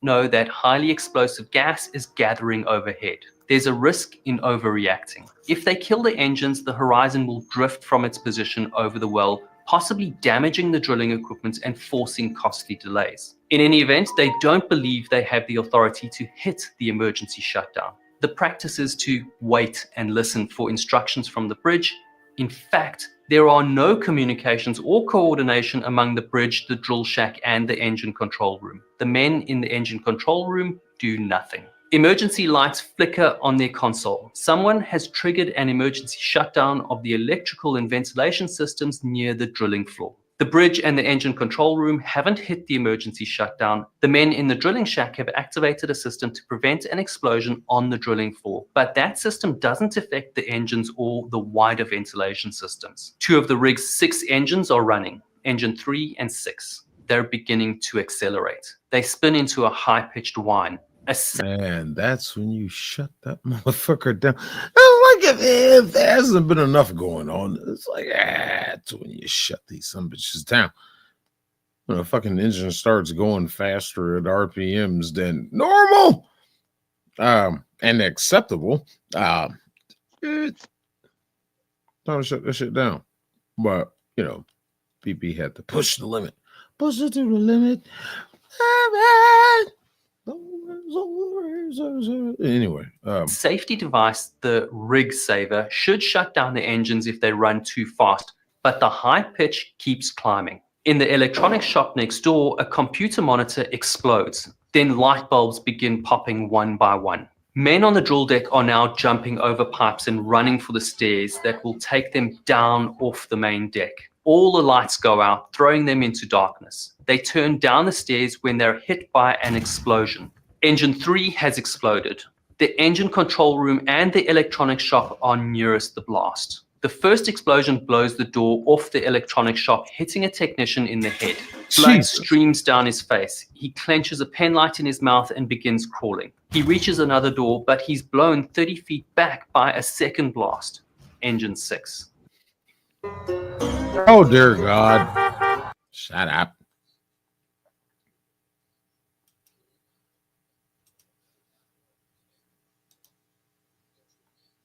know that highly explosive gas is gathering overhead. There's a risk in overreacting. If they kill the engines, the horizon will drift from its position over the well, possibly damaging the drilling equipment and forcing costly delays. In any event, they don't believe they have the authority to hit the emergency shutdown. The practice is to wait and listen for instructions from the bridge. In fact, there are no communications or coordination among the bridge, the drill shack, and the engine control room. The men in the engine control room do nothing. Emergency lights flicker on their console. Someone has triggered an emergency shutdown of the electrical and ventilation systems near the drilling floor. The bridge and the engine control room haven't hit the emergency shutdown. The men in the drilling shack have activated a system to prevent an explosion on the drilling floor, but that system doesn't affect the engines or the wider ventilation systems. 2 of the rig's 6 engines are running, engine 3 and 6. They're beginning to accelerate. They spin into a high-pitched whine. Man, that's when you shut that motherfucker down. It's like if there hasn't been enough going on, it's like, that's when you shut these some bitches down. When a fucking engine starts going faster at RPMs than normal and acceptable, time to shut that shit down. But, you know, BP had to push the limit. Push it to the limit. Anyway, safety device, the rig saver, should shut down the engines if they run too fast, but the high pitch keeps climbing. In the electronics shop next door, a computer monitor explodes. Then light bulbs begin popping one by one. Men on the drill deck are now jumping over pipes and running for the stairs that will take them down off the main deck. All the lights go out, throwing them into darkness. They turn down the stairs when they're hit by an explosion. Engine 3 has exploded. The engine control room and the electronics shop are nearest the blast. The first explosion blows the door off the electronics shop, hitting a technician in the head. Blood streams down his face. He clenches a penlight in his mouth and begins crawling. He reaches another door, but he's blown 30 feet back by a second blast. Engine 6. Oh, dear God. Shut up.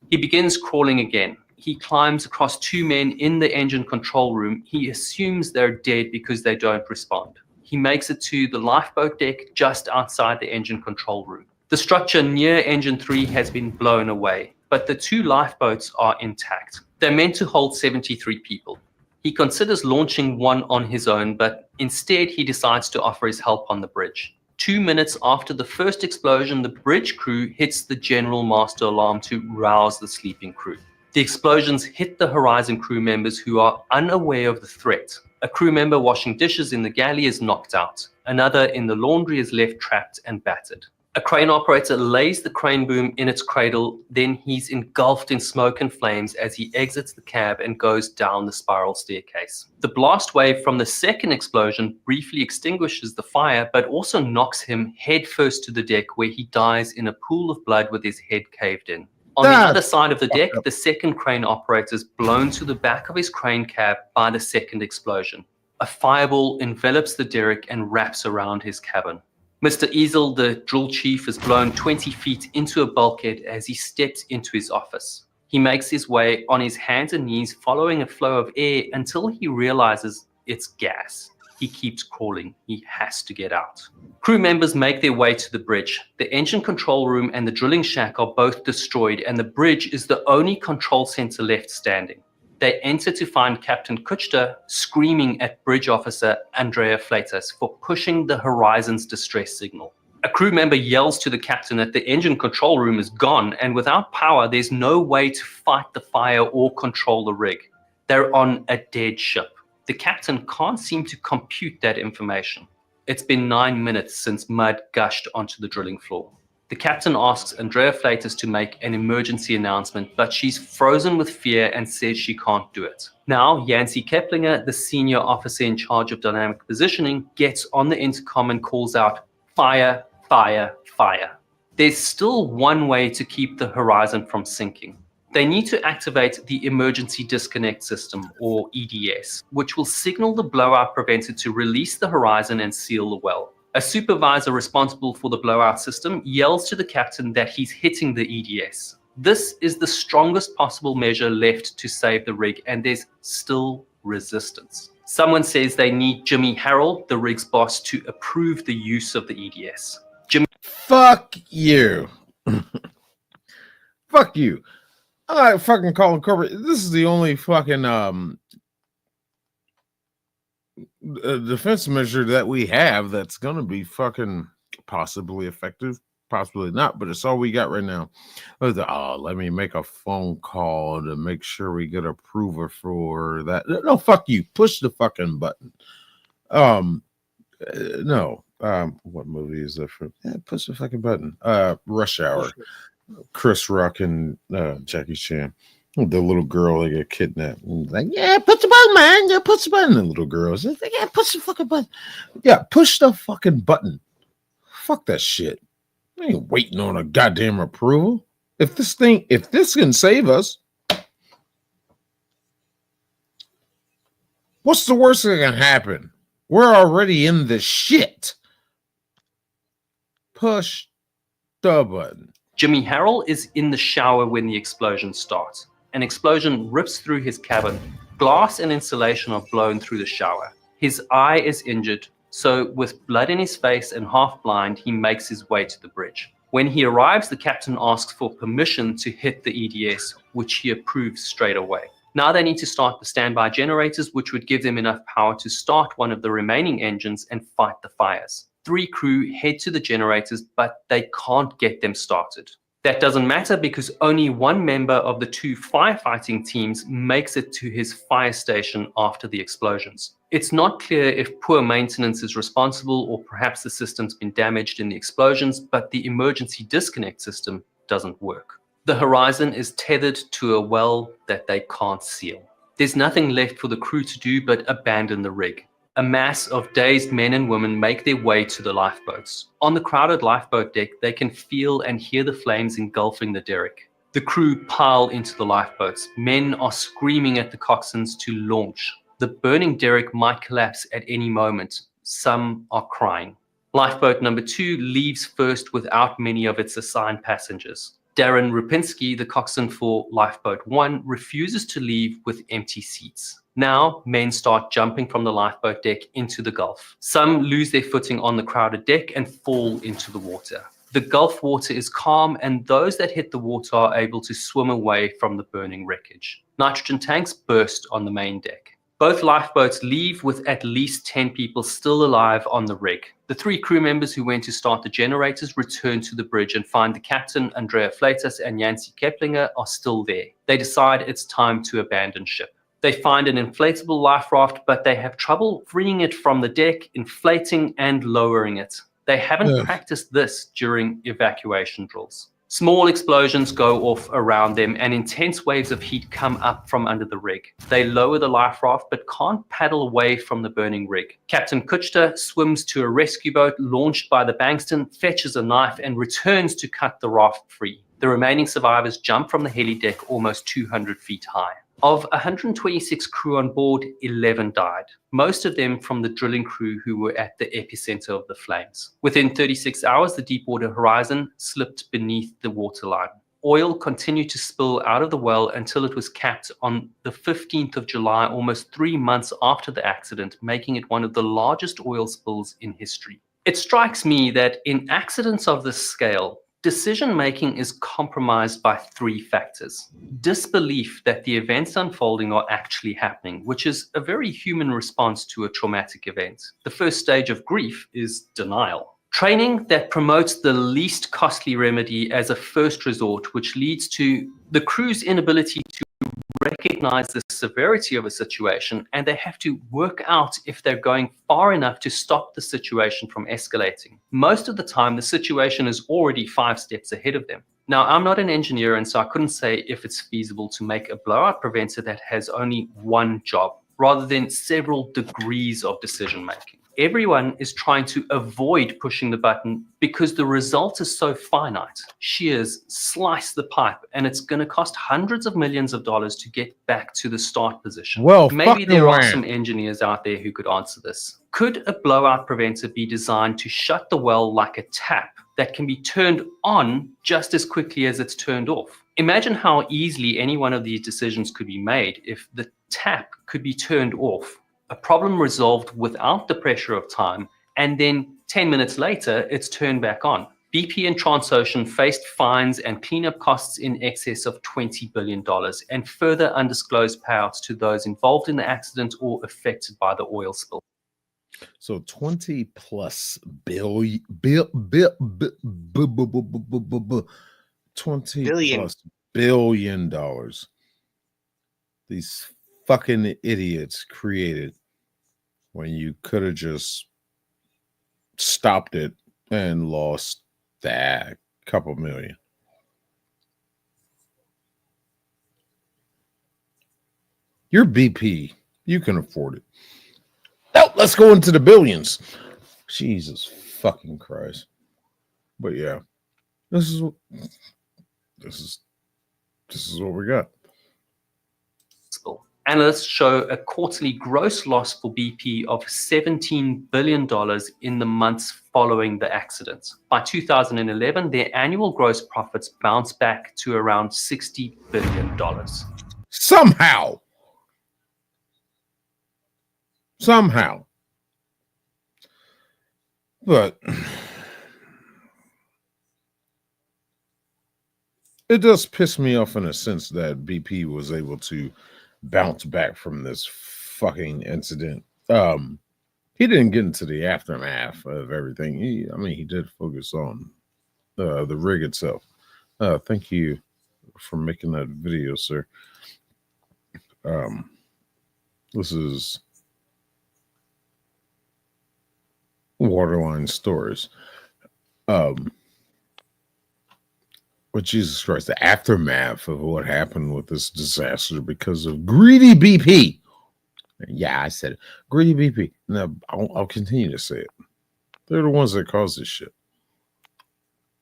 He begins crawling again. He climbs across 2 men in the engine control room. He assumes they're dead because they don't respond. He makes it to the lifeboat deck just outside the engine control room. The structure near engine 3 has been blown away, but the 2 lifeboats are intact. They're meant to hold 73 people. He considers launching one on his own, but instead he decides to offer his help on the bridge. 2 minutes after the first explosion, the bridge crew hits the general master alarm to rouse the sleeping crew. The explosions hit the Horizon crew members who are unaware of the threat. A crew member washing dishes in the galley is knocked out. Another in the laundry is left trapped and battered. A crane operator lays the crane boom in its cradle, then he's engulfed in smoke and flames as he exits the cab and goes down the spiral staircase. The blast wave from the second explosion briefly extinguishes the fire, but also knocks him headfirst to the deck, where he dies in a pool of blood with his head caved in. On the other side of the deck, the second crane operator is blown to the back of his crane cab by the second explosion. A fireball envelops the derrick and wraps around his cabin. Mr. Easel, the drill chief, is blown 20 feet into a bulkhead as he steps into his office. He makes his way on his hands and knees, following a flow of air until he realizes it's gas. He keeps crawling. He has to get out. Crew members make their way to the bridge. The engine control room and the drilling shack are both destroyed, and the bridge is the only control center left standing. They enter to find Captain Kuchta screaming at bridge officer Andrea Fleitas for pushing the Horizon's distress signal. A crew member yells to the captain that the engine control room is gone, and without power, there's no way to fight the fire or control the rig. They're on a dead ship. The captain can't seem to compute that information. It's been 9 minutes since mud gushed onto the drilling floor. The captain asks Andrea Fleitas to make an emergency announcement, but she's frozen with fear and says she can't do it. Now, Yancey Keplinger, the senior officer in charge of dynamic positioning, gets on the intercom and calls out, "Fire, fire, fire." There's still one way to keep the Horizon from sinking. They need to activate the Emergency Disconnect System, or EDS, which will signal the blowout preventer to release the Horizon and seal the well. A supervisor responsible for the blowout system yells to the captain that he's hitting the EDS. This is the strongest possible measure left to save the rig, and there's still resistance. Someone says they need Jimmy Harrell, the rig's boss, to approve the use of the EDS. Fuck you. Fuck you. I fucking calling corporate. This is the only fucking defense measure that we have that's gonna be fucking possibly effective, possibly not, but it's all we got right now. Let me make a phone call to make sure we get approval for that. No, fuck you. Push the fucking button. No. What movie is that from? Yeah, push the fucking button. Rush Hour. Chris Rock and Jackie Chan. The little girl, they get kidnapped. And like, yeah, push the button, man. Yeah, push the button. The little girl says, yeah, push the fucking button. Yeah, push the fucking button. Fuck that shit. I ain't waiting on a goddamn approval. If this can save us, what's the worst that can happen? We're already in the shit. Push the button. Jimmy Harrell is in the shower when the explosion starts. An explosion rips through his cabin. Glass and insulation are blown through the shower. His eye is injured, so with blood in his face and half blind, he makes his way to the bridge. When he arrives, the captain asks for permission to hit the EDS, which he approves straight away. Now they need to start the standby generators, which would give them enough power to start one of the remaining engines and fight the fires. 3 crew head to the generators, but they can't get them started. That doesn't matter because only one member of the 2 firefighting teams makes it to his fire station after the explosions. It's not clear if poor maintenance is responsible or perhaps the system's been damaged in the explosions, but the emergency disconnect system doesn't work. The Horizon is tethered to a well that they can't seal. There's nothing left for the crew to do but abandon the rig. A mass of dazed men and women make their way to the lifeboats. On the crowded lifeboat deck, they can feel and hear the flames engulfing the derrick. The crew pile into the lifeboats. Men are screaming at the coxswains to launch. The burning derrick might collapse at any moment. Some are crying. Lifeboat number 2 leaves first without many of its assigned passengers. Darren Rupinski, the coxswain for Lifeboat 1, refuses to leave with empty seats. Now, men start jumping from the lifeboat deck into the Gulf. Some lose their footing on the crowded deck and fall into the water. The Gulf water is calm, and those that hit the water are able to swim away from the burning wreckage. Nitrogen tanks burst on the main deck. Both lifeboats leave with at least 10 people still alive on the rig. The 3 crew members who went to start the generators return to the bridge and find the captain, Andrea Fleitas, and Yancey Keplinger are still there. They decide it's time to abandon ship. They find an inflatable life raft, but they have trouble freeing it from the deck, inflating and lowering it. They haven't practiced this during evacuation drills. Small explosions go off around them and intense waves of heat come up from under the rig. They lower the life raft but can't paddle away from the burning rig. Captain Kuchta swims to a rescue boat launched by the Bankston, fetches a knife and returns to cut the raft free. The remaining survivors jump from the heli deck almost 200 feet high. Of 126 crew on board, 11 died, most of them from the drilling crew who were at the epicenter of the flames. Within 36 hours, the Deepwater Horizon slipped beneath the waterline. Oil continued to spill out of the well until it was capped on the 15th of July, almost 3 months after the accident, making it one of the largest oil spills in history. It strikes me that in accidents of this scale, decision-making is compromised by 3 factors. Disbelief that the events unfolding are actually happening, which is a very human response to a traumatic event. The first stage of grief is denial. Training that promotes the least costly remedy as a first resort, which leads to the crew's inability to recognize the severity of a situation, and they have to work out if they're going far enough to stop the situation from escalating. Most of the time, the situation is already 5 steps ahead of them. Now, I'm not an engineer, and so I couldn't say if it's feasible to make a blowout preventer that has only one job, rather than several degrees of decision making. everyone is trying to avoid pushing the button because the result is so finite. Shears slice the pipe, and it's going to cost hundreds of millions of dollars to get back to the start position. Well, maybe there are fucking some engineers out there who could answer this. Could a blowout preventer be designed to shut the well like a tap that can be turned on just as quickly as it's turned off? Imagine how easily any one of these decisions could be made if the tap could be turned off, a problem resolved without the pressure of time, and then 10 minutes later, it's turned back on. BP and Transocean faced fines and cleanup costs in excess of $20 billion and further undisclosed payouts to those involved in the accident or affected by the oil spill. So 20 plus billion, 20 Billion. plus billion dollars. These fucking idiots created when you could have just stopped it and lost that couple million. You're BP. You can afford it. Now, let's go into the billions. Jesus fucking Christ. But yeah, this is what we got. Analysts show a quarterly gross loss for BP of $17 billion in the months following the accident. By 2011, their annual gross profits bounced back to around $60 billion. Somehow. But it does piss me off in a sense that BP was able to bounce back from this fucking incident. He didn't get into the aftermath of everything. He did focus on the rig itself. Thank you for making that video, sir. This is Waterline Stories. But Jesus Christ, the aftermath of what happened with this disaster because of greedy BP. Yeah, I said it. Greedy BP. Now, I'll continue to say it. They're the ones that caused this shit.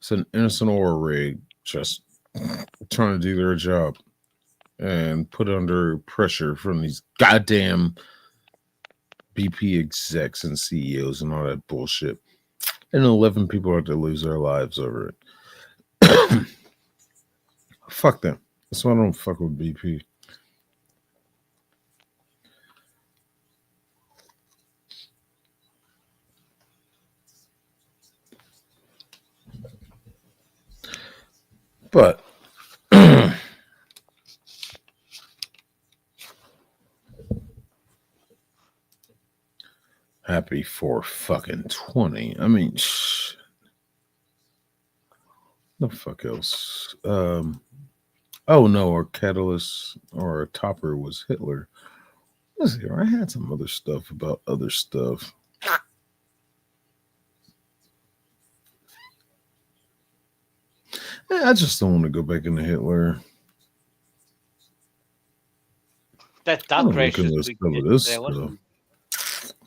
It's an innocent oil rig just trying to do their job and put under pressure from these goddamn BP execs and CEOs and all that bullshit. And 11 people had to lose their lives over it. Fuck them. That's why I don't fuck with BP. But happy for fucking 20. I mean, the fuck else? Oh no, our catalyst or our topper was Hitler. Let's see, I had some other stuff about other stuff. I just don't want to go back into Hitler. That duck race was good yesterday, wasn't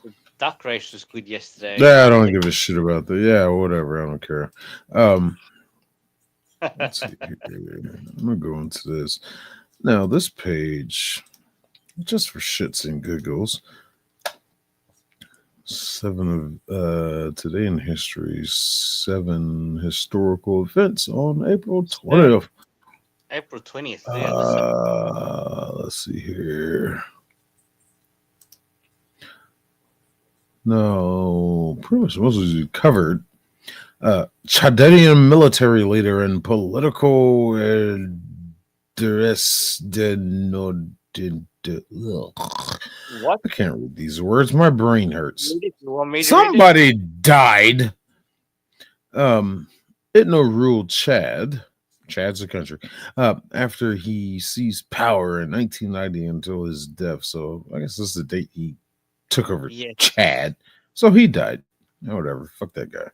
the duck race was good yesterday. Yeah, I don't give a shit about that. Yeah, whatever. I don't care. Let's see here. I'm gonna go into this. Now, this page, just for shits and giggles, 7 of today in history, 7 historical events on April 20th. April 20th. Let's see here. No, pretty much most of it covered. Chadian military leader and political what? I can't read these words. My brain hurts. Somebody died. Itno ruled Chad. Chad's a country. After he seized power in 1990 until his death. So I guess this is the date he took over Chad. So he died. Whatever. Fuck that guy.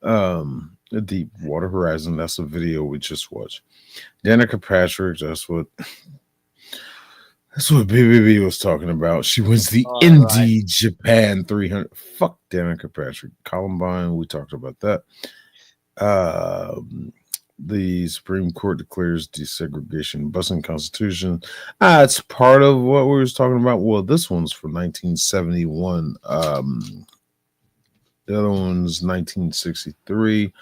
The Deepwater Horizon. That's a video we just watched. Danica Patrick. That's what That's what BBB was talking about. She wins the Indie Japan 300. Fuck Danica Patrick. Columbine, we talked about that. The Supreme Court declares desegregation busing constitution. It's part of what we was talking about. Well, this one's from 1971. The other one's 1963.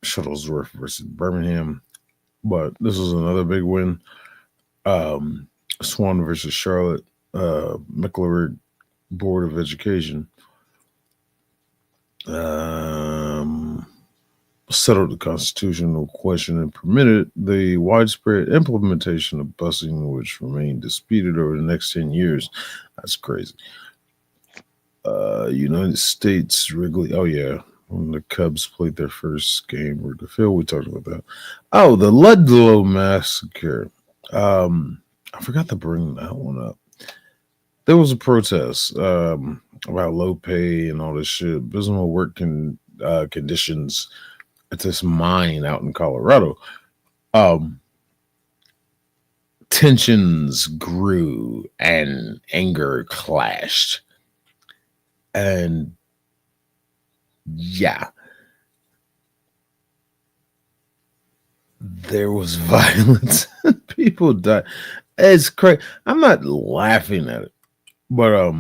Shuttlesworth versus Birmingham. But this was another big win. Swan versus Charlotte. Mecklenburg Board of Education. Settled the constitutional question and permitted the widespread implementation of busing, which remained disputed over the next 10 years. That's crazy. United States Wrigley. Oh, yeah. When the Cubs played their first game with the field, we talked about that. Oh, the Ludlow Massacre. I forgot to bring that one up. There was a protest about low pay and all this shit. Abysmal work conditions at this mine out in Colorado. Tensions grew and anger clashed. And yeah, there was violence. People died. It's crazy. I'm not laughing at it, but I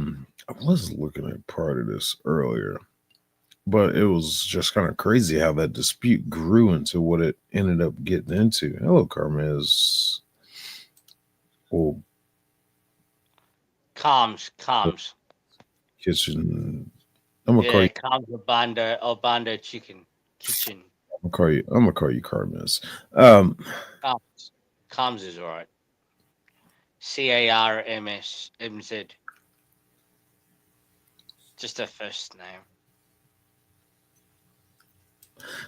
was looking at part of this earlier. But it was just kind of crazy how that dispute grew into what it ended up getting into. Hello, Carmez. Oh, Calms. Kitchen. I'm gonna call you. Calms Obando Chicken Kitchen. I'm gonna call you Carmez. Calms is alright. CARMSMZ. Just her first name.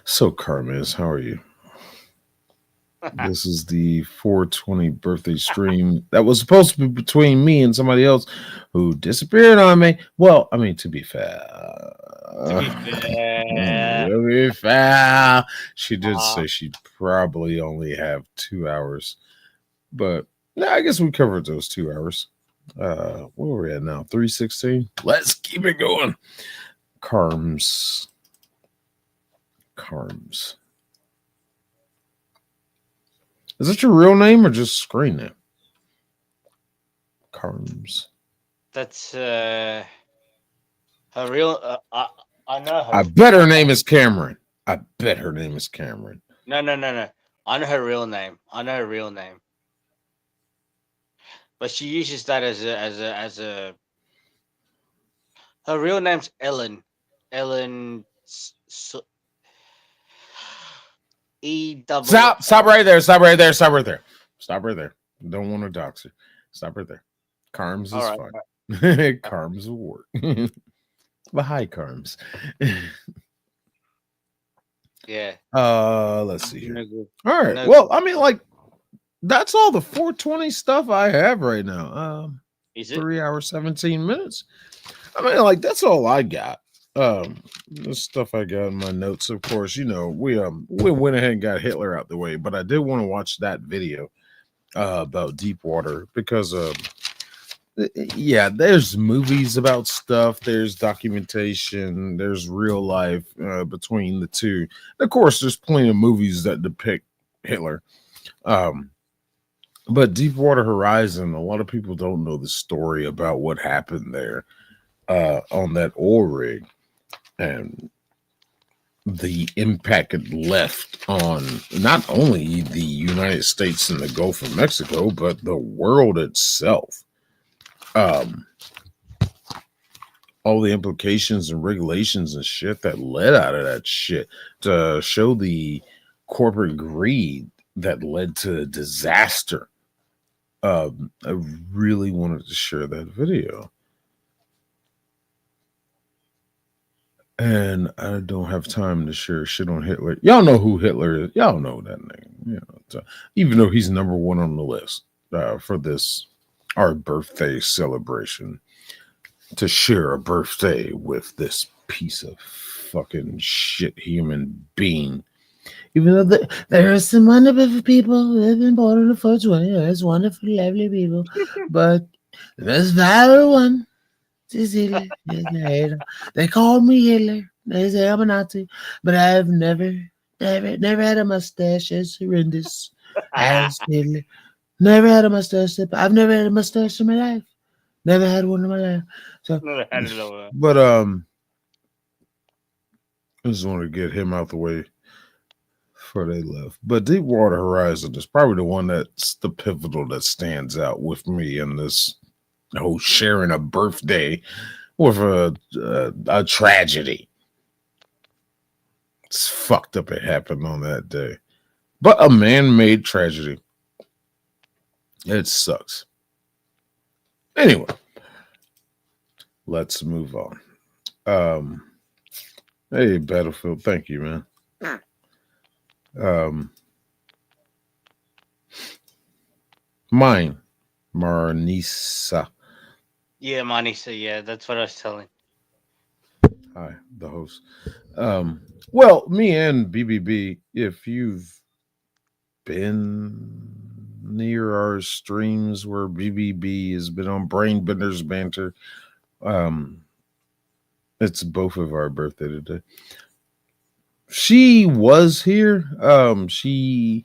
So, Carmez, how are you? This is the 420 birthday stream that was supposed to be between me and somebody else who disappeared on me. Well, I mean, to be fair. She did say she'd probably only have 2 hours. But yeah, I guess we covered those 2 hours. Where are we at now? 3:16. Let's keep it going. Carms. Is that your real name or just screen name? Carms. That's her real. I know her. I bet her name is Cameron. No. I know her real name. But she uses that as a. Her real name's Ellen. Stop right there. Stop right there. Don't want to dox her. Stop right there. Carms is fine. Right. Carms will work. But hi, Carms. Yeah. Let's see here. All right. Well, I mean, like, that's all the 420 stuff I have right now. Is it 3 hours, 17 minutes? I mean, like, that's all I got. The stuff I got in my notes, of course, we went ahead and got Hitler out the way, but I did want to watch that video about Deepwater because there's movies about stuff, there's documentation, there's real life between the two. And of course, there's plenty of movies that depict Hitler. But Deepwater Horizon, a lot of people don't know the story about what happened there on that oil rig. And the impact it left on not only the United States and the Gulf of Mexico, but the world itself. All the implications and regulations and shit that led out of that shit to show the corporate greed that led to disaster. I really wanted to share that video. And I don't have time to share shit on Hitler. Y'all know who Hitler is. Y'all know that name. Even though he's number one on the list for this, our birthday celebration, to share a birthday with this piece of fucking shit human being. Even though there are some wonderful people who have been born on the 420, there's wonderful, lovely people, but the most viral one is Hitler. They call me Hitler. They say I'm a Nazi, but I've never had a mustache as horrendous as Hitler. Never had a mustache. I've never had a mustache in my life. Never had one in my life. So, but I just want to get him out the way before they left. But Deepwater Horizon is probably the one that's the pivotal that stands out with me in this whole sharing a birthday with a tragedy. It's fucked up it happened on that day. But a man-made tragedy. It sucks. Anyway, let's move on. Hey, Battlefield, thank you, man. Mine, Marnisa. Yeah, Marnisa, yeah, that's what I was telling. Hi, the host. Well, me and BBB, if you've been near our streams where BBB has been on Brainbenders Banter, it's both of our birthday today. She was here. She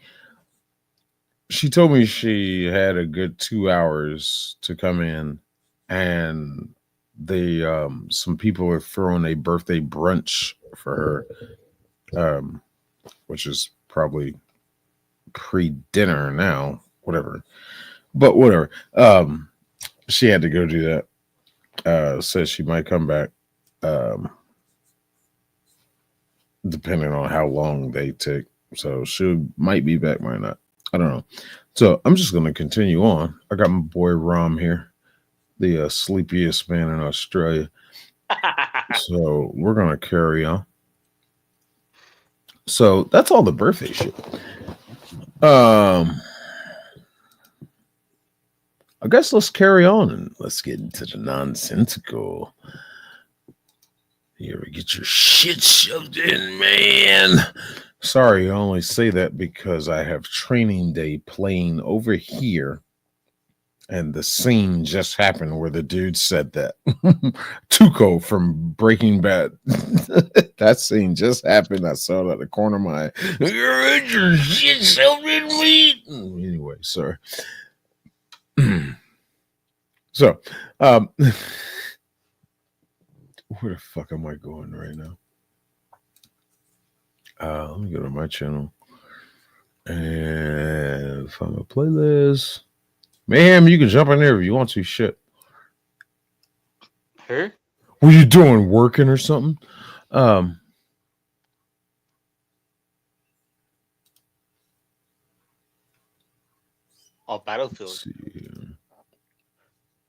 told me she had a good 2 hours to come in, and they some people are throwing a birthday brunch for her, which is probably pre-dinner now, whatever. But whatever. She had to go do that. Says she might come back. Depending on how long they take. So she might be back, might not. I don't know. So I'm just going to continue on. I got my boy Rom here, the sleepiest man in Australia. So we're going to carry on. So that's all the birthday shit. I guess let's carry on and let's get into the nonsensical. You ever get your shit shoved in, man? Sorry, I only say that because I have training day playing over here. And the scene just happened where the dude said that. Tuco from Breaking Bad. That scene just happened. I saw it at the corner of my eye. You get your shit shoved in me. Anyway, sorry. So, where the fuck am I going right now? Let me go to my channel and find a playlist. Mayhem, you can jump in there if you want to. Shit. Her? What are you doing? Working or something? Oh, Battlefield.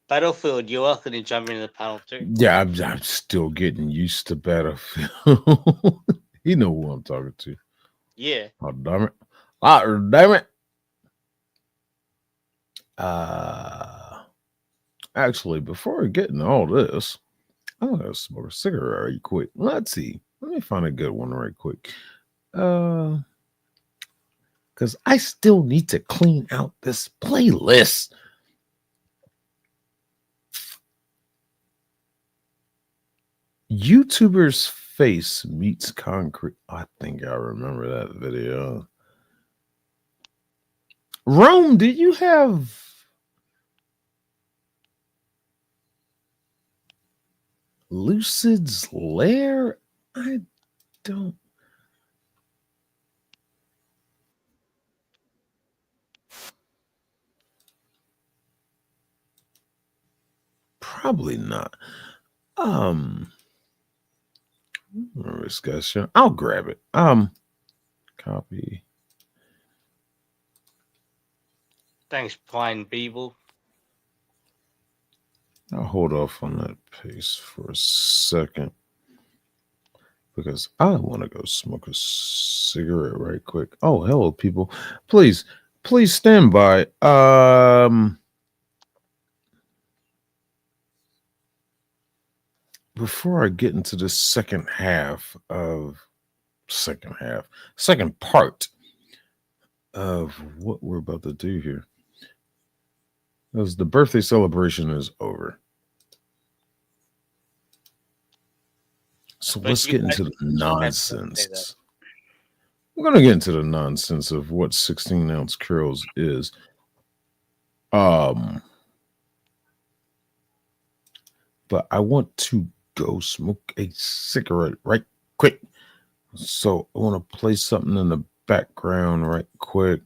Battlefield, you're welcome to jump into the panel too. Yeah, I'm still getting used to Battlefield. You know who I'm talking to. Yeah. Oh, damn it. Oh, damn it. Actually, before I get into all this, I'm going to smoke a cigarette right quick. Let's see. Let me find a good one right quick. Because I still need to clean out this playlist. YouTuber's face meets concrete. I think I remember that video. Rome, did you have Lucid's Lair? I don't. Probably not. Discussion. I'll grab it. Copy. Thanks, Blind Beeble. I'll hold off on that pace for a second because I want to go smoke a cigarette right quick. Oh, hello, people. Please stand by. Before I get into the second half of second part of what we're about to do here. As the birthday celebration is over. So let's get into the nonsense. We're going to get into the nonsense of what 16-ounce curls is. But I want to go smoke a cigarette right quick. So I want to play something in the background right quick.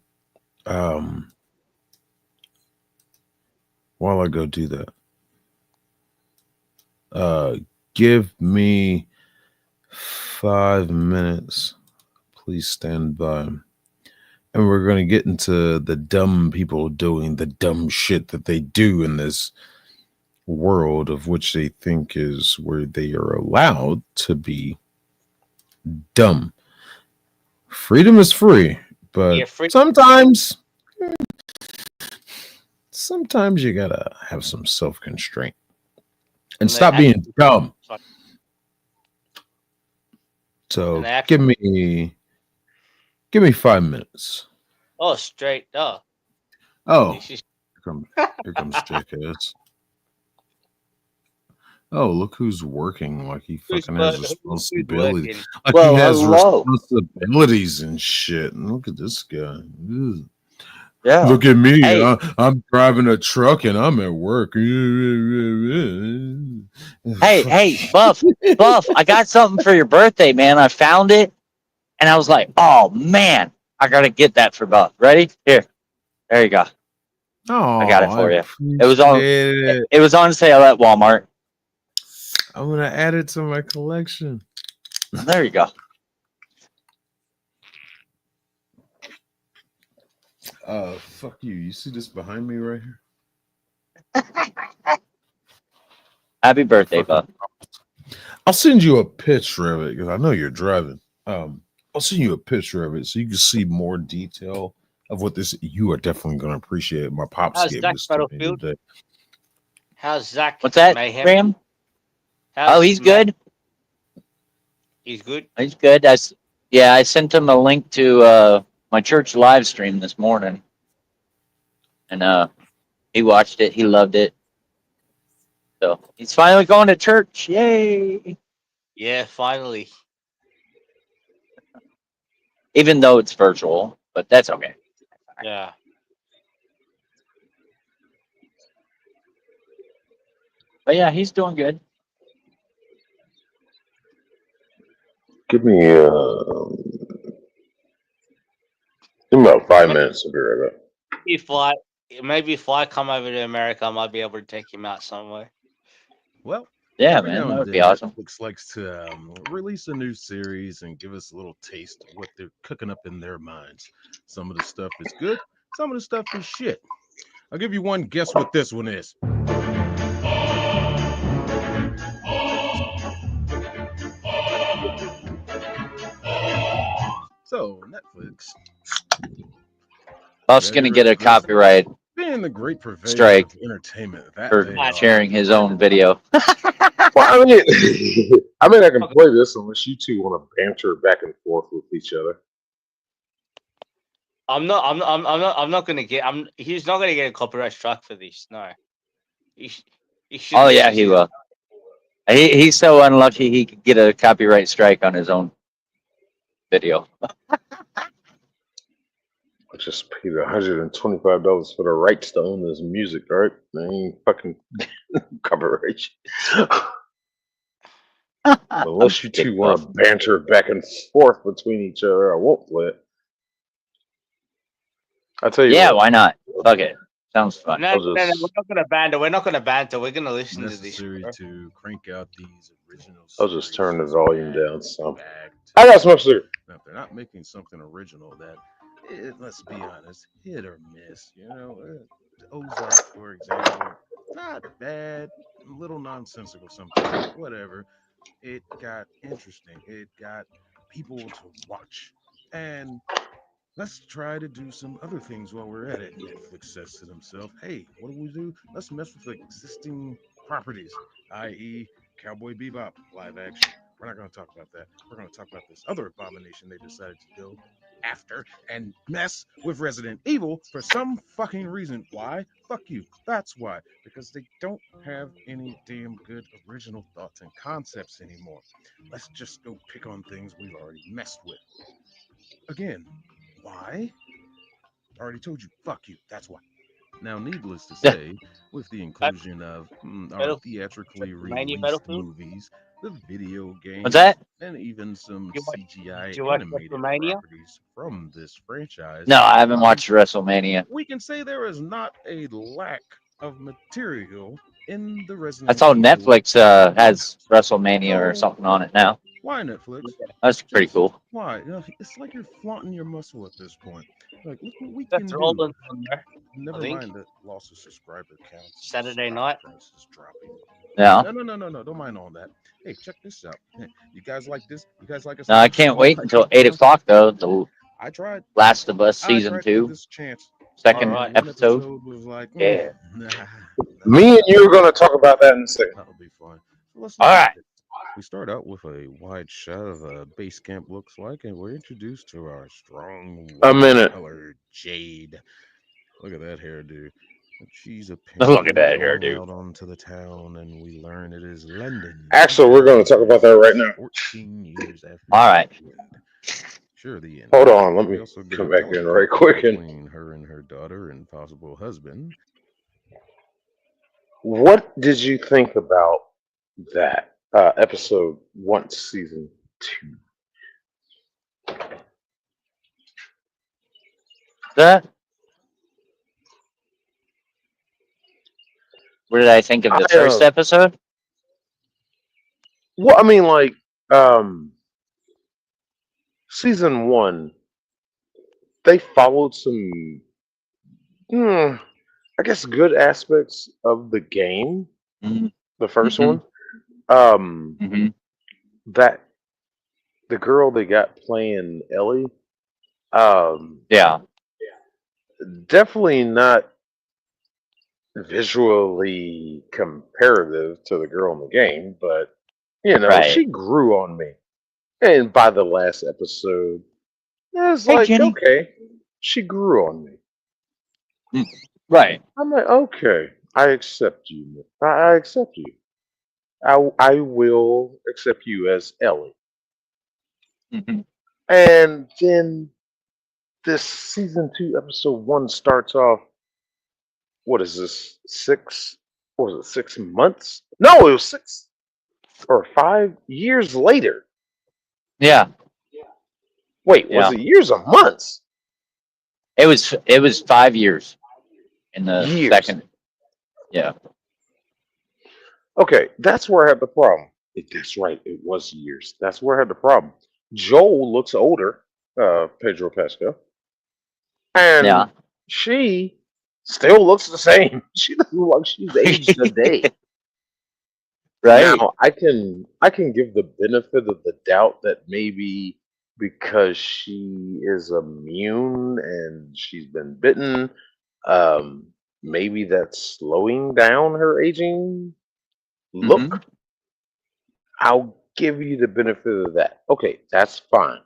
While I go do that. Give me 5 minutes. Please stand by. And we're going to get into the dumb people doing the dumb shit that they do in this world of which they think is where they are allowed to be dumb. Freedom is free, but sometimes you gotta have some self-constraint and stop being dumb. So give me 5 minutes. Oh, straight up. Oh, here comes Jackass. Oh, look who's working like he fucking has responsibility. Like he has responsibilities and shit. And look at this guy. Ugh. Yeah. Look at me. Hey. I'm driving a truck and I'm at work. Hey, Buff, I got something for your birthday, man. I found it. And I was like, oh, man, I got to get that for Buff. Ready? Here. There you go. Oh, I got it for you. It was on sale at Walmart. I'm going to add it to my collection. There you go. Fuck you. You see this behind me right here? Happy birthday, Buff. I'll send you a picture of it because I know you're driving. I'll send you a picture of it so you can see more detail of what this. You are definitely going to appreciate it. My pops gave this to me today. How's Zach? What's that, Graham? Oh, he's good. He's good. He's good. I sent him a link to my church live stream this morning, and he watched it. He loved it. So he's finally going to church. Yay! Yeah, finally. Even though it's virtual, but that's okay. Yeah. But yeah, he's doing good. Give me about 5 minutes to be right back. Maybe if I come over to America, I might be able to take him out somewhere. Well, yeah, man, that would be awesome. Netflix likes to release a new series and give us a little taste of what they're cooking up in their minds. Some of the stuff is good, some of the stuff is shit. I'll give you one guess what this one is. So, Netflix. Buff's going to get a copyright being the great purveyor strike of entertainment for sharing his own video. Well, I mean, I can play this unless you two want to banter back and forth with each other. I'm not going to get. He's not going to get a copyright strike for this. No. He oh yeah, he will. He's so unlucky he could get a copyright strike on his own video. I just paid $125 for the rights to own this music, right? I ain't fucking copyright. Unless you two want to banter back and forth between each other, I won't play it. I'll tell you. Yeah, why not? Fuck it. Sounds fun. No, we're not going to banter. We're not going to banter. We're going to listen to this. To crank out these original. I'll just turn the volume down some. I got some sugar. Now, if they're not making something original, that let's be honest, hit or miss. You know, Ozark, for example, not bad, a little nonsensical sometimes, whatever. It got interesting. It got people to watch, and let's try to do some other things while we're at it. Netflix says to themselves, hey, what do? Let's mess with existing properties, i.e. Cowboy Bebop live action. We're not going to talk about that. We're going to talk about this other abomination they decided to go after and mess with Resident Evil for some fucking reason. Why? Fuck you. That's why. Because they don't have any damn good original thoughts and concepts anymore. Let's just go pick on things we've already messed with. Again, why? I already told you. Fuck you. That's why. Now, needless to say, with the inclusion of our Battle- theatrically Mania released Battlefield? movies, the video games, What's that? and even some You watch- CGI did you watch animated WrestleMania? properties from this franchise, No, I haven't watched WrestleMania. we can say there is not a lack of material in the I Resident saw Evil Netflix has WrestleMania or So, something on it now. Why Netflix? That's pretty Just cool. why? It's like you're flaunting your muscle at this point. Like, look what we That's can do. Roland on there. Never think. mind the loss of subscriber counts. and Saturday stock night. prices dropping. Yeah. No. Don't mind all that. Hey, check this out. You guys like this? You guys like us? No, I can't wait until 8 o'clock though. The I tried. Last of Us I season tried to give 2, this chance. second Alright. One episode. was like, Yeah. nah, Me and you are going to talk about that in a second. that'll be fun. So let's All look at right. it. We start out with a wide shot of a base camp looks like, and we're introduced to our strong A minute. colored Jade. Look at that hairdo. She's Look apparently at that going hairdo. out onto the town, and we learn it is London. Actually, we're going to talk about that right now. 14 years after. All right. Sure, the end. Hold on, let We me also get come a back in telephone right call quick and- between her and her daughter and possible husband. What did you think about that episode 1, season 2? That. What did I think of the first episode? Well, I mean, like, season 1, they followed some, I guess, good aspects of the game. Mhm. The 1st Mhm. one, Hmm. that the girl they got playing Ellie, Yeah. definitely not visually comparative to the girl in the game, but Right. she grew on me. And by the last episode, it was Hey, like, Jenny. okay, she grew on me. Right. I'm like, okay, I accept you. I accept you. I will accept you as Ellie. Hmm. And then this season 2, episode 1 starts off. What is this? 6? What was it? 6 months? No, it was 6 or 5 years later. Yeah. Wait, was Yeah. it years or months? It was 5 years in the Years. second. Yeah. Okay, that's where I had the problem. That's right, it was years. That's where I had the problem. Joel looks older, Pedro Pascal, and Yeah. she still looks the same. She doesn't look like she's aged a day. Right. Now I can give the benefit of the doubt that maybe because she is immune and she's been bitten, maybe that's slowing down her aging look. Mhm. I'll give you the benefit of that. Okay, that's fine.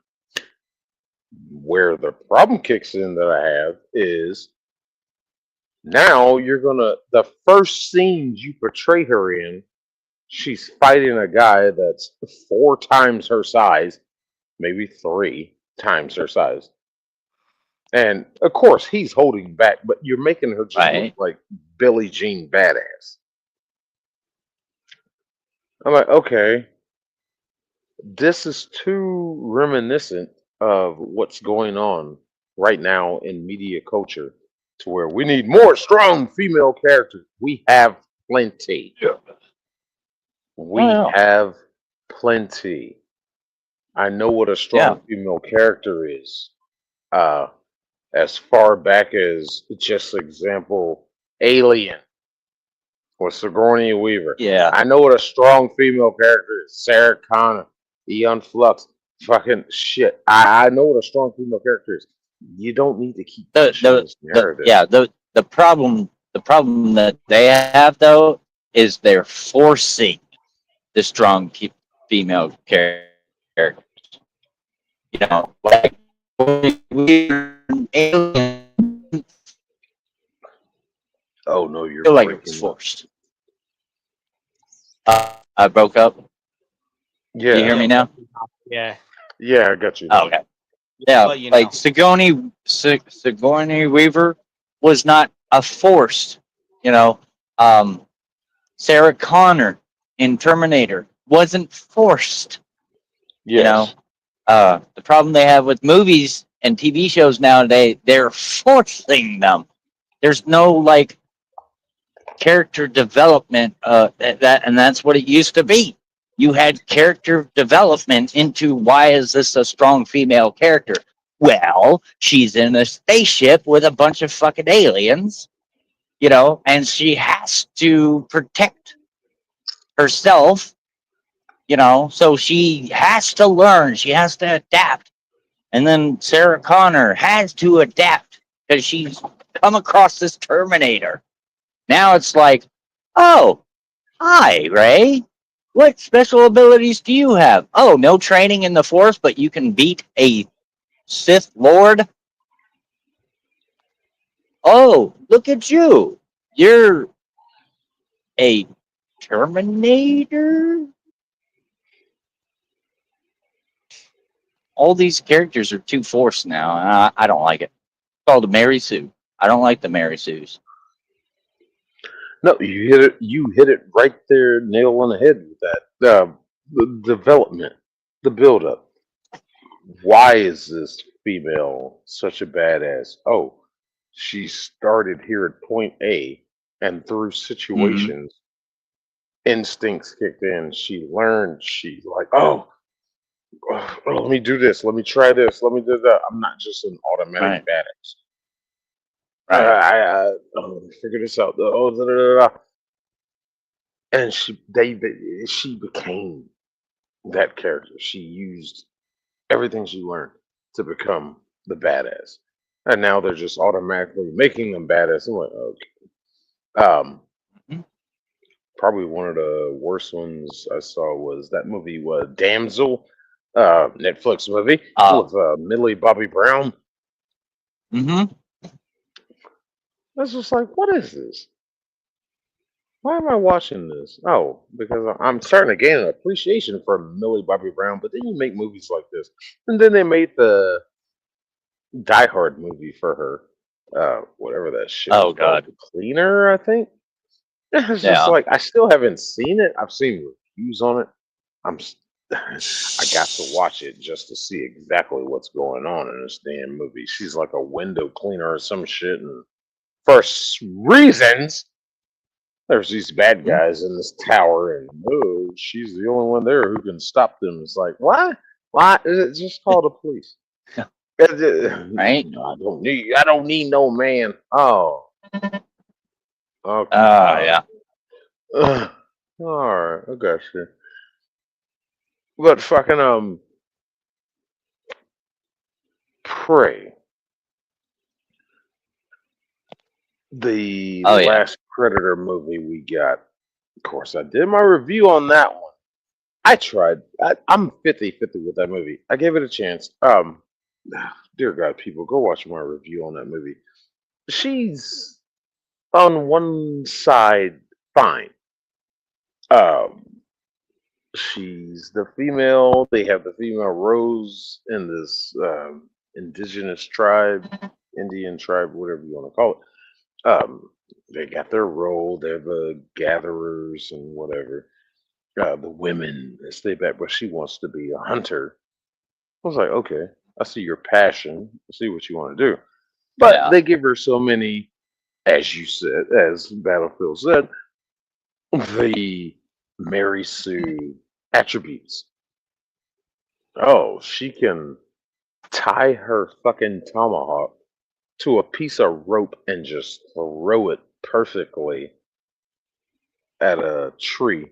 Where the problem kicks in that I have is now the first scenes you portray her in, she's fighting a guy that's 4 times her size, maybe 3 times her size. And of course, he's holding back, but you're making her just Right. look like Billie Jean Badass. I'm like, okay, this is too reminiscent of what's going on right now in media culture to where we need more strong female characters. We have plenty. We yeah. have plenty. I know what a strong female character is. As far back as just example, Alien or Sigourney Weaver. Yeah. I know what a strong female character is. Sarah Connor, Eon Flux, fucking shit. I know what a strong female character is. You don't need to keep pushing this narrative. The problem that they have though is they're forcing the strong female characters. You know, like Alien, Oh no, you're feel like it was breaking up. forced. I broke up. Do you hear Yeah, me now? Yeah. yeah, I got you. Oh, okay. Yeah, Well, you like know. Sigourney Weaver was not a forced. You know, Sarah Connor in Terminator wasn't forced. You know, Yes. the problem they have with movies and TV shows nowadays, they're forcing them. There's no like character development. And that's what it used to be. You had character development into why is this a strong female character? Well, she's in a spaceship with a bunch of fucking aliens, you know, and she has to protect herself, you know, so she has to learn, she has to adapt. And then Sarah Connor has to adapt because she's come across this Terminator. Now it's like, oh, hi, Ray. What special abilities do you have? Oh, no training in the Force, but you can beat a Sith Lord? Oh, look at you. You're a Terminator? All these characters are too forced now. And I don't like it. It's called a Mary Sue. I don't like the Mary Sues. No, you hit it. You hit it right there, nail on the head with that. The development, the build-up. Why is this female such a badass? Oh, she started here at point A, and through Mm-hmm. situations, instincts kicked in. She learned. She like, oh, let me do this. Let me try this. Let me do that. I'm not just an automatic Right. badass. Right. Let me figure this out. Oh, da, da, da, da. And she became that character. She used everything she learned to become the badass. And now they're just automatically making them badass. I'm like, okay. Mhm. Probably one of the worst ones I saw was that movie was Damsel, Netflix movie Oh. with Millie Bobby Brown. Mm-hmm. I was just like, what is this? Why am I watching this? Oh, because I'm starting to gain an appreciation for Millie Bobby Brown. But then you make movies like this, and then they made the Die Hard movie for her. Whatever that shit was Oh, called, God. The Cleaner, I think. It's just Yeah. like I still haven't seen it. I've seen reviews on it. I'm. I got to watch it just to see exactly what's going on in this damn movie. She's like a window cleaner or some shit, and for reasons, there's these bad Mhm. guys in this tower, and oh, she's the only one there who can stop them. It's like, what? Why? Just call the police. Right? I don't need no man. Oh, okay. Yeah. Ugh. All right, I got you. But fucking Prey, the Oh, yeah. last Predator movie we got. Of course, I did my review on that one. I tried. I'm 50-50 with that movie. I gave it a chance. Dear God, people, go watch my review on that movie. She's on one side fine. Um, she's the female. They have the female Rose in this indigenous tribe, Indian tribe, whatever you want to call it. They got their role. They're the gatherers and whatever. The women they stay back, but she wants to be a hunter. I was like, okay, I see your passion. I see what you want to do. But Yeah. they give her so many, as you said, as Battlefield said, the Mary Sue attributes. Oh, she can tie her fucking tomahawk to a piece of rope and just throw it perfectly at a tree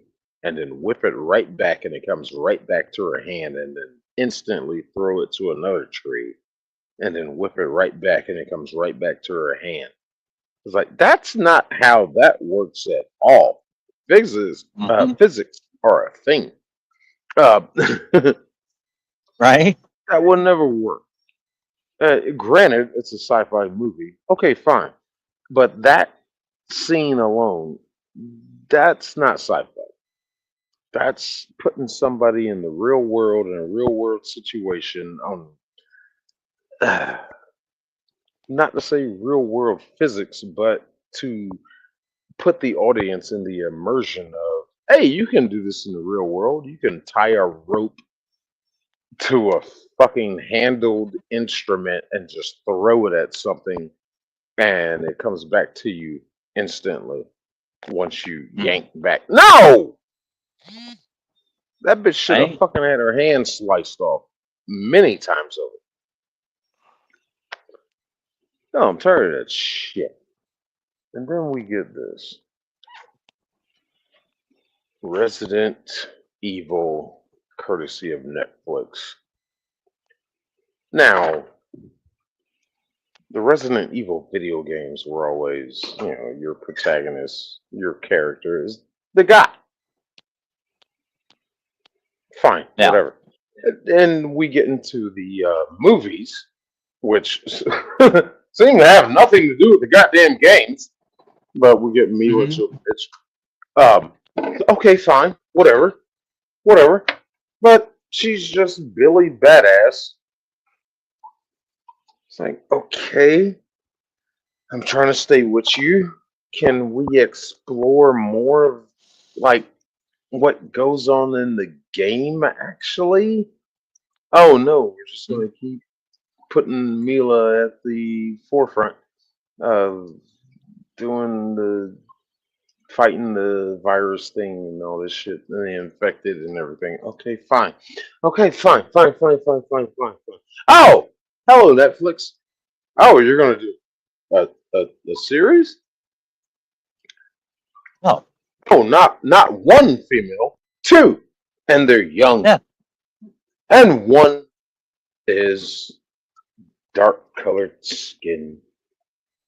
and then whip it right back and it comes right back to her hand and then instantly throw it to another tree and then whip it right back and it comes right back to her hand. It's like that's not how that works at all. Physics, Mm-hmm. physics are a thing. Uh, right? that would never work. Granted, it's a sci-fi movie. Okay, fine, but that scene alone, that's not sci-fi. That's putting somebody in the real world in a real world situation on, not to say real world physics, but to put the audience in the immersion of, hey, you can do this in the real world. You can tie a rope to a fucking handled instrument and just throw it at something, and it comes back to you instantly once you Hmm. yank back. No! That bitch should have Right? fucking had her hand sliced off many times over. No, I'm tired of that shit. And then we get this Resident Evil, courtesy of Netflix. Now, the Resident Evil video games were always, your protagonist, your character is the guy. Fine, Yeah. whatever. Then we get into the movies, which seem to have nothing to do with the goddamn games, but we get Mila Hmm. Jovovich. Okay, fine, whatever. But she's just Billy Badass. It's like, okay, I'm trying to stay with you. Can we explore more of like what goes on in the game actually? Oh no, we're just gonna keep putting Mila at the forefront of doing the fighting the virus thing and all this shit and the infected and everything. Okay, fine. Okay, fine. Oh, hello Netflix. Oh, you're gonna do a series? Oh, Oh, not one female, two, and they're young, yeah. and one is dark colored skin.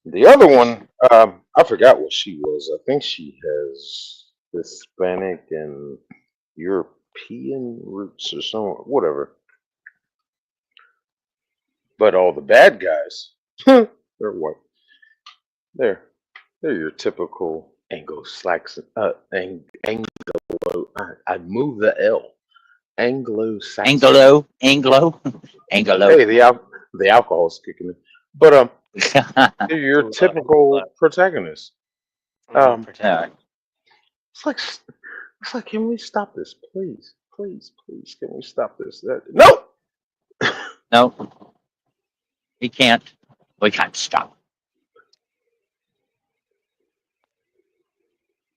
The other one, I forgot what she was. I think she has Hispanic and European roots or some whatever. But all the bad guys, they're what? They're they're your typical Anglo-Saxon. I moved the L. Anglo-Saxon. Anglo. Hey, the alcohol's kicking in. But they're your Too typical protagonist. Um, Yeah. it's like can we stop this, please, please? Can we stop this? No. No, we can't. We can't stop.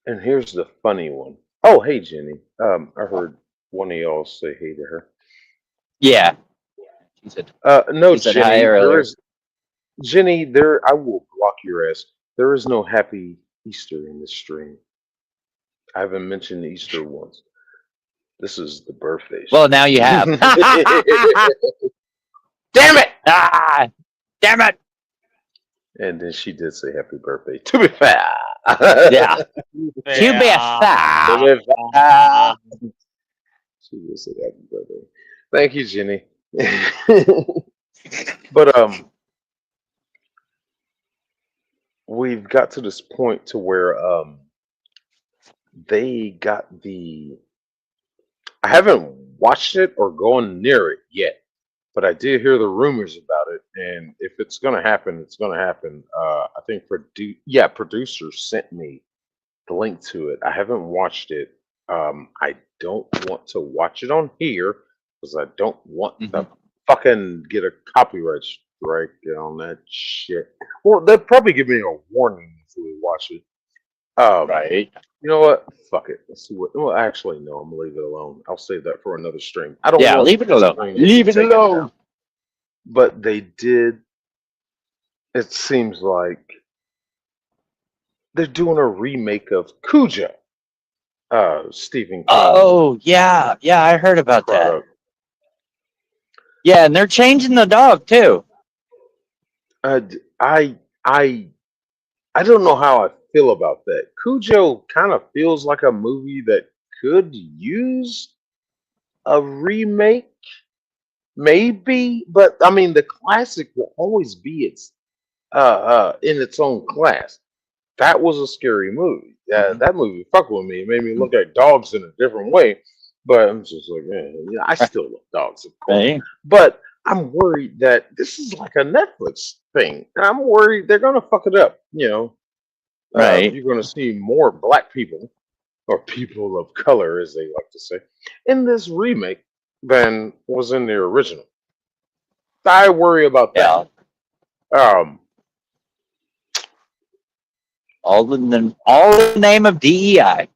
And here's the funny one. Oh, hey, Jenny. I heard one of y'all say hey to her. Yeah. She said, No, she said hi Jenny. There earlier. is Jenny. There, I will block your ass. There is no happy Easter in this stream. I haven't mentioned Easter once. This is the birthday. Well, now you have. Damn it! Ah, damn it. And then she did say happy birthday. To be fair. Yeah. To be fair. To be fair. She did say happy birthday. Thank you, Jenny. But we've got to this point to where they got the. I haven't watched it or gone near it yet, but I did hear the rumors about it, and if it's gonna happen, it's gonna happen. I think producers sent me the link to it. I haven't watched it. I don't want to watch it on here because I don't want Mhm. to fucking get a copyright strike on that shit. Well, they'll probably give me a warning if we watch it. Right. You know what? Fuck it. Let's see what. Well, actually, no. I'm gonna leave it alone. I'll save that for another stream. I don't Yeah, want leave it this alone. stream to Leave be it taken alone. down. But they did. It seems like they're doing a remake of Cujo. Stephen King Oh, yeah. Yeah, I heard about that. product. Yeah, and they're changing the dog, too. D- I don't know how I feel about that. Cujo kind of feels like a movie that could use a remake, maybe, but I mean, the classic will always be in its own class. That was a scary movie. Mhm. That movie fucked with me. It made me look at dogs in a different way. But I'm just like, man, yeah, I still love dogs, of course. Right? But I'm worried that this is like a Netflix thing. I'm worried they're gonna fuck it up. Right. You're gonna see more black people or people of color, as they like to say, in this remake than was in the original. I worry about Yeah. that. All in the name of DEI.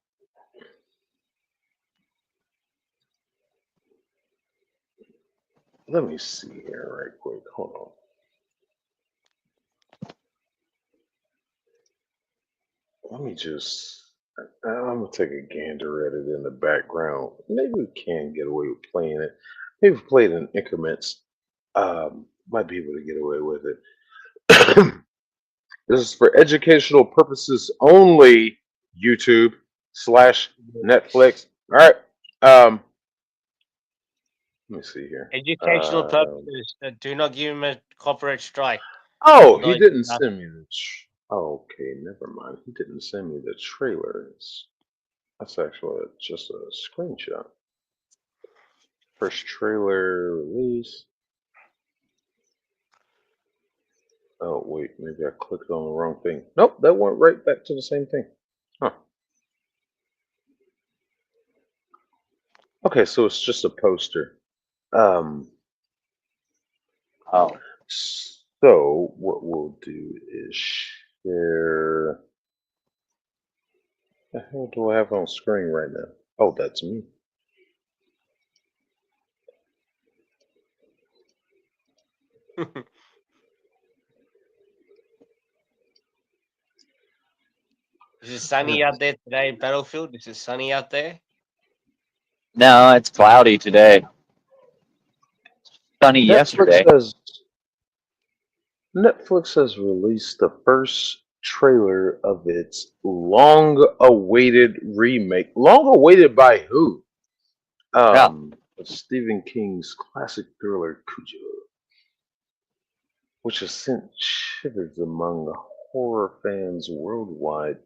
Let me see here right quick. Hold on. Let me just. I'm gonna take a gander at it in the background. Maybe we can get away with playing it. Maybe if we play it in increments. Might be able to get away with it. This is for educational purposes only. YouTube/Netflix. All right. Let me see here. Educational purposes. Do not give him a copyright strike. Oh, Although he it's didn't not- send me the. Okay, never mind. He didn't send me the trailers. That's actually just a screenshot. First trailer release. Oh wait, maybe I clicked on the wrong thing. Nope, that went right back to the same thing. Huh. Okay, so it's just a poster. Um, Oh. so what we'll do is share. The hell do I have on screen right now? Oh, that's me. Is it sunny out there today, Battlefield? Is it sunny out there? No, it's cloudy today. Sunny Netflix yesterday. has Netflix has released the first trailer of its long-awaited remake. Long-awaited by who? Yeah. Of Stephen King's classic thriller Cujo, which has sent shivers among horror fans worldwide.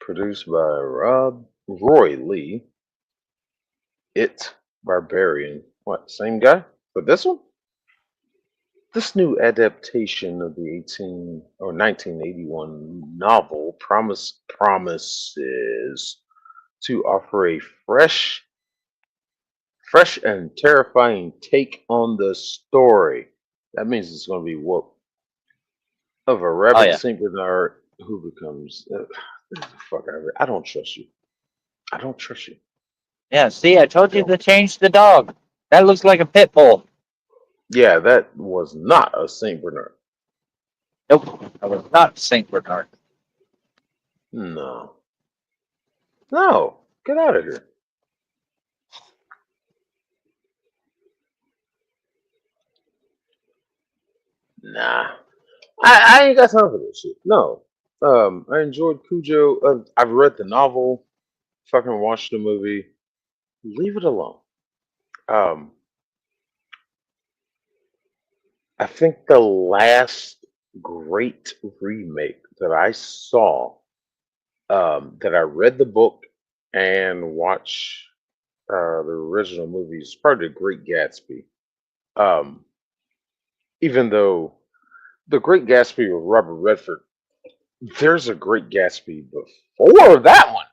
Produced by Roy Lee. It Barbarian. What? Same guy for this one? This new adaptation of the 1981 novel promises to offer a fresh and terrifying take on the story. That means it's going to be what of a Oh rabid yeah. Saint Bernard who becomes fuck. I don't trust you. I don't trust you. Yeah. See, I told you Don't. to change the dog. That looks like a pit bull. Yeah, that was not a Saint Bernard. Nope. That was not Saint Bernard. No, no, get out of here. Nah, I ain't got time for this shit. No. I enjoyed Cujo. I've read the novel. Fucking watched the movie. Leave it alone. Um, I think the last great remake that I saw, that I read the book and watched the original movie is probably The Great Gatsby. Um, even though The Great Gatsby with Robert Redford, there's a Great Gatsby before that one.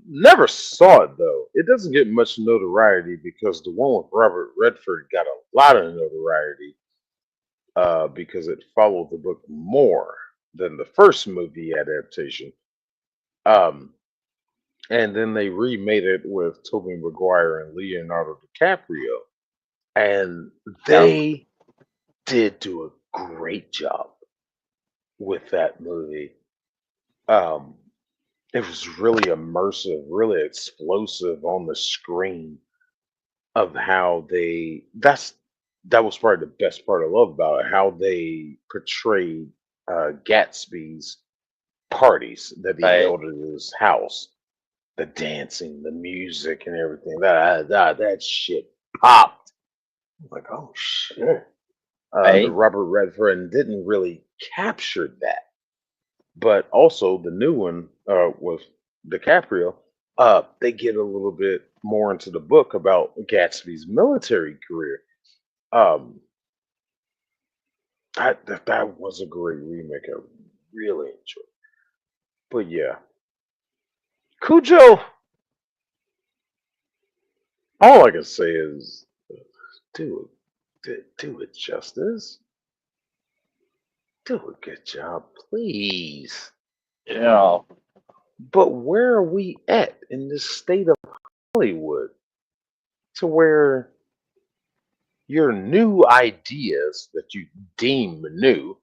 Never saw it though. It doesn't get much notoriety because the one with Robert Redford got a lot of notoriety because it followed the book more than the first movie adaptation. Um, and then they remade it with Tobey Maguire and Leonardo DiCaprio, and Yeah. they did do a great job with that movie. Um, it was really immersive, really explosive on the screen of how that was probably the best part I love about it, how they portrayed Gatsby's parties that he Right. held at his house. the dancing, the music, and everything. That shit popped. Like, oh shit. The Right. Robert Redford didn't really capture that. But also the new one with DiCaprio, they get a little bit more into the book about Gatsby's military career. Um, that was a great remake. I really enjoyed. But yeah, Cujo. All I can say is, do do it justice. Do a good job, please. Yeah. But where are we at in this state of Hollywood to where your new ideas that you deem new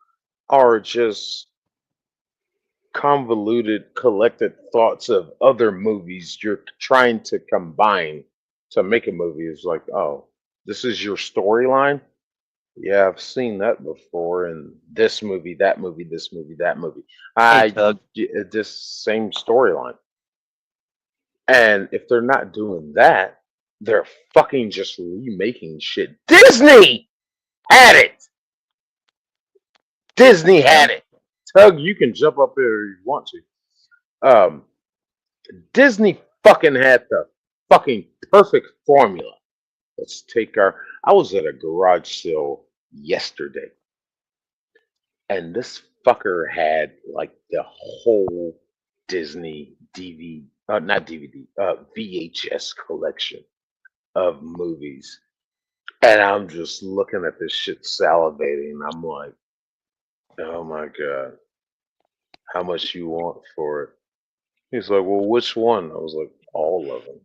are just convoluted, collected thoughts of other movies you're trying to combine to make a movie? It's like, oh, this is your storyline? Yeah, I've seen that before in this movie, that movie, this movie, that movie. Hey, Tug. This same storyline. And if they're not doing that, they're fucking just remaking shit. Disney had it. Disney had it. Tug, you can jump up there if you want to. Disney fucking had the fucking perfect formula. Let's take our. I was at a garage sale yesterday, and this fucker had like the whole Disney DVD, not DVD, VHS collection of movies. And I'm just looking at this shit salivating. I'm like, oh my God, how much you want for it? He's like, well, which one? I was like, all of them.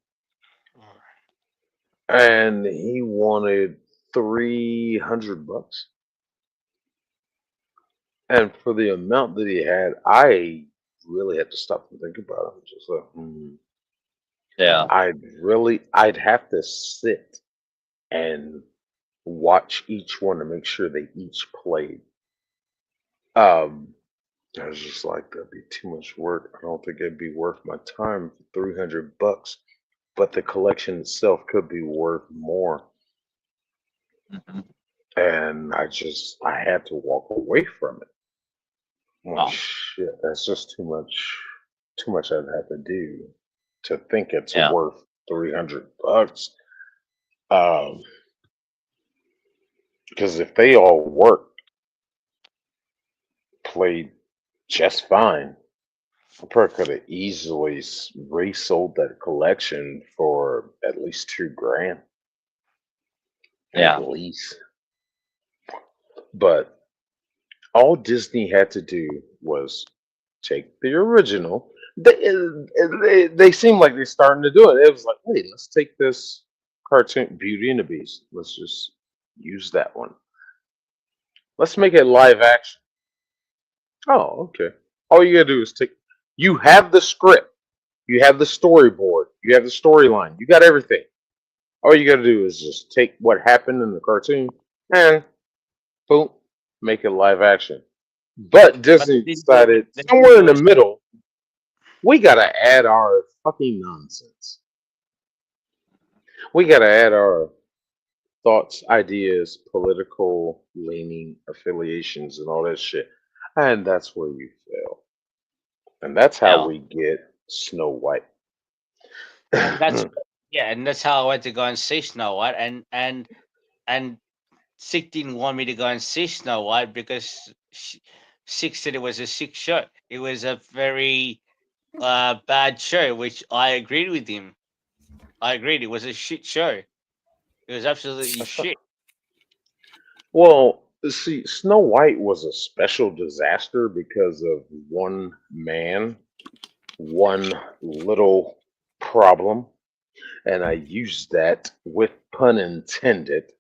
And he wanted $300. And for the amount that he had, I really had to stop and think about it. I'm just like, Yeah. I'd have to sit and watch each one to make sure they each played. I was just like, that'd be too much work. I don't think it'd be worth my time for $300. But the collection itself could be worth more. Mhm. And I had to walk away from it. Well, Wow. shit, that's just too much I'd have to do to think it's Yeah. worth $300. Um, because if they all worked, played just fine, I probably could have easily resold that collection for at least $2,000. Yeah. At least. But all Disney had to do was take the original. They seem like they're starting to do it. It was like, hey, let's take this cartoon Beauty and the Beast. Let's just use that one. Let's make it live action. Oh, okay. All you gotta do is take. You have the script. You have the storyboard. You have the storyline. You got everything. All you gotta do is just take what happened in the cartoon and boom, make it live action. But Disney decided somewhere in the middle, we gotta add our fucking nonsense. We gotta add our thoughts, ideas, political leaning, affiliations, and all that shit. And that's where you fail. And that's how Yeah. we get Snow White. That's and that's how I went to go and see Snow White, and Sick didn't want me to go and see Snow White because Sick said it was a sick show. It was a very bad show, which I agreed with him. I agreed. It was a shit show. It was absolutely shit. Well, see, Snow White was a special disaster because of one man, one little problem. And I used that with pun intended.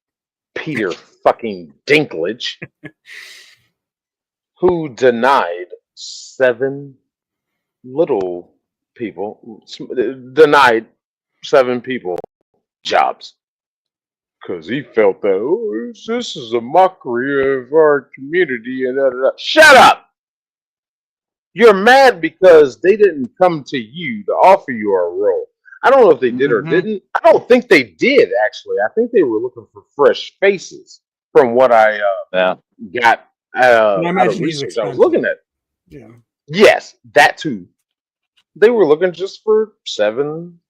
Peter fucking Dinklage, who denied 7 little people, denied 7 people jobs because he felt that, oh, this is a mockery of our community and da, da, da. Shut up! You're mad because they didn't come to you to offer you a role. I don't know if they did or didn't. I don't think they did, actually. I think they were looking for fresh faces from what I Yeah. got And I out of imagine he's research I was expensive. looking at. Yeah. Yes, that too. They were looking just for 7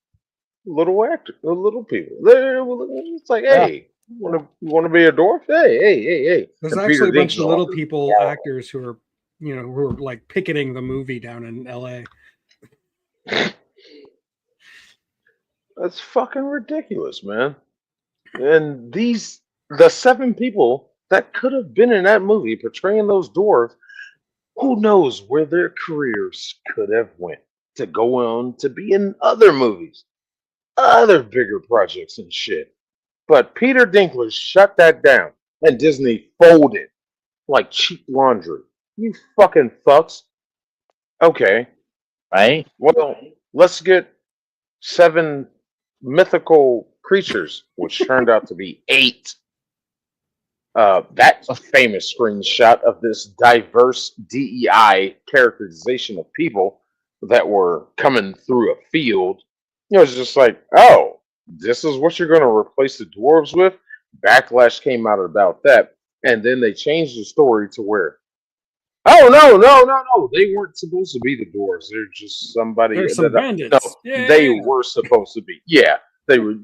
little people. It's like, Yeah. hey, you want to be a dwarf? Hey. There's And actually a Peter bunch Dinklage of little is people horrible. actors who are, who are like picketing the movie down in LA. That's fucking ridiculous, man. And the 7 people that could have been in that movie portraying those dwarves, who knows where their careers could have went to go on to be in other movies, other bigger projects and shit. But Peter Dinklage shut that down, and Disney folded like cheap laundry. You fucking fucks. Okay, Right? well, let's get 7 mythical creatures, which turned out to be 8. That famous screenshot of this diverse DEI characterization of people that were coming through a field, it's just like, oh, this is what you're going to replace the dwarves with. Backlash came out about that, and then they changed the story to where, oh no, they weren't supposed to be the dwarves. They're just somebody. There's some No, bandits. they were supposed to be. Yeah, they were.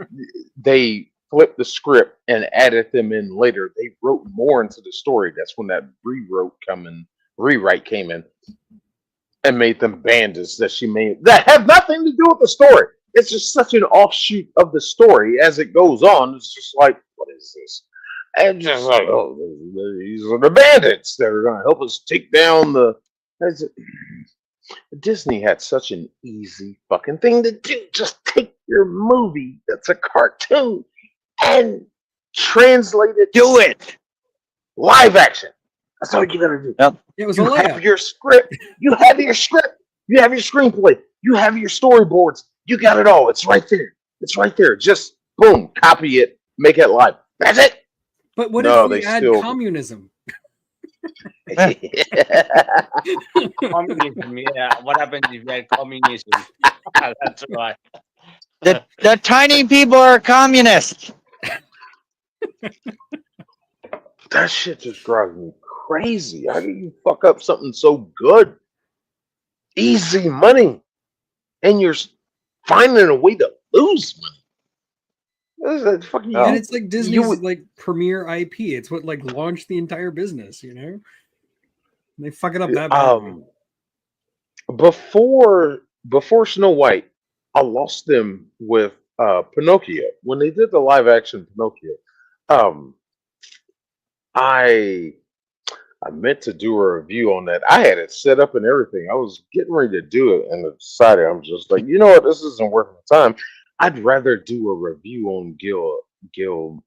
They flipped the script and added them in later. They wrote more into the story. That's when that rewrite came in, and made them bandits that she made that have nothing to do with the story. It's just such an offshoot of the story as it goes on. It's just like, what is this? And just like, oh, these are the bandits that are going to help us take down the. Disney had such an easy fucking thing to do. Just take your movie that's a cartoon and translate it. Do it. Live action. That's all you gotta do. Yep. It was a You have layup. your script. You have your script. You have your screenplay. You have your storyboards. You got it all. It's right there. It's right there. Just boom, copy it, make it live. That's it. But what No, if we they add still- communism? Communism, yeah. What happens if you had communism? That's right. The tiny people are communists. That shit just drives me crazy. How do you fuck up something so good? Easy money. And you're finding a way to lose money. What is that fucking And it's like Disney's would- like premier IP. It's what like launched the entire business, And they fuck it up that bad. Before Snow White, I lost them with Pinocchio. When they did the live action Pinocchio, I meant to do a review on that. I had it set up and everything. I was getting ready to do it, and I decided I'm just like, you know what, this isn't worth my time. I'd rather do a review on Guillermo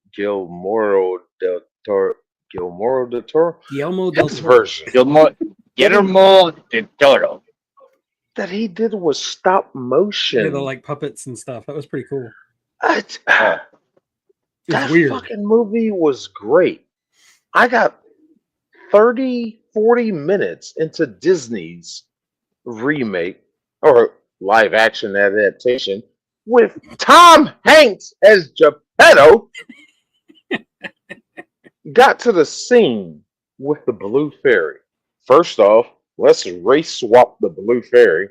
del Toro. Guillermo del His Toro. version Guillermo del Toro. that he did was stop motion. Yeah, the like puppets and stuff. That was pretty cool. That It's weird. fucking movie was great. I got 30, 40 minutes into Disney's remake or live action adaptation with Tom Hanks as Geppetto. Got to the scene with the Blue Fairy. First off, let's race swap the Blue Fairy.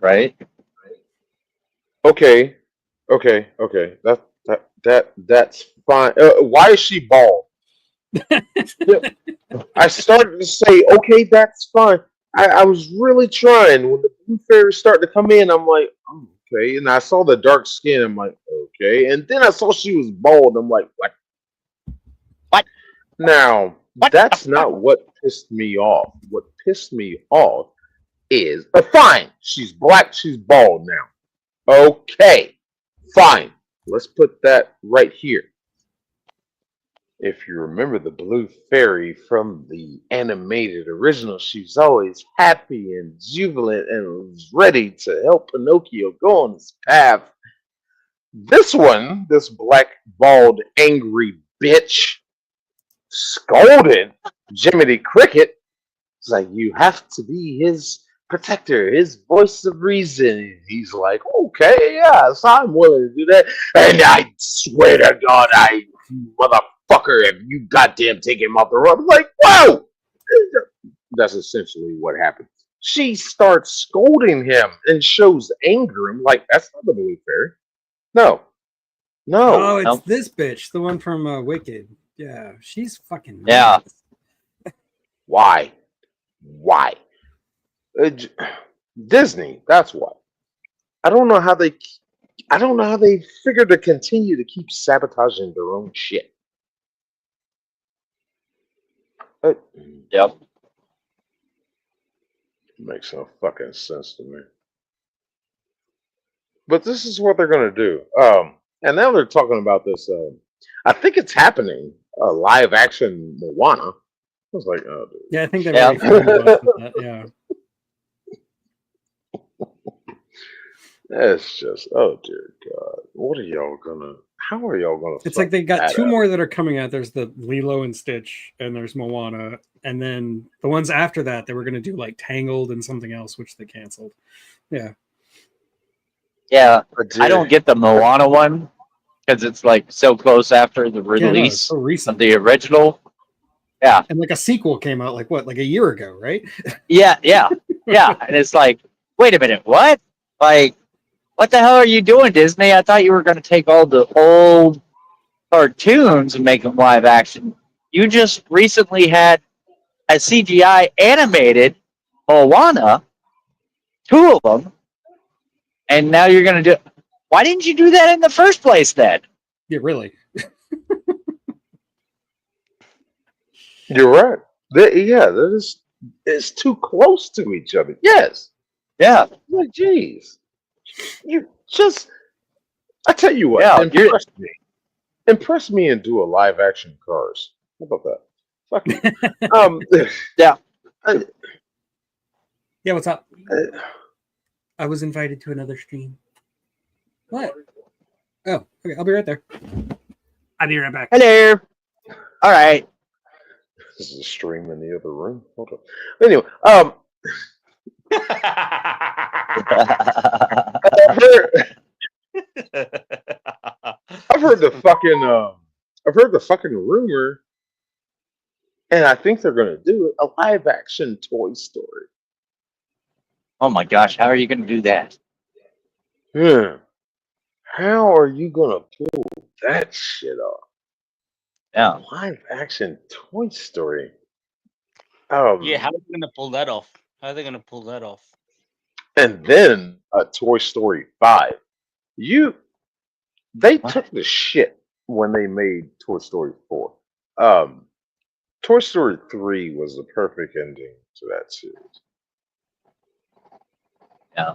Right? Okay. That's fine. Why is she bald? I started to say, okay, that's fine. I was really trying. When the Blue Fairy started to come in, I'm like, oh, okay. And I saw the dark skin. I'm like, okay. And then I saw she was bald. I'm like, what? Now, that's not what pissed me off. What pissed me off is, fine, she's black, she's bald now. Okay, fine. Let's put that right here. If you remember the Blue Fairy from the animated original, she's always happy and jubilant and was ready to help Pinocchio go on his path. This one, this black, bald, angry bitch, scolded Jiminy Cricket, It's like, you have to be his protector, his voice of reason. And he's like, okay, yes, I'm willing to do that. And I swear to God, motherfucker, if you goddamn take him off the road. I'm like, whoa! That's essentially what happened. She starts scolding him and shows anger. I'm like, that's not the blue fairy. No. Oh, it's Nope. this bitch, the one from Wicked. Yeah, she's fucking Yeah. nuts. Why? Why? Disney, that's why. I don't know how they figure to continue to keep sabotaging their own shit. It Yep. makes no fucking sense to me. But this is what they're gonna do. And now they're talking about this. I think it's happening. Live action Moana. I was like, oh, dude. Yeah, I think they've Yeah. already finalized that. Yeah. It's just, oh dear God, what are y'all gonna? How are y'all gonna? It's like they got that two up? more that are coming out. There's the Lilo and Stitch, and there's Moana, and then the ones after that they were going to do like Tangled and something else, which they canceled. Yeah, Yeah. But I don't get the Moana one because it's like so close after the yeah, no, it's release so of recent. the original. Yeah. And like a sequel came out like what, like a year ago, right? Yeah. Yeah. Yeah. And it's like, wait a minute, what? Like, what the hell are you doing, Disney? I thought you were going to take all the old cartoons and make them live action. You just recently had a CGI animated Moana, two of them, and now you're going to do. Why didn't you do that in the first place then? Yeah, really. You're right. That is, it's too close to each other. Yes. Yeah. Like, geez, you just. I tell you what, Yeah, you're- impress me and do a live action Cars. How about that? Fuck you. Yeah. Yeah, what's up? uh, I was invited to another stream. What? Oh, okay, I'll be right there. I'll be right back. Hello. All right. This is a stream in the other room. Hold on. Anyway, I've heard the fucking rumor, and I think they're gonna do it, a live action Toy Story. Oh my gosh, how are you going to do that? How are you gonna pull that shit off? Yeah. Live action Toy Story. Yeah, how are they gonna pull that off? How are they gonna pull that off? And then a Toy Story 5. They What? took the shit when they made Toy Story 4. Toy Story 3 was the perfect ending to that series. Yeah.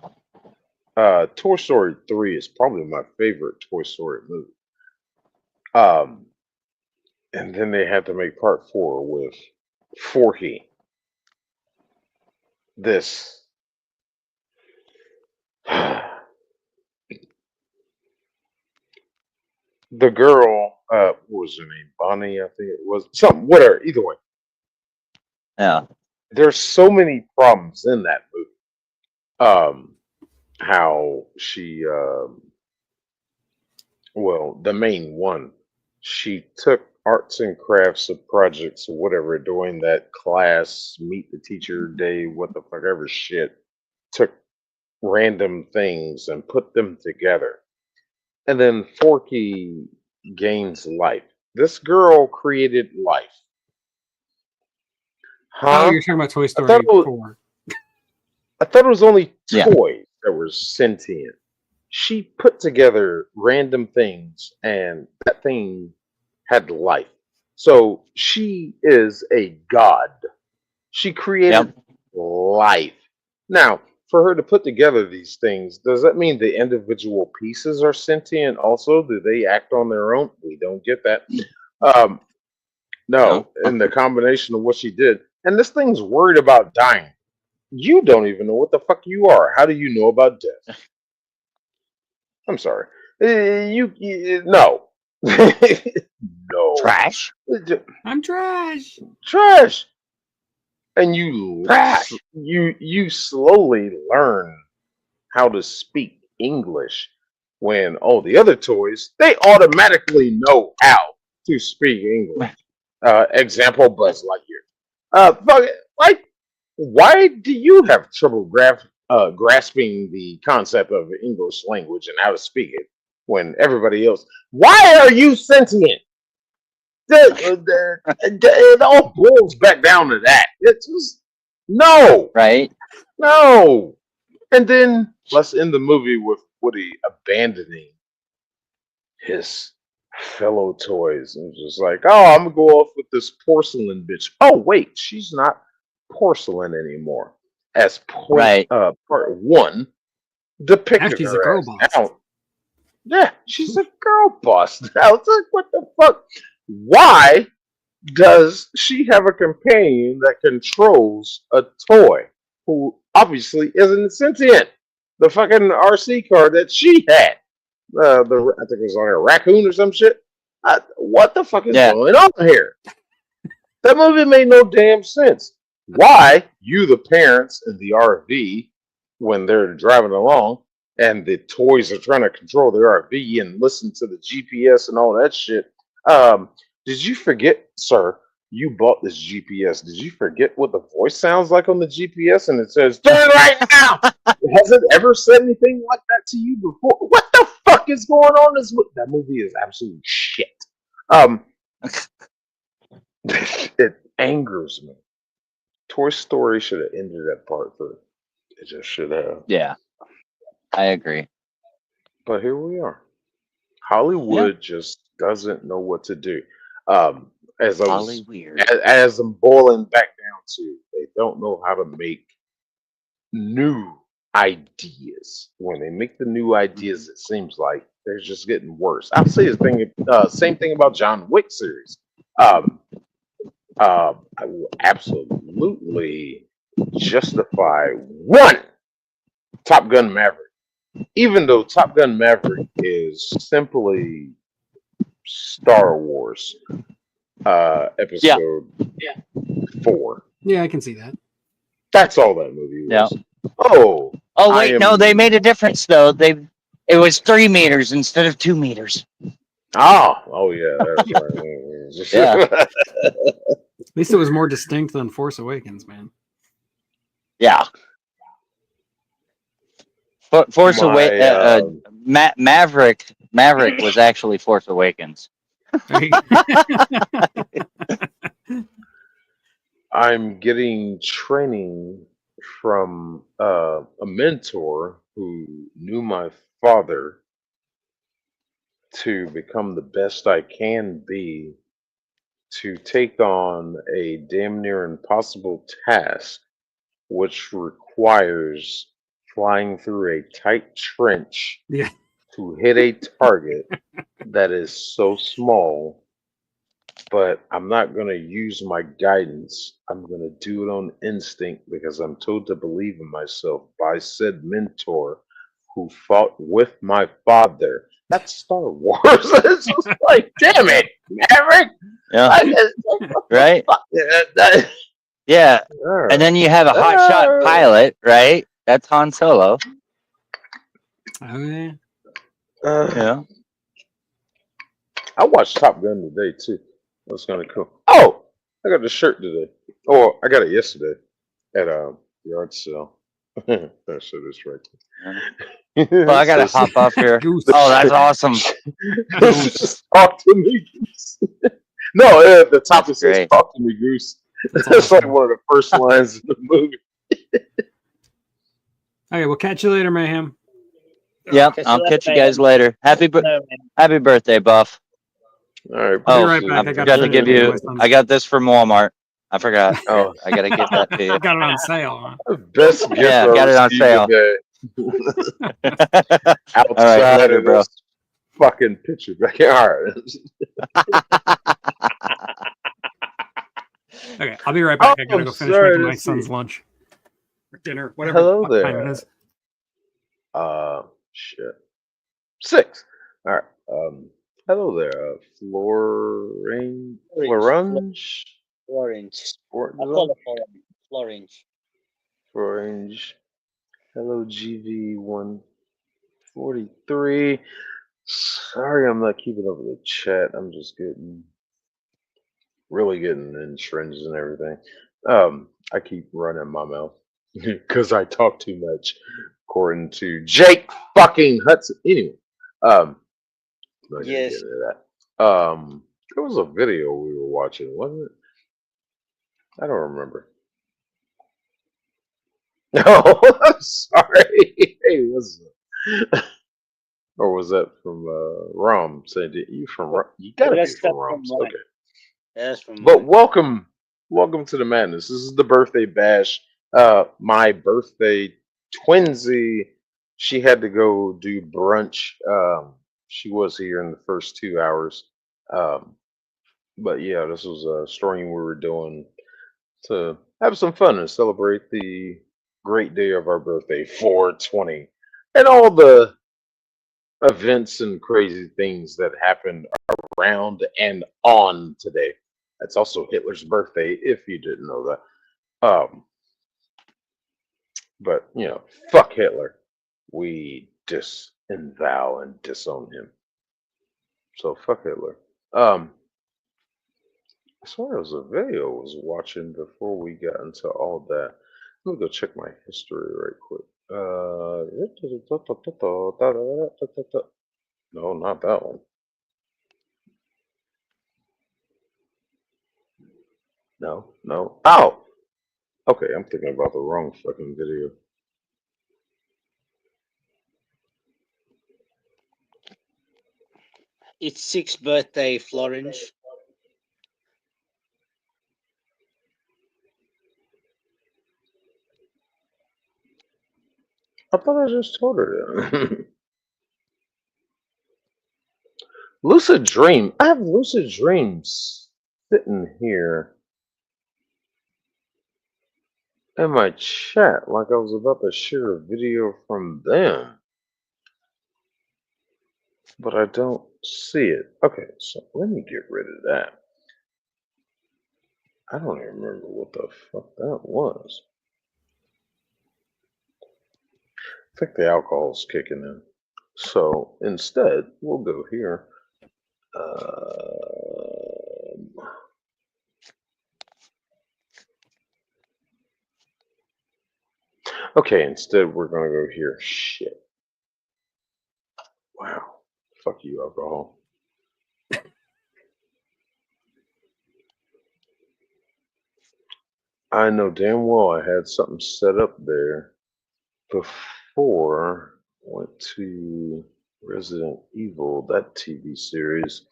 Toy Story 3 is probably my favorite Toy Story movie. And then they had to make part 4 with Forky. This. The girl, what was her name? Bonnie, I think it was. Something, whatever. Either way, Yeah. there's so many problems in that movie. How she, well, the main one, she took arts and crafts of projects or whatever during that class, meet the teacher day, what the fuck ever shit, took random things and put them together. And then Forky gains life. This girl created life. Oh, Huh? you're talking about Toy Story thought it was- 4. I thought it was only Yeah. toys that were sentient. She put together random things and that thing had life. So she is a god. She created life. Now, for her to put together these things, does that mean the individual pieces are sentient also? Do they act on their own? We don't get that. No, in the combination of what she did. And this thing's worried about dying. You don't even know what the fuck you are. How do you know about death? I'm sorry. No. No. Trash. I'm trash. Trash. and you Trash. you slowly learn how to speak English when all the other toys they automatically know how to speak English. Example Buzz Lightyear. Fuck it, like why do you have trouble grasping the concept of the English language and how to speak it when everybody else? Why are you sentient? It all boils back down to that. It's just no, Right? no. And then let's end the movie with Woody abandoning his fellow toys and just like, oh, I'm gonna go off with this porcelain bitch. Oh wait, she's not porcelain anymore. As Right. part one depicted she's a her girl as. boss. Now, yeah, she's a girl boss now. It's like, what the fuck? Why does she have a companion that controls a toy who obviously isn't sentient? The fucking RC car that she had. I think it was like a raccoon or some shit. What the fuck is Yeah. going on here? That movie made no damn sense. Why you, the parents in the RV, when they're driving along and the toys are trying to control the RV and listen to the GPS and all that shit? Did you forget, sir? You bought this GPS. Did you forget what the voice sounds like on the GPS? And it says, "Turn right now." Has it ever said anything like that to you before? What the fuck is going on? That movie is absolute shit. Um, it angers me. Toy Story should have ended that part, but it just should have. Yeah. I agree. But here we are. Hollywood just doesn't know what to do. As I was, Holly weird. as I'm boiling back down to, they don't know how to make new ideas. When they make the new ideas, it seems like they're just getting worse. I'll say the same thing about John Wick series. I will absolutely justify one Top Gun Maverick, even though Top Gun Maverick is simply Star Wars episode 4. Yeah, I can see that. That's all that movie Yeah. was. Oh, Oh I wait, am- no, they made a difference though. It was 3 meters instead of 2 meters. oh yeah, that's right. Yeah. At least it was more distinct than Force Awakens, man. Yeah. Force My, Maverick was actually Force Awakens. I'm getting training from a mentor who knew my father to become the best I can be to take on a damn near impossible task, which requires flying through a tight trench Yeah. to hit a target that is so small. But I'm not going to use my guidance. I'm going to do it on instinct because I'm told to believe in myself by said mentor who fought with my father. That's Star Wars. It's just like, damn it, Maverick. Yeah. Right? Yeah. And then you have a hotshot pilot, right? That's Han Solo. Oh, yeah. Yeah. I watched Top Gun today too. That's kind of cool. Oh, I got the shirt today. Oh, I got it yesterday at yard sale. That shit is right. Well, I gotta hop off here. Goose. Oh, that's awesome. Just talk to me, Goose. No, the top That's says great. "Talk to me, Goose." That's That's like awesome. one of the first lines in the movie. Okay, we'll catch you later, Mayhem. Yep, Catch you I'll later, catch you man. guys later. Happy birthday, Buff. All right, I'll be Oh, right back. I I forgot to gotta give get you. my son's- I got this from Walmart. I forgot. Oh, I gotta give that to you. Got it on sale, huh? best gift Yeah, I got it on received sale. today. All right, Outside later, of bro. this fucking picture back here. All right. Okay, I'll be right back. I gotta Oh, go finish sorry making to my see. son's lunch or dinner, whatever Hello the fuck time there. it is. Shit. 6. All right. Hello there. Florange Orange. Orange Orange. Sport I call it orange. Orange. Orange. Hello, GV143. Sorry, I'm not keeping up with the chat. I'm just really getting in trends and everything. I keep running my mouth because I talk too much, according to Jake fucking Hudson. Anyway, I'm not gonna get Yes. into that. There was a video we were watching, wasn't it? I don't remember. No, I'm sorry. Hey, what's up? Or was that from Rom? Saying you from Rom? You gotta be That's from from Rom's. mine. Okay. That's from But mine. welcome to the madness. This is the birthday bash. My birthday twinsy, she had to go do brunch. She was here in the first 2 hours. Um, but yeah, this was a stream we were doing to have some fun and celebrate the great day of our birthday, 420, and all the events and crazy things that happened around and on today. That's also Hitler's birthday, if you didn't know that. But fuck Hitler. We disavow and disown him. So fuck Hitler. As far as the video I was watching before we got into all that, let me go check my history right quick. No, not that one. No. Ow! Okay, I'm thinking about the wrong fucking video. It's 6th birthday, Florence. I thought I just told her that. Lucid dream. I have lucid dreams sitting here in my chat like I was about to share a video from them, but I don't see it. Okay, so let me get rid of that. I don't even remember what the fuck that was. I think the alcohol's kicking in. So instead, we'll go here. Okay, instead we're gonna go here. Shit. Wow. Fuck you, alcohol. I know damn well I had something set up there before I went to Resident Evil, that TV series.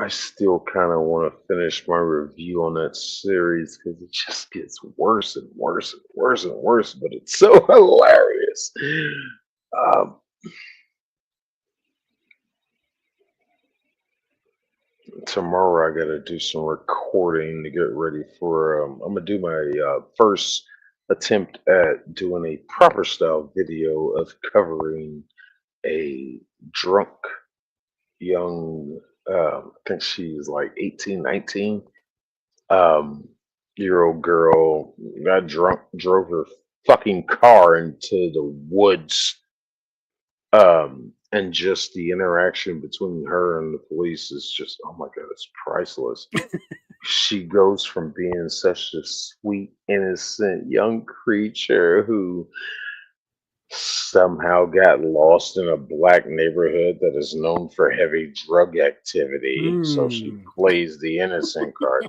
I still kind of want to finish my review on that series because it just gets worse and worse and worse and worse, but it's so hilarious. Tomorrow I gotta do some recording to get ready for. I'm gonna do my first attempt at doing a proper style video of covering a drunk young. I think she's like 18, 19 year old girl. Got drunk, drove her fucking car into the woods. And just the interaction between her and the police is just, oh my god, it's priceless. She goes from being such a sweet, innocent young creature who somehow got lost in a black neighborhood that is known for heavy drug activity. So she plays the innocent card.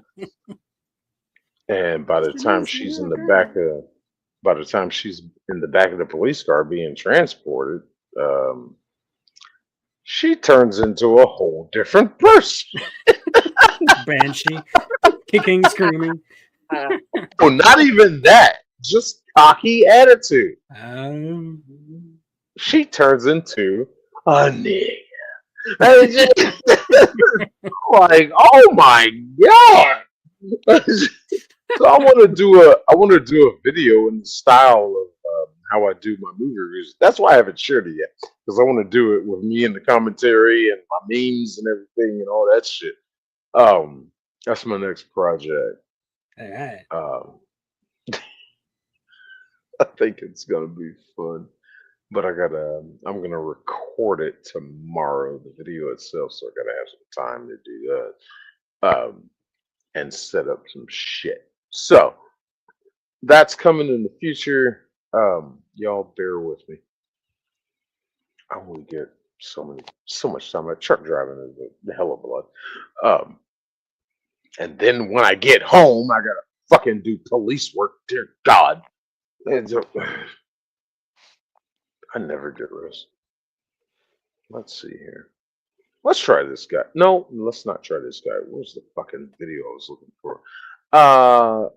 And by the time she's in the back of the police car being transported, she turns into a whole different person. Banshee, kicking, screaming. Well, not even that. Just cocky attitude. She turns into a nigga. Like, oh my god! So I want to do a video in the style of how I do my movie reviews. That's why I haven't shared it yet, because I want to do it with me in the commentary and my memes and everything and all that shit. That's my next project. All right. I think it's gonna be fun, but I'm gonna record it tomorrow, the video itself, so I gotta have some time to do that, and set up some shit. So that's coming in the future. Y'all bear with me. I only get so much time. That truck driving is the hell of a lot. And then when I get home, I gotta fucking do police work. Dear God. I never get rest. Let's see here. Let's try this guy. No, let's not try this guy. Where's the fucking video I was looking for?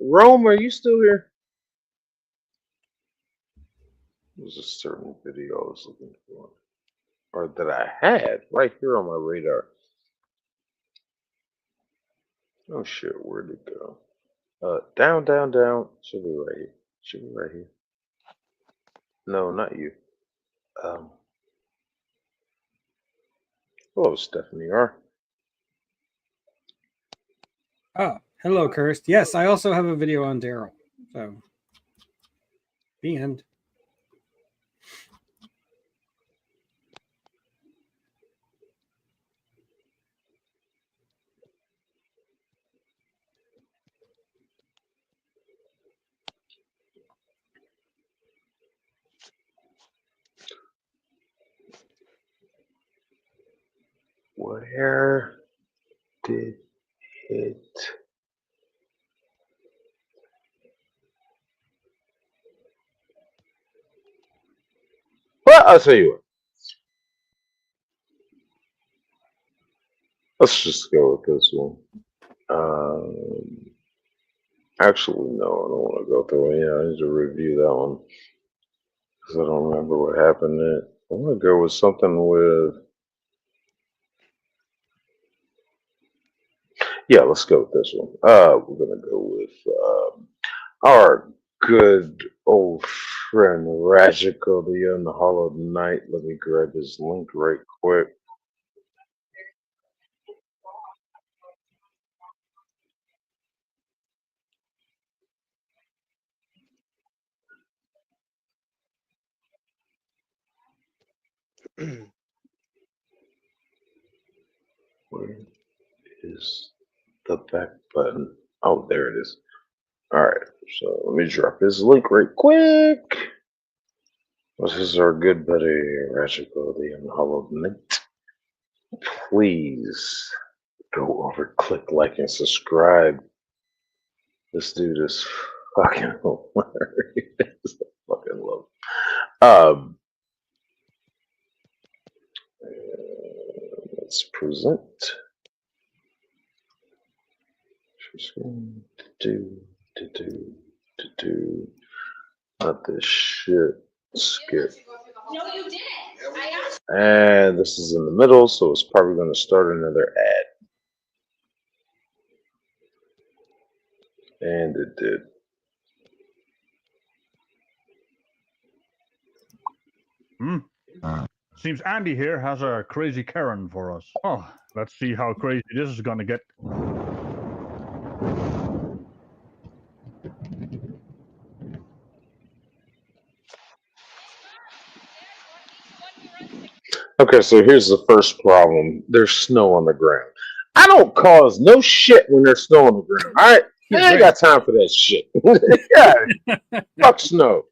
Rome, are you still here? There's a certain video I was looking for. Or that I had right here on my radar. Oh shit, where'd it go? Down, down, down. Should be right here. Should be right here. No, not you. Hello, Stephanie R. Oh, hello, Cursed. Yes, I also have a video on Daryl. So, the end. Where did it? Well, I'll tell you what. Let's just go with this one. Actually, no, I don't want to go through it. Yeah, I need to review that one because I don't remember what happened in it. I want to go with something with. Yeah, let's go with this one. We're gonna go with our good old friend Rajiko the in the Hollow Knight. Let me grab his link right quick. Where is the back button? Oh, there it is. All right, so let me drop his link right quick. This is our good buddy Rajiko the Hollow Knight. Please go over, click like, and subscribe. This dude is fucking hilarious. I fucking love him. Let's present. Just going to do. Not this shit. Skip. No, you didn't. I asked. And this is in the middle, so it's probably going to start another ad. And it did. Seems Andy here has a crazy Karen for us. Oh, let's see how crazy this is gonna get. Okay, so here's the first problem. There's snow on the ground. I don't cause no shit when there's snow on the ground. All right? I ain't got time for that shit. Yeah. Fuck snow.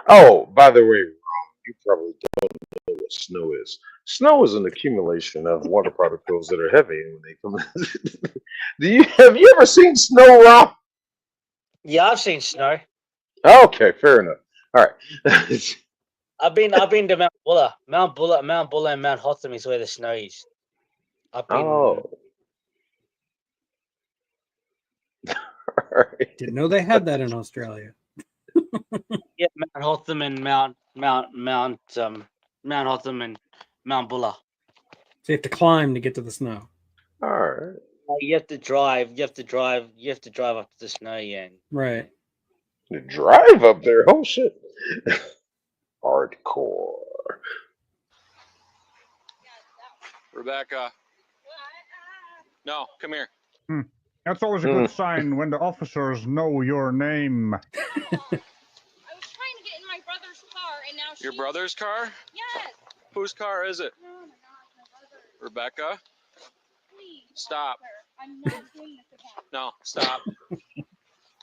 Oh, by the way, you probably don't know what snow is. Snow is an accumulation of water particles that are heavy when they come. Have you ever seen snow, Rob? Yeah, I've seen snow. Okay, fair enough. All right. I've been to Mount Buller. Mount Buller, and Mount Hotham is where the snow is. I've been. Oh. All right. Didn't know they had that in Australia. Yeah, Mount Hotham and Mount Hotham and Mount Buller. So you have to climb to get to the snow. All right. You have to drive. You have to drive up to the snow. Yeah. Right. You drive up there. Oh shit. Hardcore. Rebecca. No, come here. That's always a good sign when the officers know your name. I was trying to get in my brother's car, and now Your brother's car? Yes. Whose car is it? Oh my God, my brother. Rebecca? Please. Stop. Officer, I'm not doing this again. No, stop.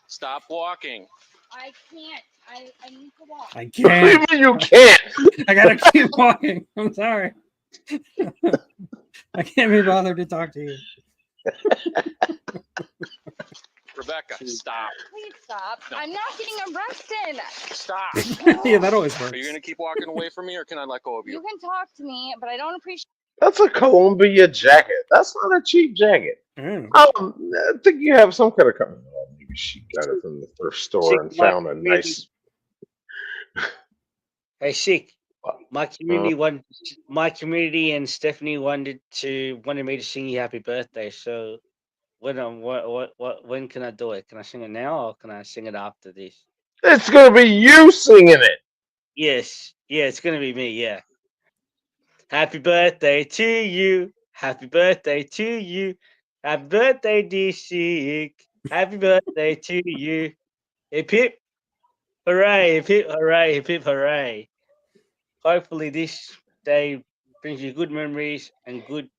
Stop walking. I can't. I need to walk. I What do you can't. mean you can't? I gotta keep walking. I'm sorry. I can't be bothered to talk to you. Rebecca, stop. Please stop. No. I'm not getting arrested. Stop. Yeah, that always works. Are you going to keep walking away from me or can I let go of You you? can talk to me, but I don't appreciate. That's a Columbia jacket. That's not a cheap jacket. Mm. I think you have some kind of company. Oh, maybe she got it from the thrift store and found a nice. Hey, Sick. My community and Stephanie wanted me to sing you happy birthday. So when can I do it? Can I sing it now or can I sing it after this? It's gonna be you singing it. Yes. Yeah, it's gonna be me, yeah. Happy birthday to you. Happy birthday to you. Happy birthday, dear Sick. Happy birthday to you. Hip hip. Hooray, hip hip, hooray, hip hip, hooray. Hopefully this day brings you good memories and good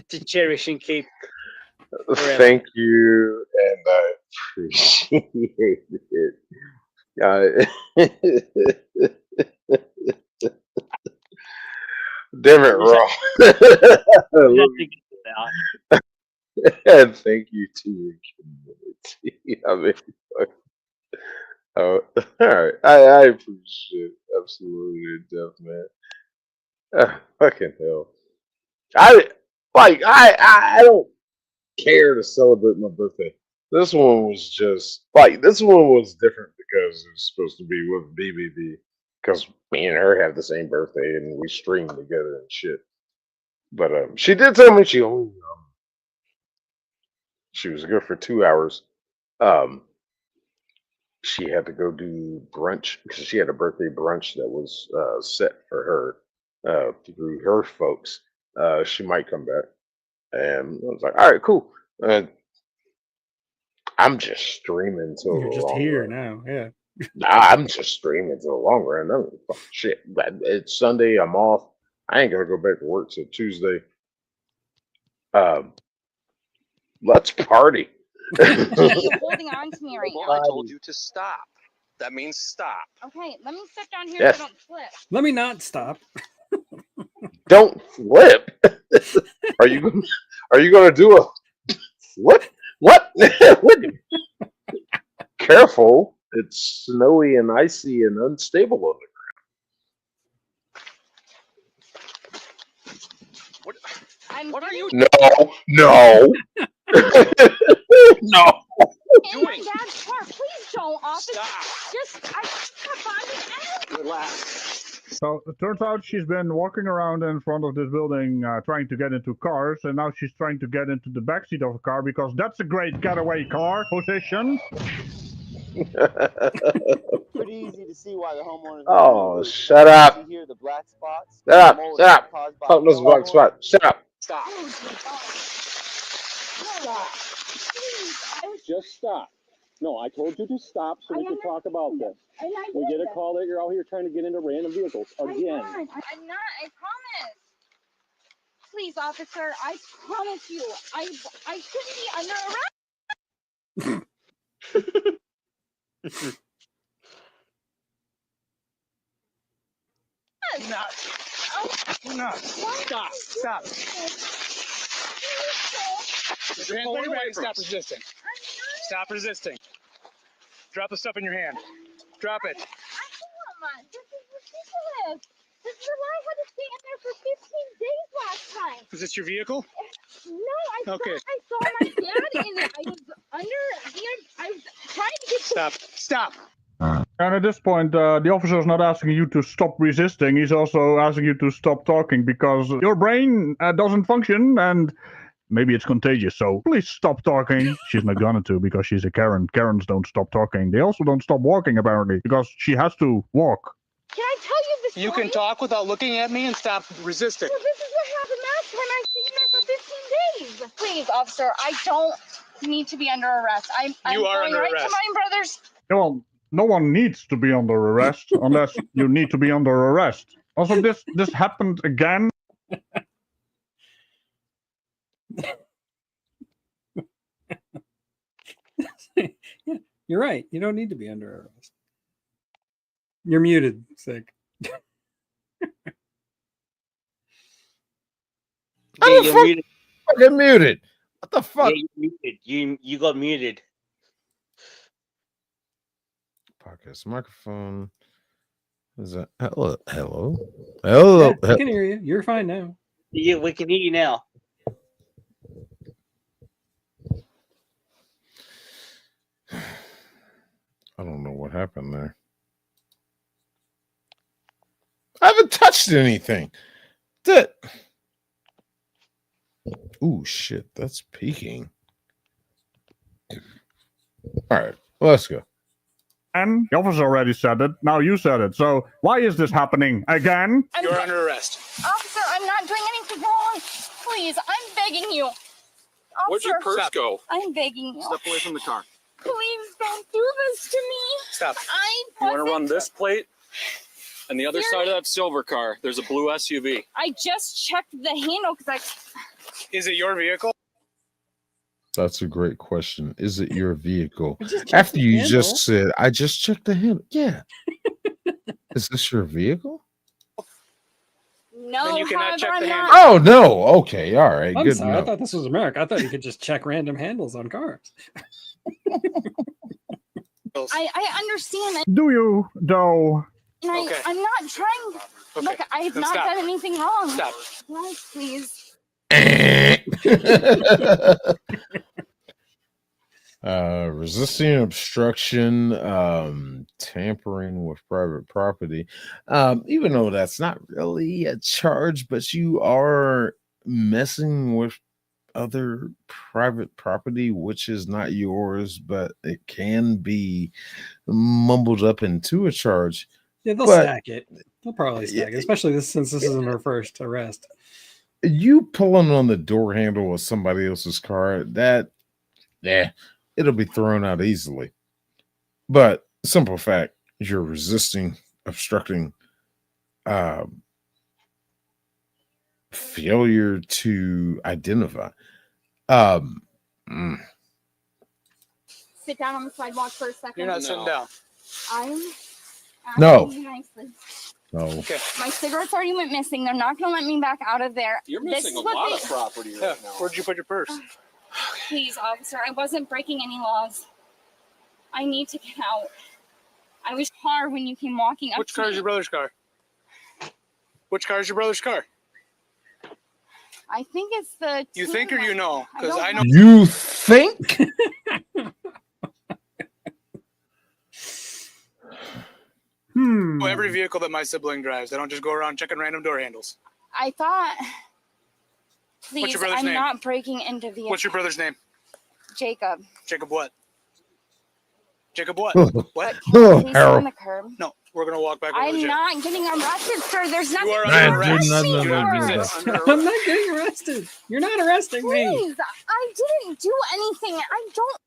to cherish and keep forever. Thank you, and I appreciate it. Damn it, Raw. And thank you to your community. I mean, oh, all right. I appreciate it. Absolutely, Jeff, man. Fucking hell. I don't care to celebrate my birthday. This one was just this one was different because it was supposed to be with BBB because me and her have the same birthday and we stream together and shit. But she did tell me she only she was good for 2 hours. She had to go do brunch because she had a birthday brunch that was set for her through her folks. She might come back, and I was like, "All right, cool." I'm just streaming till You're the just long here run. now. Yeah. I'm just streaming till the long run. I'm fucking shit. It's Sunday. I'm off. I ain't gonna go back to work till Tuesday. Let's party. You're holding on to me right Well, now. I told you to stop. That means stop. Okay, let me sit down here Yes. so I don't slip. Let me not stop. Don't flip. Are you gonna do a flip? What? What? Careful. It's snowy and icy and unstable on What are you the ground. No. No. In my dad's car. Please don't, officer. Stop. I can't find it. Relax. So it turns out she's been walking around in front of this building trying to get into cars, and now she's trying to get into the backseat of a car because that's a great getaway car position. Pretty easy to see why the homeowners. Oh, shut up. You hear the black spots? Shut up. Fuck those black spots. Shut up. Stop. Stop. Just stop. No, I told you to stop so we can talk about this. We get a call that you're out here trying to get into random vehicles again. I'm not. I promise. Please, officer. I promise you. I shouldn't be under arrest. No. Stop. Stop. Put your hands on your back. Stop resisting. Stop resisting. Drop the stuff in your hand. Drop it. This is ridiculous. This is why I had to stay in there for 15 days last time. Is this your vehicle? No, Okay. I saw my dad in it. I was I was trying to get. Stop. And at this point, the officer is not asking you to stop resisting. He's also asking you to stop talking because your brain doesn't function and maybe it's contagious. So please stop talking. She's not gonna to because she's a Karen. Karens don't stop talking. They also don't stop walking apparently because she has to walk. Can I tell you the story? You can talk without looking at me and stop resisting. So this is what happened been here for 15 days. Please, officer, I don't need to be under arrest. I'm You are going under right arrest. to Mine Brothers. Well, no one needs to be under arrest unless you need to be under arrest. Also, this happened again. Yeah, you're right. You don't need to be under arrest. You're muted, Sick. Yeah, How the you're fuck muted. fucking muted? What the fuck? Yeah, you're muted. You got muted. Podcast microphone. Is that hello? Hello? Yeah, I can hear you. You're fine now. Yeah, we can hear you now. I don't know what happened there. I haven't touched anything. That. Ooh, shit. That's peaking. All right. Well, let's go. And the officer already said it. Now you said it. So why is this happening again? You're under arrest. Officer, I'm not doing anything wrong. Please, I'm begging you. Officer, Where'd your purse go? I'm begging you. Step away from the car. Please don't do this to me. Stop. I You want to run wasn't- this plate? And the other side of that silver car, there's a blue SUV. I just checked the handle because Is it your vehicle? That's a great question. Is it your vehicle? Just check After the you handle. just said, I just checked the handle. Yeah. Is this your vehicle? No, Then you cannot however, check I'm the not. Oh, no. Okay. All right. I'm Good sorry. I enough. thought this was America. I thought you could just check random handles on cars. I understand that. Do you, though? And Okay. I'm not trying to. Okay. Look, I have Then not stop. done anything wrong. Stop. Yes, please. Resisting obstruction, tampering with private property. Even though that's not really a charge, but you are messing with other private property, which is not yours, but it can be mumbled up into a charge. Yeah, they'll But- stack it. They'll probably stack it, especially since this isn't her first arrest. You pulling on the door handle of somebody else's car, it'll be thrown out easily. But simple fact, you're resisting, obstructing, failure to identify. Sit down on the sidewalk for a second. You're not sitting down. I'm No. asking you nicely. No. Okay. My cigarettes already went missing. They're not going to let me back out of there. You're This missing is a what lot they- of property right now. Where'd you put your purse? Please, officer, I wasn't breaking any laws. I need to get out. I was hard when you came walking up Which to car is me. your brother's car? Which car is your brother's car? I think it's the. You two think or you one. know? Because don't I know. You think? Every vehicle that my sibling drives. I don't just go around checking random door handles. I thought. What's Please, your brother's I'm name? not breaking into vehicles. What's your brother's name? Jacob. Jacob what? Jacob what? Oh, What? Please Harold. on the curb. No, we're gonna walk back over I'm the jet. not getting arrested, sir. There's nothing are to under arrest arrest. me Do not for. resist. Under I'm arrest. not getting arrested. You're not arresting me. Please, I didn't do anything. I don't.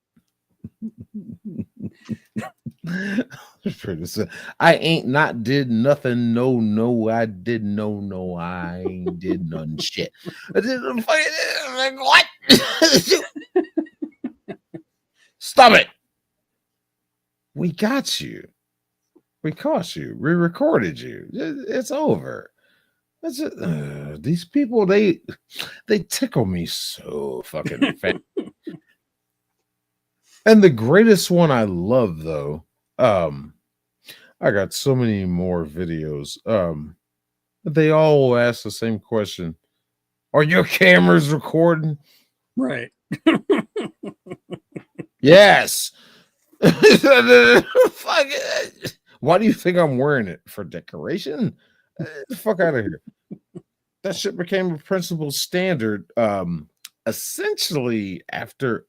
Pretty sad. I ain't not did nothing. No, I did no, I ain't did none shit. I did like what? Stop it. We got you. We caught you. We recorded you. It's over. That's it. These people, they tickle me so fucking fast. And the greatest one I love though, I got so many more videos. They all ask the same question. Are your cameras recording? Right. Yes. Fuck it. Why do you think I'm wearing it? For decoration? The fuck out of here. That shit became a principal standard. Essentially after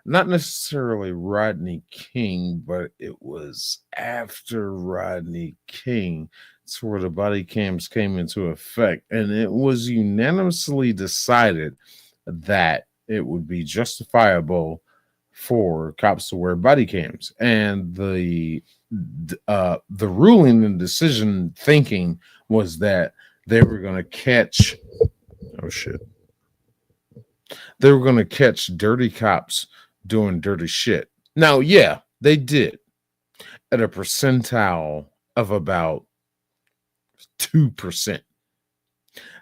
not necessarily Rodney King, but it was after Rodney King That's where the body cams came into effect. And it was unanimously decided that it would be justifiable for cops to wear body cams. And the ruling and decision thinking was that they were going to catch, oh shit, they were going to catch dirty cops doing dirty shit. Now, yeah, they did at a percentile of about 2%.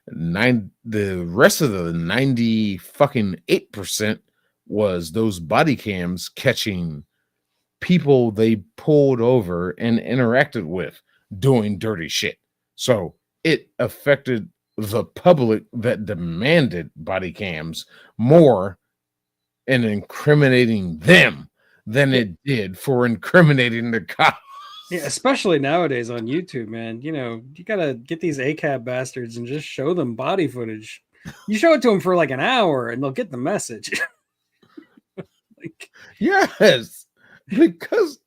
The rest of the 98% was those body cams catching people they pulled over and interacted with doing dirty shit. So it affected the public that demanded body cams more in incriminating them than it did for incriminating the cops. Yeah, especially nowadays on YouTube, man. You know, you gotta get these ACAB bastards and just show them body footage. You show it to them for like an hour, and they'll get the message. Yes, because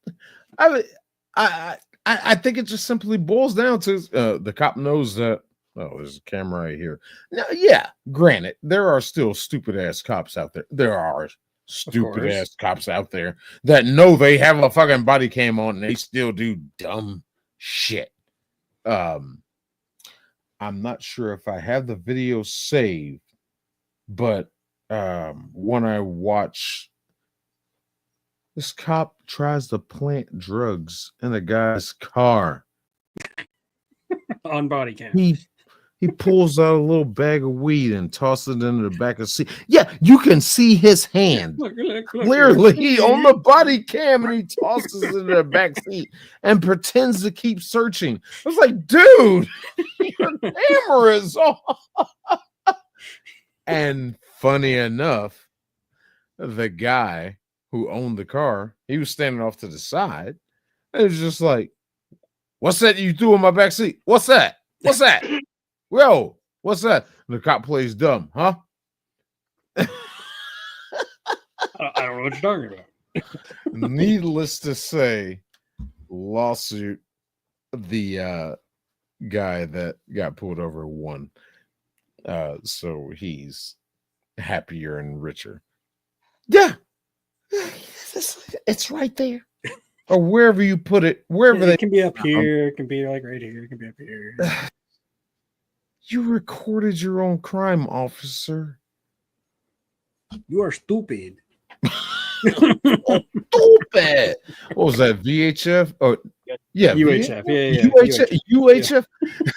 I think it just simply boils down to the cop knows that. Oh, there's a camera right here. Now, yeah, granted, there are still stupid ass cops out there. There are stupid ass cops out there that know they have a fucking body cam on and they still do dumb shit. I'm not sure if I have the video saved, but when I watch, this cop tries to plant drugs in a guy's car on body cam. He pulls out a little bag of weed and tosses it into the back of the seat. Yeah, you can see his hand clearly on the body cam, and he tosses it in the back seat and pretends to keep searching. I was like, dude, your camera is off. And funny enough, the guy who owned the car, he was standing off to the side. And it was just like, what's that you threw in my back seat? What's that? What's that? Yo, what's that? The cop plays dumb, huh? I don't know what you're talking about. Needless to say, lawsuit, the guy that got pulled over won. So he's happier and richer. Yeah. It's right there. Or wherever you put it, wherever it can be up here, it can be like right here, it can be up here. You recorded your own crime, officer. You are stupid. Stupid. What was that? VHF? Oh, yeah, UHF. Yeah. UHF.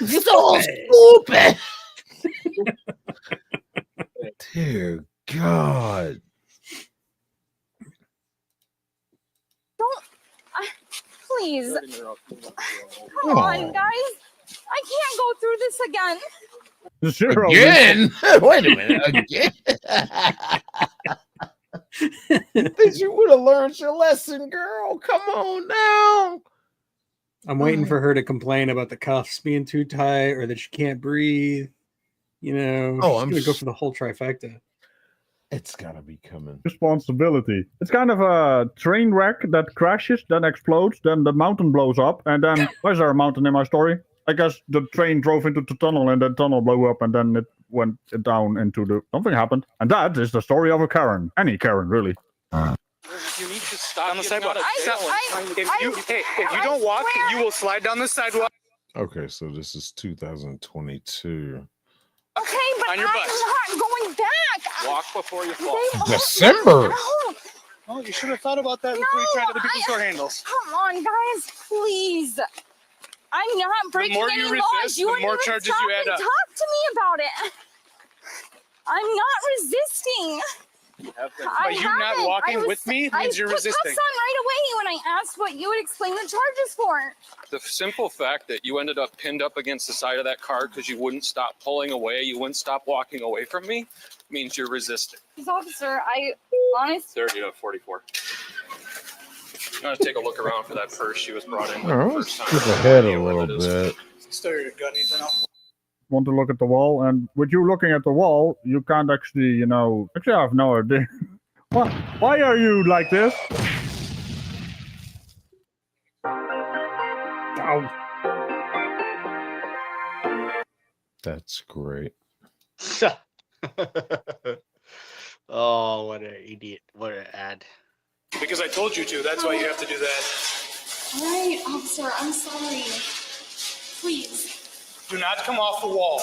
So stupid. Dear God. Please. Come on, guys. I can't go through this again. Again? Wait a minute. Again? That you would have learned your lesson, girl. Come on now. I'm waiting for her to complain about the cuffs being too tight or that she can't breathe. You know, I'm going to go for the whole trifecta. It's got to be coming. Responsibility. It's kind of a train wreck that crashes, then explodes, then the mountain blows up, and then where's there a mountain in my story? I guess the train drove into the tunnel, and the tunnel blew up, and then it went down into the... Something happened. And that is the story of a Karen. Any Karen, really. You need to stop on the sidewalk. If you don't walk, you will slide down the sidewalk. Okay, so this is 2022. Okay, but I'm not going back. Walk before you fall. December. Oh, you should have thought about that before you tried other people's door handles. Come on, guys, please. I'm not breaking any laws. You wouldn't even stop and talk to me about it. I'm not resisting. By you not walking with me means you're resisting. I put cuffs on right away when I asked what you would explain the charges for. The simple fact that you ended up pinned up against the side of that car because you wouldn't stop pulling away, you wouldn't stop walking away from me, means you're resisting. Because, officer, I honestly... 30 to 44. I'm going to take a look around for that purse she was brought in. Let's skip ahead a little bit. Stare your gunnies now. Want to look at the wall, and with you looking at the wall, you can't actually, actually I have no idea. Why are you like this? Ow. That's great. Oh, what an idiot. What an ad. Because I told you to. That's why you have to do that. All right, officer, I'm sorry. Please. Do not come off the wall.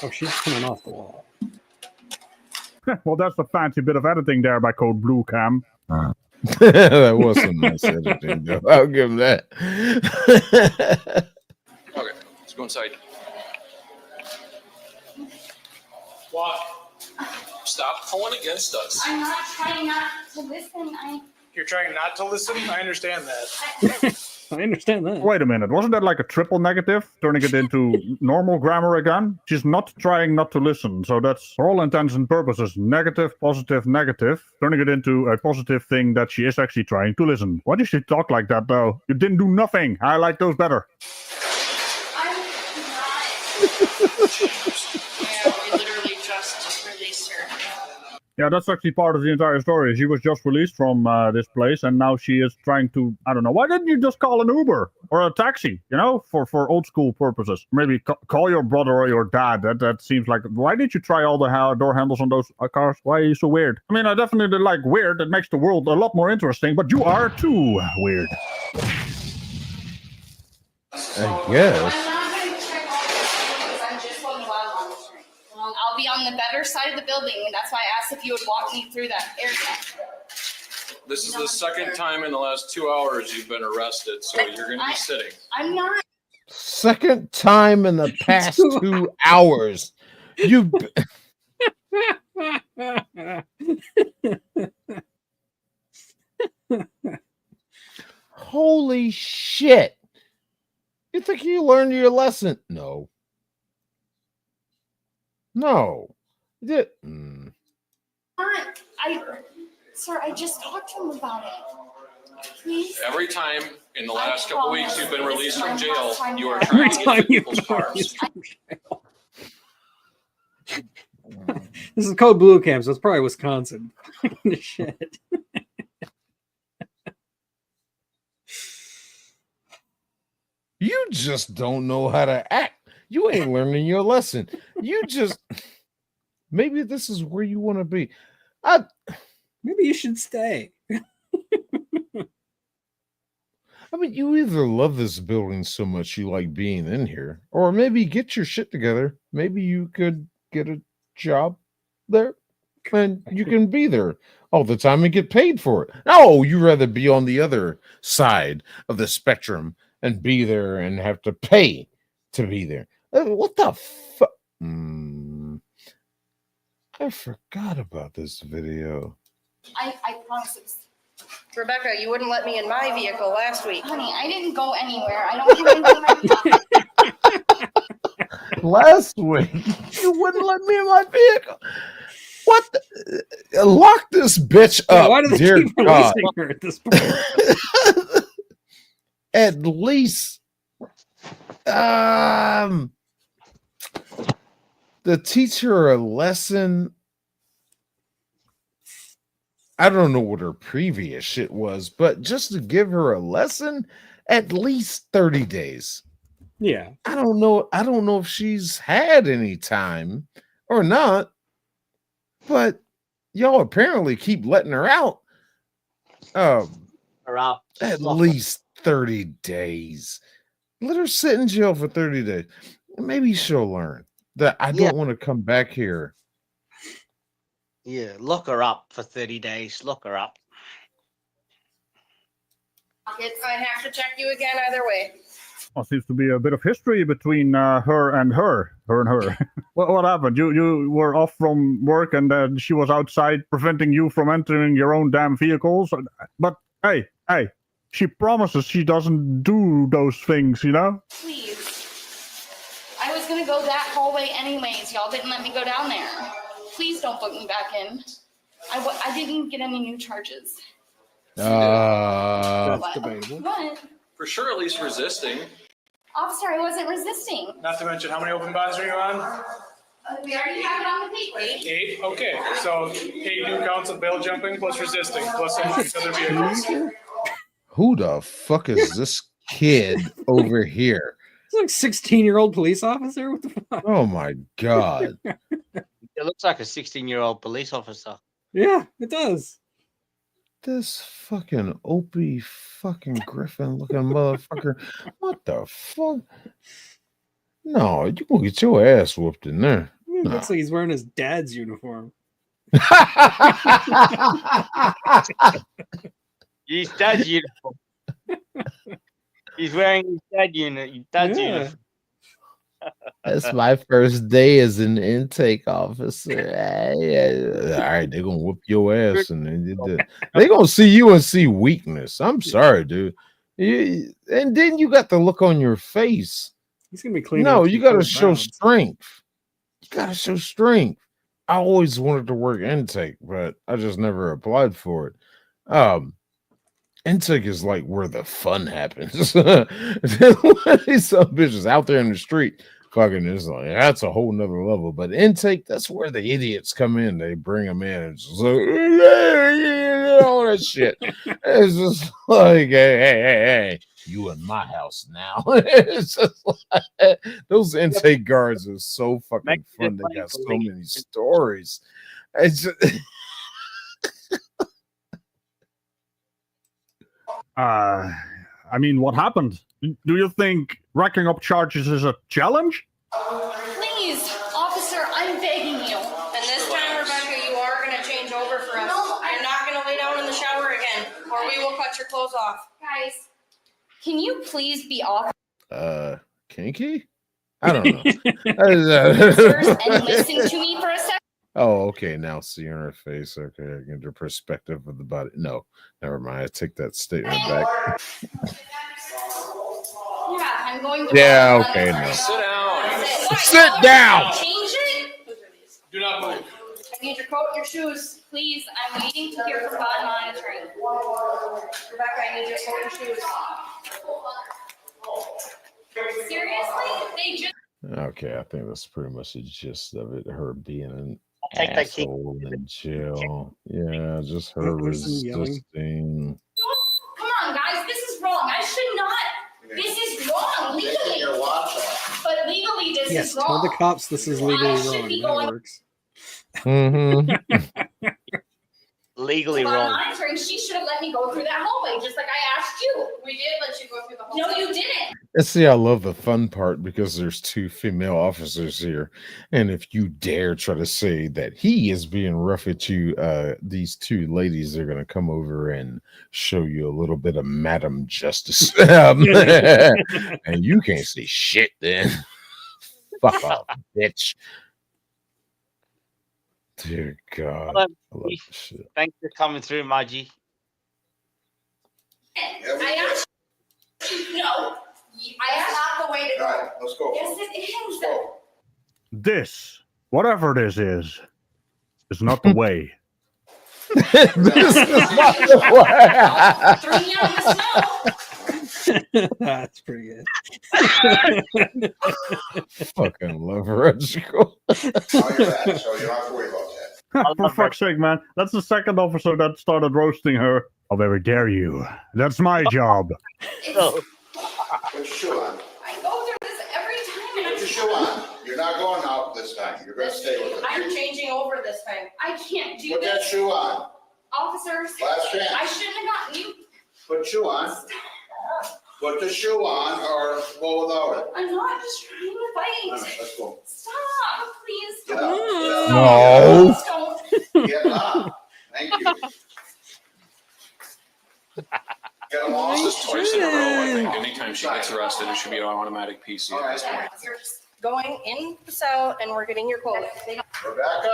Oh, she's coming off the wall. Well, that's a fancy bit of editing there by Code Blue Cam. That was some nice editing, though. I'll give him that. Okay, let's go inside. Walk. Stop pulling against us. I'm not trying not to listen. You're trying not to listen? I understand that. I understand that. Wait a minute, wasn't that like a triple negative? Turning it into normal grammar again? She's not trying not to listen, so that's, for all intents and purposes, negative, positive, negative. Turning it into a positive thing that she is actually trying to listen. Why did she talk like that, though? You didn't do nothing. I like those better. I'm not. Yeah, we literally just released her. Yeah, that's actually part of the entire story. She was just released from this place, and now she is trying to, I don't know, why didn't you just call an Uber or a taxi, you know, for old school purposes? Maybe call your brother or your dad. That seems like, why did you try all the door handles on those cars? Why are you so weird? I mean, I definitely like weird. It makes the world a lot more interesting, but you are too weird. I guess. I'm not going to check all the because I'm just on the wild monitoring. I'll be on the better side of the building, and that's why I asked if you would walk me through that area. This is the second time in the last 2 hours you've been arrested, so you're going to be sitting. I'm not. Second time in the past 2 hours. You. Holy shit. You think you learned your lesson? No. No. Sir, I just talked to him about it. Please. Every time in the last couple weeks you've been released from jail, you are trying to get to people's cars. This is called Blue Cam, so it's probably Wisconsin. Shit. You just don't know how to act. You ain't learning your lesson. You just maybe this is where you want to be. Maybe you should stay. I mean, you either love this building so much you like being in here, or maybe get your shit together. Maybe you could get a job there and you can be there all the time and get paid for it. No, you'd rather be on the other side of the spectrum and be there and have to pay to be there. What the fuck? I forgot about this video. I promise it's... Rebecca, you wouldn't let me in my vehicle last week. Honey, I didn't go anywhere. I don't even know. Last week, you wouldn't let me in my vehicle. What? Lock this bitch up. Why do they dear keep God. releasing her at this point? At least, to teach her a lesson. I don't know what her previous shit was, but just to give her a lesson, at least 30 days. Yeah. I don't know if she's had any time or not, but y'all apparently keep letting her out. At least 30 days. Let her sit in jail for 30 days. Maybe she'll learn that I don't want to come back here. Yeah, look her up for 30 days. Look her up. I have to check you again either way. Well, seems to be a bit of history between her and her. What happened? You were off from work and she was outside preventing you from entering your own damn vehicles. But hey, she promises she doesn't do those things, you know? Please. I was going to go that hallway anyways. Y'all didn't let me go down there. Please don't book me back in. I didn't get any new charges. That's debatable. What? For sure, at least resisting. Officer, I wasn't resisting. Not to mention, how many open bonds are you on? We already have it on the paper. 8? Okay, so 8 new counts of bail jumping plus resisting plus other vehicles. Who the fuck is this kid over here? like 16-year-old police officer. What the fuck? Oh my god. It looks like a 16-year-old police officer. Yeah, it does. This fucking Opie fucking Griffin looking motherfucker. What the fuck? No, you gonna get your ass whooped in there. It No. looks like he's wearing his dad's uniform. His dad's uniform. He's wearing his dad's uniform. That's my first day as an intake officer. All right, they're gonna whoop your ass, and then they're gonna see you and see weakness. I'm sorry, dude. And then you got the look on your face. He's gonna be cleaning. No, up you some got to cold show rounds. strength. You got to show strength. I always wanted to work intake, but I just never applied for it. Intake is like where the fun happens. These some bitches out there in the street, fucking is like that's a whole nother level. But intake, that's where the idiots come in. They bring them in and just like all that shit. It's just like, hey, you in my house now. It's just like, those intake guards are so fucking fun. They got so many stories. It's just, I mean, what happened? Do you think racking up charges is a challenge? Please, officer, I'm begging you. And this time, Rebecca, you are going to change over for us. You're not going to lay down in the shower again, or we will cut your clothes off. Guys, can you please be off? kinky? I don't know. And listen to me for a second? Oh, okay. Now see her face. Okay, I get the perspective of the body. No, never mind. I take that statement back. Yeah, I'm going to. Yeah, okay. No. Sit down. Sit down. Change it. Do not move. I need your coat and your shoes, please. I'm waiting to hear from bond monitoring. Rebecca, I need your coat and shoes. Seriously? They just. Okay, I think that's pretty much the gist of it. Her being an Take that key. asshole in jail. Yeah, just her There's some yelling. resisting. Come on, guys. This is wrong. I should not. This is wrong legally. But legally, this Yes, is tell wrong. the cops this is legally I should wrong. be That going- works. Mm-hmm. Legally Bond wrong. monitoring. She should have let me go through that hallway, just like I asked you. We did let you go through the whole No, thing. you didn't. And see, I love the fun part because there's two female officers here. And if you dare try to say that he is being rough at you, these two ladies are going to come over and show you a little bit of Madam Justice. And you can't say shit then. Fuck off, bitch. Dear God. Hello, I love this shit. Thanks for coming through, Margie. I asked you. No. That's not the way to go. Let's go. Yes, it is. This, whatever this is not the way. This is not the way. Threw me out in the snow. That's pretty good. Fucking love Regical. Now you're back, so you don't have to worry about that. For fuck's sake, man. That's the second officer that started roasting her. How very dare you? That's my job. Oh, Put your shoe on. I go through this every time, and Put your shoe on. You're not going out this time. You're going to stay with it. I'm changing over this time. I can't do Put that this. shoe on. Officers, Last I chance. shouldn't have gotten you. Put the shoe on. Put the shoe on or go without it. I'm not just trying to All fight. right, let's go. Stop, please. Get Don't. out. No. Don't. Get up. Thank you. Get them off. This is twice in a row, I think. Anytime she gets arrested, it should be an automatic PC at this point. You're just going in the cell and we're getting your clothes. Rebecca,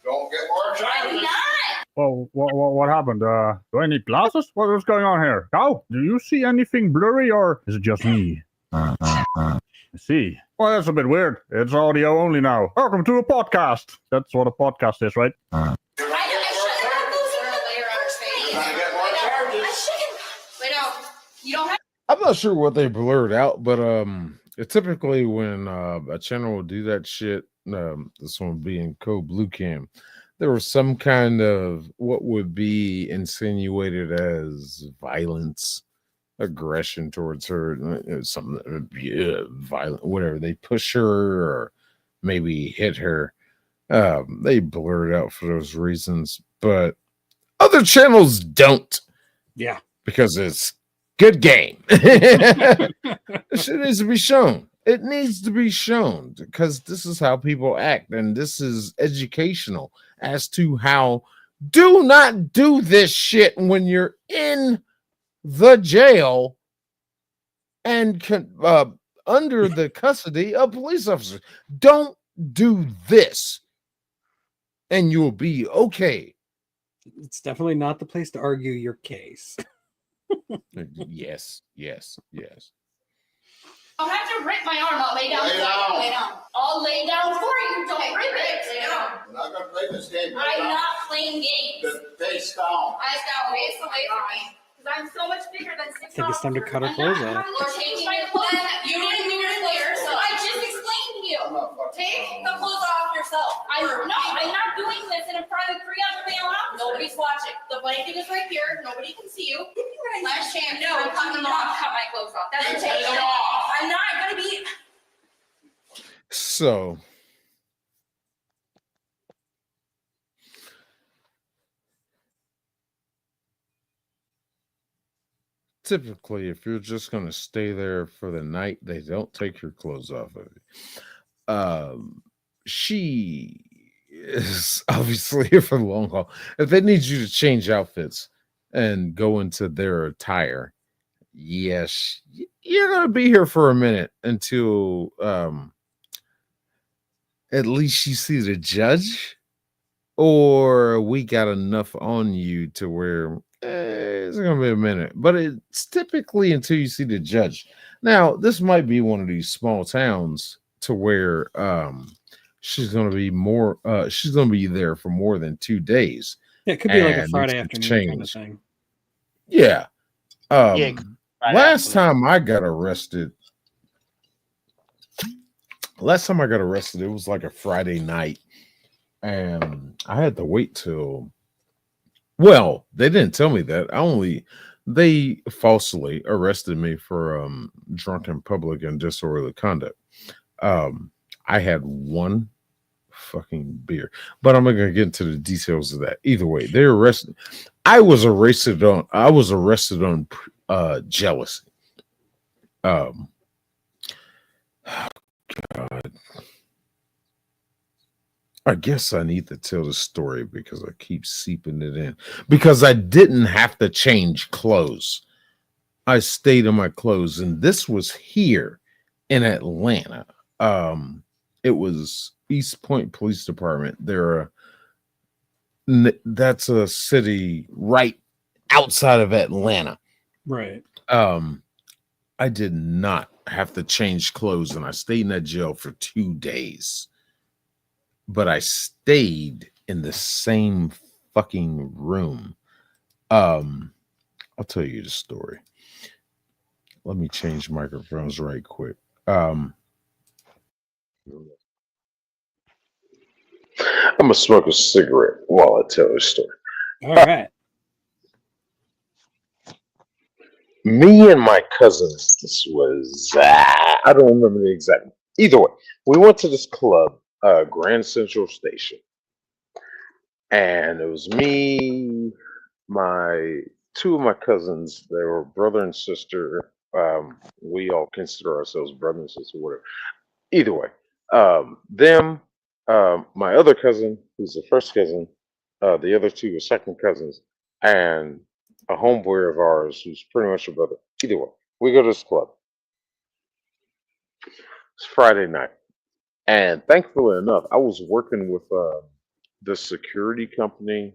don't get more I'm charges. not. Well, what happened? Do I need glasses? What's going on here? Cow, do you see anything blurry or is it just me? I see. Well, that's a bit weird. It's audio only now. Welcome to a podcast. That's what a podcast is, right? I shouldn't have those in the Later on his face. Trying to get more I charges. shouldn't. Lay down. You don't have. I'm not sure what they blurred out, but typically when a channel will do that shit, this one being Code Blue Cam, there was some kind of what would be insinuated as violence aggression towards her, something violent, whatever. They push her or maybe hit her. They blur it out for those reasons, but other channels don't. Yeah, because it's good game. It needs to be shown. It needs to be shown because this is how people act, and this is educational as to how. Do not do this shit when you're in the jail and under the custody of police officers. Don't do this, and you'll be okay. It's definitely not the place to argue your case. Yes. I'll have to rip my arm. I'll lay down. Lay down. I'll lay down for you. Don't rip it. Lay down. We're not gonna play this game. I'm not playing games. Face down. Eyes down. Face away from me. Because I'm so much bigger than 6 I think it's time to cut her clothes off. Or change my clothes. You didn't do your clothes yourself. I just explained to you. Take the clothes off yourself. I'm not doing this in front of 3 other male officers. Nobody's watching. The blanket is right here. Nobody can see you. Last chance. No, I'm cut my clothes off. That's take them off. I'm not gonna be. So typically, if you're just going to stay there for the night, they don't take your clothes off of you. She is obviously here for the long haul. If they need you to change outfits and go into their attire, yes, you're going to be here for a minute until at least you see the judge, or we got enough on you to where it's gonna be a minute, but it's typically until you see the judge. Now, this might be one of these small towns to where she's gonna be there for more than 2 days. Yeah, it could be like a Friday afternoon kind of thing. Yeah. Yeah, Last time I got arrested, it was like a Friday night, and I had to wait till. Well, they didn't tell me that. They falsely arrested me for drunken public and disorderly conduct. I had one fucking beer, but I'm not gonna get into the details of that. Either way, they arrested. I was arrested on jealousy. God. I guess I need to tell the story because I keep seeping it in. Because I didn't have to change clothes. I stayed in my clothes, and this was here in Atlanta. It was East Point Police Department. That's a city right outside of Atlanta. Right. I did not have to change clothes, and I stayed in that jail for 2 days. But I stayed in the same fucking room. I'll tell you the story. Let me change microphones right quick. I'm gonna smoke a cigarette while I tell the story. All right. Me and my cousins, this was, I don't remember the exact. Either way, we went to this club, Grand Central Station. And it was me, two of my cousins, they were brother and sister. We all consider ourselves brother and sister, whatever. Either way, my other cousin, who's the first cousin, the other two were second cousins, and a homeboy of ours who's pretty much a brother. Either way, we go to this club. It's Friday night. And thankfully enough, I was working with the security company,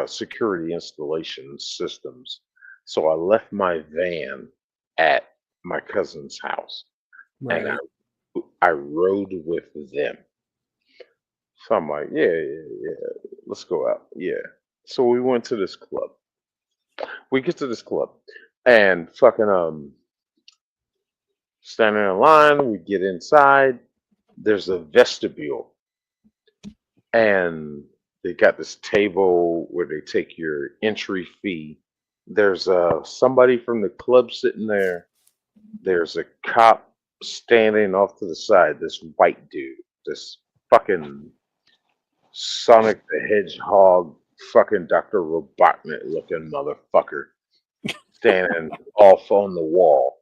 security installation systems. So I left my van at my cousin's house. Right. And I rode with them. So I'm like, yeah, let's go out. Yeah. So we went to this club. We get to this club and fucking standing in line, we get inside. There's a vestibule. And they got this table where they take your entry fee There's somebody from the club sitting there. There's a cop standing off to the side. This white dude, this fucking Sonic the Hedgehog, fucking Dr. Robotnik looking motherfucker, standing off on the wall.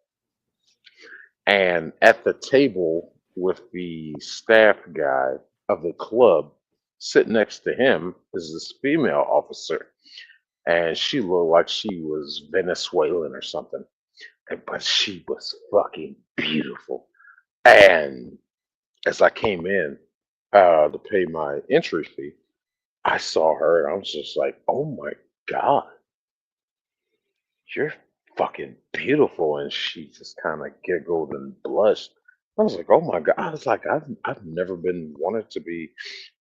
And at the table with the staff guy of the club, sitting next to him is this female officer. And she looked like she was Venezuelan or something. But she was fucking beautiful. And as I came in to pay my entry fee, I saw her and I was just like, oh my God, you're fucking beautiful. And she just kind of giggled and blushed. I was like, oh my God. I was like, I've never been wanted to be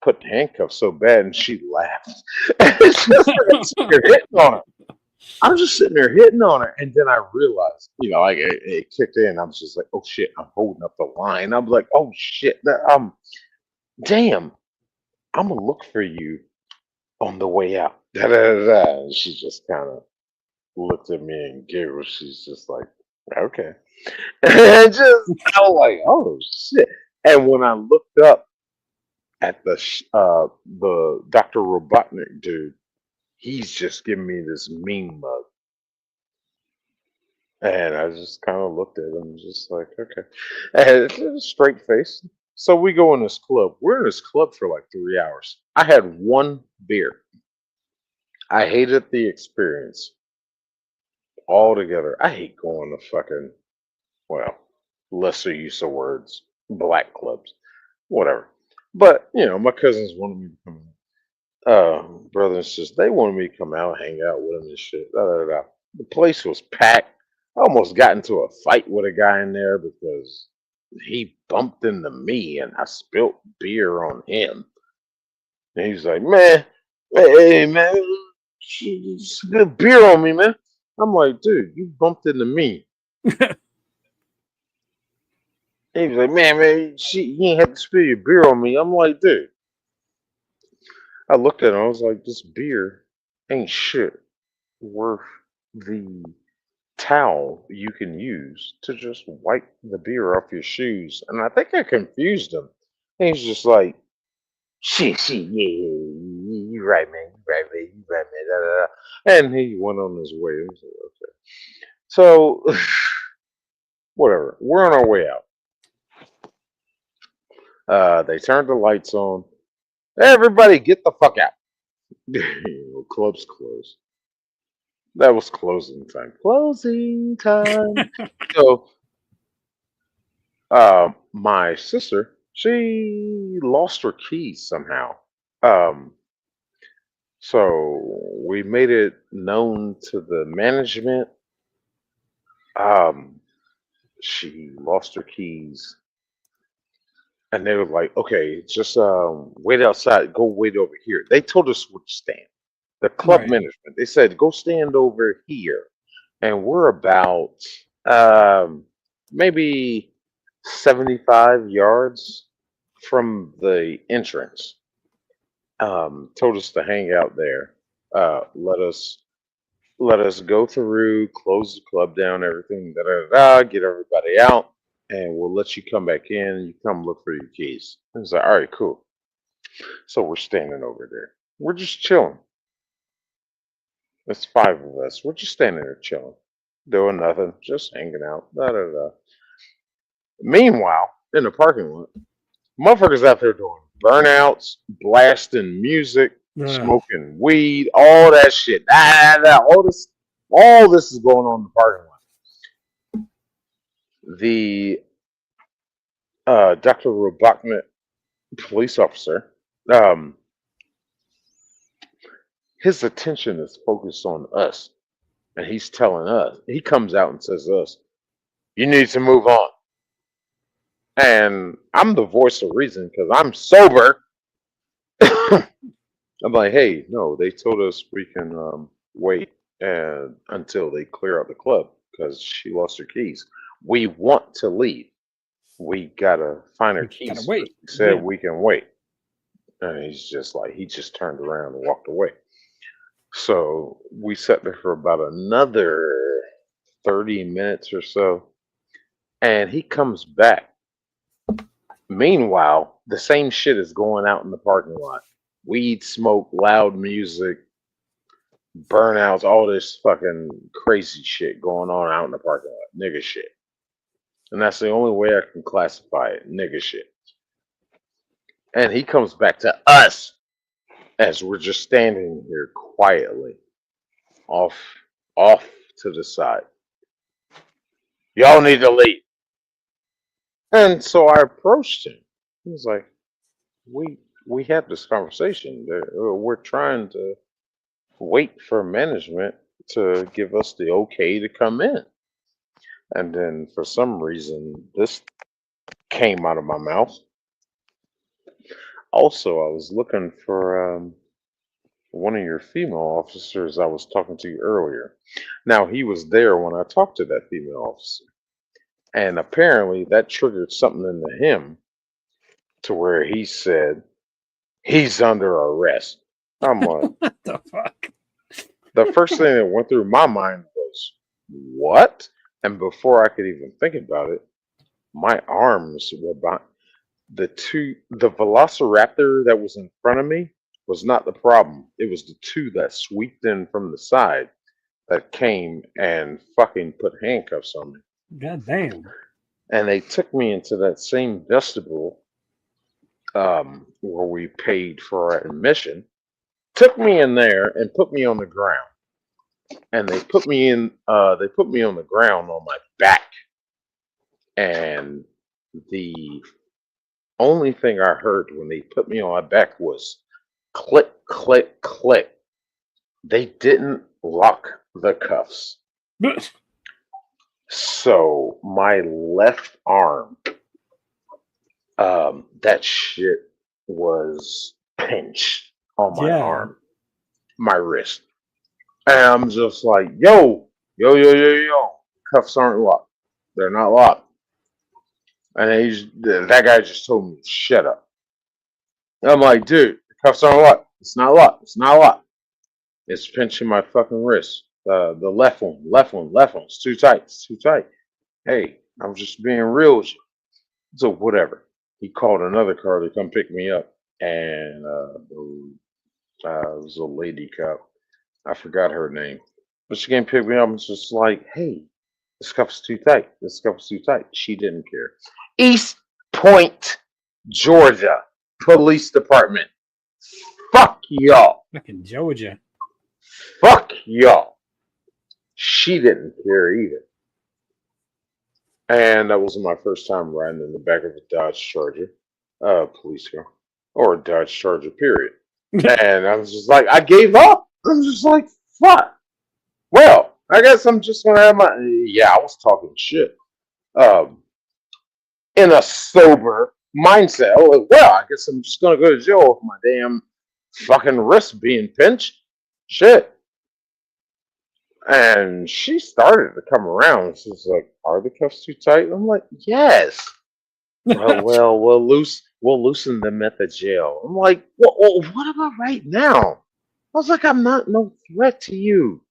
put in handcuffs so bad. And she laughed. It's just like I'm sitting there hitting on her. I'm just sitting there hitting on her. And then I realized, like it kicked in. I was just like, oh shit, I'm holding up the line. I'm like, oh shit, damn, I'm going to look for you on the way out. Da, da, da, da. And she just kind of looked at me and giggled. She's just like, okay. And I was like, oh shit. And when I looked up at the Dr. Robotnik dude, he's just giving me this mean mug. And I just kind of looked at him, just like, okay. And it's a straight face. So we go in this club. We're in this club for like 3 hours. I had one beer. I hated the experience altogether. I hate going to fucking, well, lesser use of words, black clubs, whatever. But, my cousins wanted me to come in. Brother and sister, they wanted me to come out, hang out with them and shit. Da, da, da. The place was packed. I almost got into a fight with a guy in there because he bumped into me and I spilt beer on him. And he's like, man, hey, man, you spilled beer on me, man. I'm like, dude, you bumped into me. He was like, man, you ain't have to spill your beer on me. I'm like, dude. I looked at him. I was like, this beer ain't shit worth the towel you can use to just wipe the beer off your shoes. And I think I confused him. And he's just like, shit, yeah, you right, man. You right, man. Da, da, da. And he went on his way. I was like, okay. So, whatever. We're on our way out. They turned the lights on. Everybody get the fuck out. Club's closed. That was closing time. Closing time. So, my sister, she lost her keys somehow. So we made it known to the management. She lost her keys. And they were like, okay, just wait outside. Go wait over here. They told us which stand. The club management. They said, go stand over here. And we're about maybe 75 yards from the entrance. Told us to hang out there. Let us go through, close the club down, everything, get everybody out, and we'll let you come back in and you come look for your keys. I was like, all right, cool. So we're standing over there. We're just chilling. There's 5 of us. We're just standing there chilling, doing nothing, just hanging out. Da, da, da. Meanwhile, in the parking lot, motherfuckers out there doing burnouts, blasting music, smoking weed, all that shit. All this is going on in the parking lot. The Dr. Robotnik police officer, his attention is focused on us. And he's telling us, he comes out and says to us, you need to move on. And I'm the voice of reason because I'm sober. I'm like, hey, no, they told us we can wait until they clear out the club because she lost her keys. We want to leave. We gotta find her keys. Wait. He said we can wait. And he's just like, he just turned around and walked away. So we sat there for about another 30 minutes or so, and he comes back. Meanwhile, the same shit is going out in the parking lot. Weed, smoke, loud music, burnouts, all this fucking crazy shit going on out in the parking lot. Nigga shit. And that's the only way I can classify it. Nigga shit. And he comes back to us as we're just standing here quietly, off to the side. Y'all need to leave. And so I approached him. He was like, we had this conversation. We're trying to wait for management to give us the okay to come in. And then for some reason, this came out of my mouth. Also, I was looking for one of your female officers I was talking to earlier. Now, he was there when I talked to that female officer. And apparently that triggered something into him to where he said, he's under arrest. I'm like, What the fuck? the first thing that went through my mind was, what? And before I could even think about it, my arms were behind. The velociraptor that was in front of me was not the problem. It was the two that sweeped in from the side that came and fucking put handcuffs on me. God damn. And they took me into that same vestibule where we paid for our admission. Took me in there and put me on the ground. And they put me on the ground on my back. And the only thing I heard when they put me on my back was click, click, click. They didn't lock the cuffs. So my left arm, that shit was pinched on my arm, my wrist. And I'm just like, yo. Cuffs aren't locked. They're not locked. And that guy just told me to shut up. And I'm like, dude, the cuffs aren't locked. It's not locked. It's not locked. It's pinching my fucking wrist. The left one. It's too tight. It's too tight. Hey, I'm just being real with you. So whatever. He called another car to come pick me up, and it was a lady cop. I forgot her name, but she came pick me up and was just like, "Hey, this cuff's too tight. This cuff's too tight." She didn't care. East Point, Georgia Police Department. Fuck y'all. Fucking Georgia. Fuck y'all. She didn't care either. And that wasn't my first time riding in the back of a Dodge Charger, police car, or a Dodge Charger, period. And I was just like, I gave up. I'm just like, fuck. Well, I guess I'm just gonna have my. Yeah, I was talking shit. In a sober mindset. I was like, well, I guess I'm just gonna go to jail with my damn fucking wrist being pinched. Shit. And she started to come around. She's like, "Are the cuffs too tight?" I'm like, "Yes." We'll loosen them at the jail. I'm like, what about right now? I was like, I'm not no threat to you.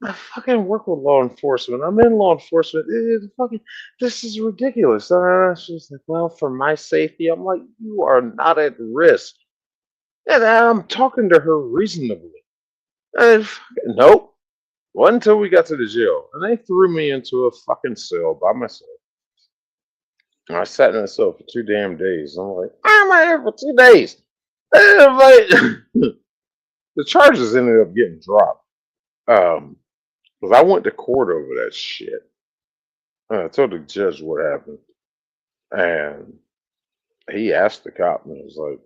I fucking work with law enforcement. I'm in law enforcement. This is ridiculous. She's like, well, for my safety. I'm like, you are not at risk. And I'm talking to her reasonably. And nope. Wasn't until we got to the jail. And they threw me into a fucking cell by myself. And I sat in the cell for 2 damn days. I'm like, why am I here for 2 days? And like, the charges ended up getting dropped. Because I went to court over that shit. And I told the judge what happened. And he asked the cop and he was like,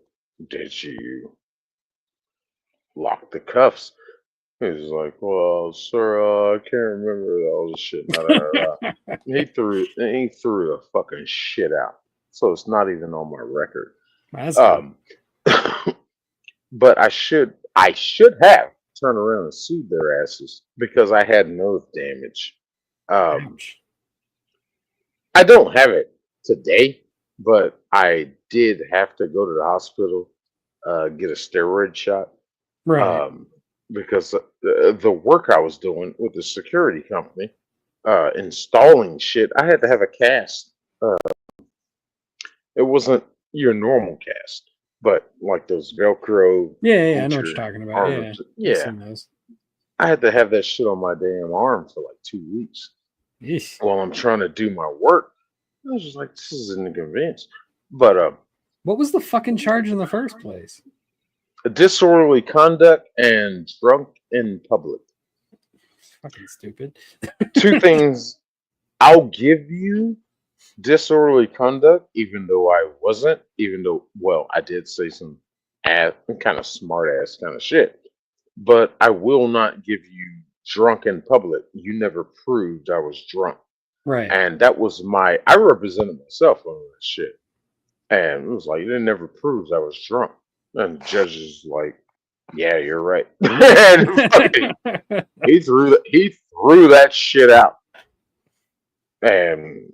did you lock the cuffs? He was like, well, sir, I can't remember all the shit. He threw the fucking shit out. So it's not even on my record. But I should have turned around and sued their asses because I had nerve damage. I don't have it today, but I did have to go to the hospital, get a steroid shot. Right. because the work I was doing with the security company, installing shit, I had to have a cast. It wasn't your normal cast, but like those Velcro. Yeah, I know what you're talking about. armors. Yeah, I've Yeah. seen those. I had to have that shit on my damn arm for like 2 weeks Yeesh. while I'm trying to do my work. I was just like, this is an inconvenience. But What was the fucking charge in the first place? disorderly conduct and drunk in public. Fucking stupid. Two things I'll give you: disorderly conduct, even though I wasn't, well, I did say some kind of smart ass kind of shit. But I will not give you drunk in public. You never proved I was drunk. Right. And that was I represented myself on that shit. And it was like, it never proves I was drunk. And the judge is like, yeah, you're right. And fucking, he threw that shit out. And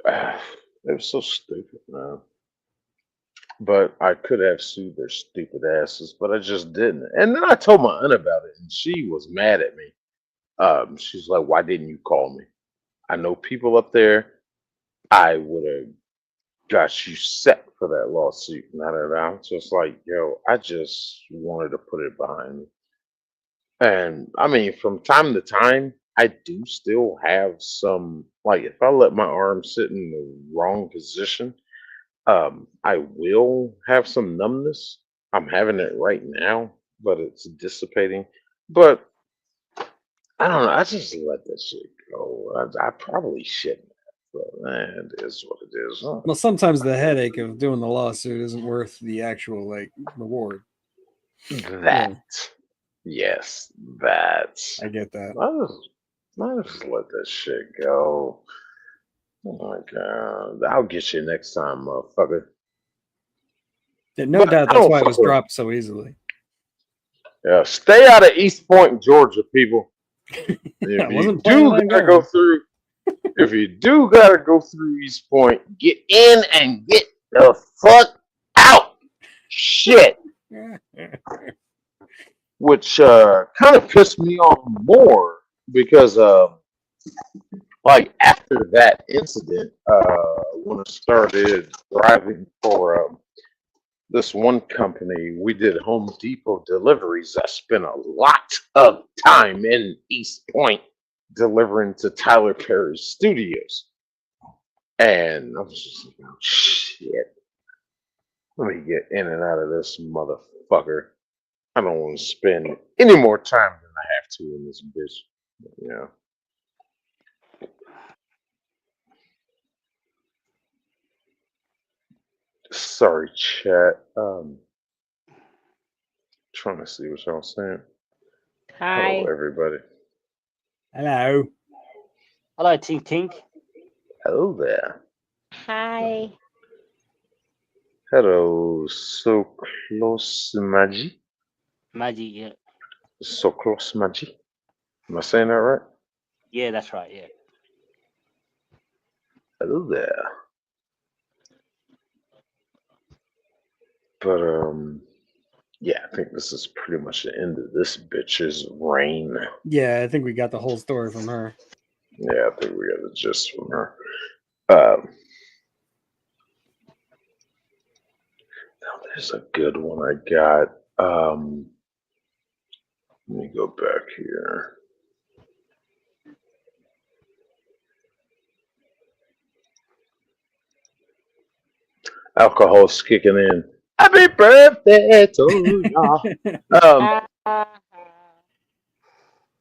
it was so stupid, man. But I could have sued their stupid asses, but I just didn't. And then I told my aunt about it, and she was mad at me. She's like, why didn't you call me? I know people up there. I would have got you set for that lawsuit. And I'm just like, yo, I just wanted to put it behind me. And I mean, from time to time, I do still have some, like, if I let my arm sit in the wrong position, I will have some numbness. I'm having it right now, but it's dissipating. But I don't know. I just let that shit go. I probably shouldn't, but man, it is what it is. Huh? Well, sometimes the headache of doing the lawsuit isn't worth the actual reward. That, yes, that. I get that. I just let that shit go. Oh my god, I'll get you next time, motherfucker. Yeah, no doubt that's why it was dropped so easily. Yeah, stay out of East Point, Georgia, people. If you do gotta go through East Point, get in and get the fuck out. Shit. Which kind of pissed me off more because like after that incident, when I started driving for this one company, we did Home Depot deliveries. I spent a lot of time in East Point delivering to Tyler Perry's studios. And I was just like, oh, shit. Let me get in and out of this motherfucker. I don't want to spend any more time than I have to in this bitch. You know. Sorry, chat. Trying to see what y'all saying. Hi. Hello, everybody. Hello. Hello, Tink Tink. Hello there. Hi. Hello, so close, Maggie. Maggie, yeah. So close, Maggie. Am I saying that right? Yeah, that's right, yeah. Hello there. But yeah, I think this is pretty much the end of this bitch's reign. Yeah, I think we got the whole story from her. Yeah, I think we got the gist from her. Now there's a good one I got. Let me go back here. Alcohol's kicking in. Happy birthday to y'all.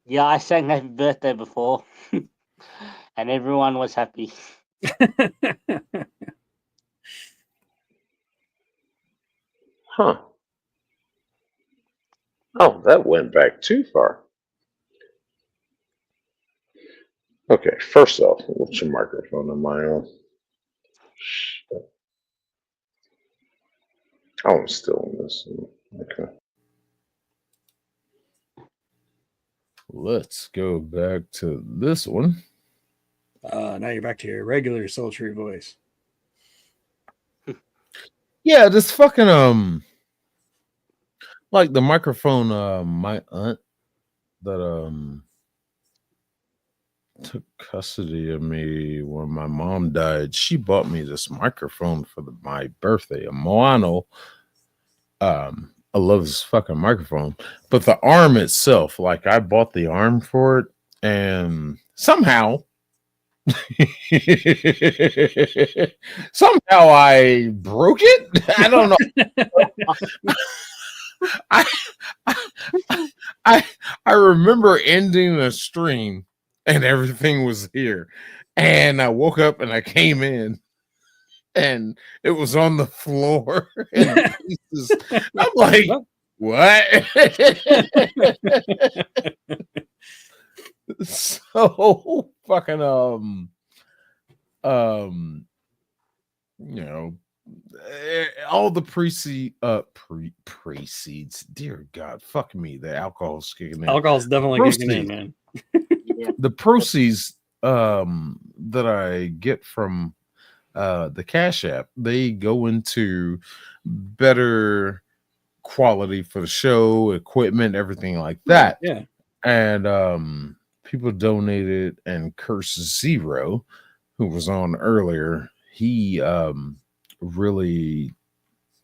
Yeah, I sang happy birthday before. And everyone was happy. Huh. Oh, that went back too far. Okay, first off, what's your microphone on my own? Oh, I'm still in this. Okay. Let's go back to this one. Now you're back to your regular sultry voice. Yeah, this fucking Like the microphone, my aunt that took custody of me when my mom died, she bought me this microphone for my birthday, a Moano. I love this fucking microphone, but the arm itself, like I bought the arm for it, and somehow I broke it. I don't know. I, I I remember ending the stream and everything was here, and I woke up and I came in and it was on the floor in pieces. I'm like, what? So fucking you know, all the precedes. Dear God, fuck me. The alcohol's kicking in. Alcohol's definitely kicking in, man. The proceeds that I get from the Cash App, they go into better quality for the show, equipment, everything like that. Yeah. And people donated, and Curse Zero, who was on earlier, he really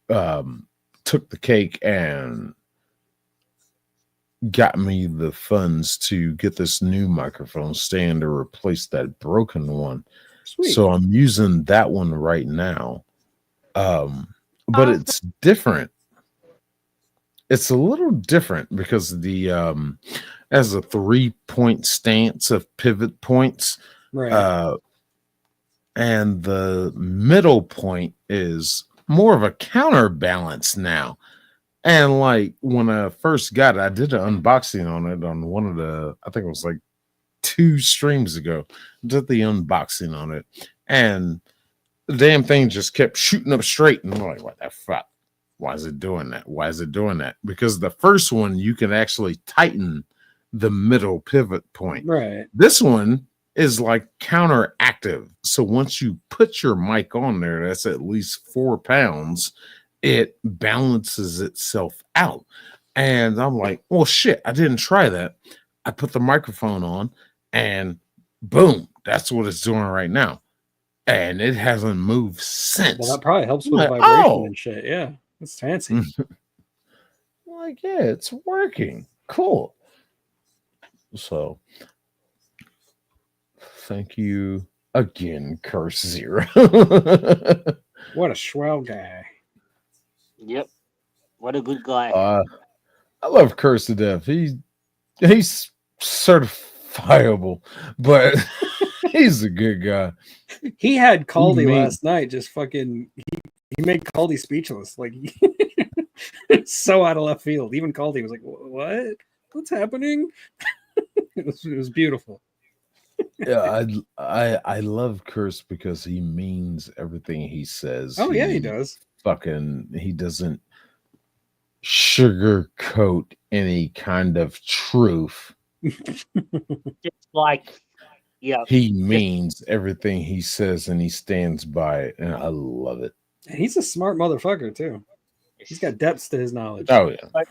took the cake and got me the funds to get this new microphone stand to replace that broken one. Sweet. So I'm using that one right now. But it's different. It's a little different because the has a 3-point stance of pivot points. Right. And the middle point is more of a counterbalance now. And like when I first got it, I did an unboxing on it on one of the, I think it was like 2 streams ago. Did the unboxing on it, and the damn thing just kept shooting up straight. And I'm like, what the fuck? Why is it doing that? Why is it doing that? Because the first one, you can actually tighten the middle pivot point. Right. This one is like counteractive. So once you put your mic on there, that's at least 4 pounds, it balances itself out. And I'm like, well, shit, I didn't try that. I put the microphone on and boom, that's what it's doing right now. And it hasn't moved since. Well, that probably helps with I'm the like, vibration and shit. Yeah. It's fancy. Like, yeah, it's working. Cool. So thank you again, Curse Zero. What a swell guy. Yep. What a good guy. I love Curse to death. He's certifiable, but he's a good guy. He had Caldy last night. Just fucking, he made Caldy speechless. Like, so out of left field. Even Caldy was like, "What? What's happening?" It was beautiful. Yeah, I love Curse because he means everything he says. Oh yeah, he does. He doesn't sugarcoat any kind of truth. Just like, yeah, he means everything he says and he stands by it, and I love it. And he's a smart motherfucker too. He's got depths to his knowledge. Oh yeah. But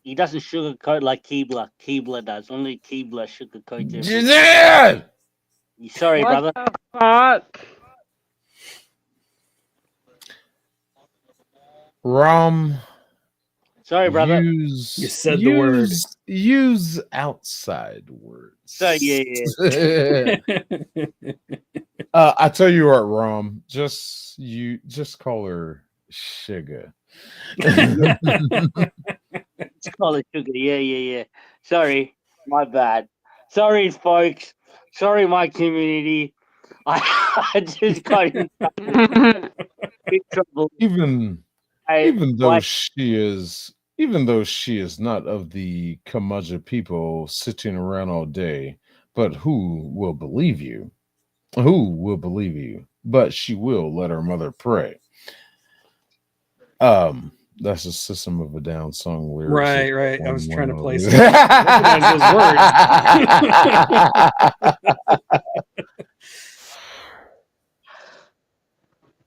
he doesn't sugarcoat like Keebler. Keebler does. Only Keebler sugarcoats everything. Yeah! Sorry, What brother. the fuck? Rom. Sorry, brother. You said the word. Use outside words. So yeah. I tell you what, Rom. Just call her Sugar. Just call it sugar. Yeah. Sorry, my bad. Sorry, folks. Sorry, my community. I just got in big trouble. Even though she is not of the Kamaja people sitting around all day, but who will believe you? Who will believe you? But she will let her mother pray. That's a System of a Down song lyric. Right. I was trying to place it.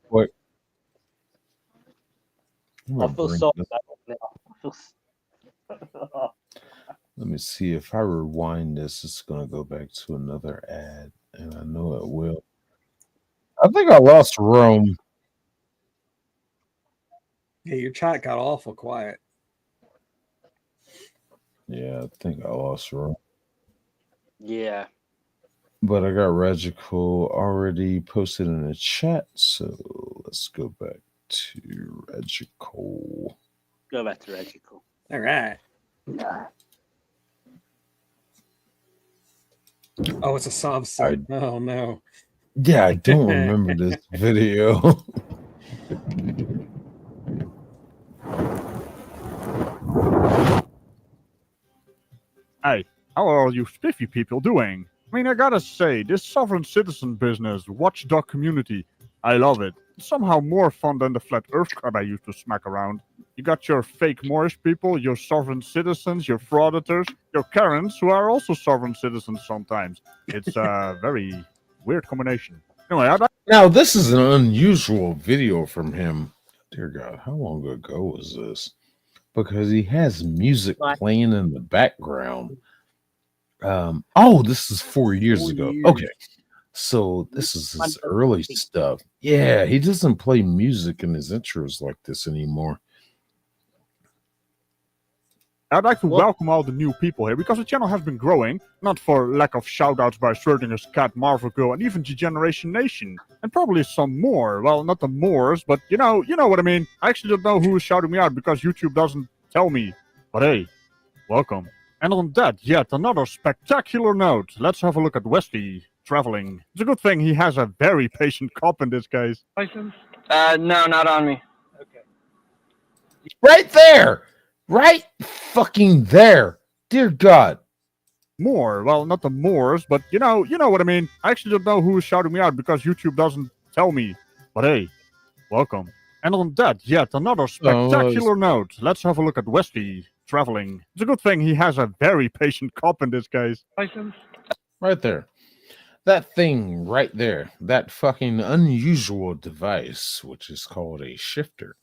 What? I feel so bad now. Let me see if I rewind this, it's gonna go back to another ad, and I know it will. I think I lost Rome. Yeah, your chat got awful quiet. Yeah, I think I lost Rome. Yeah. But I got Regical already posted in the chat, so let's go back to Regical. Go back to Regical. All right. Oh, it's a subset. Oh no. Yeah, I don't remember this video. Hey, how are all you spiffy people doing? I mean, I gotta say, this sovereign citizen business, watchdog community, I love it. It's somehow more fun than the flat earth crap I used to smack around. You got your fake Moorish people, your sovereign citizens, your frauditors, your Karens, who are also sovereign citizens sometimes. It's a very weird combination. Anyway, Now, this is an unusual video from him. Dear God, how long ago was this? Because he has music playing in the background. Oh, this is 4 years ago. Okay. So this is his early stuff. Yeah, he doesn't play music in his intros like this anymore. I'd like to welcome all the new people here because the channel has been growing, not for lack of shoutouts by Schrodinger's cat, Marvel Girl, and even G-Generation Nation, and probably some more. Well, not the Moors, but you know what I mean. I actually don't know who is shouting me out because YouTube doesn't tell me. But hey, welcome. And on that, yet another spectacular note. Let's have a look at Wesley traveling. It's a good thing he has a very patient cop in this case. License? No, not on me. Right there! Right fucking there. Dear God. More. Well, not the Moors, but you know what I mean. I actually don't know who is shouting me out because YouTube doesn't tell me. But hey, welcome. And on that, yet another spectacular note. Let's have a look at Wesley traveling. It's a good thing he has a very patient cop in this case. License? Right there. That thing right there. That fucking unusual device, which is called a shifter.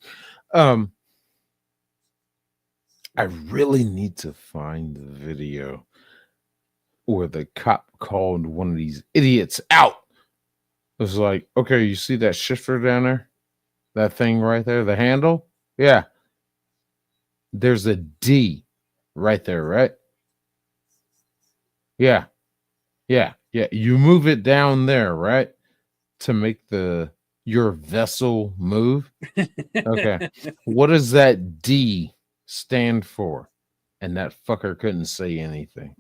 I really need to find the video where the cop called one of these idiots out. It was like, okay, you see that shifter down there? That thing right there, the handle? Yeah. There's a D right there, right? Yeah. Yeah. Yeah. You move it down there, right? To make your vessel move. Okay. What does that D stand for? And that fucker couldn't say anything.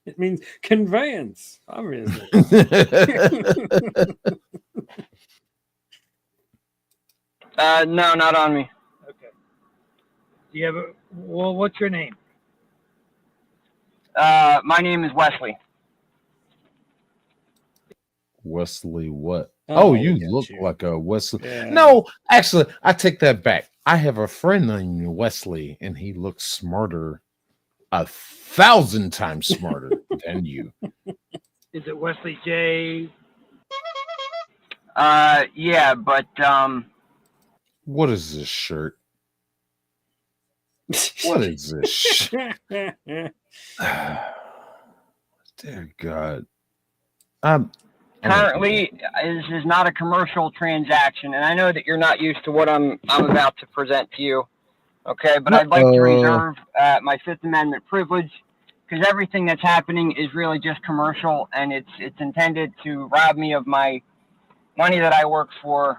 It means conveyance, obviously. No, not on me. Okay. Do you have well, what's your name? My name is Wesley. Wesley what? Oh, you look like a Wesley. Yeah. No, actually, I take that back. I have a friend named Wesley, and he looks smarter, 1,000 times smarter than you. Is it Wesley J? Yeah, but what is this shirt? What is this shirt? Dear God. Currently, this is not a commercial transaction, and I know that you're not used to what I'm about to present to you. Okay, but I'd like to reserve my Fifth Amendment privilege because everything that's happening is really just commercial, and it's intended to rob me of my money that I work for.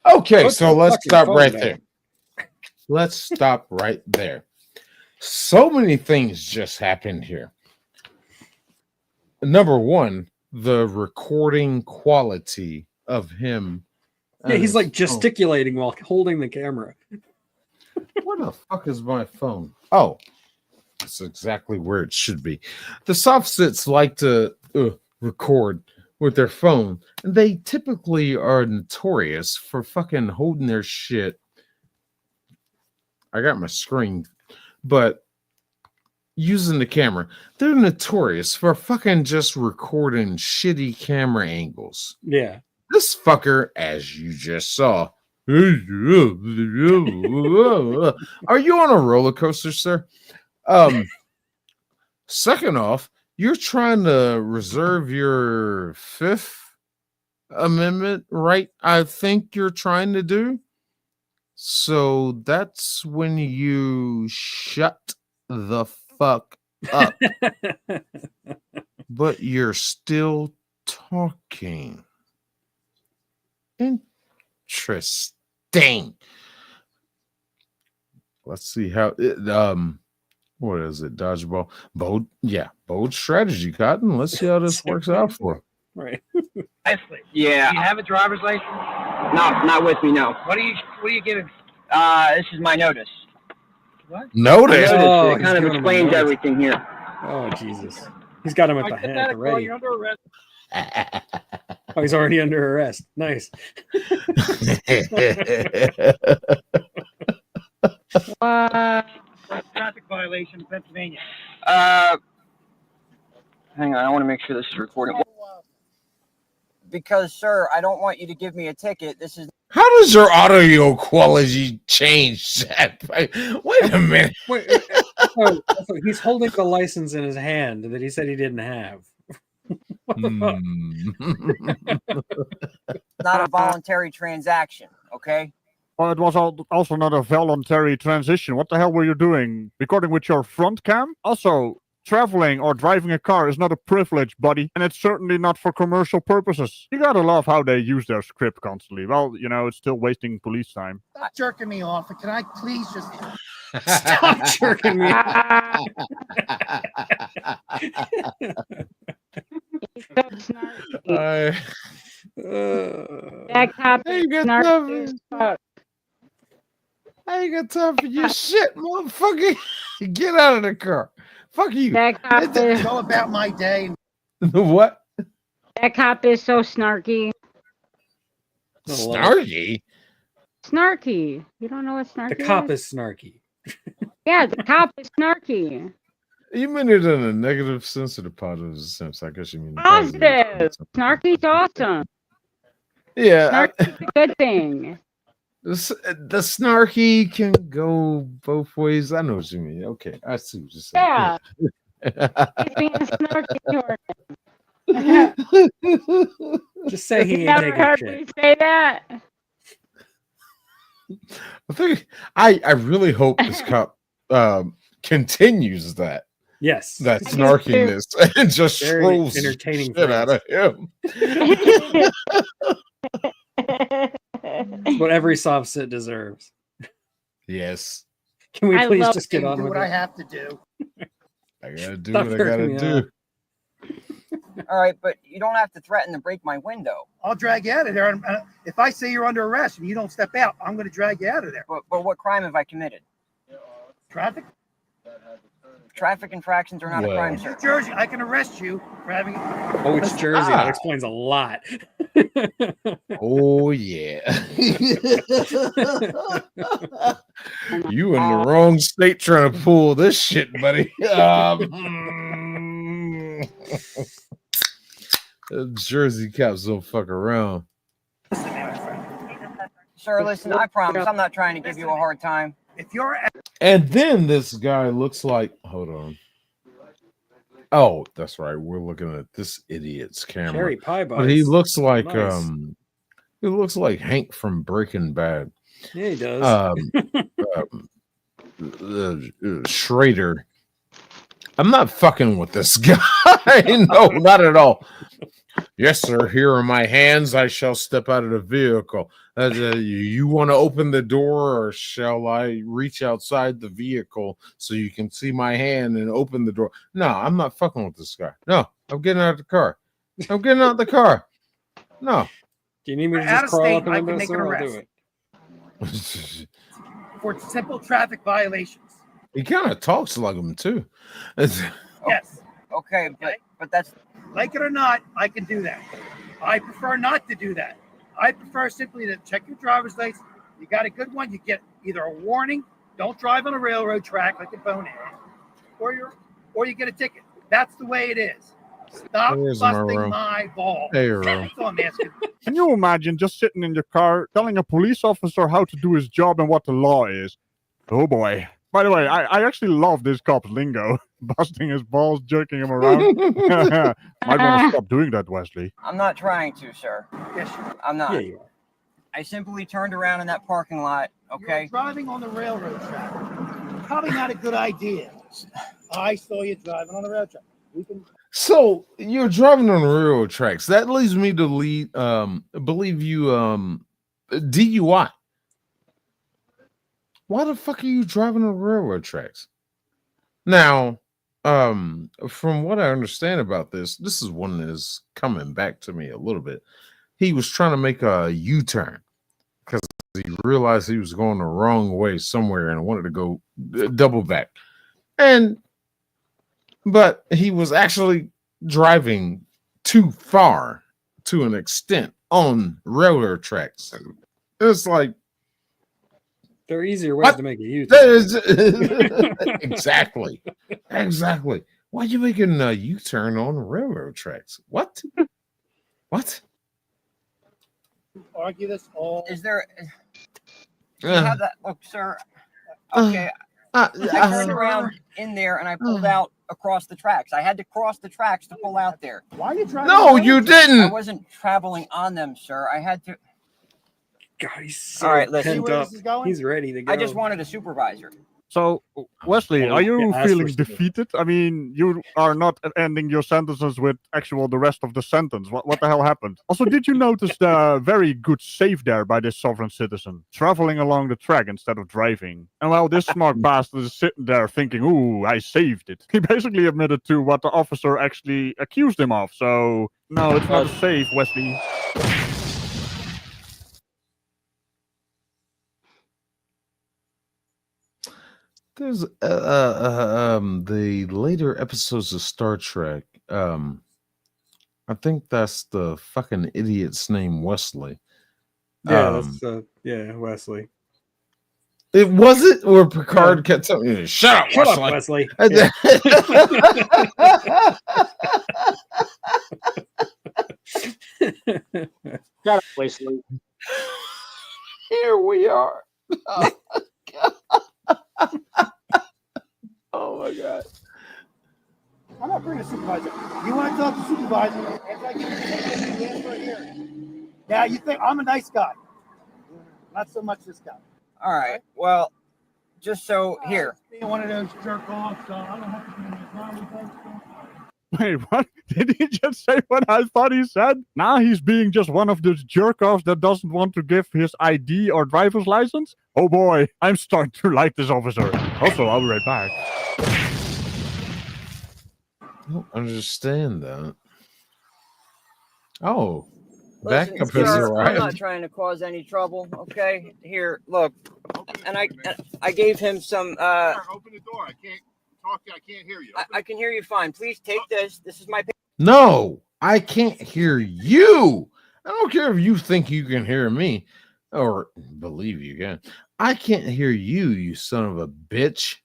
Okay, so let's stop right there. Let's stop right there. So many things just happened here. Number one, the recording quality of him. Yeah, he's like gesticulating while holding the camera. Where the fuck is my phone? Oh, that's exactly where it should be. The soft-sits like to record with their phone, and they typically are notorious for fucking holding their shit. I got my screen, but using the camera, they're notorious for fucking just recording shitty camera angles. Yeah. This fucker, as you just saw, Are you on a roller coaster, sir? Second off, you're trying to reserve your Fifth Amendment right, I think you're trying to do. So that's when you shut the fuck up. But you're still talking. Interesting. Let's see how it, what is it? Dodgeball. Bold strategy, Cotton. Let's see how this works out for. Right. Yeah. Do you have a driver's license? Not with me, no. What are you giving? This is my notice. What? Notice. Oh, It kind of explains everything here. Oh, Jesus. He's got him at the hand already. You're under arrest. Oh, he's already under arrest. Nice. Traffic violation in Pennsylvania. Hang on, I want to make sure this is recording. Because, sir, I don't want you to give me a ticket. This is. How does your audio quality change that? Wait a minute. Wait, so he's holding the license in his hand that he said he didn't have. What the fuck? Not a voluntary transaction, okay? Well, it was also not a voluntary transition. What the hell were you doing? Recording with your front cam? Also, traveling or driving a car is not a privilege, buddy. And it's certainly not for commercial purposes. You gotta love how they use their script constantly. Well, you know, it's still wasting police time. Stop jerking me off. Can I please just Stop jerking me off. He's so snarky. That cop I ain't got time for your shit, motherfucker. Get out of the car. Fuck you. That cop is go about my day? What? That cop is so snarky. Snarky? Snarky. You don't know what snarky The cop is snarky. Yeah, the cop is snarky. You mean it in a negative sense or the positive sense? I guess you mean the Positive. Snarky's awesome. Yeah. Snarky's a good thing. The snarky can go both ways. I know what you mean. Okay, I see what you're saying. Yeah. He's being snarky toward him. Just say he ain't Never taking heard shit. me say that. I really hope this cop continues that. Yes. That snarkiness and just Very trolls entertaining shit out of him. That's what every soft sit deserves. Yes. Can we I please love just get on do with what it? I have to do. I gotta do Stop what I gotta jerking me do. off. All right, but you don't have to threaten to break my window. I'll drag you out of there. And, if I say you're under arrest and you don't step out, I'm going to drag you out of there. But what crime have I committed? Traffic? Traffic infractions are not a crime, In sir. New Jersey, I can arrest you for having. Oh, it's Jersey. That explains a lot. Oh yeah. You in the wrong state trying to pull this shit, buddy. Jersey cops don't fuck around. Sir, listen, I promise I'm not trying to give you a hard time. If you're And then this guy looks like, hold on. Oh, that's right. We're looking at this idiot's camera. Cherry pie But he bites. looks like Nice. he looks like Hank from Breaking Bad. Yeah, he does. Schrader. I'm not fucking with this guy. No, not at all. Yes, sir. Here are my hands. I shall step out of the vehicle. You want to open the door, or shall I reach outside the vehicle so you can see my hand and open the door? No, I'm not fucking with this guy. No, I'm getting out of the car. I'm getting out of the car. No. Do you need me to out just of crawl state, out the I can window, make an sir? I'll arrest He for simple traffic violations. kind of talks like him too. Yes. Okay, but that's Like it or not, I can do that. I prefer not to do that. I prefer simply to check your driver's license. You got a good one, you get either a warning, don't drive on a railroad track like a bonehead, or you get a ticket. That's the way it is. Stop Where's my busting room? my ball. Hey, room. That's all I'm asking. Can you imagine just sitting in your car telling a police officer how to do his job and what the law is? Oh boy. By the way, I actually love this cop's lingo. Busting his balls, jerking him around. Might want to stop doing that, Wesley. I'm not trying to, sir. Yes, I'm not. Yeah, you are. I simply turned around in that parking lot, okay? You're driving on the railroad track. Probably not a good idea. I saw you driving on the railroad track. We can. So you're driving on the railroad tracks. That leads me to believe you DUI. Why the fuck are you driving on railroad tracks? Now, from what I understand about this is one that is coming back to me a little bit. He was trying to make a U-turn because he realized he was going the wrong way somewhere and wanted to go double back. But he was actually driving too far to an extent on railroad tracks. It's like, there are easier ways to make a U-turn. Exactly. Why are you making a U-turn on railroad tracks? What? Argue this all. Is there? Do you have that? Look, sir. Okay. I turned around in there and I pulled out across the tracks. I had to cross the tracks to pull out there. Why are you driving? No, you didn't. I wasn't traveling on them, sir. I had to. God, he's so all right, listen. pent up. He's ready to go. I just wanted a supervisor. So, Wesley, are you ask feeling for something. defeated? I mean, you are not ending your sentences with the rest of the sentence. What the hell happened? Also, did you notice the very good save there by this sovereign citizen? Traveling along the track instead of driving. And while this smart bastard is sitting there thinking, ooh, I saved it. He basically admitted to what the officer actually accused him of. So, no, it's not a save, Wesley. There's the later episodes of Star Trek. I think that's the fucking idiot's name, Wesley. Yeah, Wesley. It wasn't where Picard kept telling me, "Shut up, Wesley." Yeah. Shut up, Wesley. Here we are. Oh my god. Oh my god. I'm not bringing a supervisor. You want to talk to supervisor? After I give you the ticket, you ask for a hearing. Now you think I'm a nice guy. Not so much this guy. All right. Well, just so here. Being one of those jerk offs, so I don't have to be in the drama. Wait, what? Did he just say what I thought he said? Now he's being just one of those jerk-offs that doesn't want to give his ID or driver's license? Oh boy, I'm starting to like this officer. Also, I'll be right back. I don't understand that. Oh, Listen, backup has sir, I'm not arrived. trying to cause any trouble, okay? Here, look. And I gave him some Open the door. I can't talk. I can't hear you. I can hear you fine. Please take this. This is my No, I can't hear you. I don't care if you think you can hear me or believe you can. I can't hear you, you son of a bitch.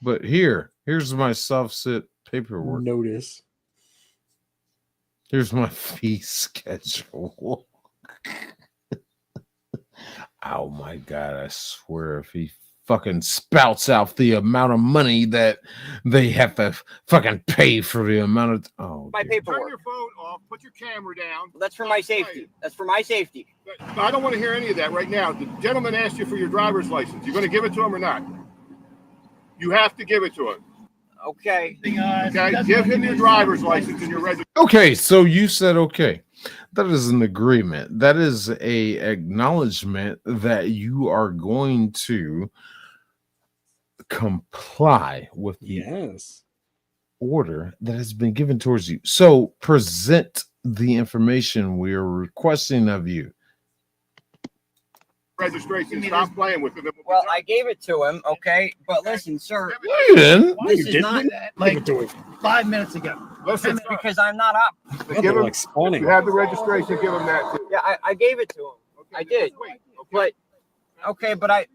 But here's my soft-sit paperwork. Notice. Here's my fee schedule. Oh my god, I swear if he fucking spouts out the amount of money that they have to fucking pay for the amount of my paperwork. Turn your phone off. Put your camera down. That's for my safety. That's for my safety. I don't want to hear any of that right now. The gentleman asked you for your driver's license. You going to give it to him or not? You have to give it to him. Okay. Okay. Give him your driver's license and your registration. Okay, so you said okay. That is an agreement. That is a acknowledgement that you are going to comply with the order that has been given towards you. So present the information we are requesting of you. Registration. Stop playing with it. Well, I gave it to him, okay? But listen, sir. You didn't. This is not Like 5 minutes ago. Listen, because I'm not up. give him, you have the registration. Give him that too. Yeah, I gave it to him. I did. But okay, but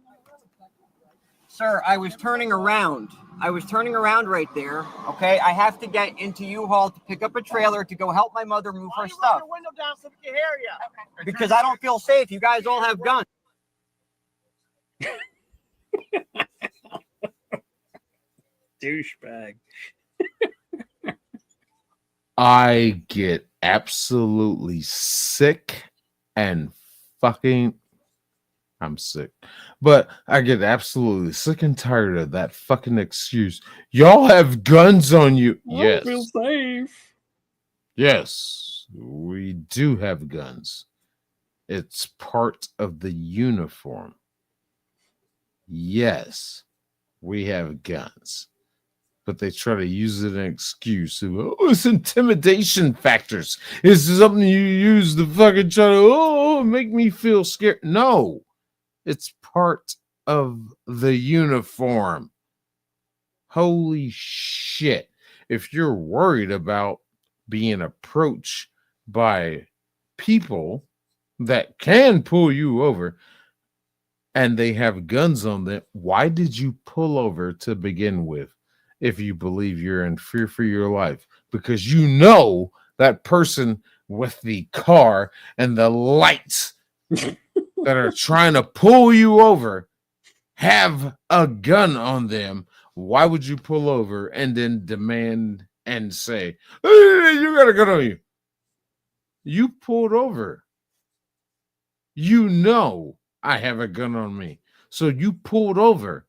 sir, I was turning around. I was turning around right there. Okay, I have to get into U-Haul to pick up a trailer to go help my mother move her stuff. The window down so we can hear you. Because I don't feel safe. You guys all have guns. Douchebag. I get absolutely sick and fucking. I'm sick, but I get absolutely sick and tired of that fucking excuse. Y'all have guns on you. I Yes. don't feel safe. Yes, we do have guns. It's part of the uniform. Yes, we have guns. But they try to use it as an excuse. Oh, it's intimidation factors. It's something you use to fucking try to, make me feel scared. No, it's part of the uniform. Holy shit. If you're worried about being approached by people that can pull you over and they have guns on them, why did you pull over to begin with? If you believe you're in fear for your life, because you know that person with the car and the lights that are trying to pull you over have a gun on them. Why would you pull over and then demand and say, hey, you got a gun on you? You pulled over. You know I have a gun on me. So you pulled over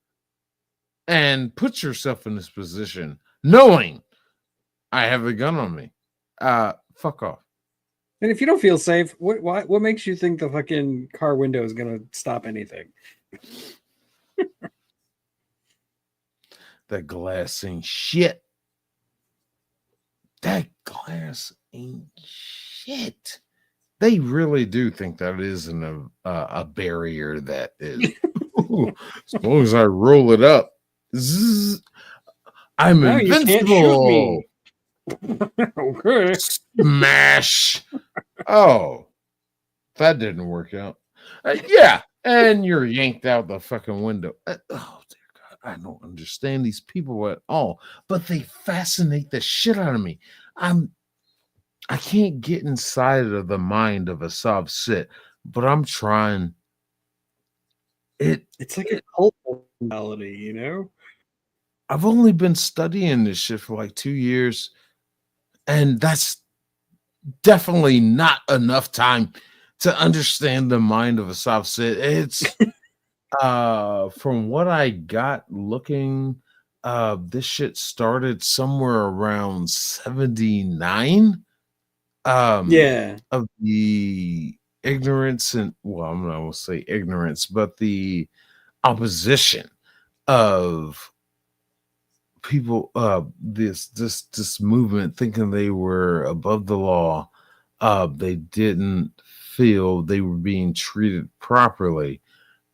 and put yourself in this position knowing I have a gun on me. Fuck off. And if you don't feel safe, what makes you think the fucking car window is gonna stop anything? That glass ain't shit. That glass ain't shit. They really do think that isn't a barrier that is. As long as I roll it up, zzz, I'm No, you can't shoot invincible. me. Okay. Smash. Oh, that didn't work out. Yeah, and you're yanked out the fucking window. Oh, dear God, I don't understand these people at all, but they fascinate the shit out of me. I can't get inside of the mind of a soft sit, but I'm trying. It's like a cult mentality, you know? I've only been studying this shit for like 2 years, and that's definitely not enough time to understand the mind of a soft sit. It's from what I got looking, this shit started somewhere around 79. Yeah. Of the ignorance and, well, I'm not gonna say ignorance, but the opposition of people, this movement thinking they were above the law. They didn't feel they were being treated properly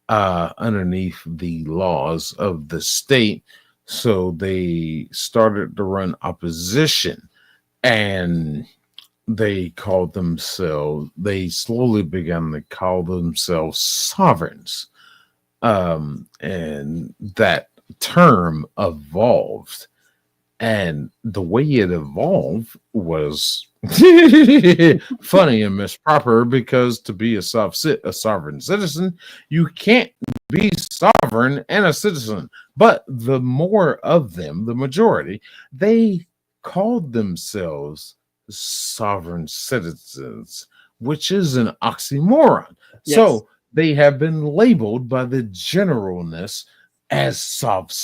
underneath the laws of the state, so they started to run opposition, and they slowly began to call themselves sovereigns. And that term evolved. And the way it evolved was funny and misproper, because to be a sovereign citizen, you can't be sovereign and a citizen. But the more of them, the majority, they called themselves sovereign citizens, which is an oxymoron. Yes. So they have been labeled by the generalness as sovereign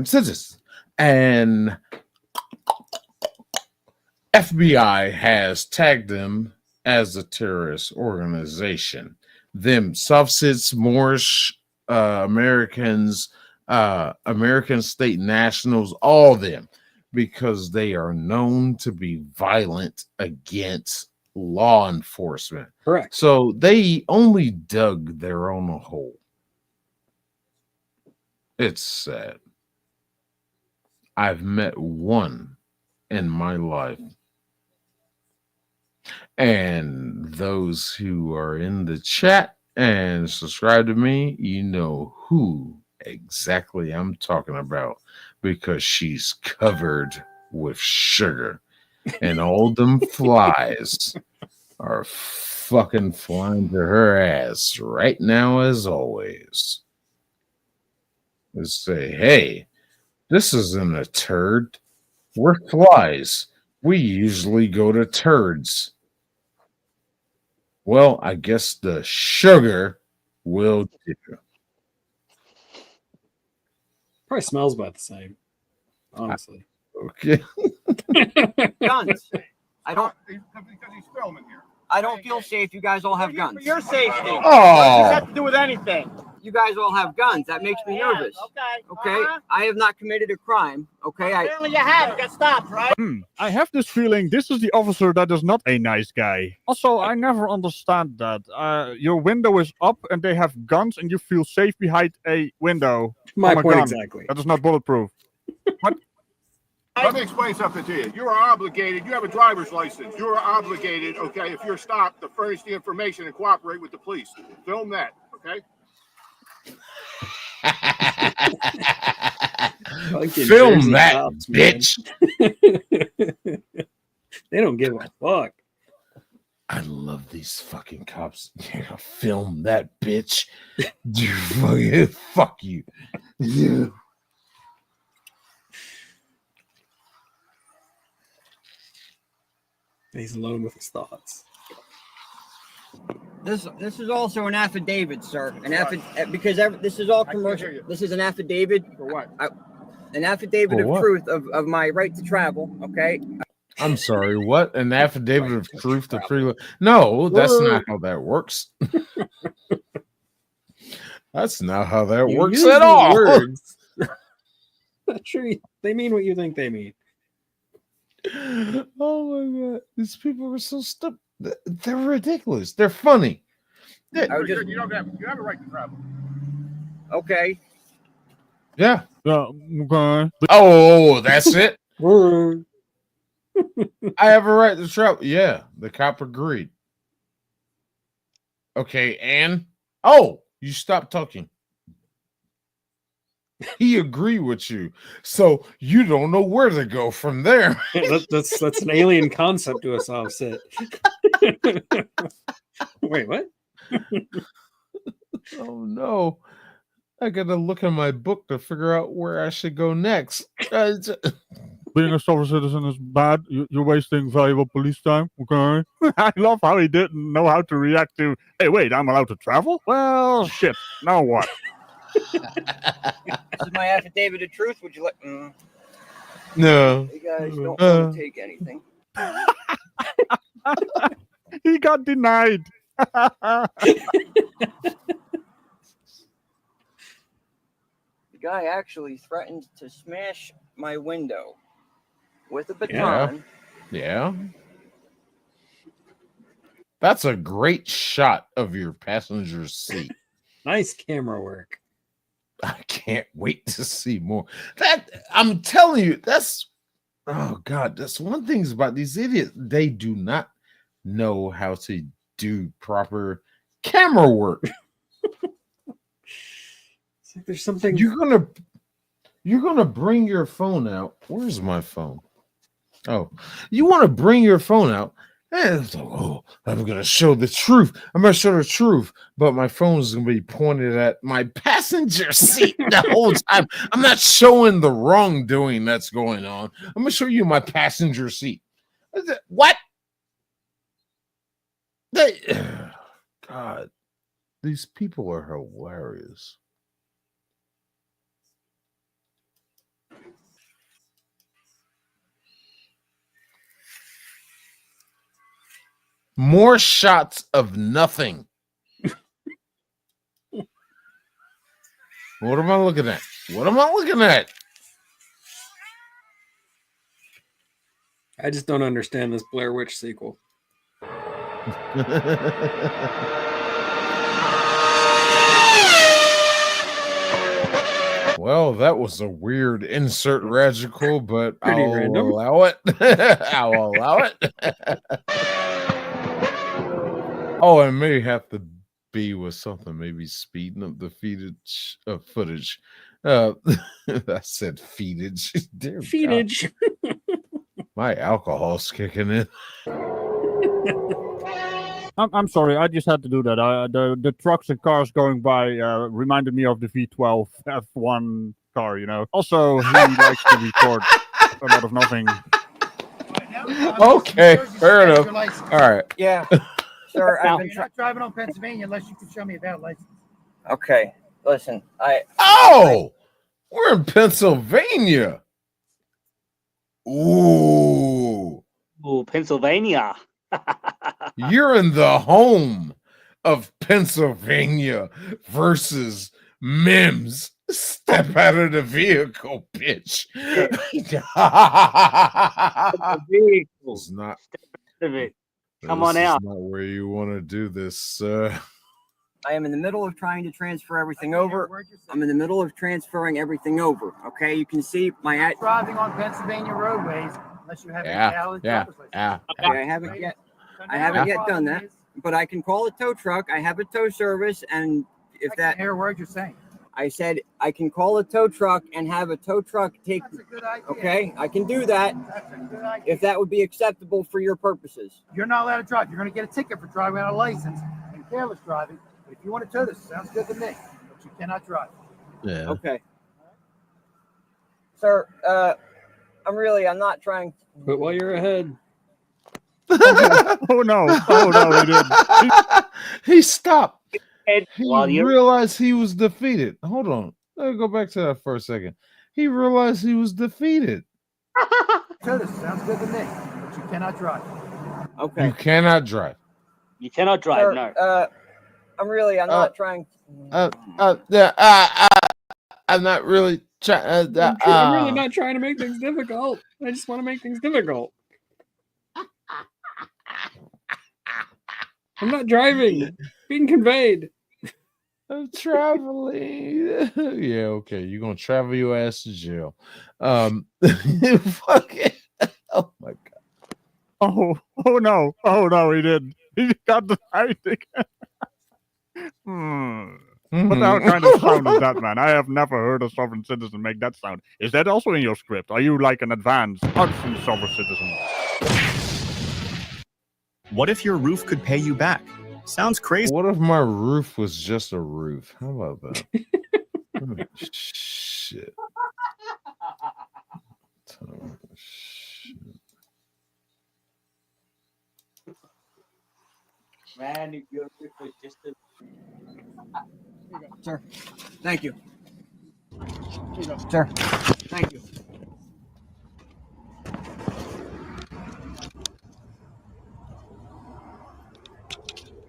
citizens. And FBI has tagged them as a terrorist organization. Them soft-sits, Moorish Americans, American state nationals, all them, because they are known to be violent against law enforcement. Correct. So they only dug their own hole. It's sad. I've met one in my life. And those who are in the chat and subscribe to me, you know who exactly I'm talking about because she's covered with sugar and all them flies are fucking flying to her ass right now as always. Let's say, hey, this isn't a turd. We're flies. We usually go to turds. Well, I guess the sugar will do. Probably smells about the same, honestly. Okay. Guns. I don't. Because he's filming here. I don't feel safe. You guys all have guns. For your safety. Oh. What does this have to do with anything? You guys all have guns. That makes me nervous. Okay. I have not committed a crime. Okay. Apparently you have. You got stopped, right? I have this feeling this is the officer that is not a nice guy. Also, I never understand that. Your window is up and they have guns and you feel safe behind a window. My from a point gun. exactly. That is not bulletproof. What? Let me explain something to you. You are obligated. You have a driver's license. You are obligated, okay, if you're stopped, to furnish the information and cooperate with the police. Film that, okay? Film that, cops, bitch. They don't give a fuck. I love these fucking cops. Yeah, film that, bitch. You fucking fuck you. Yeah. He's alone with his thoughts. This is also an affidavit, sir. Because this is all commercial. This is an affidavit. For what? An affidavit For of what? truth of my right to travel. Okay. I'm sorry, what? An affidavit of truth to free? No, that's not how that works. That's not how that You works use at these all. words. Not sure they mean what you think they mean. Oh my god, these people are so stupid. They're ridiculous. They're funny. You have a right to travel. Okay. Yeah. Okay. Oh, that's it. I have a right to travel. Yeah, the cop agreed. Okay, and you stopped talking. He agreed with you, so you don't know where to go from there. That's an alien concept to us, offset. Wait, what? Oh no. I gotta look in my book to figure out where I should go next. Being a sovereign citizen is bad. You're wasting valuable police time. Okay. I love how he didn't know how to react to, hey, wait, I'm allowed to travel? Well, shit. Now what? This is my affidavit of truth. Would you like? No. You guys don't want to take anything. He got denied. The guy actually threatened to smash my window with a baton. Yeah. That's a great shot of your passenger's seat. Nice camera work. I can't wait to see more. That I'm telling you, that's oh god, that's one thing about these idiots. They do not know how to do proper camera work. It's like there's something You're gonna bring your phone out. Where's my phone? Oh, you want to bring your phone out. And it's like, oh, I'm gonna show the truth. I'm gonna show the truth, but my phone is gonna be pointed at my passenger seat the whole time. I'm not showing the wrongdoing that's going on. I'm gonna show you my passenger seat. What? God, these people are hilarious. More shots of nothing. What am I looking at? What am I looking at? I just don't understand this Blair Witch sequel. Well, that was a weird insert radical, but Pretty I'll random. allow it. I'll allow it. Oh, I may have to B was something, maybe speeding up the footage. I said feedage. Dear God. Feedage. My alcohol's kicking in. I'm sorry, I just had to do that. The trucks and cars going by reminded me of the V12 F1 car, you know. Also, he likes to record a lot of nothing. Okay, fair enough. All right. Yeah, sir. I've been You're not driving on Pennsylvania unless you can show me a valid license. Okay, listen, We're in Pennsylvania. Ooh. Ooh, Pennsylvania. You're in the home of Pennsylvania versus Mims. Step out of the vehicle, bitch. It's not. Come on out. Not where you want to do this. I am in the middle of trying to transfer everything over. I'm in the middle of transferring everything over. Okay, you can see my driving on Pennsylvania roadways unless you have a valid driver's license. Okay, I haven't yet done that, but I can call a tow truck. I have a tow service, and if I can't hear a word you're saying. I said I can call a tow truck and have a tow truck take. That's a good idea. Okay, I can do that. That's a good idea. If that would be acceptable for your purposes. You're not allowed to drive. You're going to get a ticket for driving without a license and careless driving. But if you want to tow this, sounds good to me. But you cannot drive. Yeah. Okay. Sir, I'm not trying. But while you're ahead. Oh no, he didn't. He stopped. While He you're realized he was defeated. Hold on. Let me go back to that for a second. He realized he was defeated. Tow this, sounds good to me. But you cannot drive. Okay. You cannot drive. You cannot drive, Sir, no. I'm not trying. I'm not really trying. I'm really not trying to make things difficult. I just want to make things difficult. I'm not driving. Being conveyed. I'm traveling. Yeah, okay. You're gonna travel your ass to jail. Fuck it. Oh my god. Oh no, he didn't. He got the hiding. What kind of sound is that, man? I have never heard a sovereign citizen make that sound. Is that also in your script? Are you like an advanced Hudson sovereign citizen? What if your roof could pay you back? Sounds crazy. What if my roof was just a roof? How about that? Oh, shit. Oh, shit. Man, if your roof was just a... Sir, thank you. Sir, thank you.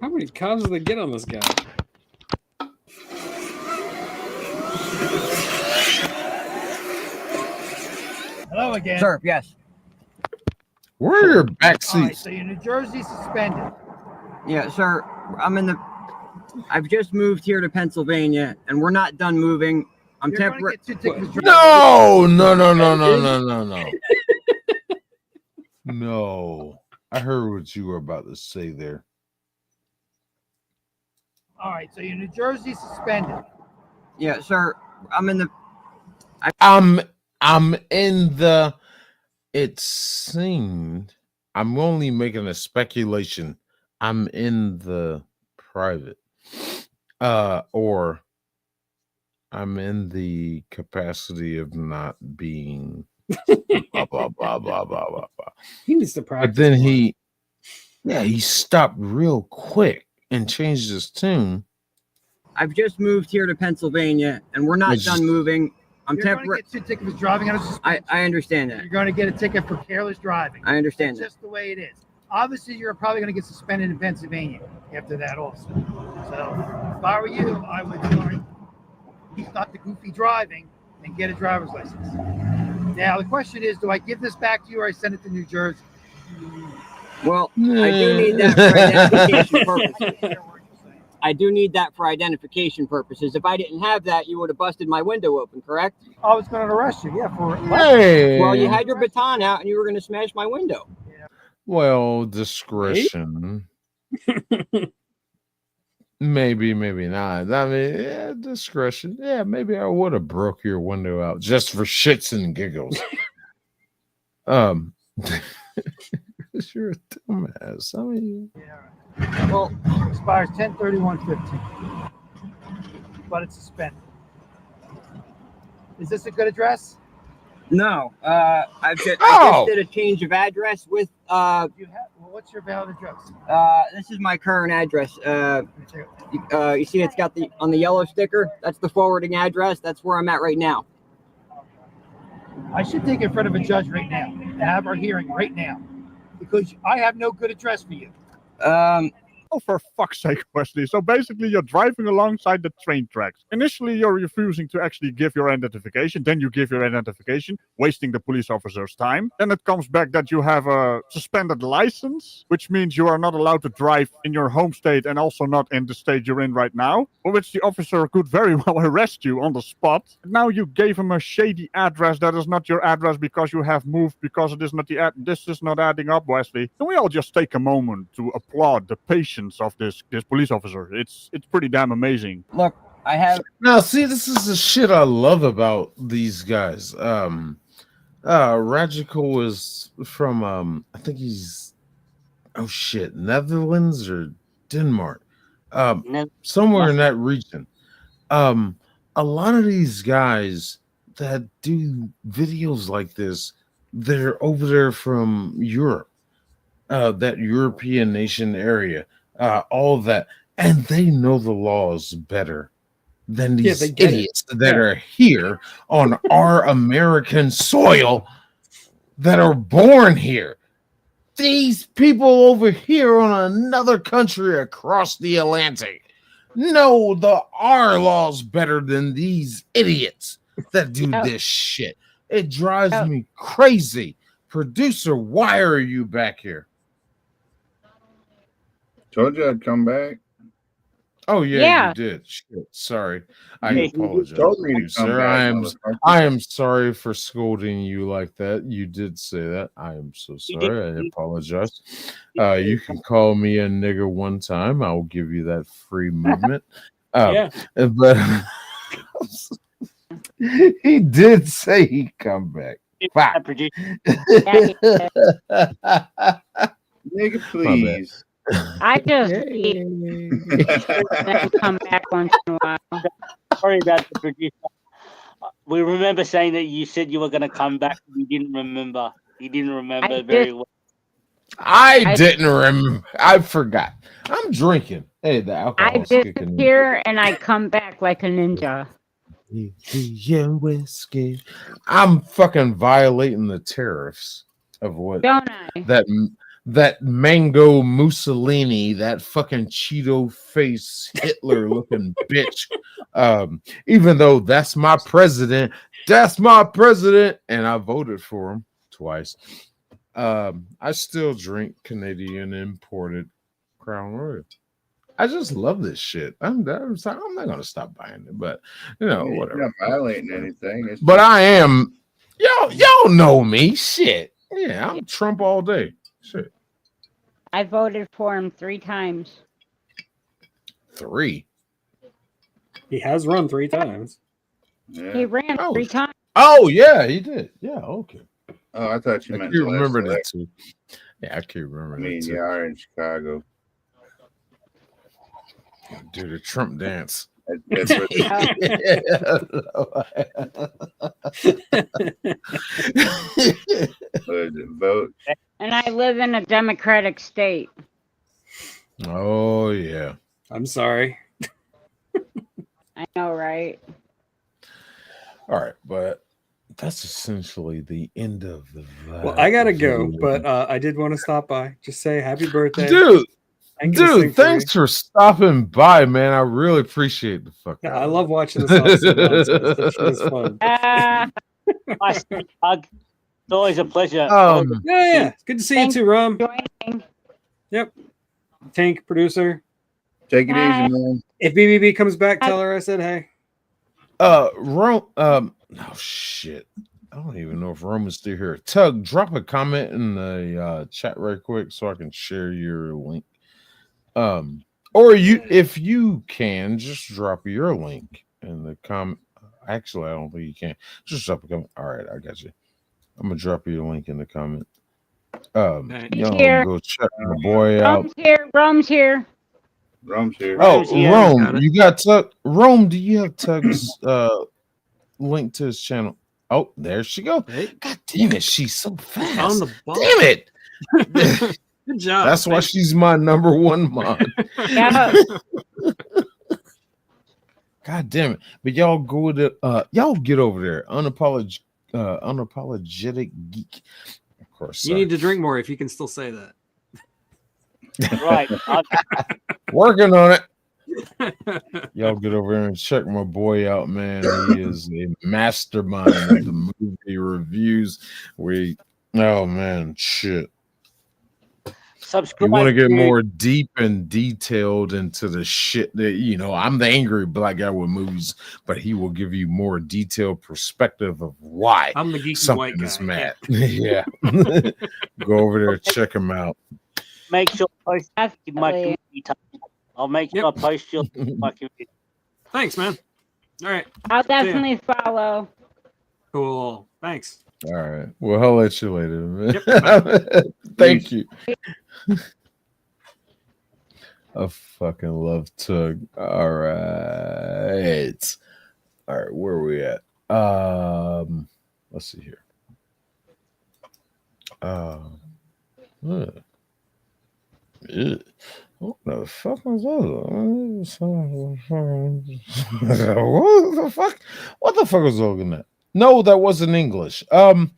How many cops did they get on this guy? Hello again. Sir, yes. Where are your back All right, seats? so you're New Jersey suspended. Yeah, sir. I've just moved here to Pennsylvania, and we're not done moving. I'm You're gonna temporary. get 2 tickets for No. No. I heard what you were about to say there. All right, so you're New Jersey suspended. Yeah, sir. I'm in the. It seemed. I'm only making a speculation. I'm in the private. Or I'm in the capacity of not being blah blah blah blah blah blah blah. He needs to practice. But then he stopped real quick and changed his tune. I've just moved here to Pennsylvania, and we're not done moving. I'm You're going temporary. to get 2 tickets for driving under suspension. I understand that. You're going to get a ticket for careless driving. I understand That's just the way it is. Obviously, you're probably going to get suspended in Pennsylvania after that also. So if I were you, I would stop the goofy driving and get a driver's license. Now, the question is, do I give this back to you or I send it to New Jersey? Well, I do need that for identification purposes. I do need that for identification purposes. If I didn't have that, you would have busted my window open, correct? I was going to arrest you, yeah. Well, you had your baton out and you were going to smash my window. Well, discretion. Maybe, maybe not. I mean, yeah, discretion. Yeah, maybe I would have broke your window out just for shits and giggles. You're a dumbass. I mean, Well, expires 10/31/15, but it's suspended. Is this a good address? No, I just did a change of address with. Well, what's your valid address? This is my current address. You see, it's got on the yellow sticker. That's the forwarding address. That's where I'm at right now. I should take it in front of a judge right now and have our hearing right now because I have no good address for you. Oh, for fuck's sake, Wesley. So basically, you're driving alongside the train tracks. Initially, you're refusing to actually give your identification. Then you give your identification, wasting the police officer's time. Then it comes back that you have a suspended license, which means you are not allowed to drive in your home state and also not in the state you're in right now, for which the officer could very well arrest you on the spot. Now you gave him a shady address that is not your address because you have moved, because it is not this is not adding up, Wesley. Can we all just take a moment to applaud the patience of this police officer? It's pretty damn amazing. Look, I have now see, this is the shit I love about these guys. Radical is from I think he's Netherlands or Denmark. Somewhere in that region. A lot of these guys that do videos like this, they're over there from Europe, that European nation area. All of that, and they know the laws better than these idiots that are here on our American soil that are born here. These people over here on another country across the Atlantic know our laws better than these idiots that do this shit. It drives me crazy. Producer, why are you back here? Told you I'd come back. Oh yeah, you did. Shit, sorry. I apologize. Told me to come Sir, back, I am sorry for scolding you like that. You did say that. I am so sorry. I apologize. You can call me a nigger one time. I will give you that free movement. But he did say he'd come back. Fuck. Nigga, please. I just then come back once in a while. Sorry about the producer. We remember saying that you said you were going to come back. You didn't remember. You didn't remember very well. I didn't remember. I forgot. I'm drinking. Hey, the alcohol's I kicking in. disappear and I come back like a ninja. Whiskey. I'm fucking violating the tariffs of what Don't I? that mango Mussolini, that fucking Cheeto face Hitler looking bitch. Even though that's my president, and I voted for him twice. I still drink Canadian imported Crown Royal. I just love this shit. I'm not gonna stop buying it, but whatever. You're not violating anything. But I am. Y'all know me. Shit. Yeah, I'm Trump all day. Shit. I voted for him 3 times. 3? He has run 3 times. Yeah. He ran 3 times. Oh yeah, he did. Yeah, okay. Oh, I thought you meant. You remember that too. Yeah, I can't remember. I mean, that too. you are in Chicago. Do the Trump dance. Vote. And I live in a Democratic state. Oh yeah. I'm sorry. I know, right? All right, but that's essentially the end of the vibe. Well, I gotta go, but I did want to stop by. Just say happy birthday, dude. Dude, thanks for stopping by, man. I really appreciate the fuck. Yeah, I love watching this. That shit is fun. Nice hug. It's always a pleasure. Yeah. It's good to see you too, Rom. Yep. Tank, producer. Take it easy, man. If BBB comes back, tell her I said hey. Rome. Oh shit. I don't even know if Roman's still here. Tug, drop a comment in the chat right quick so I can share your link. Or if you can, just drop your link in the comment. Actually, I don't think you can. Just drop a comment. All right, I got you. I'm gonna drop you a link in the comment. Y'all here. go check my boy out. Rome's here. Rome's here. Oh, Rome, you got Tug. Rome, do you have Tug's link to his channel? Oh, there she go. God damn it, she's so fast. On the ball. Damn it. Good job. That's why she's my number one mod. Yeah. God damn it. But y'all go to y'all get over there. Unapologetic geek. Of course. You need to drink more if you can still say that. Right. Working on it. Y'all get over there and check my boy out, man. He is a mastermind of the movie reviews. Oh man, shit. Subscribe. You want to get more deep and detailed into the shit that I'm the angry black guy with movies, but he will give you more detailed perspective of why I'm the geeky something white guy. is mad. Yeah. Go over there, check him out. Make sure I post my community tab. I'll make sure I post your my community. Thanks, man. All right. I'll definitely follow. Cool. Thanks. All right. Well, I'll let you later, man. Yep. Thank you. I fucking love Tug. All right. All right, where are we at? Let's see here. What the fuck was that? What the fuck? What the fuck was looking at? No, that wasn't English. Oh,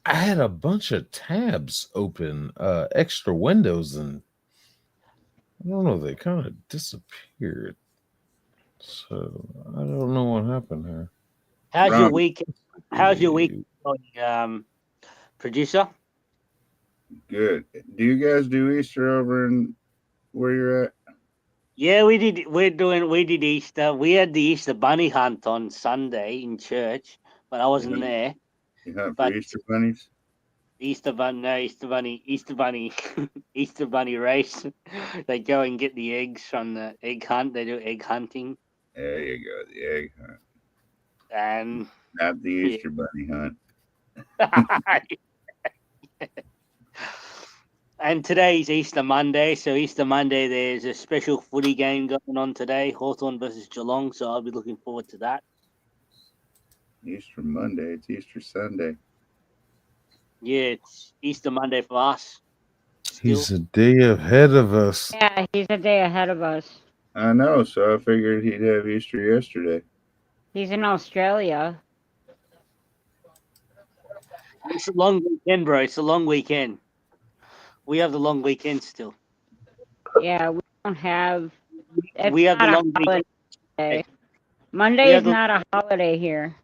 I had a bunch of tabs open, extra windows, and I don't know, they kind of disappeared. So I don't know what happened here. How's your week? How's your week going, producer? Good. Do you guys do Easter over in where you're at? Yeah, we did. We did Easter. We had the Easter bunny hunt on Sunday in church, but I wasn't there. You hunt for Easter bunnies? Easter bunny, Easter bunny race. They go and get the eggs from the egg hunt. They do egg hunting. There you go, the egg hunt. And not the Easter bunny hunt. And today's Easter Monday. So Easter Monday, there's a special footy game going on today, Hawthorn versus Geelong. So I'll be looking forward to that. Easter Monday, it's Easter Sunday. Yeah, it's Easter Monday for us. He's a day ahead of us. Yeah, he's a day ahead of us. I know, so I figured he'd have Easter yesterday. He's in Australia. It's a long weekend, bro. It's a long weekend. We have the long weekend still. Yeah, we don't have. We have the not a long weekend. holiday. Monday is not a holiday here.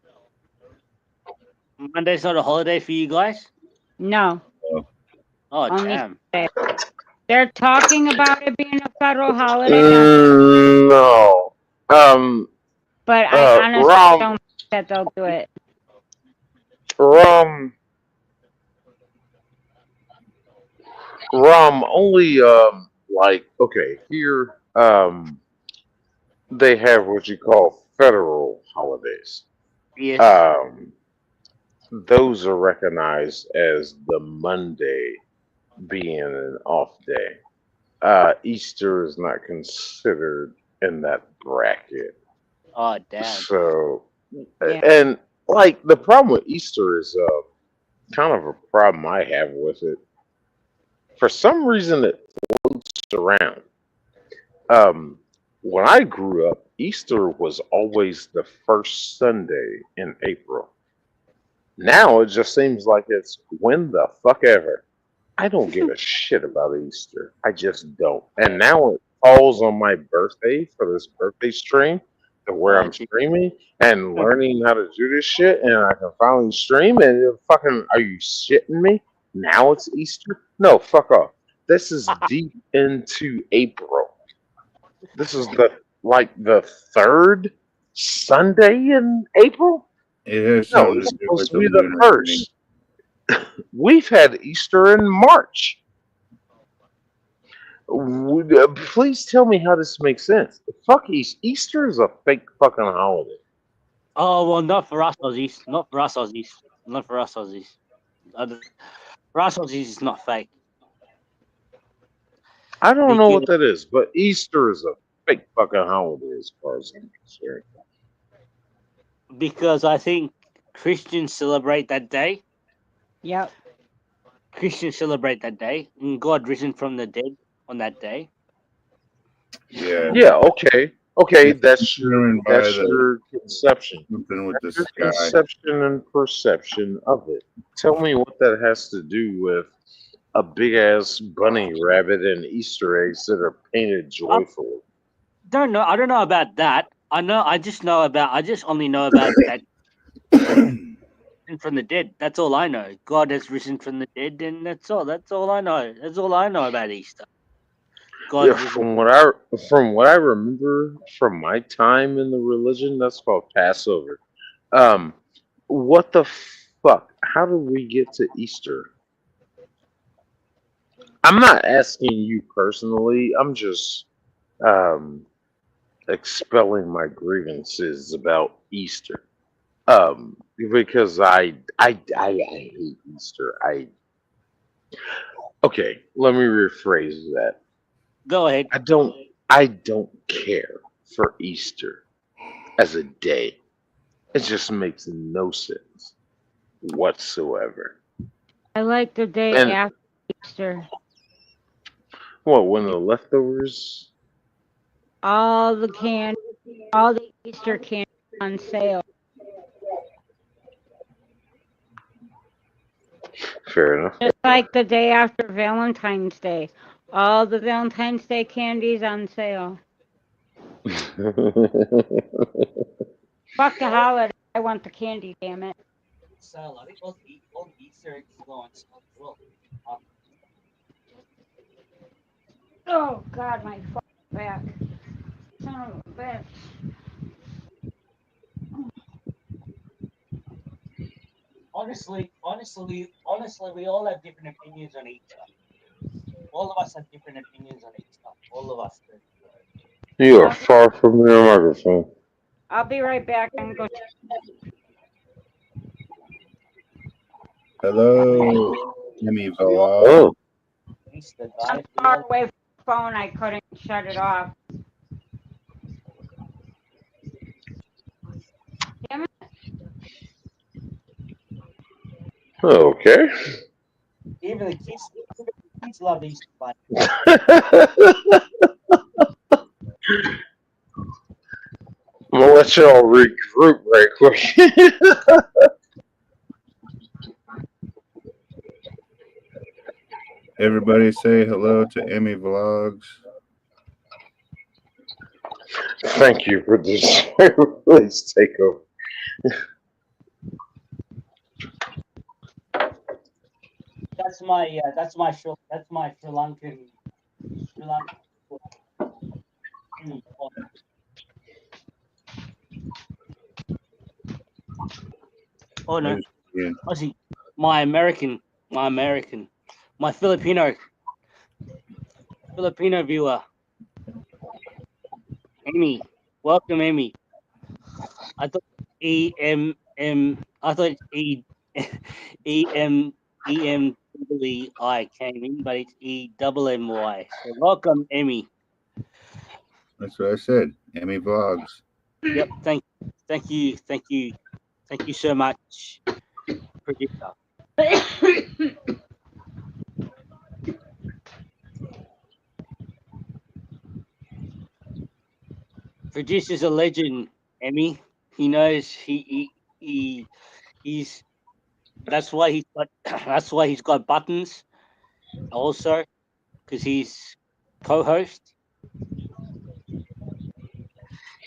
Monday's not a holiday for you guys? No. Oh, Only damn. Sunday. They're talking about it being a federal holiday. No. But I honestly don't think that they'll do it. Only okay, here they have what you call federal holidays. Yeah. Those are recognized as the Monday being an off day. Easter is not considered in that bracket. Oh, damn. So, and like the problem with Easter is kind of a problem I have with it. For some reason, it floats around. When I grew up, Easter was always the first Sunday in April. Now it just seems like it's when the fuck ever. I don't give a shit about Easter. I just don't. And now it falls on my birthday for this birthday stream, to where I'm streaming and learning how to do this shit, and I can finally stream. And you're fucking, are you shitting me? Now it's Easter? No, fuck off. This is deep into April. This is the third Sunday in April. It has No, something it's to do supposed with to be the the lunar first. We've had Easter in March. Please tell me how this makes sense. Fuck Easter. Easter is a fake fucking holiday. Oh well, not for us Aussies. Not for us Aussies. Not for us Aussies. For us Aussies, it's not fake. I don't know what Because, that is, but Easter is a fake fucking holiday as far as I'm concerned. because I think Christians celebrate that day. Yep. Christians celebrate that day, and God risen from the dead on that day. Yeah. Yeah, okay. Okay, It's that's your determined by conception. something with the Your sky. conception and perception of it. Tell me what that has to do with a big ass bunny rabbit and Easter eggs that are painted joyfully. Don't know. I don't know about that. I know. I just only know about that risen from the dead. That's all I know. God has risen from the dead, and that's all. That's all I know. That's all I know about Easter. Yeah, God's risen. from what I remember from my time in the religion, that's called Passover. What the fuck? How did we get to Easter? I'm not asking you personally. I'm just expelling my grievances about Easter. Because I hate Easter. Okay, let me rephrase that. Go ahead. I don't care for Easter as a day. It just makes no sense whatsoever. I like the day And after Easter. what, when the leftovers? All the Easter candy on sale. Fair enough. Just like the day after Valentine's Day. All the Valentine's Day candies on sale. Fuck the holiday. I want the candy, damn it. So I think all the Easter eggs go on sale as well. Oh god, my fucking back. Son of a bitch. Honestly, we all have different opinions on Easter. All of us have different opinions on Easter. All of us do. You are far from your microphone. I'll be right back. I'm going. Hello, Jimmy Vlog. Oh. Easter, I'm guys. far away from the phone. I couldn't shut it off. Damn it. Okay. Even the kids love Easter bunny. I'm gonna let y'all regroup right quick. Everybody say hello to Emmy Vlogs. Thank you for this place takeover. That's my Sri Lankan. Oh no, Yeah. Aussie, my Filipino viewer, Amy. Welcome, Amy. I thought I thought I came in, but it's EMMY. So welcome, Emmy. That's what I said. Emmy Vlogs. Yep. Thank you so much, producer. Producer's a legend, Emmy. He knows he's that's why he's got buttons also, because he's co-host.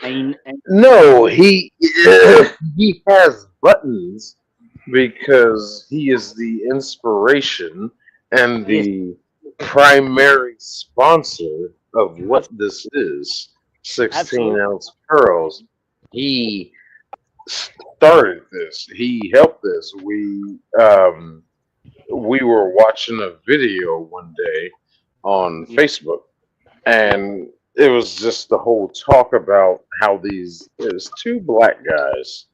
And No, he has buttons because he is the inspiration and the primary sponsor of what this is. 16-ounce pearls. He started this. He helped this. We we were watching a video one day on Facebook, and it was just the whole talk about how it was two black guys.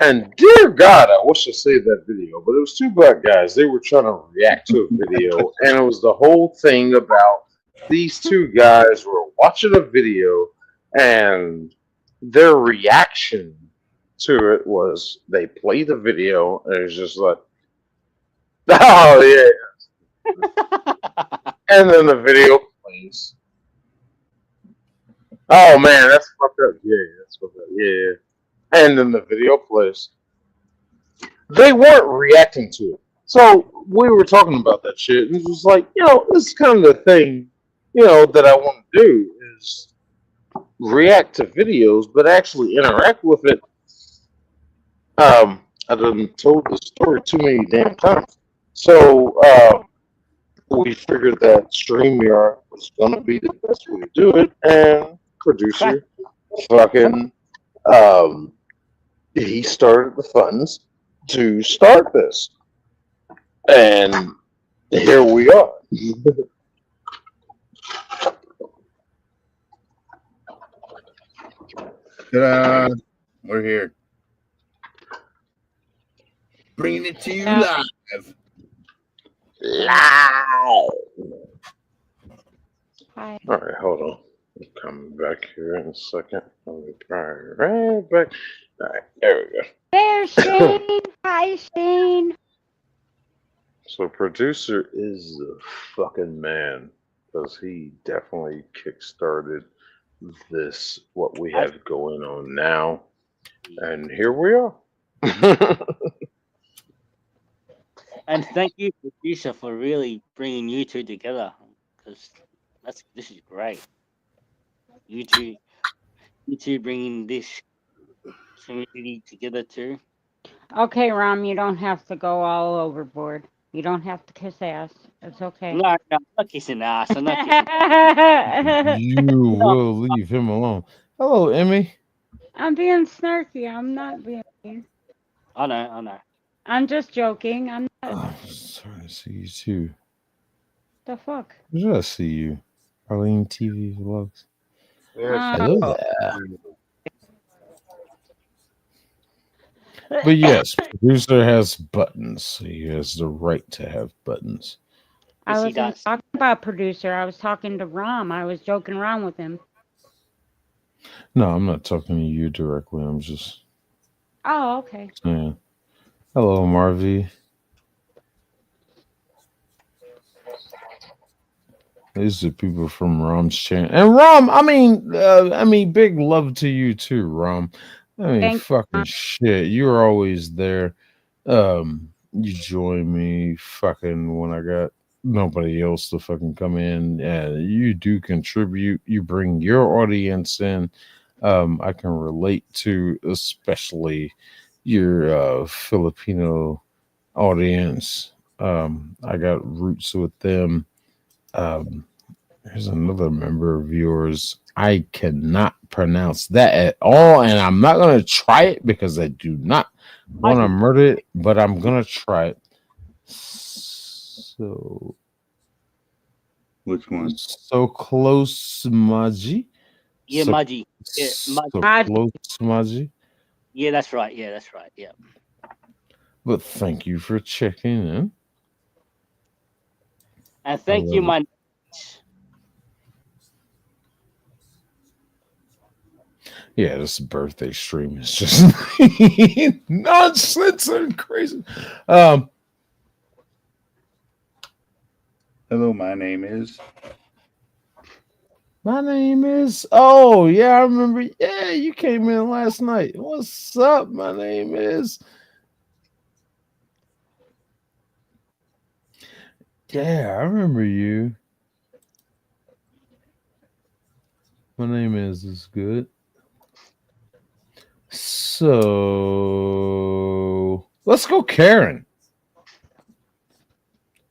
And dear God, I wish I saved that video, but it was two black guys. They were trying to react to a video, and it was the whole thing about these two guys were watching a video, and their reaction to it was they play the video, and it's just like, oh yeah, and then the video plays. Oh man, that's fucked up. Yeah, that's fucked up. Yeah. And then the video plays. They weren't reacting to it. So we were talking about that shit, and it was like, this is kind of the thing, that I want to do is react to videos, but actually interact with it. I done told the story too many damn times. So we figured that StreamYard was gonna be the best way to do it, and producer fucking he started the funds to start this, and here we are. Ta-da! We're here, bringing it to you live. Live. Hi. All right, hold on. I'm coming back here in a second. I'll be right back. All right, there we go. There's Shane. Hi, Shane. So producer is the fucking man, because he definitely kickstarted this, what we have going on now. And here we are. And thank you, producer, for really bringing you two together, because this is great. You two bringing this community together too. Okay, Rom, you don't have to go all overboard. You don't have to kiss ass. It's okay. No, I'm not kissing ass. I'm not kissing. You will leave him alone. Hello, Emmy. I'm being snarky. I'm not being mean. I know. I'm just joking. I'm not. Oh, sorry to see you too. The fuck? Where did I see you? Arlene TV Vlogs. Yes. Hello there. But yes, producer has buttons. He has the right to have buttons. I wasn't talking about producer. I was talking to Rom. I was joking around with him. No, I'm not talking to you directly. I'm just Oh, okay. saying. Hello, Marvy. These are people from Rom's channel. And Rom, I mean, big love to you too, Rom. I mean, Thank fucking shit. You're always there. You join me fucking when I got nobody else to fucking come in. You do contribute. You bring your audience in. I can relate to especially your Filipino audience. I got roots with them. There's another member of yours. I cannot pronounce that at all, and I'm not gonna try it because I do not want to murder it, but I'm gonna try it. So, which one? So close, Maji. Yeah, So- Maji. Yeah, So Maji. close, Maji. Yeah, that's right. Yeah. But thank you for checking in. And thank you, love my. Yeah, this birthday stream is just nonsense and crazy. Hello, my name is. Oh, yeah, I remember. Yeah, you came in last night. What's up? My name is. Yeah, I remember you. My name is good. So let's go, Karen.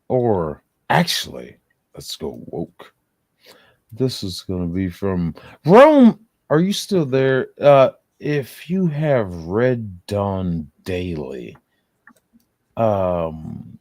Or actually, let's go woke. This is going to be from Rome. Are you still there? If you have Red Dawn Daily, Um,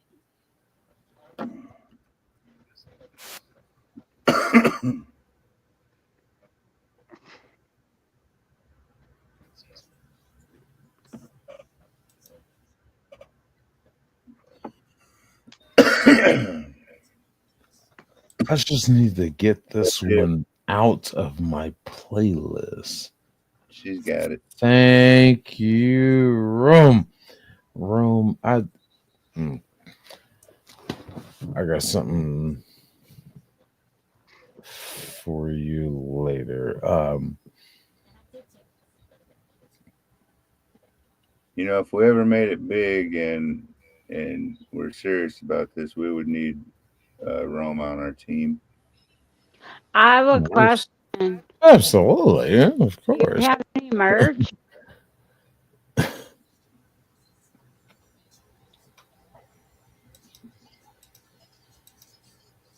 I just need to get this one out of my playlist. She's got it. Thank you, Rome. Rome, I got something for you later. You know, if we ever made it big and we're serious about this, we would need Rome on our team. I have a question. Absolutely, yeah, of Do you course. have any merch?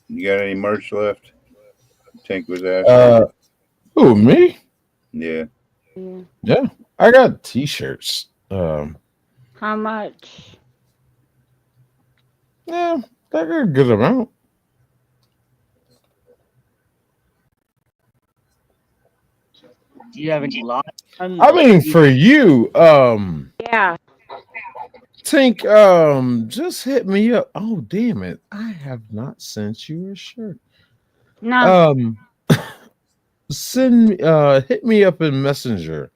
You got any merch left? Tank was asking. Who, me? Yeah. Yeah, I got t-shirts. How much? Yeah, I got a good amount. Do you have any last one? I mean, for you, Yeah. Tink, just hit me up. Oh, damn it. I have not sent you a shirt. No. Send me hit me up in Messenger.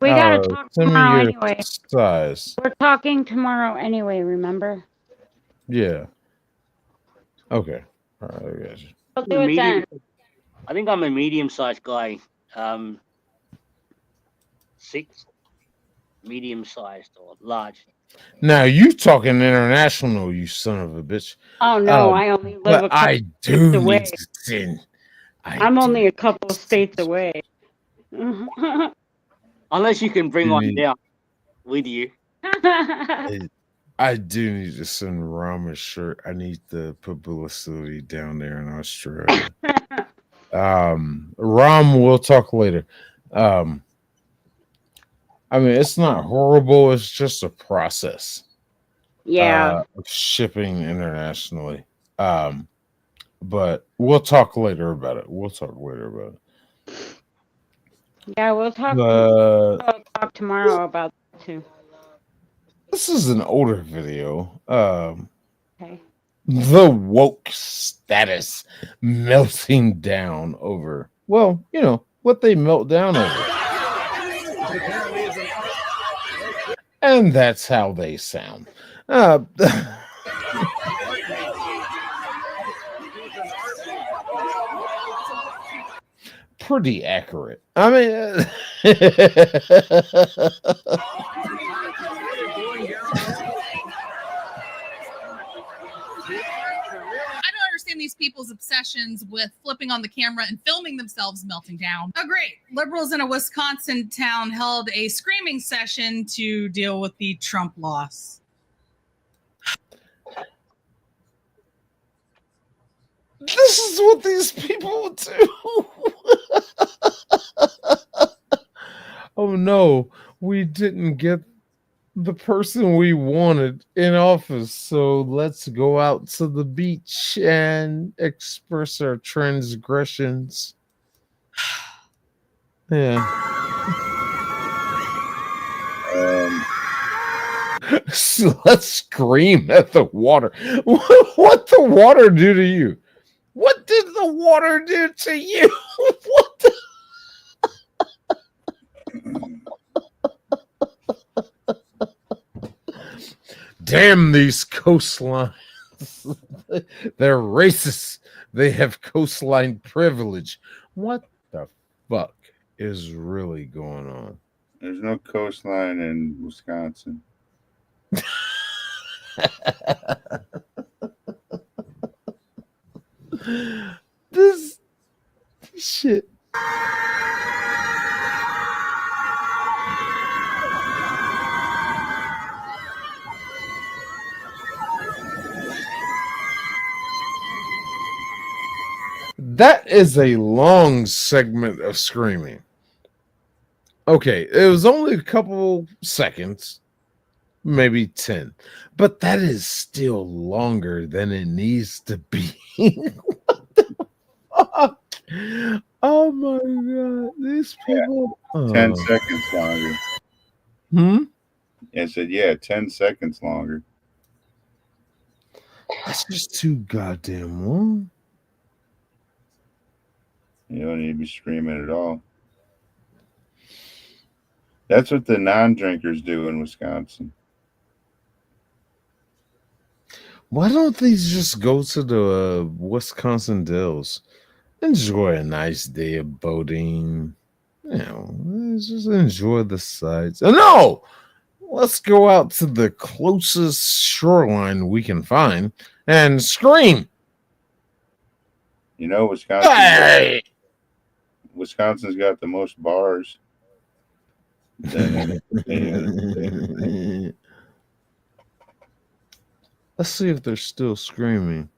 We gotta talk Send me tomorrow your anyway. size. We're talking tomorrow anyway, remember? Yeah. Okay. All right, I got you. We'll do it then. I think I'm a medium-sized guy. 6, medium-sized or large. Now you talking international, you son of a bitch. Oh no, I only live But a couple I states do away. need to send. I'm only a couple of states away. Unless you can bring one need- down with you. I do need to send Rom a shirt. I need the publicity down there in Australia. Rom, we'll talk later. I mean, it's not horrible. It's just a process. Yeah. Of shipping internationally. But we'll talk later about it. Yeah, we'll talk. Uh, We'll talk tomorrow about that too. This is an older video. Okay. The woke status melting down over, well, you know, what they melt down over. And that's how they sound. Pretty accurate. I mean, I don't understand these people's obsessions with flipping on the camera and filming themselves melting down. Oh, great. Liberals in a Wisconsin town held a screaming session to deal with the Trump loss. This is what these people do. Oh no, we didn't get the person we wanted in office, so let's go out to the beach and express our transgressions. Yeah. So let's scream at the water. What the water do to you? What did the water do to you? What the... Damn these coastlines. They're racist. They have coastline privilege. What the fuck is really going on? There's no coastline in Wisconsin. This shit. That is a long segment of screaming. Okay, it was only a couple seconds, maybe 10. But that is still longer than it needs to be. Fuck. Oh my god, these people. 10 seconds longer. I said, yeah, 10 seconds longer. That's just too goddamn long. You don't need to be screaming at all. That's what the non-drinkers do in Wisconsin. Why don't these just go to the Wisconsin Dells? Enjoy a nice day of boating. You know, just enjoy the sights. No! Let's go out to the closest shoreline we can find and scream. You know, Wisconsin's got the most bars. Than any other state. Let's see if they're still screaming.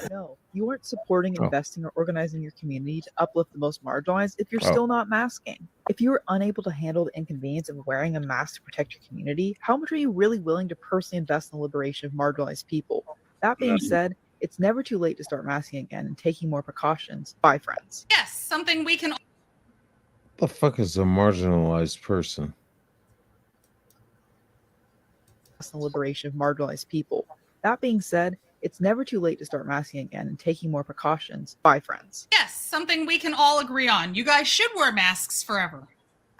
No, you aren't supporting, investing, or organizing your community to uplift the most marginalized if you're still not masking. If you are unable to handle the inconvenience of wearing a mask to protect your community, how much are you really willing to personally invest in the liberation of marginalized people? That being said, it's never too late to start masking again and taking more precautions. Bye, friends. Yes, something we can. The fuck is a marginalized person? The liberation of marginalized people. That being said, it's never too late to start masking again and taking more precautions. Bye, friends. Yes, something we can all agree on. You guys should wear masks forever.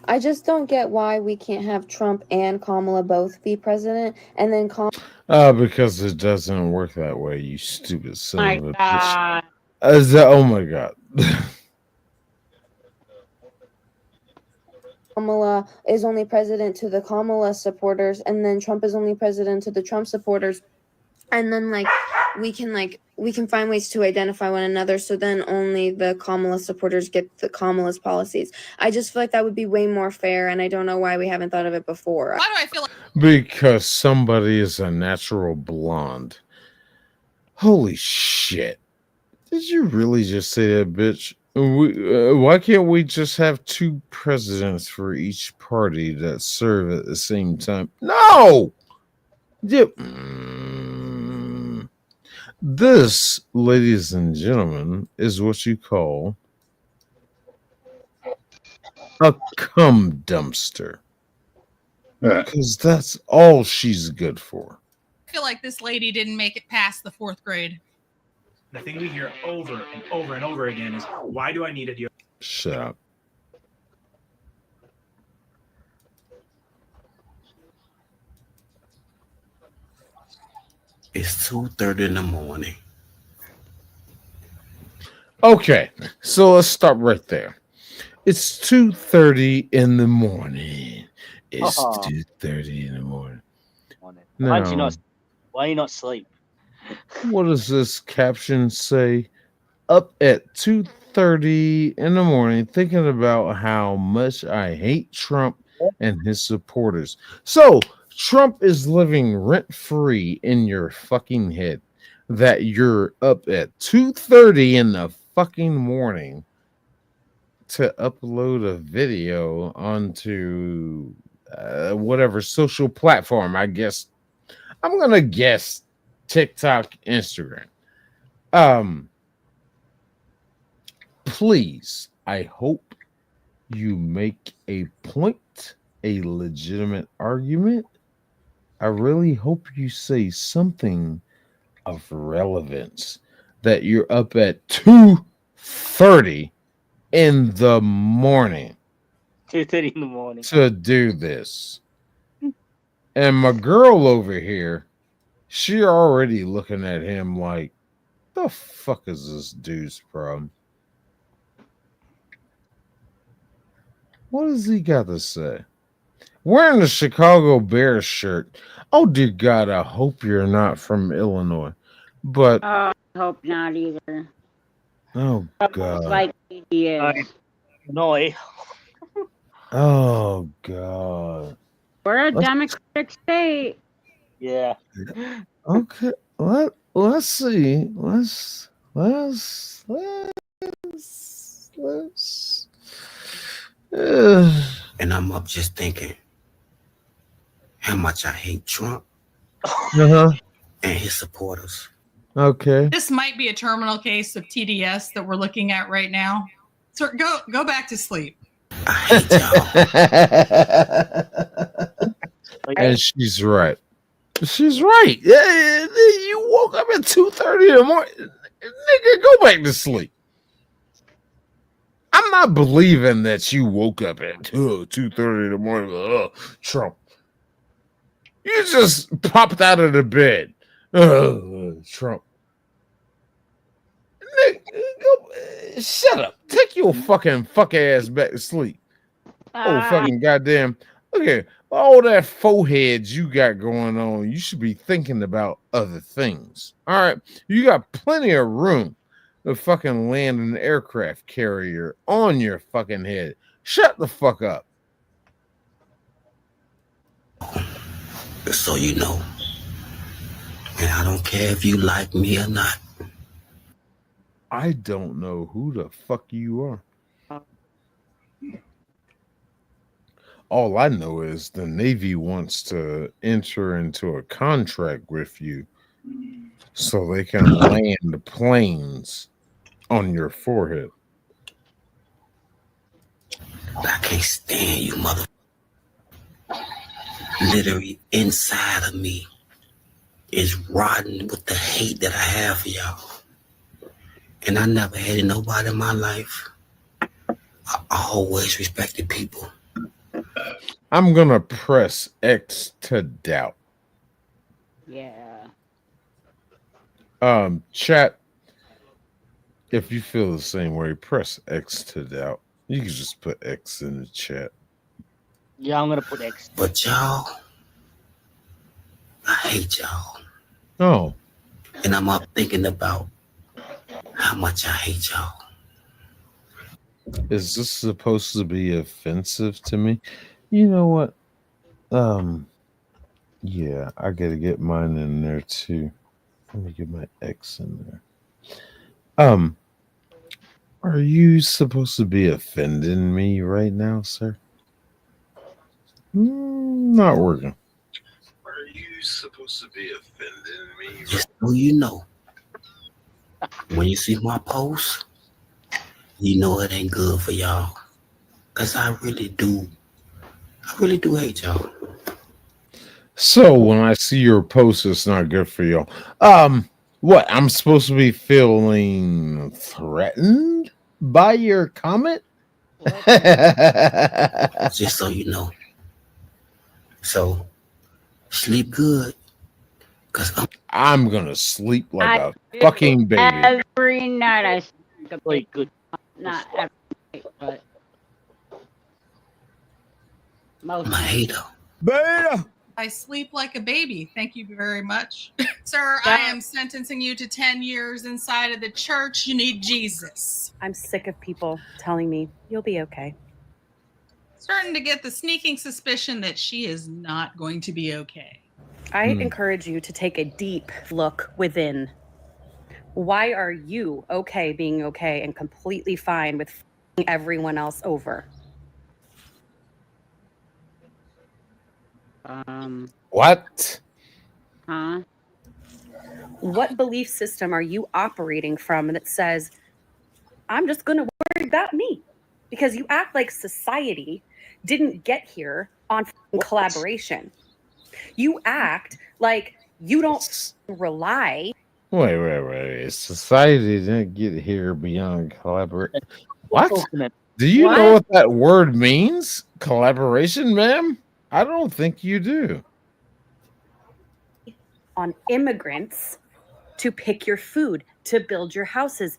I just don't get why we can't have Trump and Kamala both be president, and then Because it doesn't work that way, you stupid son My of a God. bitch. Oh my god. Kamala is only president to the Kamala supporters, and then Trump is only president to the Trump supporters, and then we can find ways to identify one another, so then only the Kamala supporters get the Kamala's policies. I just feel like that would be way more fair, and I don't know why we haven't thought of it before. Why do I feel like Because somebody is a natural blonde. Holy shit. Did you really just say that, bitch? Why can't we just have 2 presidents for each party that serve at the same time? No! This, ladies and gentlemen, is what you call a cum dumpster. Because that's all she's good for. I feel like this lady didn't make it past the 4th grade. The thing we hear over and over and over again is, why do I need a deodorant? Shut up. It's 2:30 in the morning. Okay, so let's stop right there. It's 2:30 in the morning. It's 2:30 in the morning. Why do you Now, not? Why you not sleep? what does this caption say? Up at 2:30 in the morning, thinking about how much I hate Trump and his supporters. So Trump is living rent-free in your fucking head that you're up at 2:30 in the fucking morning to upload a video onto whatever social platform. I guess I'm gonna guess TikTok, Instagram. Please, I hope you make a point, a legitimate argument. I really hope you say something of relevance that you're up at 2:30 in the morning 2:30 in the morning. to do this. And my girl over here, she already looking at him like, the fuck is this dude's problem? What does he got to say? Wearing the Chicago Bears shirt. Oh, dear God, I hope you're not from Illinois. But, I hope not either. oh, Most God. likely he is. No. Oh, God. We're a Let's- democratic state. Yeah. Okay, let's see. Let's And I'm up just thinking how much I hate Trump Uh-huh. and his supporters. Okay. This might be a terminal case of TDS that we're looking at right now. So go back to sleep. And she's right. She's right. Yeah, you woke up at 2:30 in the morning. Nigga, go back to sleep. I'm not believing that you woke up at 2:30 in the morning. Trump. You just popped out of the bed. Trump. Nigga, shut up. Take your fuck ass back to sleep. Oh, fucking goddamn. Okay, all that forehead you got going on, you should be thinking about other things. All right, you got plenty of room to fucking land an aircraft carrier on your fucking head. Shut the fuck up. So you know, and I don't care if you like me or not. I don't know who the fuck you are. All I know is the Navy wants to enter into a contract with you so they can land planes on your forehead. I can't stand you, mother. Literally inside of me is rotten with the hate that I have for y'all. And I never hated nobody in my life. I always respected people. I'm gonna press X to doubt. Yeah. Chat. If you feel the same way, press X to doubt. You can just put X in the chat. Yeah, I'm gonna put X. But y'all, I hate y'all. Oh. And I'm up thinking about how much I hate y'all. Is this supposed to be offensive to me? You know what? Yeah, I gotta get mine in there too. Let me get my X in there. Are you supposed to be offending me right now, sir? Not working. Are you supposed to be offending me? Just so you know, when you see my post, you know it ain't good for y'all. Cause I really do hate y'all. So when I see your post, it's not good for y'all. What? I'm supposed to be feeling threatened by your comment? Just so you know. So sleep good. Cause I'm gonna sleep like a fucking baby. Every night I sleep like a baby. Good. Not every night, but most. I'm a hater. Beta. I sleep like a baby. Thank you very much. Sir, I am sentencing you to 10 years inside of the church. You need Jesus. I'm sick of people telling me you'll be okay. Starting to get the sneaking suspicion that she is not going to be okay. I encourage you to take a deep look within. Why are you okay being okay and completely fine with f***ing everyone else over? What? Huh? What belief system are you operating from that says, I'm just going to worry about me? Because you act like society didn't get here on collaboration. You act like you don't rely. Wait. Society didn't get here beyond collaboration. What? Do you know what that word means? Collaboration, ma'am? I don't think you do. On immigrants to pick your food, to build your houses.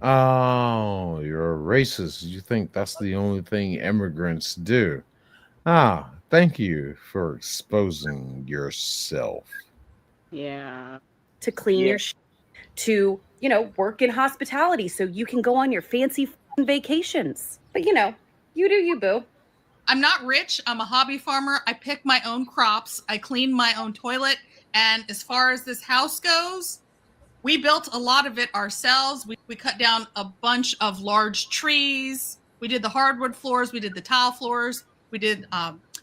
Oh, you're a racist. You think that's the only thing immigrants do. Thank you for exposing yourself. Yeah. To clean your to, work in hospitality so you can go on your fancy vacations. But you do you, boo. I'm not rich. I'm a hobby farmer. I pick my own crops. I clean my own toilet. And as far as this house goes, we built a lot of it ourselves. We cut down a bunch of large trees. We did the hardwood floors. We did the tile floors. We did.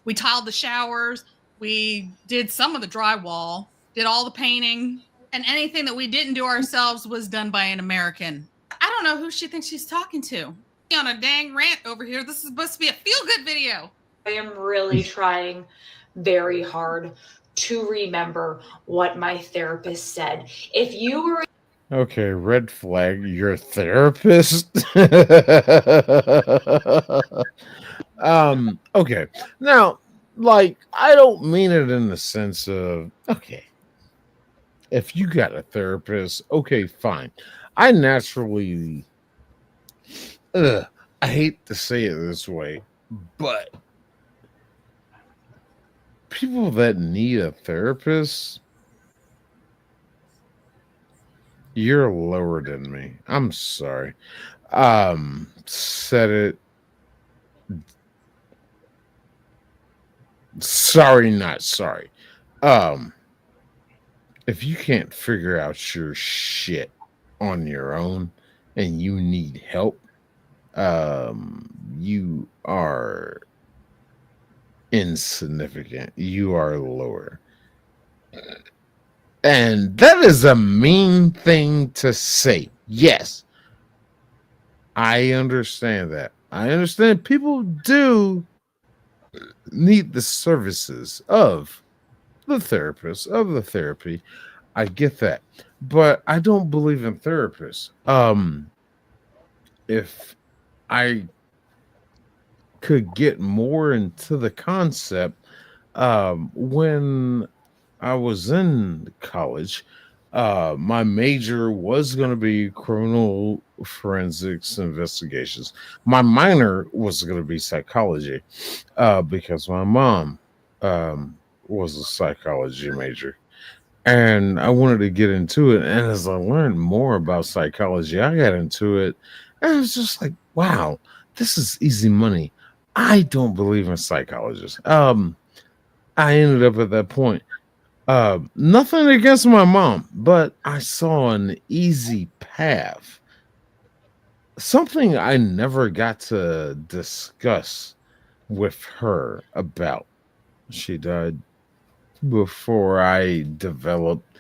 We tiled the showers. We did some of the drywall. Did all the painting, and anything that we didn't do ourselves was done by an American. I don't know who she thinks she's talking to. On a dang rant over here. This is supposed to be a feel-good video. I am really trying very hard to remember what my therapist said. If you were Okay, red flag. Your therapist. Okay. Now, like, I don't mean it in the sense of okay. If you got a therapist, okay, fine. I naturally, I hate to say it this way, but people that need a therapist, you're lower than me. I'm sorry. Said it. Sorry, not sorry. If you can't figure out your shit on your own and you need help, you are insignificant. You are lower. And that is a mean thing to say. Yes. I understand that. I understand people do need the services of the therapist, of the therapy. I get that. But I don't believe in therapists. If I could get more into the concept, when I was in college, my major was going to be criminal forensics investigations. My minor was going to be psychology, because my mom was a psychology major. And I wanted to get into it. And as I learned more about psychology, I got into it. And it was just like, wow, this is easy money. I don't believe in psychologists. I ended up at that point. Nothing against my mom, but I saw an easy path. Something I never got to discuss with her about. She died before I developed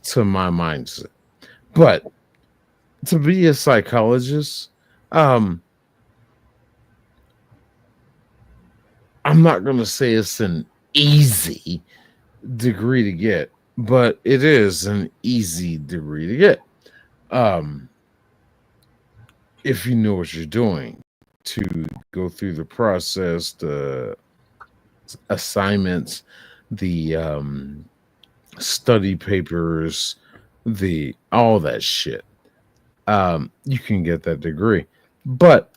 to my mindset. But to be a psychologist, I'm not going to say it's an easy degree to get, but it is an easy degree to get. If you know what you're doing, to go through the process, the assignments, the study papers, the all that shit, you can get that degree. But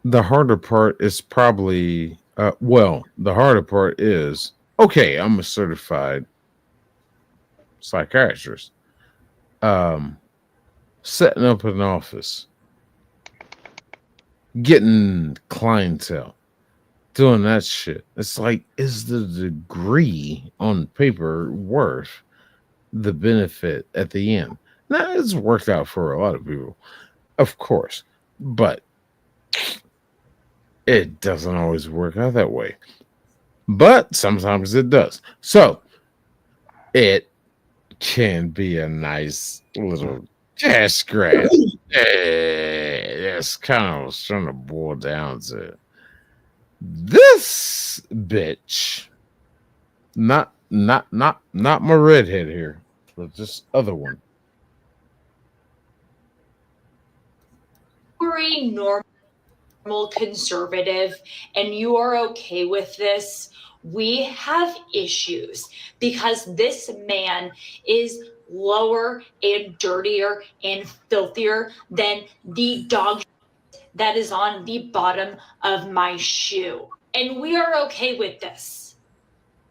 the harder part is probably the harder part is, okay, I'm a certified psychiatrist. Setting up an office, getting clientele, doing that shit. It's like, is the degree on paper worth the benefit at the end? Now, it's worked out for a lot of people, of course, but it doesn't always work out that way. But sometimes it does. So it can be a nice little cash grab. That's kind of what I was trying to boil down to. This bitch, not my redhead here, but this other one. you're a normal conservative and you are okay with this, we have issues because this man is lower and dirtier and filthier than the dog that is on the bottom of my shoe. And we are okay with this.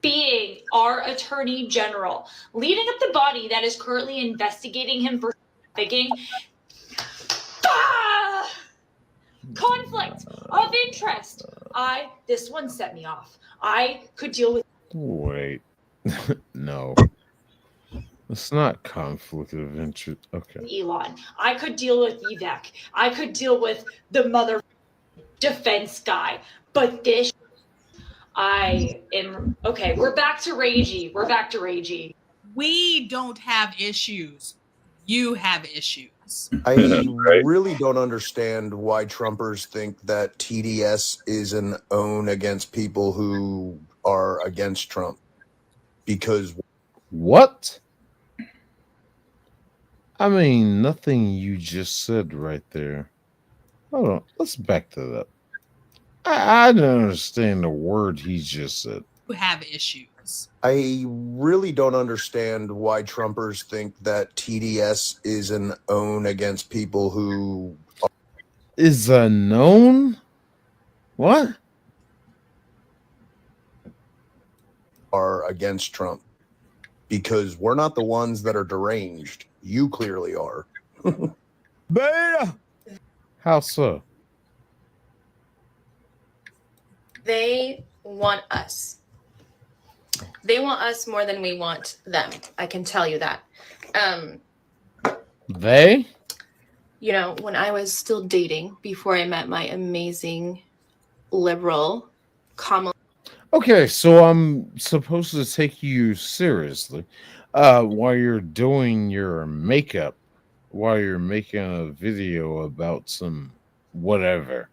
Being our attorney general, leading up the body that is currently investigating him for trafficking. Conflict of interest. This one set me off. I could deal with. Wait, no. It's not conflict of interest. Okay. Elon. I could deal with Vivek. I could deal with the mother defense guy. But this, I am okay. We're back to ragey. We're back to ragey. We don't have issues. You have issues. I really don't understand why Trumpers think that TDS is an own against people who are against Trump. Because what? I mean, nothing you just said right there. Hold on, let's back that up. I don't understand the word he just said. You have issues. I really don't understand why Trumpers think that TDS is an own against people who is a known what are against Trump, because we're not the ones that are deranged. You clearly are. Beta. How so? They want us. They want us more than we want them. I can tell you that. They? You know, when I was still dating before I met my amazing liberal Kamala. Okay, so I'm supposed to take you seriously while you're doing your makeup, while you're making a video about some whatever.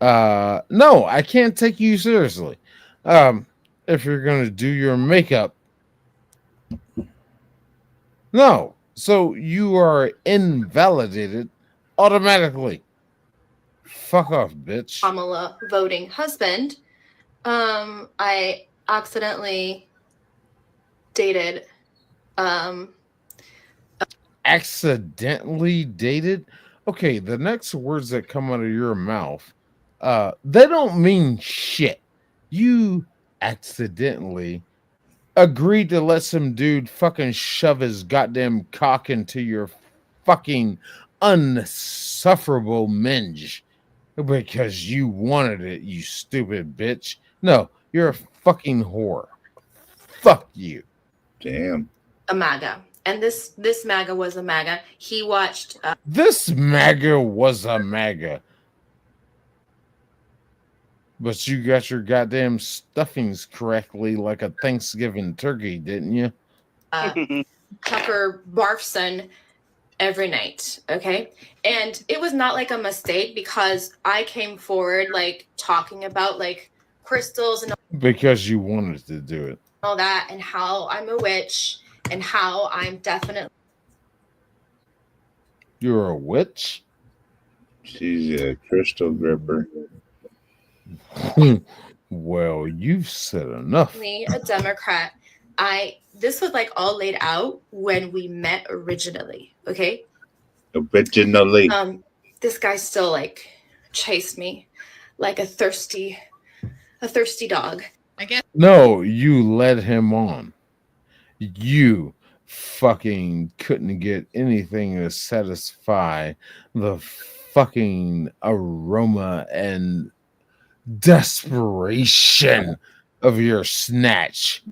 No, I can't take you seriously. If you're gonna do your makeup, no. So you are invalidated automatically. Fuck off, bitch. Kamala voting husband. I accidentally dated. Accidentally dated? Okay, the next words that come out of your mouth, they don't mean shit. You accidentally agreed to let some dude fucking shove his goddamn cock into your fucking unsufferable minge because you wanted it, you stupid bitch. No, you're a fucking whore. Fuck you. Damn. A MAGA. And this MAGA was a MAGA. He watched. This MAGA was a MAGA. But you got your goddamn stuffings correctly like a Thanksgiving turkey, didn't you? Tucker Barfson every night. Okay. And it was not like a mistake because I came forward like talking about like crystals and Because you wanted to do it. all that and how I'm a witch and how I'm definitely. You're a witch? She's a crystal gripper. Well, you've said enough. A Democrat. This was like all laid out when we met originally. Okay. Originally. This guy still like chased me like a thirsty dog. I guess. No, you led him on. You fucking couldn't get anything to satisfy the fucking aroma and desperation of your snatch.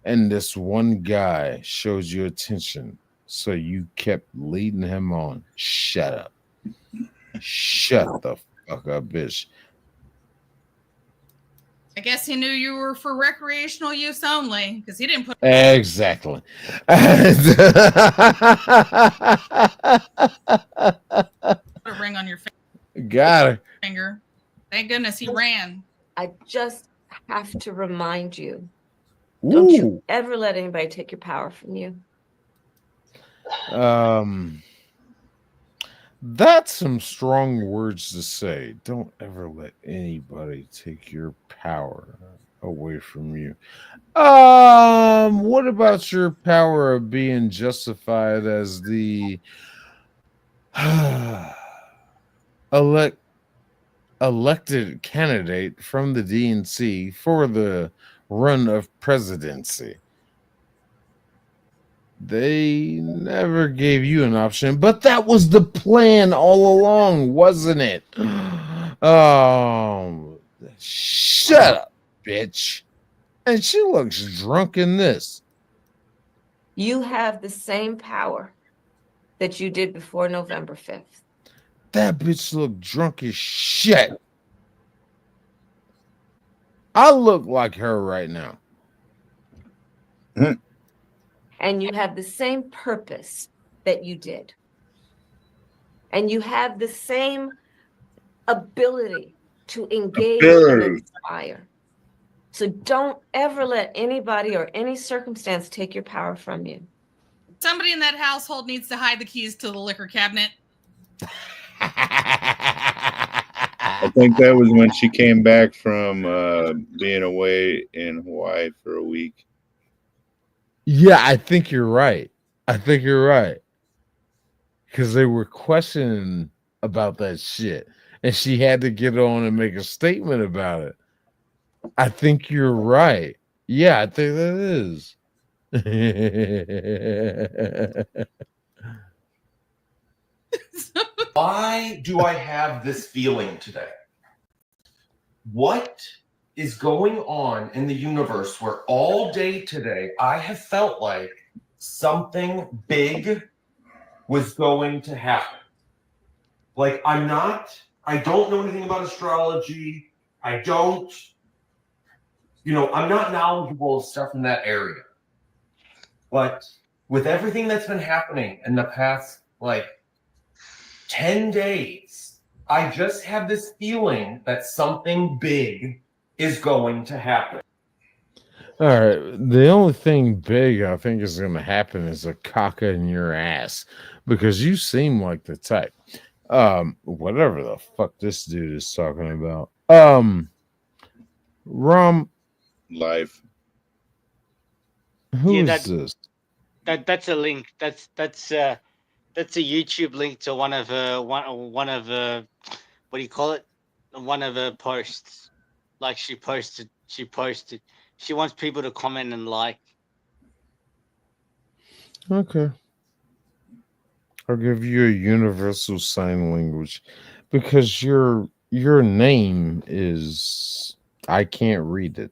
And this one guy showed you attention, so you kept leading him on. Shut up. Shut the fuck up, bitch. I guess he knew you were for recreational use only because he didn't put Exactly. a ring on your Got it. finger. Thank goodness he ran. I just have to remind you. Don't you Ooh. ever let anybody take your power from you. That's some strong words to say. Don't ever let anybody take your power away from you. What about your power of being justified as the elected candidate from the DNC for the run of presidency? They never gave you an option, but that was the plan all along, wasn't it? Shut up, bitch. And she looks drunk in this. You have the same power that you did before November 5th. That bitch looked drunk as shit. I look like her right now. And you have the same purpose that you did. And you have the same ability to engage and inspire. So don't ever let anybody or any circumstance take your power from you. Somebody in that household needs to hide the keys to the liquor cabinet. I think that was when she came back from being away in Hawaii for a week. Yeah, I think you're right. Because they were questioning about that shit. And she had to get on and make a statement about it. I think you're right. Yeah, I think that is. Why do I have this feeling today? What is going on in the universe where all day today I have felt like something big was going to happen? Like I don't know anything about astrology. I'm not knowledgeable of stuff in that area. But with everything that's been happening in the past, 10 days, I just have this feeling that something big is going to happen. All right. The only thing big I think is going to happen is a caca in your ass because you seem like the type. Whatever the fuck this dude is talking about. Life. Who is this? That's a link. That's a YouTube link to one of her what do you call it? One of her posts. Like she posted. She wants people to comment and like. Okay. I'll give you a universal sign language because your name is I can't read it.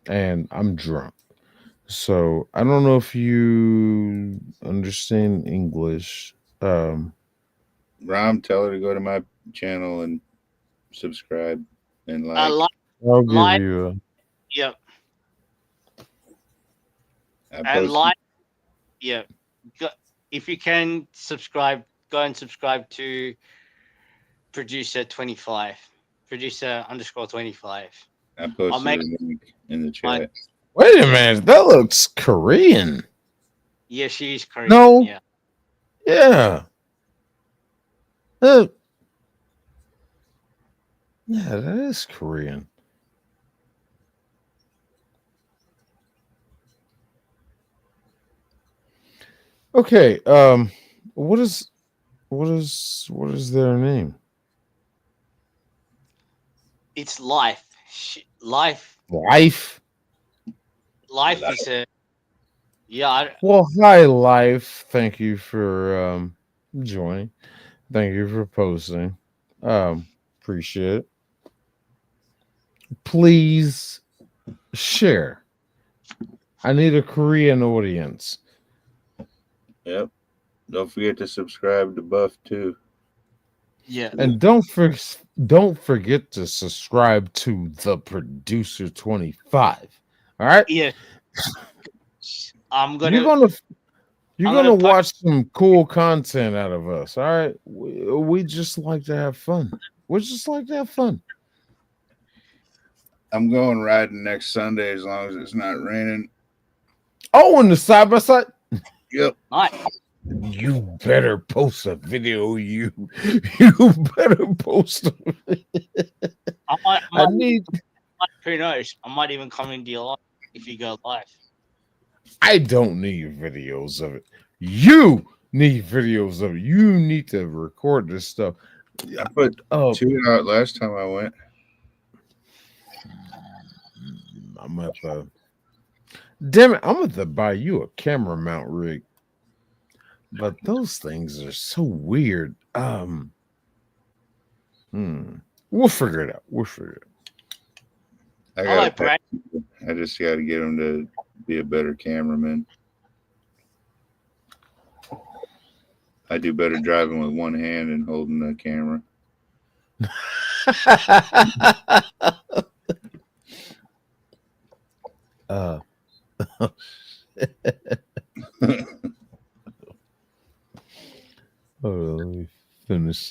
And I'm drunk. So I don't know if you understand English. Rom, tell her to go to my channel and subscribe and like. I'll give you a. Yep. And like. Yeah. If you can subscribe, go and subscribe to producer 25. Producer _25. I posted a link in the chat. Wait a minute, that looks Korean. Yeah, she is Korean. No. Yeah. Yeah. Yeah, that is Korean. Okay. What is their name? It's Life. Life is a. Yeah. Well, hi, Life. Thank you for joining. Thank you for posting. Appreciate it. Please share. I need a Korean audience. Yep. Don't forget to subscribe to Buff too. Yeah. And don't forget to subscribe to the producer 25. All right? Yeah. You're gonna watch some cool content out of us. All right. We just like to have fun. We just like to have fun. I'm going riding next Sunday as long as it's not raining. Oh, and the side by side. Yep. You better post a video. You better post a video. Who knows? I might even come into your live if you go live. I don't need videos of it. You need videos of it. You need to record this stuff. I put 2 out last time I went. Damn it, I'm going to buy you a camera mount rig. But those things are so weird. We'll figure it out. I just got to get him to be a better cameraman. I do better driving with one hand and holding the camera.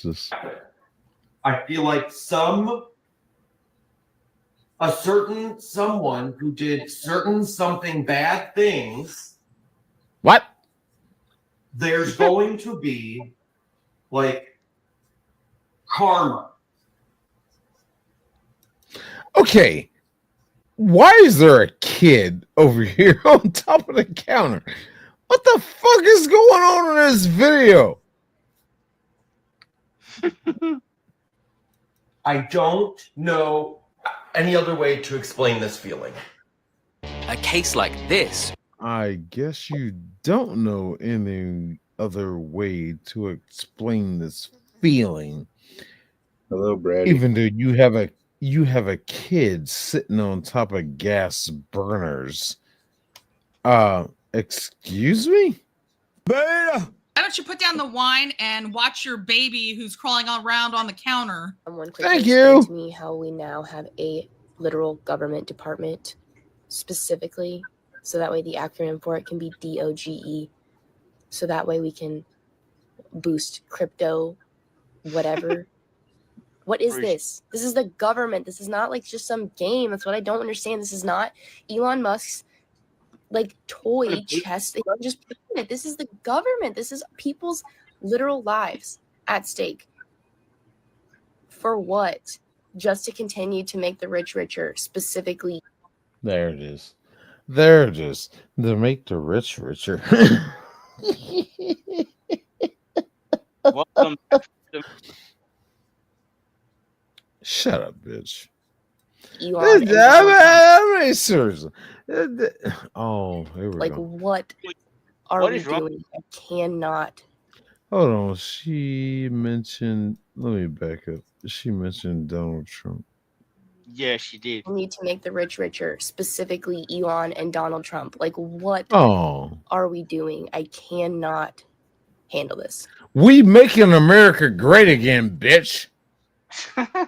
this? I feel like a certain someone who did something bad things. What? There's going to be like karma. Okay. Why is there a kid over here on top of the counter? What the fuck is going on in this video? I don't know any other way to explain this feeling. A case like this. I guess you don't know any other way to explain this feeling. Hello, Brady. Even though you have a kid sitting on top of gas burners. Excuse me? Why don't you put down the wine and watch your baby who's crawling around on the counter? Someone Thank explain you. to me how we now have a literal government department specifically, so that way the acronym for it can be DOGE, so that way we can boost crypto, whatever. What is this? This is the government. This is not like just some game. That's what I don't understand. This is not Elon Musk's like toy chest. They don't just put it. This is the government. This is people's literal lives at stake. For what? Just to continue to make the rich richer, specifically. There it is. There it is. To make the rich richer. Welcome. Shut up, bitch. Elon and Donald Trump. Seriously. Oh, here we Like, go. what are What we is wrong? doing? I cannot. Hold on. She mentioned, let me back up. She mentioned Donald Trump. Yeah, she did. We need to make the rich richer, specifically Elon and Donald Trump. Like, what Oh, are we doing? I cannot handle this. we making America great again, bitch. I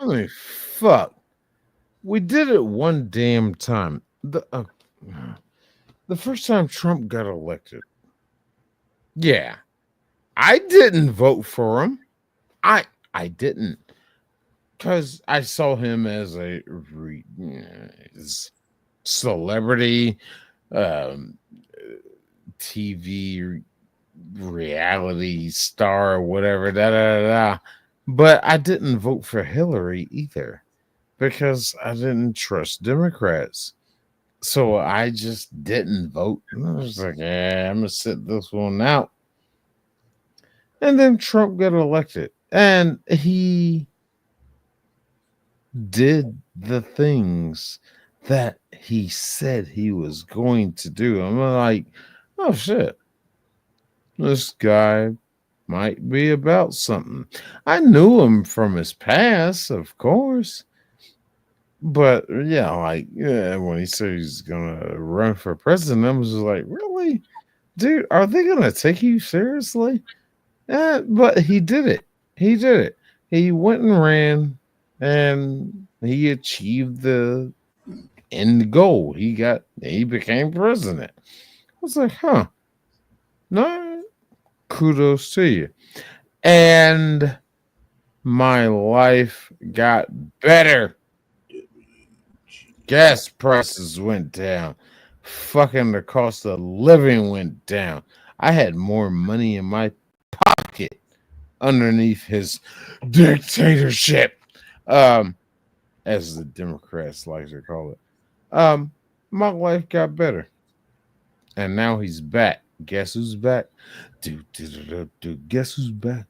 mean, fuck. We did it one damn time. The first time Trump got elected. Yeah. I didn't vote for him. I didn't. Because I saw him as a celebrity, TV reality star or whatever, but I didn't vote for Hillary either because I didn't trust Democrats. So I just didn't vote. And I was like, I'm gonna sit this one out. And then Trump got elected, and he did the things that he said he was going to do. I'm like, oh shit. This guy might be about something. I knew him from his past, of course. But yeah, when he said he's gonna run for president, I was just like, really? Dude, are they gonna take you seriously? But he did it. He did it. He went and ran and he achieved the end goal. He became president. I was like, huh. No, kudos to you. And my life got better. Gas prices went down. Fucking the cost of living went down. I had more money in my pocket underneath his dictatorship. As the Democrats like to call it. My life got better. And now he's back. Guess who's back? Guess who's back?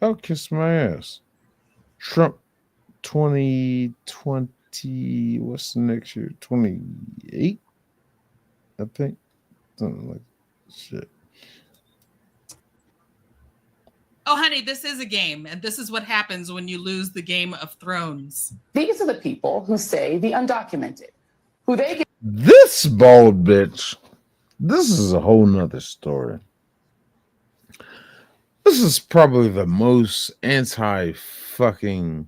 Oh, kiss my ass. Trump 2020. What's the next year? 28? I think. Something like shit. Oh, honey, this is a game, and this is what happens when you lose the Game of Thrones. These are the people who say the undocumented, who they get. This bald bitch. This is a whole nother story. This is probably the most anti-fucking.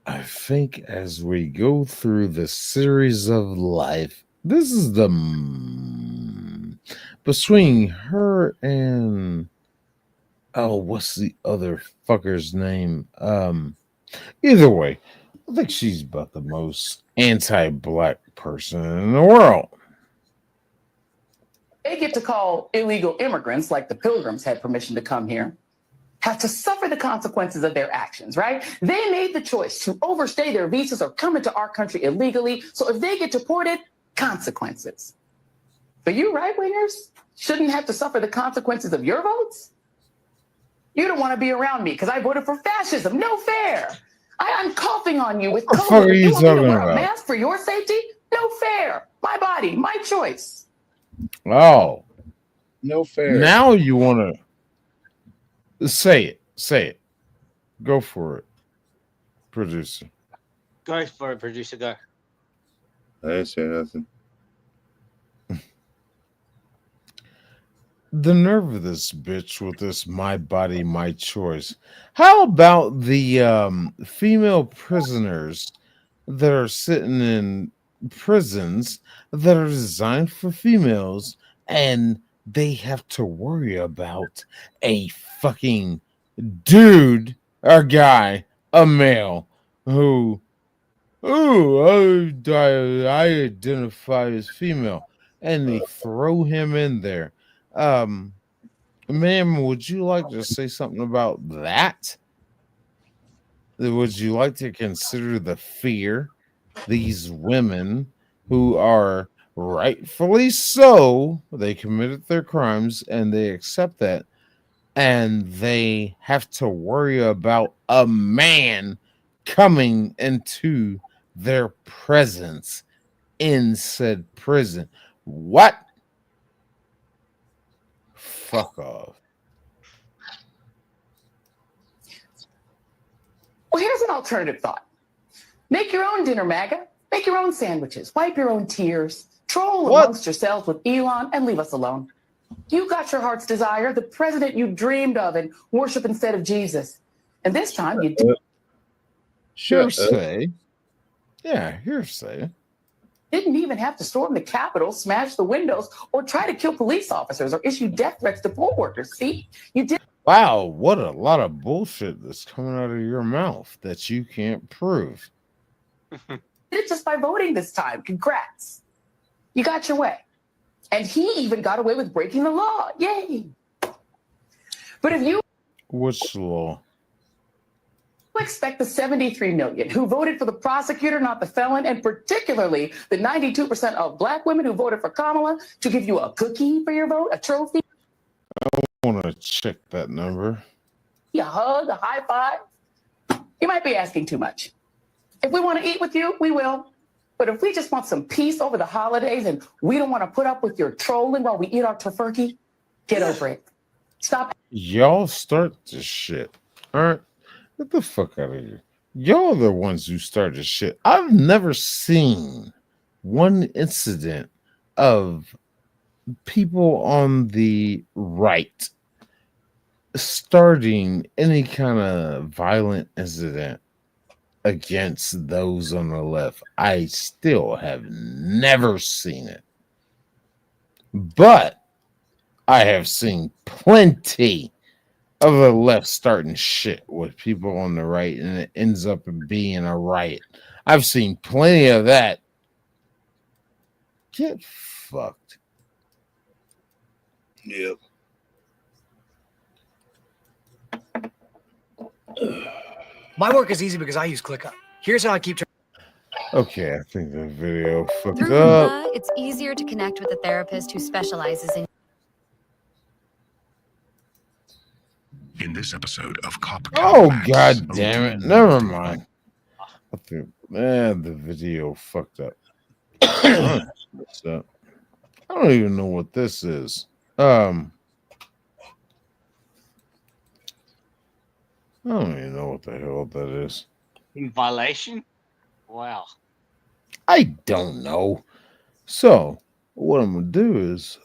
I think as we go through the series of life, this is the between her and what's the other fucker's name? Either way, I think she's about the most anti-black person in the world. They get to call illegal immigrants, like the Pilgrims had permission to come here, have to suffer the consequences of their actions, right? They made the choice to overstay their visas or come into our country illegally. So if they get deported, consequences. But you right-wingers shouldn't have to suffer the consequences of your votes. You don't want to be around me because I voted for fascism. No fair. I'm coughing on you with What the COVID. fuck are you want me to talking wear a about? mask for your safety? No fair. My body, my choice. Oh, no fair. Now you want to say it. Say it. Go for it, producer. Go for it, producer. Go. I didn't say nothing. The nerve of this bitch with this "my body, my choice." How about the female prisoners that are sitting in prisons that are designed for females, and they have to worry about a fucking dude, a guy, a male who, I identify as female, and they throw him in there. Ma'am, would you like to say something about that? Would you like to consider the fear these women who are rightfully so, they committed their crimes and they accept that, and they have to worry about a man coming into their presence in said prison? What? Fuck off. Well, here's an alternative thought. Make your own dinner, MAGA. Make your own sandwiches. Wipe your own tears. Troll amongst yourselves with Elon and leave us alone. You got your heart's desire, the president you dreamed of and worship instead of Jesus. And this time you Hearsay. Yeah, hearsay. didn't even have to storm the Capitol, smash the windows, or try to kill police officers or issue death threats to poll workers. See, you did Wow, what a lot of bullshit that's coming out of your mouth that you can't prove. it just by voting this time. Congrats. You got your way. And he even got away with breaking the law. Yay. But if you Which law? expect the 73 million who voted for the prosecutor, not the felon, and particularly the 92% of black women who voted for Kamala to give you a cookie for your vote, a trophy, I want to check that number. a hug, a high five, you might be asking too much. If we want to eat with you, we will. But if we just want some peace over the holidays and we don't want to put up with your trolling while we eat our tofurkey, get over it. Stop. Y'all start this shit. All right? Get the fuck out of here. Y'all are the ones who started shit. I've never seen one incident of people on the right starting any kind of violent incident against those on the left. I still have never seen it. But I have seen plenty of the left starting shit with people on the right, and it ends up being a riot. I've seen plenty of that. Get fucked. Yep. My work is easy because I use ClickUp. Here's how I keep track. Okay, I think the video fucked Through up. Roomba, it's easier to connect with a therapist who specializes in. In this episode of Cop Oh, god damn it. Never mind. I think, the video fucked up. What's up? I don't even know what this is. I don't even know what the hell that is. In violation? Wow. I don't know. So, what I'm gonna do is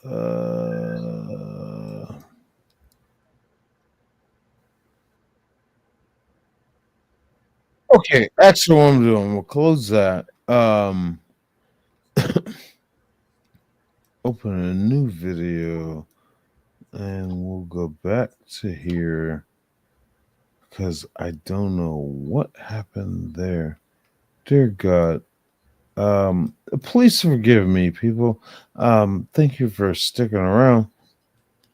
okay, actually what I'm doing, we'll close that. open a new video and we'll go back to here because I don't know what happened there. Dear God. Please forgive me, people. Thank you for sticking around.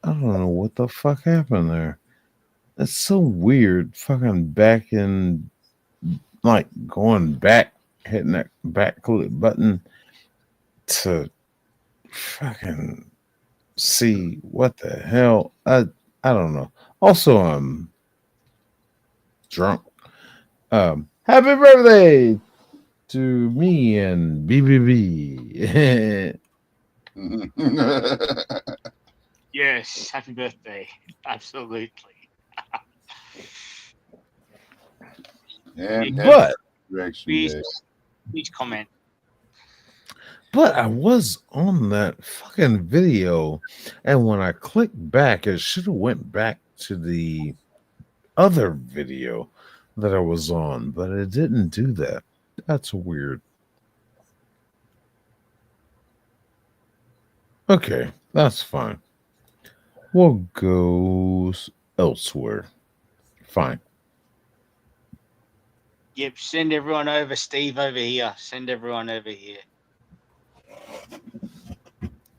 I don't know what the fuck happened there. It's so weird. Fucking back in, like, going back, hitting that back click button to fucking see what the hell. I don't know. Also, I'm drunk. Happy birthday to me and BBB. Yes, happy birthday. Absolutely. Yeah, But please comment. But I was on that fucking video, and when I clicked back, it should have went back to the other video that I was on, but it didn't do that. That's weird. Okay, that's fine. We'll go elsewhere. Fine. Yep, send everyone over. Steve over here. Send everyone over here.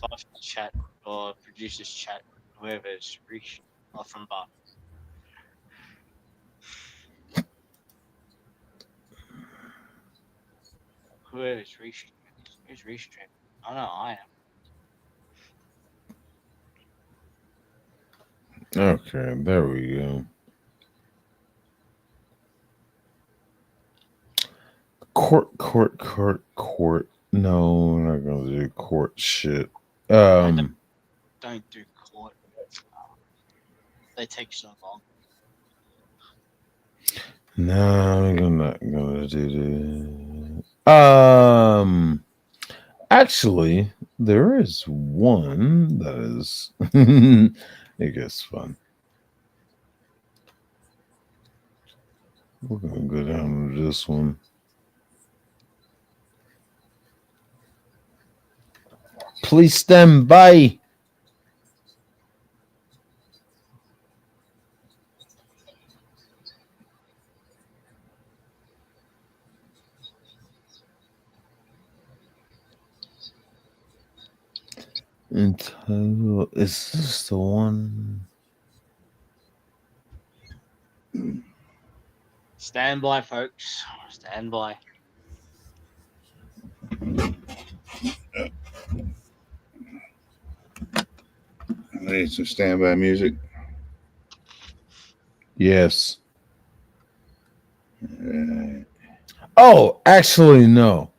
Boss chat or producers chat, whoever's reached or from Bar. Whoever's reached. Who's restream? I know I am. Okay, there we go. Court. No, we're not gonna do court shit. Don't do court. They take so long. No, I'm not gonna do that. Actually, there is one that is it gets fun. We're gonna go down to this one. Please stand by. Entitled, is this the one? Stand by, folks. Stand by. I need some standby music. Yes. Oh, actually, no.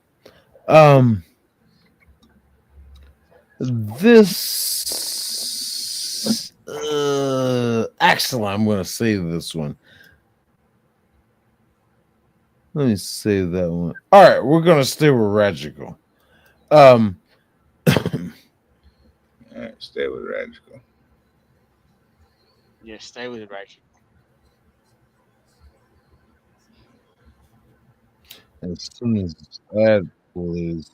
This actually, I'm gonna save this one. Let me save that one. All right, we're gonna stay with Ragical. All right, stay with Ragical. Yeah, stay with Rachel. As soon as ad plays.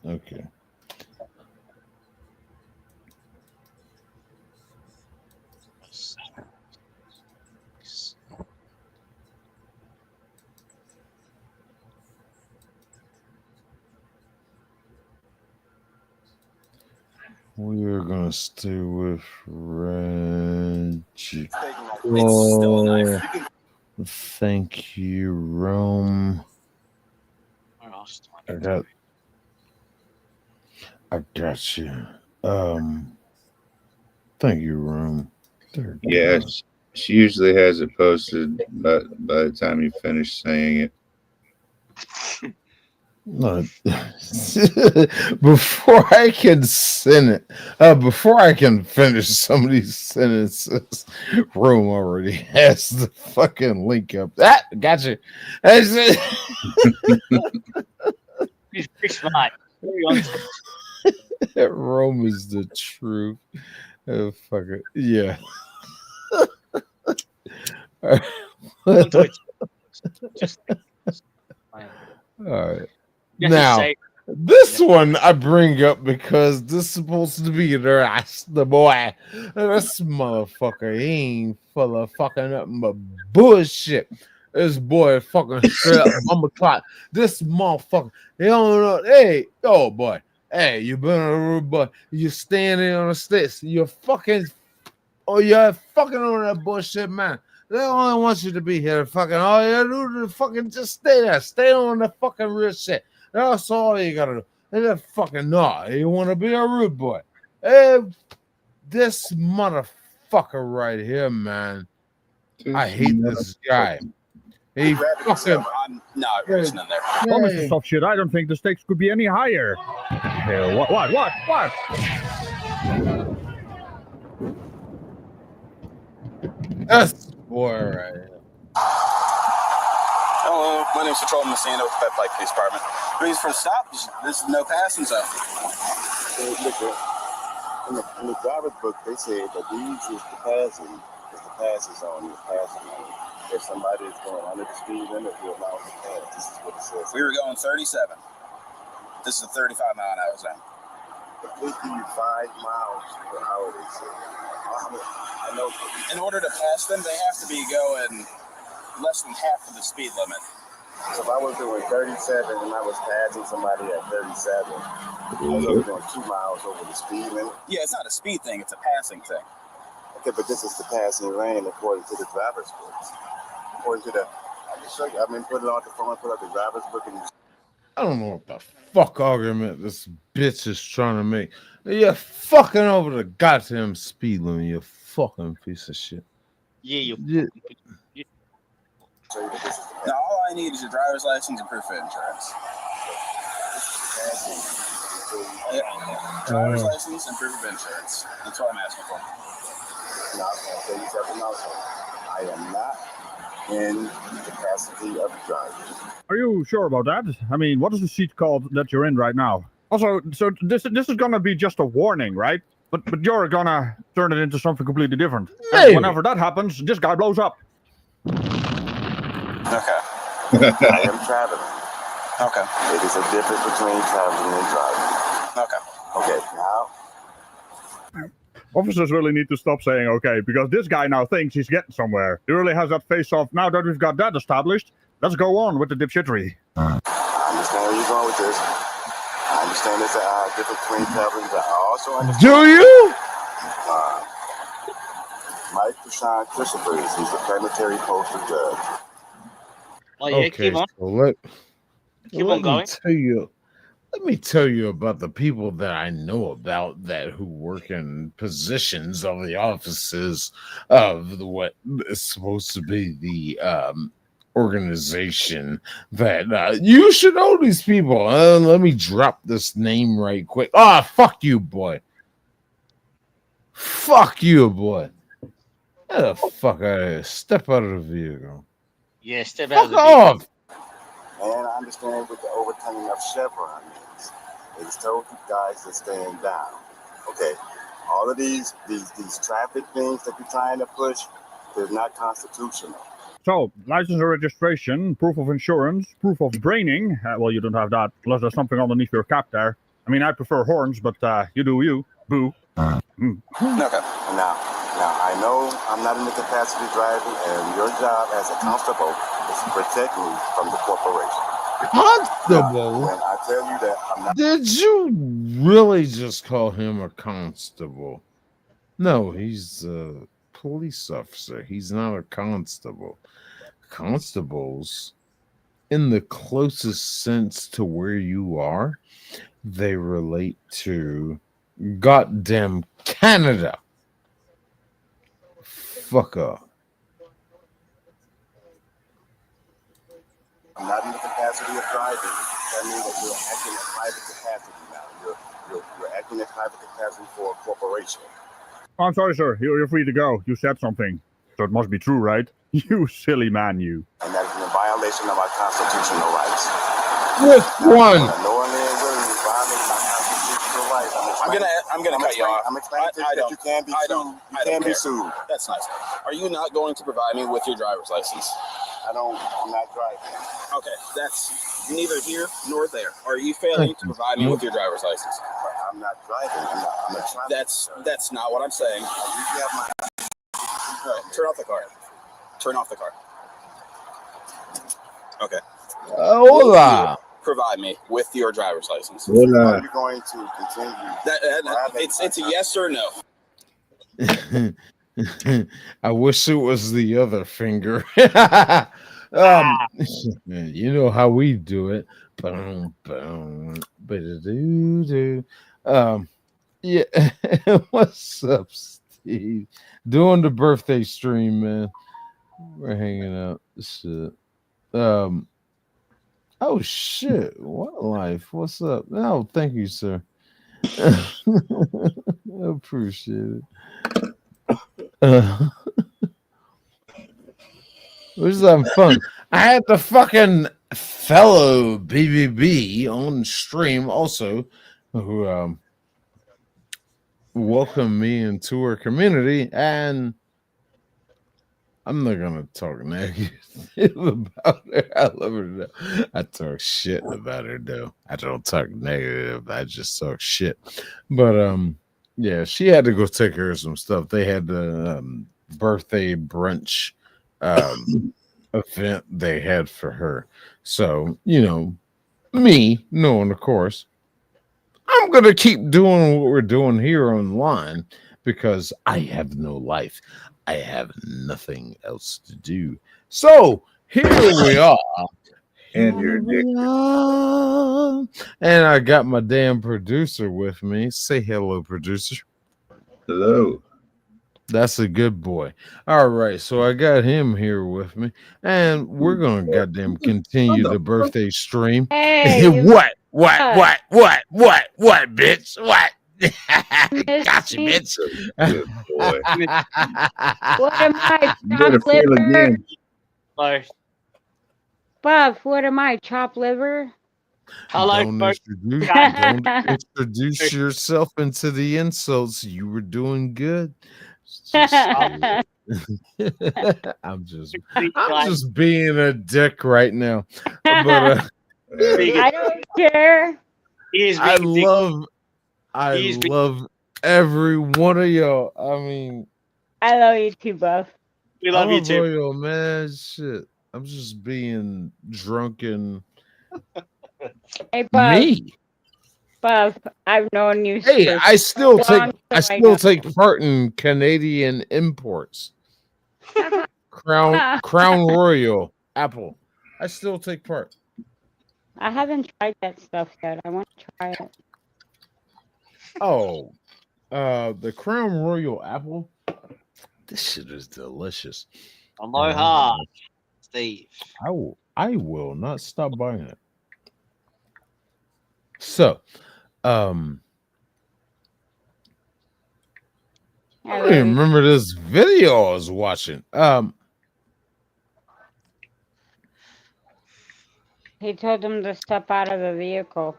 Okay. We are gonna stay with Ragical. Thank you, Rome. I got you. Thank you, Rome. Yeah, she usually has it posted by the time you finish saying it. No, before I can send it, before I can finish some of these sentences, Rome already has the fucking link up. Ah, gotcha. That's it. He's pretty smart. Very on top. Rome is the truth. Oh, fuck it. Yeah. Just all right. Just Now, say, This one I bring up because this is supposed to be the boy. This motherfucker, he ain't full of fucking up my bullshit. This boy fucking straight up mama clock. This motherfucker, he don't know. Hey, oh boy, hey, you been a rude boy. You standing on the steps. You're fucking, you're fucking on that bullshit, man. They only want you to be here. Fucking all you do is fucking just stay there. Stay on the fucking real shit. That's all you gotta do. They just fucking know. You want to be a rude boy. Hey, this motherfucker right here, man. I hate this guy. He fucking. I'm not listening there. Oh, Mr. Soft Shit, I don't think the stakes could be any higher. Hell, what? That's boy right here. Hello, my name's Patrolman Sando with the Pet Light Police Department. Reason for the stop is this is no passing zone. In the driver's book, they say that these is the passing zone, If somebody is going under the speed limit, we allow them to pass. This is what it says. We were going 37. This is a 35 mile an hour zone. 55 miles per hour, they say. I know. In order to pass them, they have to be going less than half of the speed limit. So if I was doing 37 and I was passing somebody at 37, I was only going 2 miles over the speed limit. Yeah, it's not a speed thing, it's a passing thing. Okay, but this is the passing lane according to the driver's book. According to the, I can show you, put it on the phone, put up the driver's book and I don't know what the fuck argument this bitch is trying to make. You're fucking over the goddamn speed limit, you fucking piece of shit. Yeah, Now, all I need is your driver's license and proof of insurance. Driver's license and proof of insurance. That's what I'm asking for. Now, I'll tell you something else. I am not in the capacity of driving. Are you sure about that? I mean, what is the seat called that you're in right now? Also, so this is gonna be just a warning, right? But you're gonna turn it into something completely different. And whenever that happens, this guy blows up. Okay. I am traveling. Okay. It is a difference between traveling and driving. Okay. Okay, now. Officers really need to stop saying okay, because this guy now thinks he's getting somewhere. He really has that face off. Now that we've got that established, let's go on with the dipshittery. I understand where you're going with this. I understand there's a difference between traveling, but I also understand. Do you? Mike Deshaun Christopher, he's the planetary postal judge. Oh, yeah, Okay, keep on. so let on going. Let me tell you about the people that I know about that who work in positions of the offices of what is supposed to be the organization that you should know these people. Let me drop this name right quick. Fuck you, boy. Fuck you, boy. Get the fuck out of here. Step out of the vehicle. Yeah, step out of the Fuck vehicle. off. And I understand what the overturning of Chevron means. It is told you guys to stand down. Okay, all of these traffic things that you're trying to push, they're not constitutional. So, license or registration, proof of insurance, proof of braining. Well, you don't have that, unless there's something underneath your cap there. I mean, I prefer horns, but you do you. Boo. Okay. Now, I know I'm not in the capacity of driving, and your job as a constable is to protect me from the corporation. Constable? When I tell you that I'm not. Did you really just call him a constable? No, he's a police officer. He's not a constable. Constables, in the closest sense to where you are, they relate to goddamn Canada. Fuck off. I'm not in the capacity of driving. That means that you're acting in private capacity now. You're acting in private capacity for a corporation. I'm sorry, sir. You're free to go. You said something. So it must be true, right? You silly man, you. And that is in violation of my constitutional rights. Which one? Knowingly and willingly violating my constitutional rights. I'm gonna cut you off. I'm explaining to you that you can be sued. You can be sued. That's nice. Are you not going to provide me with your driver's license? I'm not driving. Okay, that's neither here nor there. Are you failing to provide me with your driver's license? I'm not driving. I'm a traffic. That's not what I'm saying. You have my. All right, turn off the car. Turn off the car. Okay. Hola. Provide me with your driver's license. Hola. Are you going to continue? It's a yes or no. I wish it was the other finger. You know how we do it. Boom, boom, ba-da-doo-doo. Yeah. What's up, Steve? Doing the birthday stream, man. We're hanging out. Shit. Oh shit! What life? What's up? Oh, thank you, sir. I appreciate it. Which is having fun. I had the fucking fellow BBB on stream also, who welcomed me into her community, and I'm not gonna talk negative about her. I love her though. I talk shit about her though. I don't talk negative. I just talk shit. But yeah, she had to go take care of some stuff. They had the birthday brunch event they had for her. So, you know, me knowing, of course, I'm gonna keep doing what we're doing here online because I have no life. I have nothing else to do. So here we are. And you're addicted. And I got my damn producer with me. Say hello, producer. Hello. That's a good boy. All right, so I got him here with me, and we're gonna goddamn continue the birthday stream. Hey, What, bitch? What? Gotcha, bitch. Good boy. what am I? You better Chopped feel liver? again. Buff, what am I? Chopped liver? Don't introduce yourself into the insults. You were doing good. I'm just being a dick right now. But I don't care. I love every one of y'all. I mean, I love you too, Buff. We love you too. all y'all, man. Shit. I'm just being drunken. Hey, Buff. Me. Buff, I've known you. Hey, for I still so take long, I so still take part in Canadian imports. Crown Royal Apple. I still take part. I haven't tried that stuff yet. I want to try it. Oh, the Crown Royal Apple. This shit is delicious. Aloha, Steve. I will not stop buying it. So, I don't even remember this video I was watching. He told him to step out of the vehicle.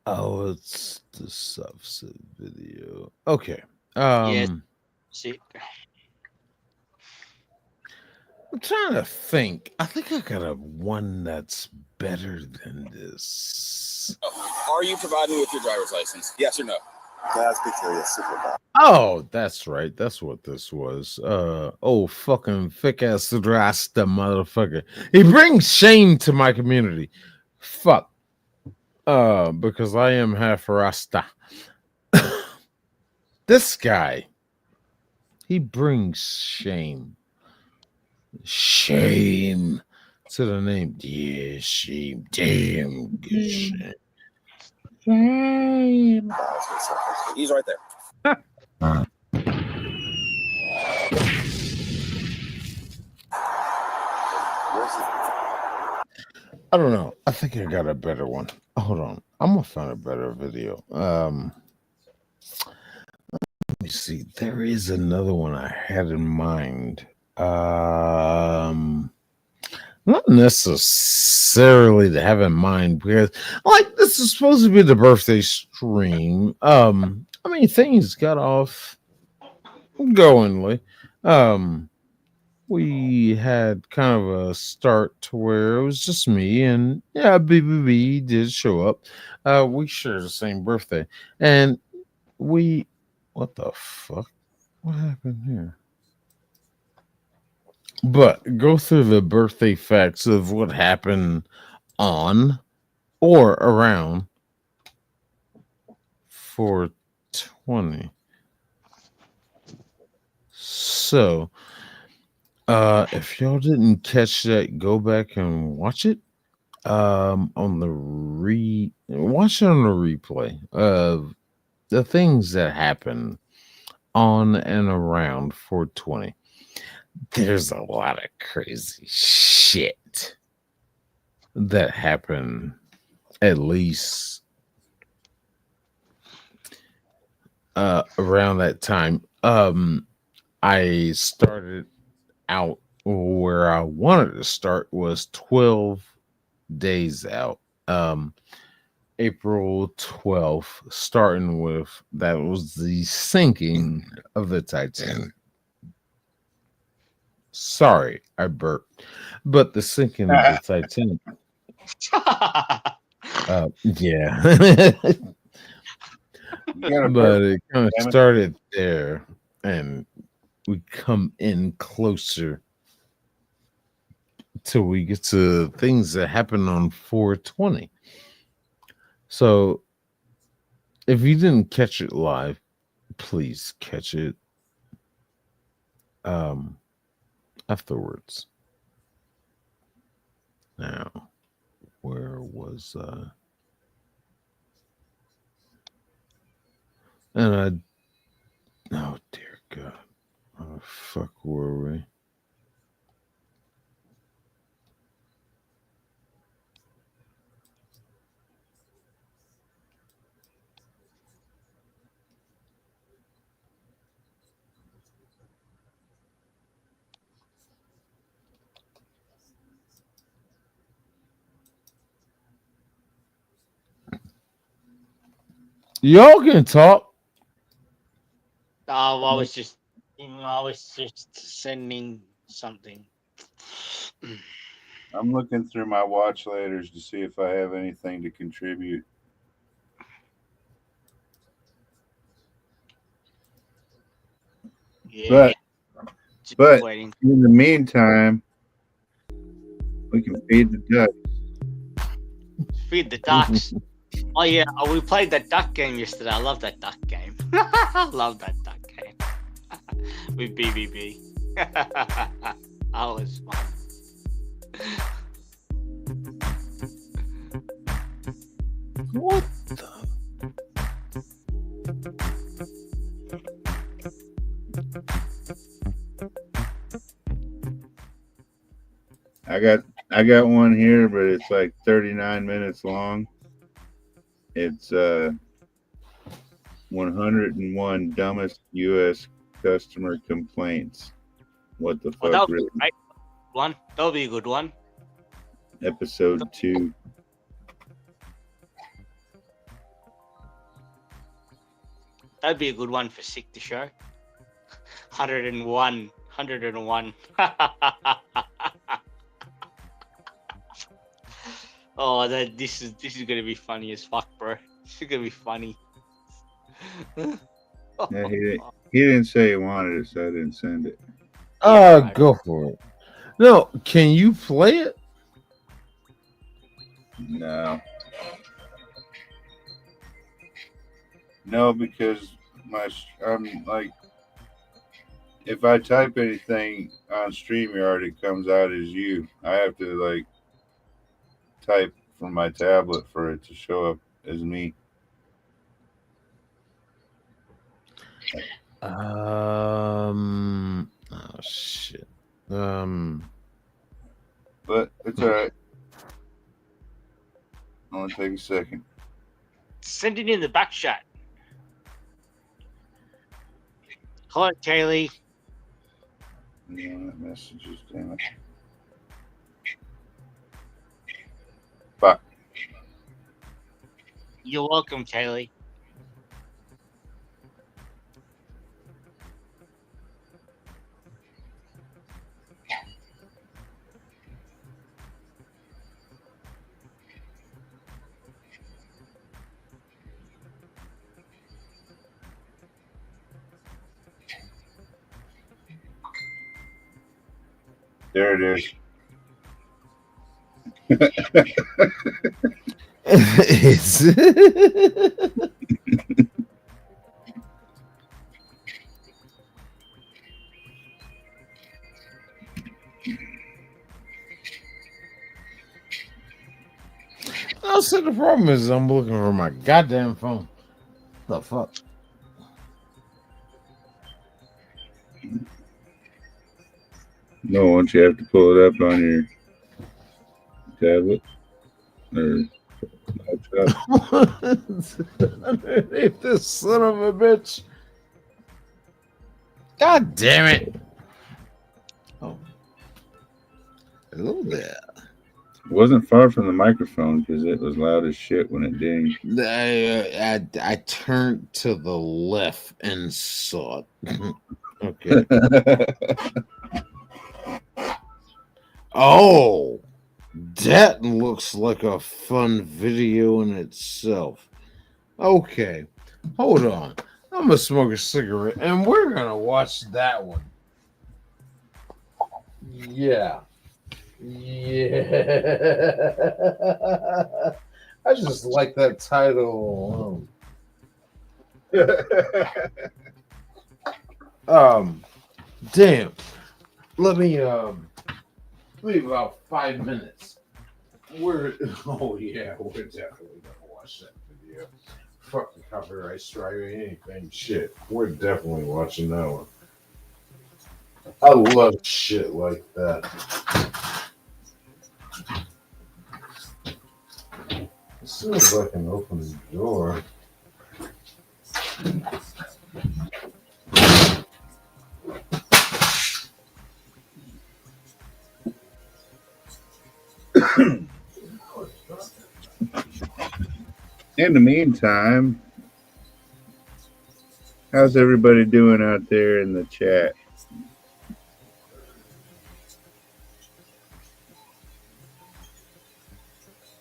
Oh, it's the subset video. Okay. Yes. See. I'm trying to think. I think I got a one that's better than this. Are you providing me with your driver's license? Yes or no? That's because supervisor. Oh, that's right. That's what this was. Oh, fucking thick ass Rasta motherfucker. He brings shame to my community. Fuck. Because I am half Rasta. This guy, he brings shame. Shame to the name. Yeah, shame. Damn good shame. Shame. He's right there. I don't know. I think I got a better one. Hold on. I'm gonna find a better video. Let me see. There is another one I had in mind. Not necessarily to have in mind because like this is supposed to be the birthday stream. I mean things got off goingly. we had kind of a start to where it was just me and yeah, BBB did show up. We share the same birthday, and we what the fuck? What happened here? But go through the birthday facts of what happened on or around 420. So, if y'all didn't catch that, go back and watch it. On the watch it on the replay of the things that happen on and around 420. There's a lot of crazy shit that happened at least around that time. I started out where I wanted to start was 12 days out. April 12th, starting with that was the sinking of the Titanic. Sorry, I burped, but the sinking of the Titanic. Yeah. But it kind of started there, and we come in closer till we get to things that happen on 420. So if you didn't catch it live, please catch it afterwards. Now, where was and oh dear God. Oh fuck were we? Y'all can talk. Oh, I was just sending something. I'm looking through my watch laters to see if I have anything to contribute. Yeah. But Waiting. in the meantime, we can feed the ducks. Feed the ducks. Oh yeah, we played that duck game yesterday. I love that duck game. I love that duck game with BBB. That was fun. What the? I got one here, but it's like 39 minutes long. It's 101 dumbest U.S. customer complaints. What the Oh, fuck? that'll be a great one. That'll be a good one. Episode 2. That'd be a good one for Sick to Show. 101. 101. Oh, this is gonna be funny as fuck, bro. This is gonna be funny. Yeah, he didn't say he wanted it, so I didn't send it. Go for it. No, can you play it? No, because I'm like, if I type anything on StreamYard, it comes out as you. I have to like type from my tablet for it to show up as me. Oh shit. But it's all right. I'll take a second. Send it in the back chat. Hello, Kaylee. Yeah, that messages, damn it. Fuck. You're welcome, Kaylee. There it is. No, so the problem is I'm looking for my goddamn phone. The fuck? No, once you have to pull it up on your tablet or laptop. Underneath this son of a bitch. God damn it. Oh. Hello there. It wasn't far from the microphone because it was loud as shit when it dinged. I turned to the left and saw it. Okay. Oh, that looks like a fun video in itself. Okay, hold on. I'm gonna smoke a cigarette and we're gonna watch that one. Yeah. Yeah. I just like that title alone. Damn. Let me about 5 minutes. Oh yeah, we're definitely gonna watch that video. Fuck the copyright strike or anything. Shit. We're definitely watching that one. I love shit like that. As soon as I can open the door. In the meantime, how's everybody doing out there in the chat?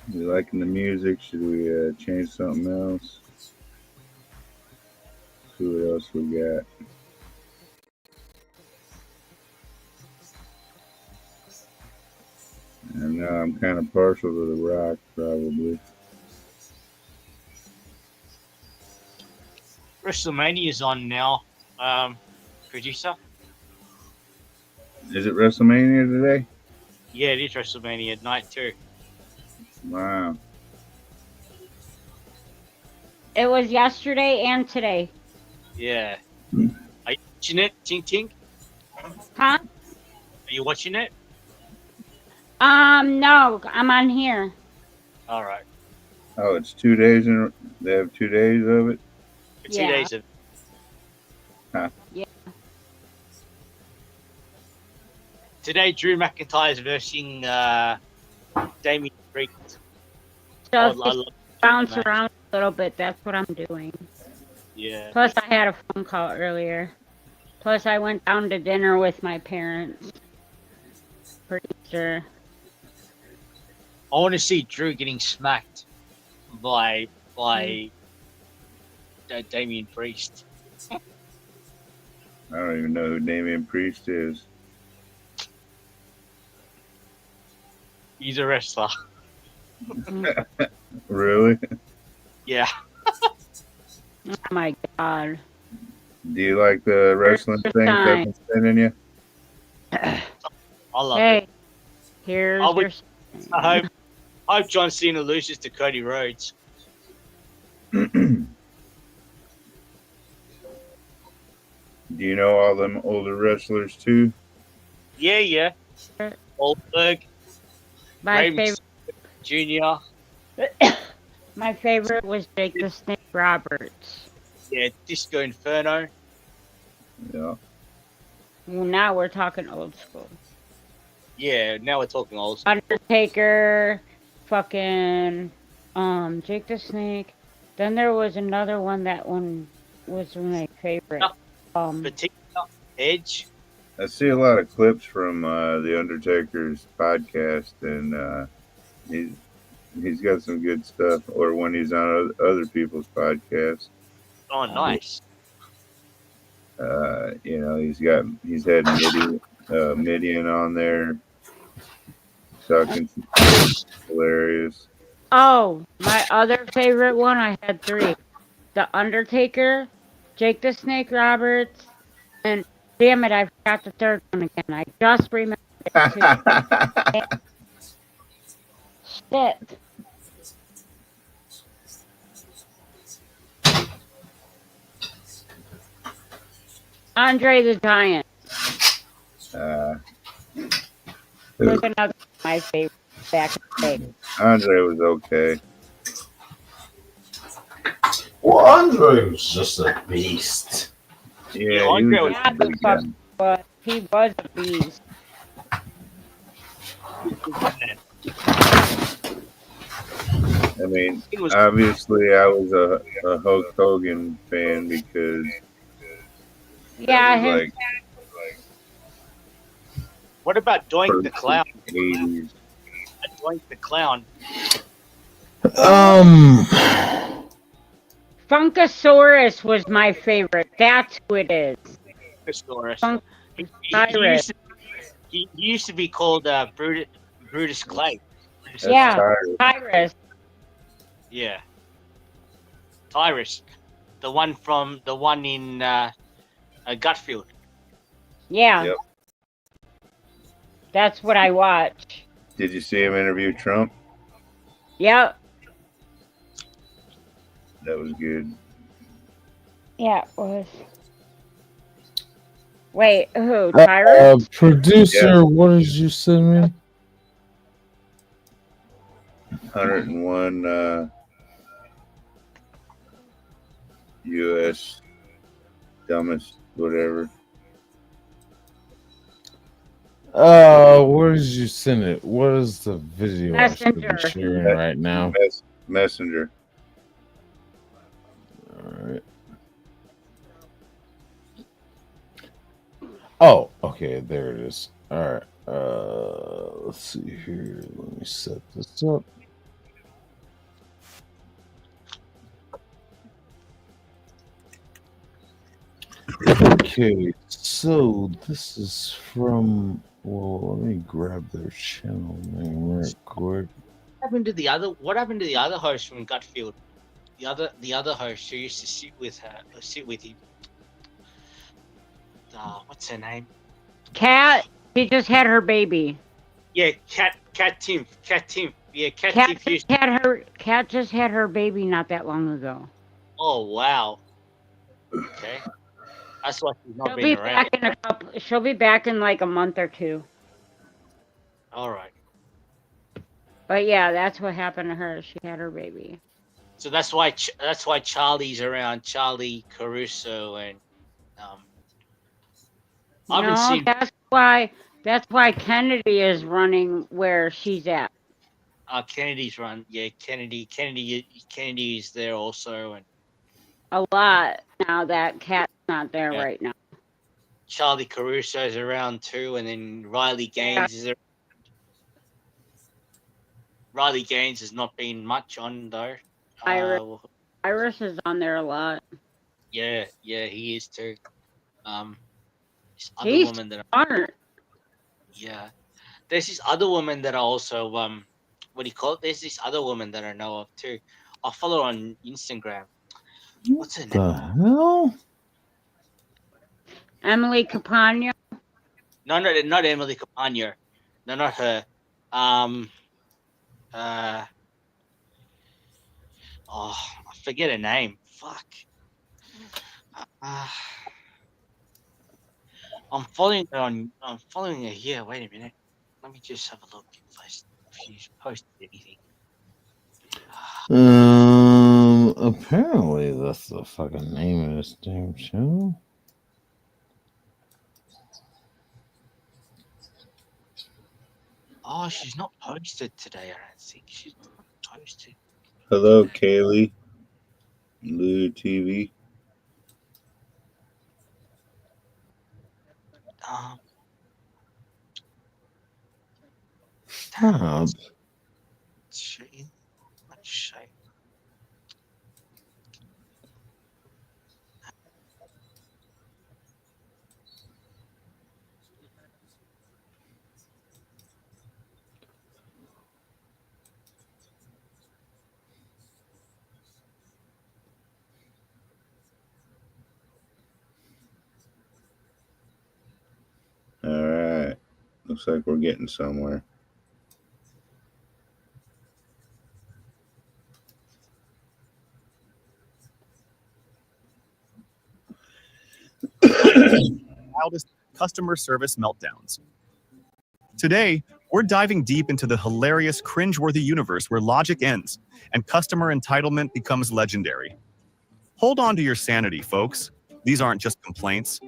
You liking the music? Should we change something else? See what else we got. And now I'm kind of partial to the rock, probably. WrestleMania's on now, producer. Is it WrestleMania today? Yeah, it is WrestleMania night too. Wow. It was yesterday and today. Yeah. Are you watching it, Tink Tink? Huh? Are you watching it? No, I'm on here. All right. Oh, it's 2 days in. They have 2 days of it. For 2 days of. Huh. Yeah. Today, Drew McIntyre's versing Damien Priest. Just I love bounce that. around a little bit. That's what I'm doing. Yeah. Plus, I had a phone call earlier. Plus, I went down to dinner with my parents for Easter. I want to see Drew getting smacked by Damien Priest. I don't even know who Damien Priest is. He's a wrestler. Really? Yeah. Oh my god. Do you like the wrestling thing that been sending you? I love Hey, it. here's I would- your. I hope John Cena loses to Cody Rhodes. Do you know all them older wrestlers too? Yeah. Goldberg, My Rey favorite. Jr. My favorite was Jake the Snake Roberts. Yeah, Disco Inferno. Yeah. Well, now we're talking old school. Yeah, now we're talking old school. Undertaker, fucking, Jake the Snake. Then there was another one. That one was my favorite. Batista, Edge. I see a lot of clips from the Undertaker's podcast, and he's got some good stuff. Or when he's on other people's podcasts. Oh, nice. You know, he's had Midian on there sucking. Hilarious. Oh, my other favorite one, I had 3. The Undertaker, Jake the Snake Roberts, and damn it, I forgot the third one again. I just remembered it too. Shit. Andre the Giant was another one of my favorite back in the day. Andre was okay. Well, Andre was just a beast. Yeah, he was just a big guy. But he was a beast. I mean, obviously, I was a Hulk Hogan fan because Yeah, that was like What about Doink the Clown? 80s. Doink the Clown. Funkasaurus was my favorite. That's who it is. Funkasaurus. He used to be called Brutus Clay. Tyrus. Yeah. Tyrus. The one in Gutfield. Yeah. Yep. That's what I watch. Did you see him interview Trump? Yep. That was good. Yeah, it was. Wait, who? Tyrus? Producer, what did you send me? 101 U.S. dumbest whatever. Where did you send it? What is the video I should be Messenger. sharing right now? Messenger. All right. Oh, okay, there it is. All right. Let's see here. Let me set this up. Okay, so this is from. Well, let me grab their channel name right quick. What happened to the other host from Gutfield? The other host who used to sit with him. What's her name? Kat. She just had her baby. Yeah, Cat Tim. Yeah, Cat Tim. Kat just had her baby not that long ago. Oh wow. Okay. That's why she's not been around. She'll be back in like a month or 2. All right. But yeah, that's what happened to her. She had her baby. So that's why Charlie's around. Charlie Caruso and I haven't seen. That's why Kennedy is running where she's at. Kennedy's run. Yeah, Kennedy is there also, and A lot now that Kat's not there right now. Charlie Caruso's around too, and then Riley Gaines is around. Riley Gaines has not been much on though. Iris is on there a lot. Yeah, he is too. This other He's woman that smart. Yeah, there's this other woman that I also what do you call it? There's this other woman that I know of too. I follow her on Instagram. What's her name? The hell? Emily Capano. No, not Emily Capano. No, not her. I forget her name. Fuck. I'm following her here. Wait a minute. Let me just have a look if she's posted anything. Apparently that's the fucking name of this damn show. Oh, she's not posted today. I don't think she's not posted. Hello, Kaylee. Lou TV. Stop. Looks like we're getting somewhere. Wildest customer service meltdowns. Today, we're diving deep into the hilarious, cringeworthy universe where logic ends and customer entitlement becomes legendary. Hold on to your sanity, folks. These aren't just complaints.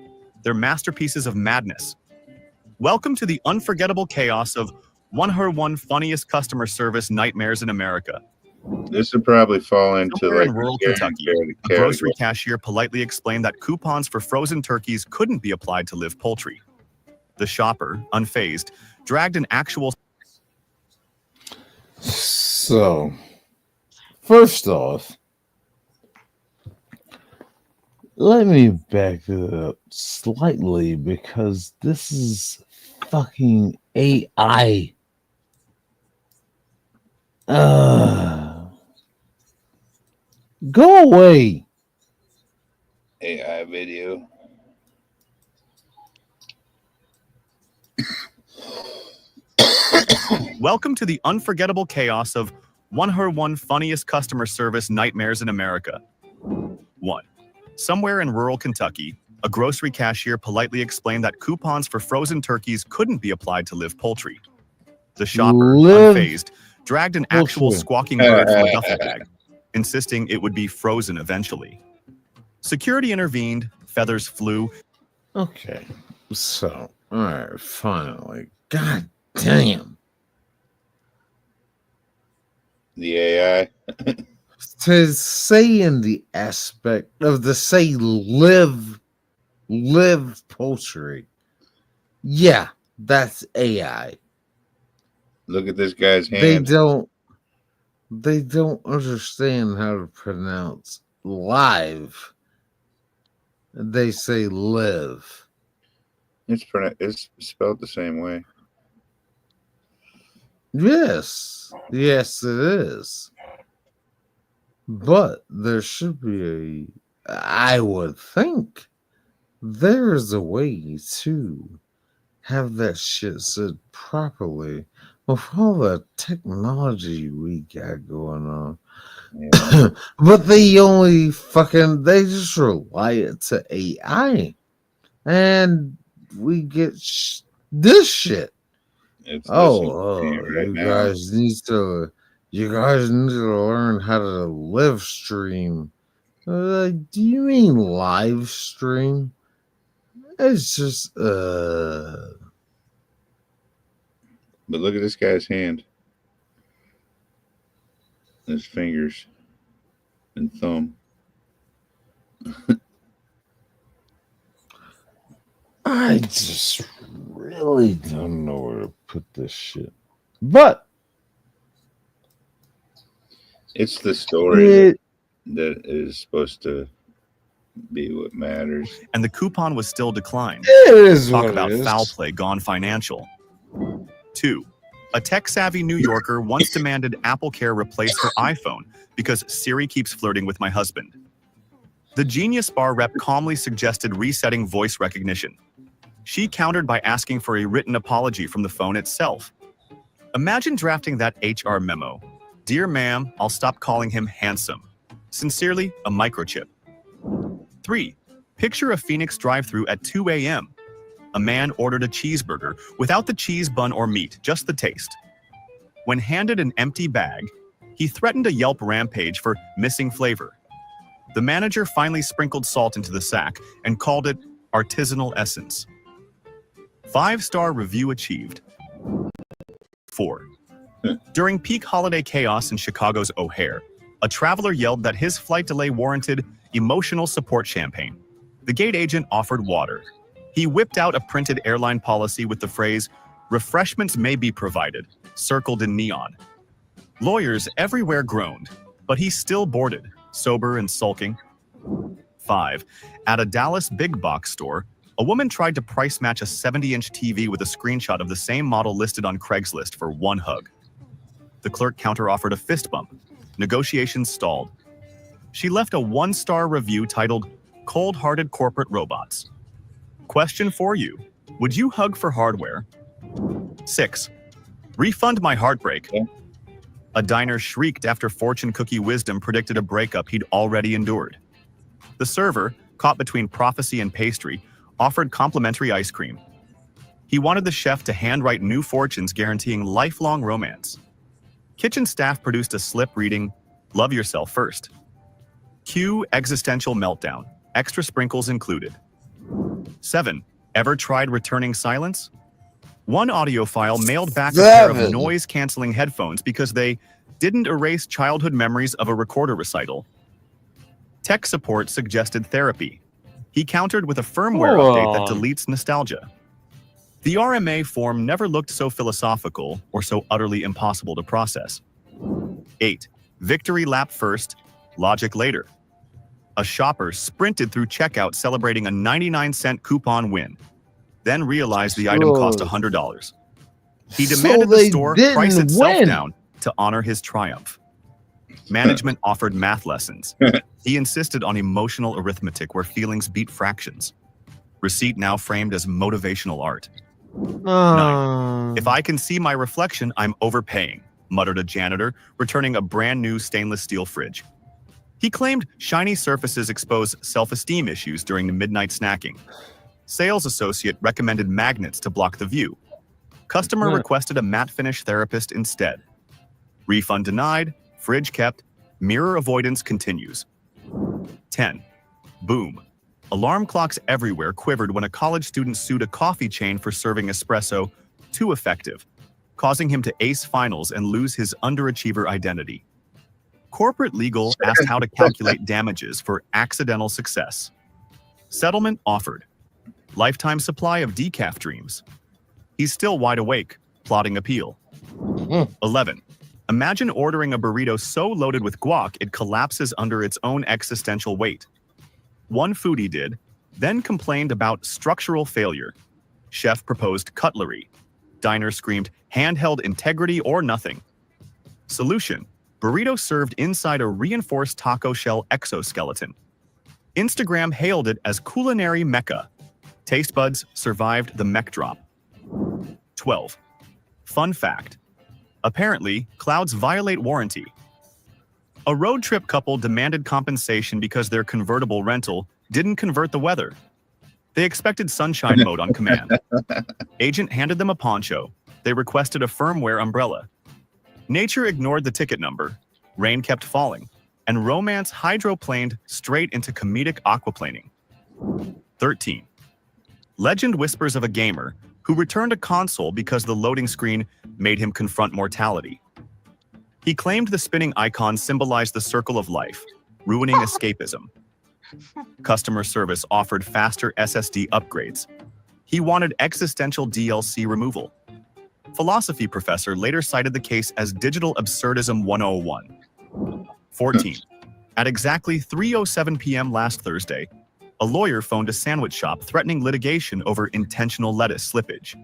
They're masterpieces of madness. Welcome to the unforgettable chaos of one funniest customer service nightmares in America. This would probably fall into Somewhere like in rural a Kentucky, a grocery cashier politely explained that coupons for frozen turkeys couldn't be applied to live poultry. The shopper, unfazed, dragged an actual... So, first off, let me back it up slightly because this is fucking AI. Go away. AI video. Welcome to the unforgettable chaos of one funniest customer service nightmares in America. 1. Somewhere in rural Kentucky, a grocery cashier politely explained that coupons for frozen turkeys couldn't be applied to live poultry. The shopper, unfazed, dragged an actual squawking bird from a duffel bag, insisting it would be frozen eventually. Security intervened, feathers flew. Okay, so, alright, finally. God damn. The AI. To say in the aspect of the say live poultry. Yeah, that's AI. Look at this guy's They hand. don't understand how to pronounce live. They say live. It's spelled the same way. Yes, it is. But there should be I would think there is a way to have that shit said properly with all the technology we got going on. Yeah. But they just rely it to AI. And we get this shit. It's You guys need to learn how to live stream. Do you mean live stream? It's just But look at this guy's hand. His fingers and thumb. I just really don't know where to put this shit. But it's the story that is supposed to be what matters. And the coupon was still declined. It is Talk what about it is. foul play gone financial. 2. A tech-savvy New Yorker once demanded AppleCare replace her iPhone because Siri keeps flirting with my husband. The Genius Bar rep calmly suggested resetting voice recognition. She countered by asking for a written apology from the phone itself. Imagine drafting that HR memo. Dear ma'am, I'll stop calling him handsome. Sincerely, a microchip. 3. Picture a Phoenix drive-thru at 2 a.m. A man ordered a cheeseburger without the cheese bun or meat, just the taste. When handed an empty bag, he threatened a Yelp rampage for missing flavor. The manager finally sprinkled salt into the sack and called it artisanal essence. 5-star review achieved. 4. During peak holiday chaos in Chicago's O'Hare, a traveler yelled that his flight delay warranted emotional support champagne. The gate agent offered water. He whipped out a printed airline policy with the phrase, "Refreshments may be provided," circled in neon. Lawyers everywhere groaned, but he still boarded, sober and sulking. 5. At a Dallas big box store, a woman tried to price match a 70-inch TV with a screenshot of the same model listed on Craigslist for one hug. The clerk counter-offered a fist bump. Negotiations stalled. She left a 1-star review titled, "Cold-Hearted Corporate Robots." Question for you. Would you hug for hardware? 6. Refund my heartbreak. A diner shrieked after fortune cookie wisdom predicted a breakup he'd already endured. The server, caught between prophecy and pastry, offered complimentary ice cream. He wanted the chef to handwrite new fortunes guaranteeing lifelong romance. Kitchen staff produced a slip reading, "Love yourself first." Cue existential meltdown, extra sprinkles included. 7. Ever tried returning silence? One audiophile mailed back a pair of 7. noise-canceling headphones because they didn't erase childhood memories of a recorder recital. Tech support suggested therapy. He countered with a firmware update that deletes nostalgia. The RMA form never looked so philosophical or so utterly impossible to process. 8. Victory lap first, logic later. A shopper sprinted through checkout celebrating a 99-cent coupon win, then realized the item cost $100. He demanded the store price itself down to honor his triumph. Management offered math lessons. He insisted on emotional arithmetic where feelings beat fractions. Receipt now framed as motivational art. 9. If I can see my reflection, I'm overpaying, muttered a janitor, returning a brand new stainless steel fridge. He claimed shiny surfaces expose self-esteem issues during the midnight snacking. Sales associate recommended magnets to block the view. Customer requested a matte finish therapist instead. Refund denied, fridge kept, mirror avoidance continues. 10. Boom. Alarm clocks everywhere quivered when a college student sued a coffee chain for serving espresso too effective, causing him to ace finals and lose his underachiever identity. Corporate legal asked how to calculate damages for accidental success. Settlement offered. Lifetime supply of decaf dreams. He's still wide awake, plotting appeal. 11. Imagine ordering a burrito so loaded with guac it collapses under its own existential weight. One foodie did, then complained about structural failure. Chef proposed cutlery. Diner screamed handheld integrity or nothing. Solution: burrito served inside a reinforced taco shell exoskeleton. Instagram hailed it as culinary mecca. Taste buds survived the mech drop. 12. Fun fact. Apparently, clouds violate warranty. A road trip couple demanded compensation because their convertible rental didn't convert the weather. They expected sunshine mode on command. Agent handed them a poncho. They requested a firmware umbrella. Nature ignored the ticket number. Rain kept falling. And romance hydroplaned straight into comedic aquaplaning. 13. Legend whispers of a gamer who returned a console because the loading screen made him confront mortality. He claimed the spinning icon symbolized the circle of life, ruining escapism. Customer service offered faster SSD upgrades. He wanted existential DLC removal. Philosophy professor later cited the case as digital absurdism 101. 14. At exactly 3:07 p.m. last Thursday, a lawyer phoned a sandwich shop threatening litigation over intentional lettuce slippage.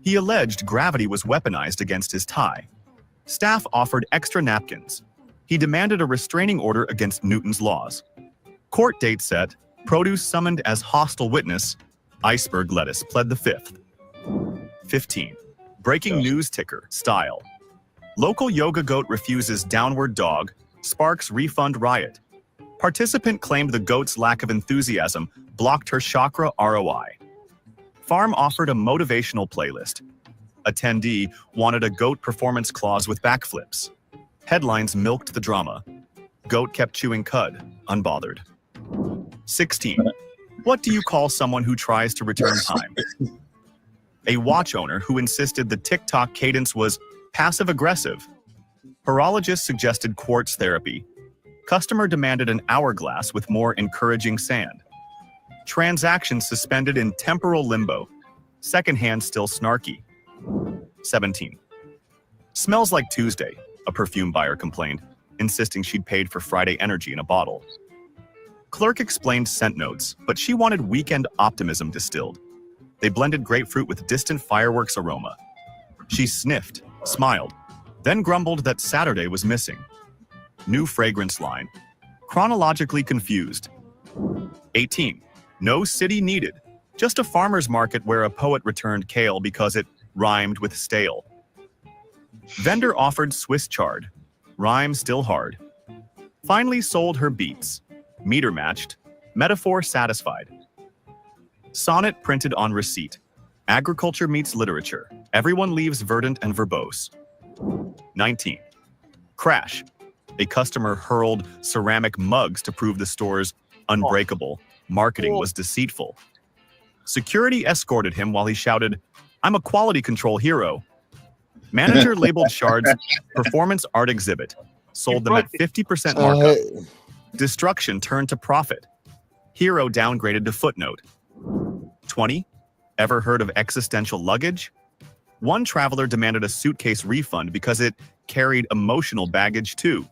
He alleged gravity was weaponized against his tie. Staff offered extra napkins. He demanded a restraining order against Newton's laws. Court date set, produce summoned as hostile witness, iceberg lettuce pled the fifth. 15. Breaking news ticker, style. Local yoga goat refuses downward dog, sparks refund riot. Participant claimed the goat's lack of enthusiasm blocked her chakra ROI. Farm offered a motivational playlist. Attendee wanted a goat performance clause with backflips. Headlines milked the drama. Goat kept chewing cud, unbothered. 16. What do you call someone who tries to return time? A watch owner who insisted the TikTok cadence was passive-aggressive. Horologist suggested quartz therapy. Customer demanded an hourglass with more encouraging sand. Transaction suspended in temporal limbo. Secondhand still snarky. 17. Smells like Tuesday, a perfume buyer complained, insisting she'd paid for Friday energy in a bottle. Clerk explained scent notes, but she wanted weekend optimism distilled. They blended grapefruit with distant fireworks aroma. She sniffed, smiled, then grumbled that Saturday was missing. New fragrance line. Chronologically confused. 18. No city needed. Just a farmer's market where a poet returned kale because it rhymed with stale. Vendor offered Swiss chard, rhyme still hard. Finally sold her beats, meter matched, metaphor satisfied. Sonnet printed on receipt. Agriculture meets literature. Everyone leaves verdant and verbose. 19. Crash. A customer hurled ceramic mugs to prove the store's unbreakable. Marketing was deceitful. Security escorted him while he shouted, "I'm a quality control hero." Manager labeled shards performance art exhibit. Sold them at 50% markup. Destruction turned to profit. Hero downgraded to footnote. 20. Ever heard of existential luggage? One traveler demanded a suitcase refund because it carried emotional baggage too.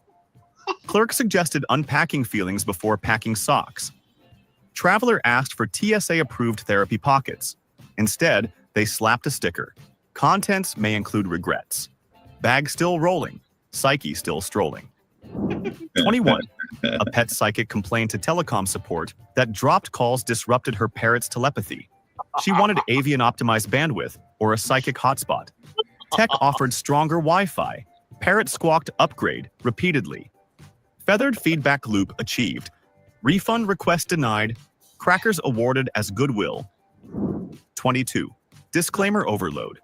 Clerk suggested unpacking feelings before packing socks. Traveler asked for TSA-approved therapy pockets. Instead, they slapped a sticker. Contents may include regrets. Bag still rolling. Psyche still strolling. 21. A pet psychic complained to telecom support that dropped calls disrupted her parrot's telepathy. She wanted avian-optimized bandwidth or a psychic hotspot. Tech offered stronger Wi-Fi. Parrot squawked upgrade repeatedly. Feathered feedback loop achieved. Refund request denied. Crackers awarded as goodwill. 22. Disclaimer overload.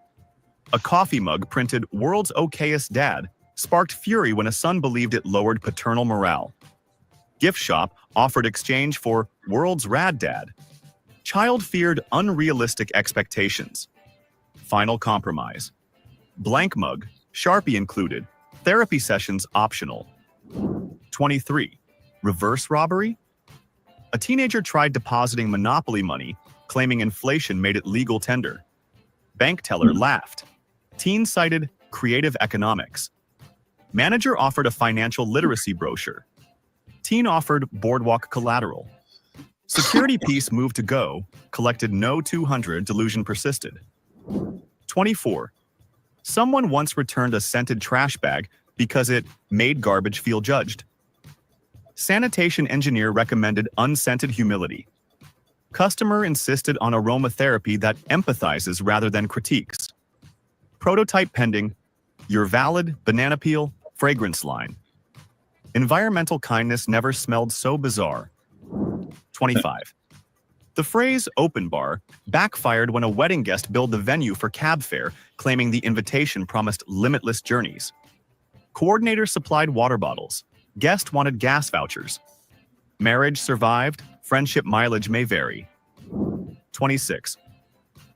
A coffee mug printed "World's Okayest Dad" sparked fury when a son believed it lowered paternal morale. Gift shop offered exchange for "World's Rad Dad." Child feared unrealistic expectations. Final compromise. Blank mug, Sharpie included, therapy sessions optional. 23. Reverse robbery? A teenager tried depositing Monopoly money, claiming inflation made it legal tender. Bank teller laughed. Teen cited creative economics. Manager offered a financial literacy brochure. Teen offered boardwalk collateral. Security piece moved to go, collected no 200, delusion persisted. 24. Someone once returned a scented trash bag because it made garbage feel judged. Sanitation engineer recommended unscented humility. Customer insisted on aromatherapy that empathizes rather than critiques. Prototype pending. Your valid banana peel fragrance line. Environmental kindness never smelled so bizarre. 25. The phrase "open bar" backfired when a wedding guest billed the venue for cab fare, claiming the invitation promised limitless journeys. Coordinator supplied water bottles. Guest wanted gas vouchers. Marriage survived. Friendship mileage may vary. 26.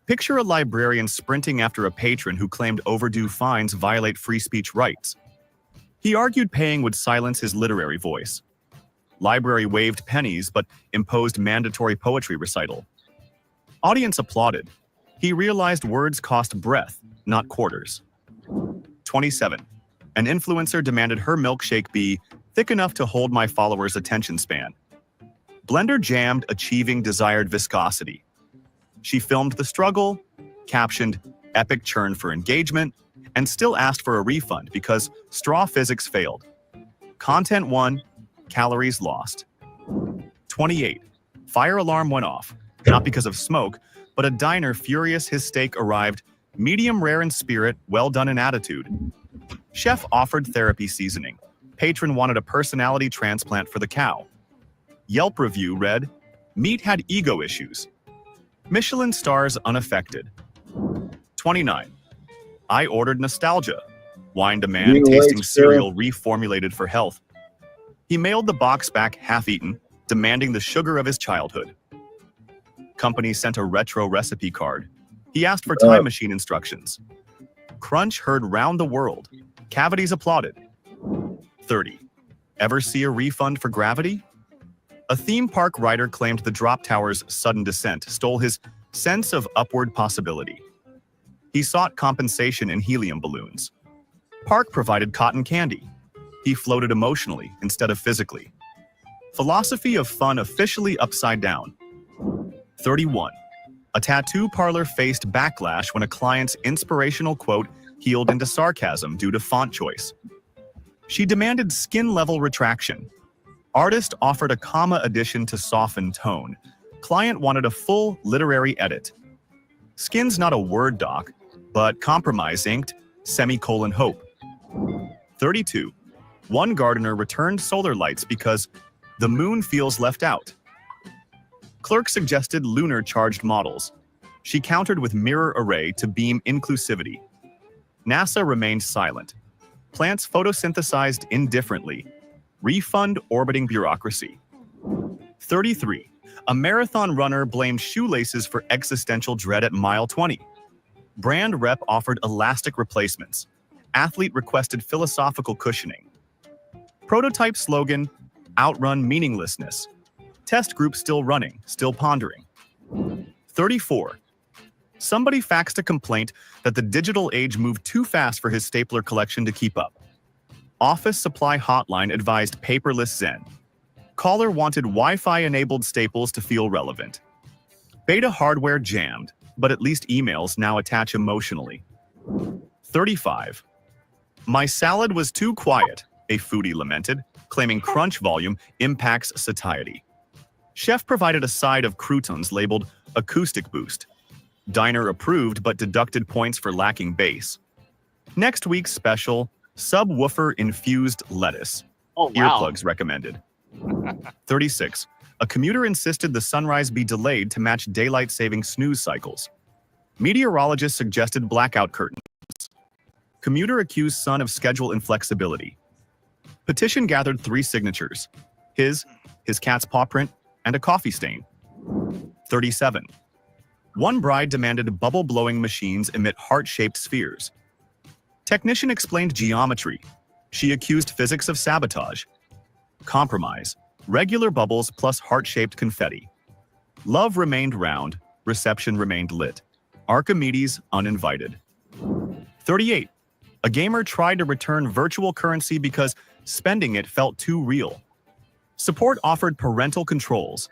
Picture a librarian sprinting after a patron who claimed overdue fines violate free speech rights. He argued paying would silence his literary voice. Library waived pennies but imposed mandatory poetry recital. Audience applauded. He realized words cost breath, not quarters. 27. An influencer demanded her milkshake be thick enough to hold my followers' attention span. Blender jammed achieving desired viscosity. She filmed the struggle, captioned "epic churn for engagement," and still asked for a refund because straw physics failed. Content won, calories lost. 28. Fire alarm went off, not because of smoke, but a diner furious his steak arrived medium rare in spirit, well done in attitude. Chef offered therapy seasoning. Patron wanted a personality transplant for the cow. Yelp review read, "Meat had ego issues." Michelin stars unaffected. 29. I ordered nostalgia. Whined a man tasting cereal reformulated for health. He mailed the box back half-eaten, demanding the sugar of his childhood. Company sent a retro recipe card. He asked for time machine instructions. Crunch heard round the world. Cavities applauded. 30. Ever see a refund for gravity? A theme park rider claimed the drop tower's sudden descent stole his sense of upward possibility. He sought compensation in helium balloons. Park provided cotton candy. He floated emotionally instead of physically. Philosophy of fun officially upside down. 31. A tattoo parlor faced backlash when a client's inspirational quote healed into sarcasm due to font choice. She demanded skin-level retraction. Artist offered a comma addition to soften tone. Client wanted a full literary edit. Skin's not a Word doc. but compromise inked (hope). 32. One gardener returned solar lights because the moon feels left out. Clerk suggested lunar charged models. She countered with mirror array to beam inclusivity. NASA remained silent. Plants photosynthesized indifferently. Refund orbiting bureaucracy. 33. A marathon runner blamed shoelaces for existential dread at mile 20. Brand rep offered elastic replacements. Athlete requested philosophical cushioning. Prototype slogan, outrun meaninglessness. Test group still running, still pondering. 34. Somebody faxed a complaint that the digital age moved too fast for his stapler collection to keep up. Office supply hotline advised paperless Zen. Caller wanted Wi-Fi-enabled staples to feel relevant. Beta hardware jammed, but at least emails now attach emotionally. 35. My salad was too quiet, a foodie lamented, claiming crunch volume impacts satiety. Chef provided a side of croutons labeled acoustic boost. Diner approved but deducted points for lacking bass. Next week's special, subwoofer infused lettuce. Oh, wow. Earplugs recommended. 36. A commuter insisted the sunrise be delayed to match daylight saving snooze cycles. Meteorologist suggested blackout curtains. Commuter accused son of schedule inflexibility. Petition gathered 3 signatures. His cat's paw print, and a coffee stain. 37. One bride demanded bubble-blowing machines emit heart-shaped spheres. Technician explained geometry. She accused physics of sabotage. Compromise. Regular bubbles plus heart-shaped confetti. Love remained round. Reception remained lit. Archimedes uninvited. 38. A gamer tried to return virtual currency because spending it felt too real. Support offered parental controls.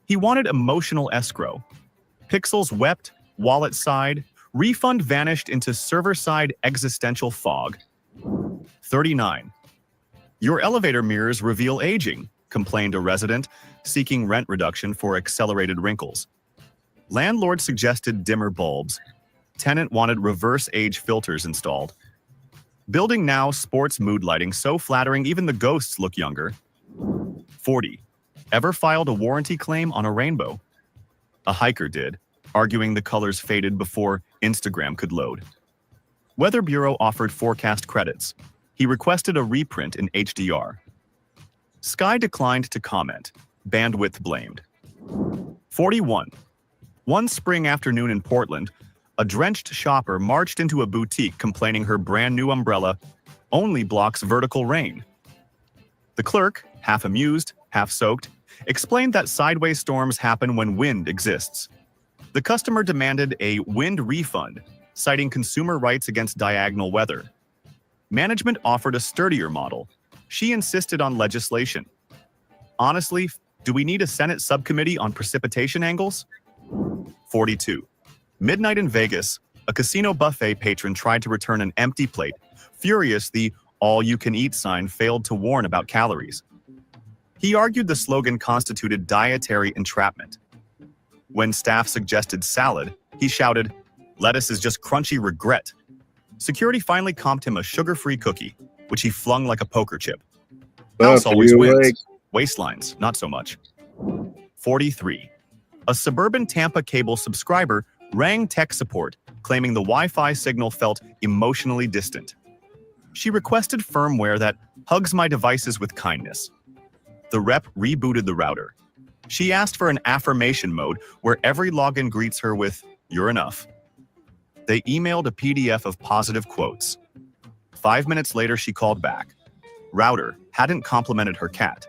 He wanted emotional escrow. Pixels wept, wallet sighed, refund vanished into server-side existential fog. 39. Your elevator mirrors reveal aging, complained a resident, seeking rent reduction for accelerated wrinkles. Landlord suggested dimmer bulbs. Tenant wanted reverse age filters installed. Building now sports mood lighting so flattering even the ghosts look younger. 40. Ever filed a warranty claim on a rainbow? A hiker did, arguing the colors faded before Instagram could load. Weather Bureau offered forecast credits. He requested a reprint in HDR. Sky declined to comment. Bandwidth blamed. 41. One spring afternoon in Portland, a drenched shopper marched into a boutique complaining her brand new umbrella only blocks vertical rain. The clerk, half amused, half soaked, explained that sideways storms happen when wind exists. The customer demanded a wind refund, citing consumer rights against diagonal weather. Management offered a sturdier model. She insisted on legislation. Honestly, do we need a Senate subcommittee on precipitation angles? 42. Midnight in Vegas, a casino buffet patron tried to return an empty plate. Furious, the all-you-can-eat sign failed to warn about calories. He argued the slogan constituted dietary entrapment. When staff suggested salad, he shouted, "Lettuce is just crunchy regret." Security finally comped him a sugar-free cookie, which he flung like a poker chip. House always wins. Waistlines, not so much. 43. A suburban Tampa cable subscriber rang tech support, claiming the Wi-Fi signal felt emotionally distant. She requested firmware that hugs my devices with kindness. The rep rebooted the router. She asked for an affirmation mode where every login greets her with, "You're enough." They emailed a PDF of positive quotes. 5 minutes later, she called back. Router hadn't complimented her cat.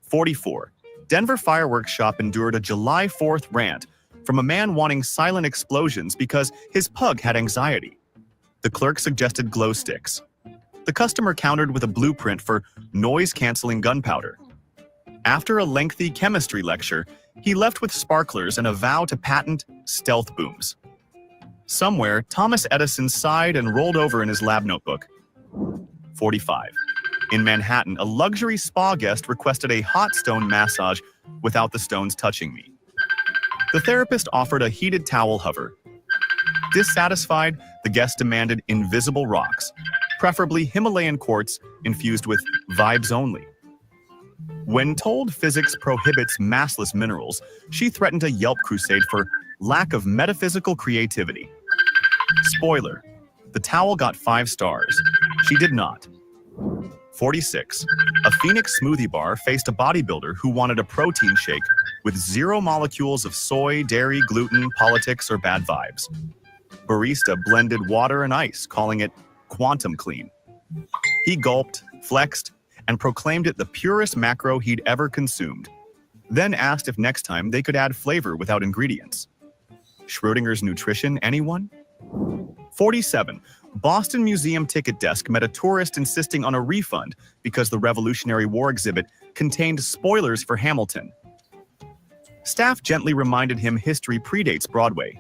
44. Denver fireworks shop endured a July 4th rant from a man wanting silent explosions because his pug had anxiety. The clerk suggested glow sticks. The customer countered with a blueprint for noise-canceling gunpowder. After a lengthy chemistry lecture, he left with sparklers and a vow to patent stealth booms. Somewhere, Thomas Edison sighed and rolled over in his lab notebook. 45. In Manhattan, a luxury spa guest requested a hot stone massage without the stones touching me. The therapist offered a heated towel hover. Dissatisfied, the guest demanded invisible rocks, preferably Himalayan quartz infused with vibes only. When told physics prohibits massless minerals, she threatened a Yelp crusade for lack of metaphysical creativity. Spoiler, the towel got 5 stars. She did not. 46. A Phoenix smoothie bar faced a bodybuilder who wanted a protein shake with 0 molecules of soy, dairy, gluten, politics, or bad vibes. Barista blended water and ice, calling it quantum clean. He gulped, flexed, and proclaimed it the purest macro he'd ever consumed, then asked if next time they could add flavor without ingredients. Schrodinger's nutrition, anyone? 47. Boston Museum ticket desk met a tourist insisting on a refund because the Revolutionary War exhibit contained spoilers for Hamilton. Staff gently reminded him history predates Broadway.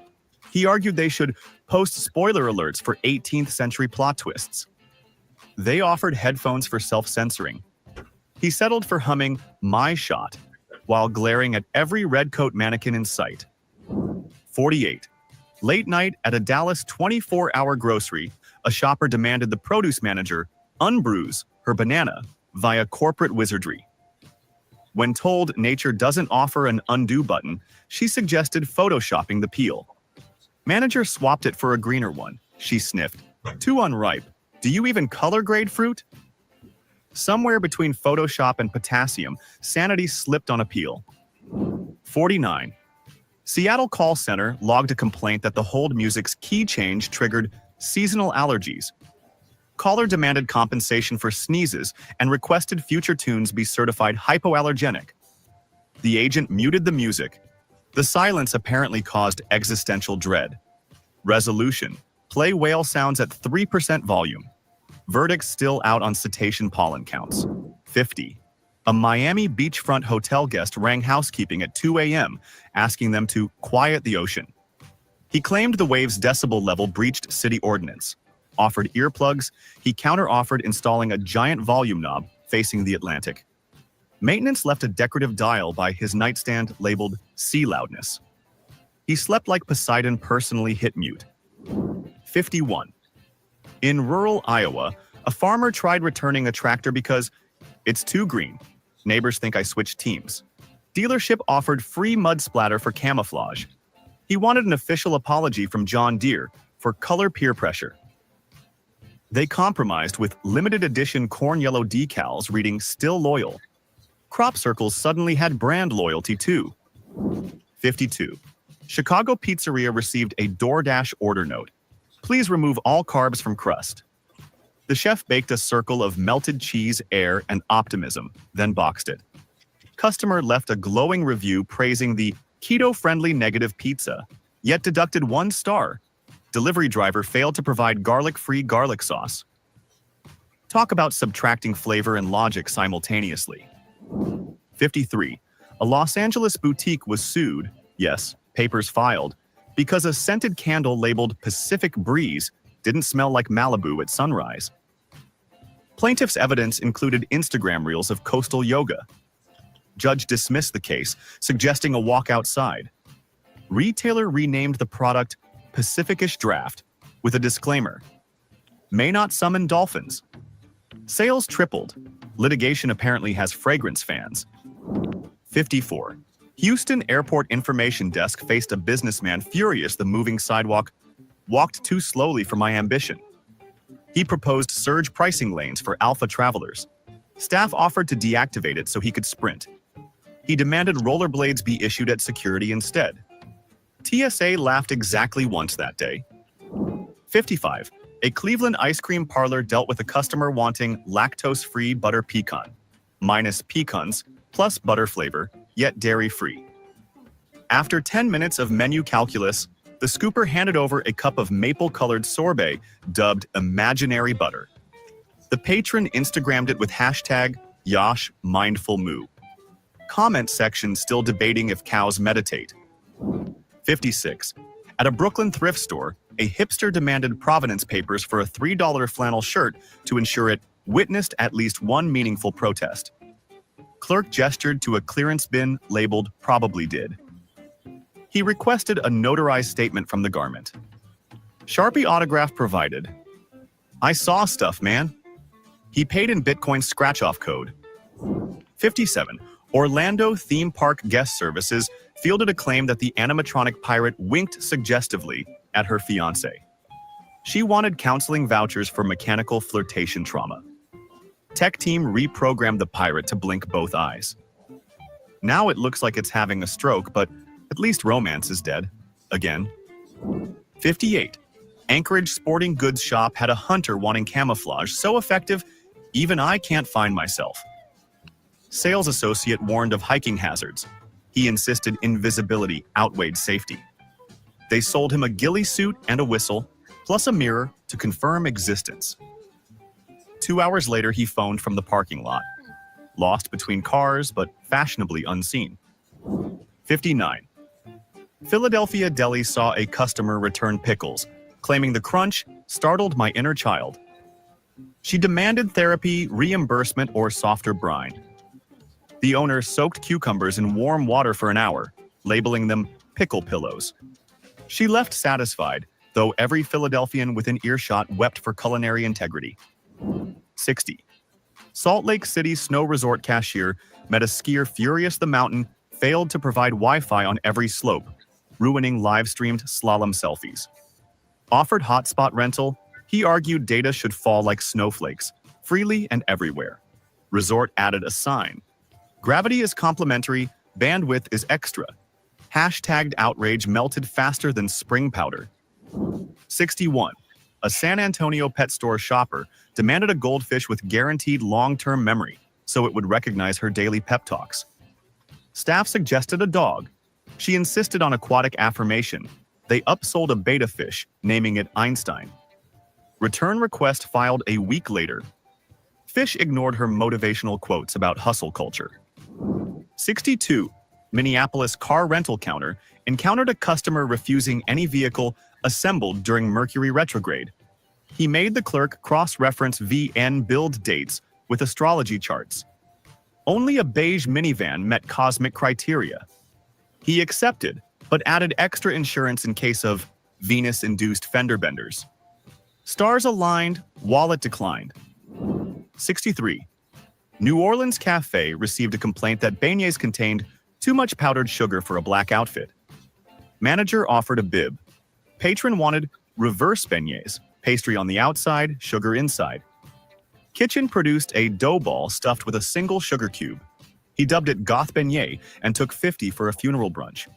He argued they should post spoiler alerts for 18th century plot twists. They offered headphones for self-censoring. He settled for humming My Shot while glaring at every redcoat mannequin in sight. 48. Late night at a Dallas 24-hour grocery, a shopper demanded the produce manager unbruise her banana via corporate wizardry. When told nature doesn't offer an undo button, she suggested photoshopping the peel. Manager swapped it for a greener one. She sniffed. Too unripe. Do you even color grade fruit? Somewhere between Photoshop and potassium, sanity slipped on a peel. 49. Seattle call center logged a complaint that the hold music's key change triggered seasonal allergies. Caller demanded compensation for sneezes and requested future tunes be certified hypoallergenic. The agent muted the music. The silence apparently caused existential dread. Resolution: play whale sounds at 3% volume. Verdict still out on cetacean pollen counts. 50. A Miami beachfront hotel guest rang housekeeping at 2 a.m., asking them to quiet the ocean. He claimed the wave's decibel level breached city ordinance. Offered earplugs, he counter-offered installing a giant volume knob facing the Atlantic. Maintenance left a decorative dial by his nightstand labeled Sea Loudness. He slept like Poseidon personally hit mute. 51. In rural Iowa, a farmer tried returning a tractor because it's too green. Neighbors think I switched teams. Dealership offered free mud splatter for camouflage. He wanted an official apology from John Deere for color peer pressure. They compromised with limited edition corn yellow decals reading Still Loyal. Crop Circles suddenly had brand loyalty too. 52. Chicago pizzeria received a DoorDash order note. Please remove all carbs from crust. The chef baked a circle of melted cheese, air, and optimism, then boxed it. Customer left a glowing review praising the keto-friendly negative pizza, yet deducted 1 star. Delivery driver failed to provide garlic-free garlic sauce. Talk about subtracting flavor and logic simultaneously. 53. A Los Angeles boutique was sued, yes, papers filed, because a scented candle labeled Pacific Breeze didn't smell like Malibu at sunrise. Plaintiff's evidence included Instagram reels of coastal yoga. Judge dismissed the case, suggesting a walk outside. Retailer renamed the product Pacificish Draft with a disclaimer: may not summon dolphins. Sales tripled. Litigation apparently has fragrance fans. 54. Houston Airport Information Desk faced a businessman furious the moving sidewalk walked too slowly for my ambition. He proposed surge pricing lanes for alpha travelers. Staff offered to deactivate it so he could sprint. He demanded rollerblades be issued at security instead. TSA laughed exactly once that day. 55. A Cleveland ice cream parlor dealt with a customer wanting lactose-free butter pecan, minus pecans, plus butter flavor, yet dairy-free. After 10 minutes of menu calculus, the scooper handed over a cup of maple-colored sorbet dubbed Imaginary Butter. The patron Instagrammed it with hashtag Yosh Mindful Moo. Comment section still debating if cows meditate. 56. At a Brooklyn thrift store, a hipster demanded provenance papers for a $3 flannel shirt to ensure it witnessed at least one meaningful protest. Clerk gestured to a clearance bin labeled Probably Did. He requested a notarized statement from the garment. Sharpie autograph provided. I saw stuff, man. He paid in Bitcoin scratch-off code. 57. Orlando theme park guest services fielded a claim that the animatronic pirate winked suggestively at her fiancé. She wanted counseling vouchers for mechanical flirtation trauma. Tech team reprogrammed the pirate to blink both eyes. Now it looks like it's having a stroke, but at least romance is dead. Again. 58. Anchorage sporting goods shop had a hunter wanting camouflage so effective, even I can't find myself. Sales associate warned of hiking hazards. He insisted invisibility outweighed safety. They sold him a ghillie suit and a whistle, plus a mirror to confirm existence. 2 hours later, he phoned from the parking lot. Lost between cars, but fashionably unseen. 59. Philadelphia deli saw a customer return pickles, claiming the crunch startled my inner child. She demanded therapy, reimbursement, or softer brine. The owner soaked cucumbers in warm water for an hour, labeling them pickle pillows. She left satisfied, though every Philadelphian within earshot wept for culinary integrity. 60. Salt Lake City snow resort cashier met a skier furious the mountain failed to provide Wi-Fi on every slope, ruining live-streamed slalom selfies. Offered hotspot rental, he argued data should fall like snowflakes, freely and everywhere. Resort added a sign. Gravity is complimentary, bandwidth is extra. Hashtagged outrage melted faster than spring powder. 61. A San Antonio pet store shopper demanded a goldfish with guaranteed long-term memory so it would recognize her daily pep talks. Staff suggested a dog. She insisted on aquatic affirmation. They upsold a beta fish, naming it Einstein. Return request filed a week later. Fish ignored her motivational quotes about hustle culture. 62. Minneapolis car rental counter encountered a customer refusing any vehicle assembled during Mercury retrograde. He made the clerk cross-reference VN build dates with astrology charts. Only a beige minivan met cosmic criteria. He accepted, but added extra insurance in case of Venus-induced fender benders. Stars aligned, wallet declined. 63. New Orleans Cafe received a complaint that beignets contained too much powdered sugar for a black outfit. Manager offered a bib. Patron wanted reverse beignets, pastry on the outside, sugar inside. Kitchen produced a dough ball stuffed with a single sugar cube. He dubbed it Goth Beignet and took $50 for a funeral brunch.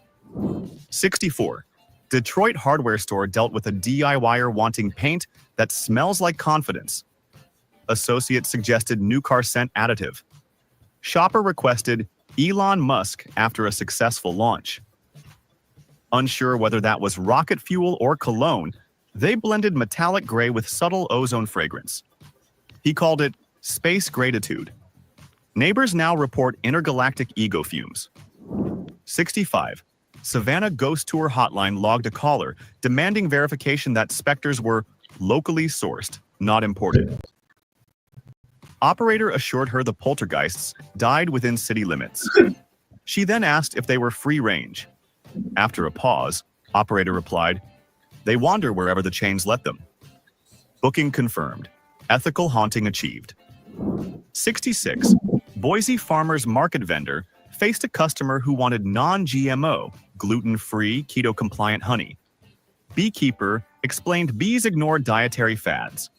64. Detroit hardware store dealt with a DIYer wanting paint that smells like confidence. Associate suggested new car scent additive. Shopper requested Elon Musk after a successful launch. Unsure whether that was rocket fuel or cologne, they blended metallic gray with subtle ozone fragrance. He called it space gratitude. Neighbors now report intergalactic ego fumes. 65. Savannah Ghost Tour hotline logged a caller demanding verification that specters were locally sourced, not imported. Operator assured her the poltergeists died within city limits. She then asked if they were free range. After a pause, operator replied, "They wander wherever the chains let them." Booking confirmed. Ethical haunting achieved. 66. Boise Farmers Market vendor faced a customer who wanted non-GMO, gluten-free, keto-compliant honey. Beekeeper explained bees ignore dietary fads.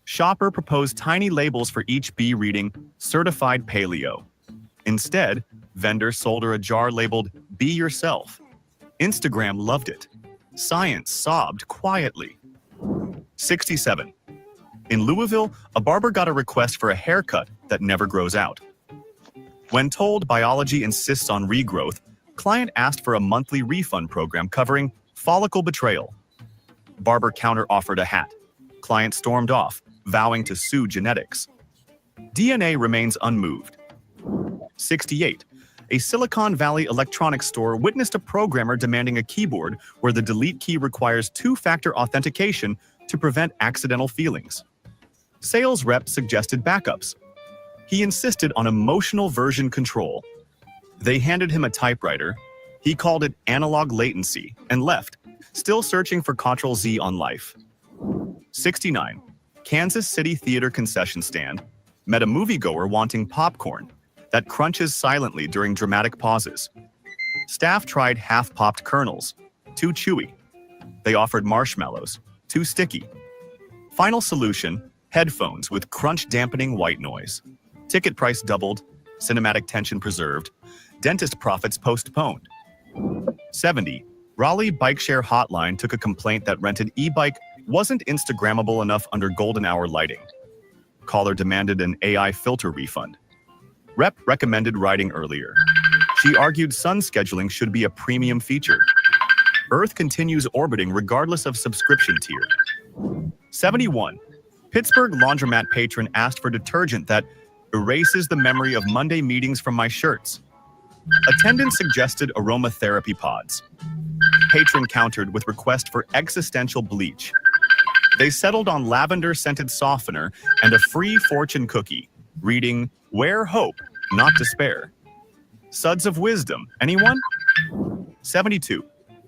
Shopper proposed tiny labels for each bee reading certified paleo. Instead, vendor sold her a jar labeled "Be Yourself." Instagram loved it. Science sobbed quietly. 67. In Louisville, a barber got a request for a haircut that never grows out. When told biology insists on regrowth, client asked for a monthly refund program covering follicle betrayal. Barber counter-offered a hat. Client stormed off, vowing to sue genetics. DNA remains unmoved. 68. A Silicon Valley electronics store witnessed a programmer demanding a keyboard where the delete key requires two-factor authentication to prevent accidental feelings. Sales rep suggested backups. He insisted on emotional version control. They handed him a typewriter. He called it analog latency and left, still searching for Ctrl-Z on life. 69. Kansas City Theater concession stand met a moviegoer wanting popcorn that crunches silently during dramatic pauses. Staff tried half-popped kernels, too chewy. They offered marshmallows, too sticky. Final solution, headphones with crunch-dampening white noise. Ticket price doubled, cinematic tension preserved, dentist profits postponed. 70. Raleigh Bike Share Hotline took a complaint that rented e-bike wasn't Instagrammable enough under golden hour lighting. Caller demanded an AI filter refund. Rep recommended riding earlier. She argued sun scheduling should be a premium feature. Earth continues orbiting regardless of subscription tier. 71. Pittsburgh laundromat patron asked for detergent that erases the memory of Monday meetings from my shirts. Attendant suggested aromatherapy pods. Patron countered with request for existential bleach. They settled on lavender-scented softener and a free fortune cookie, reading, "Wear hope, not despair." Suds of wisdom, anyone? 72.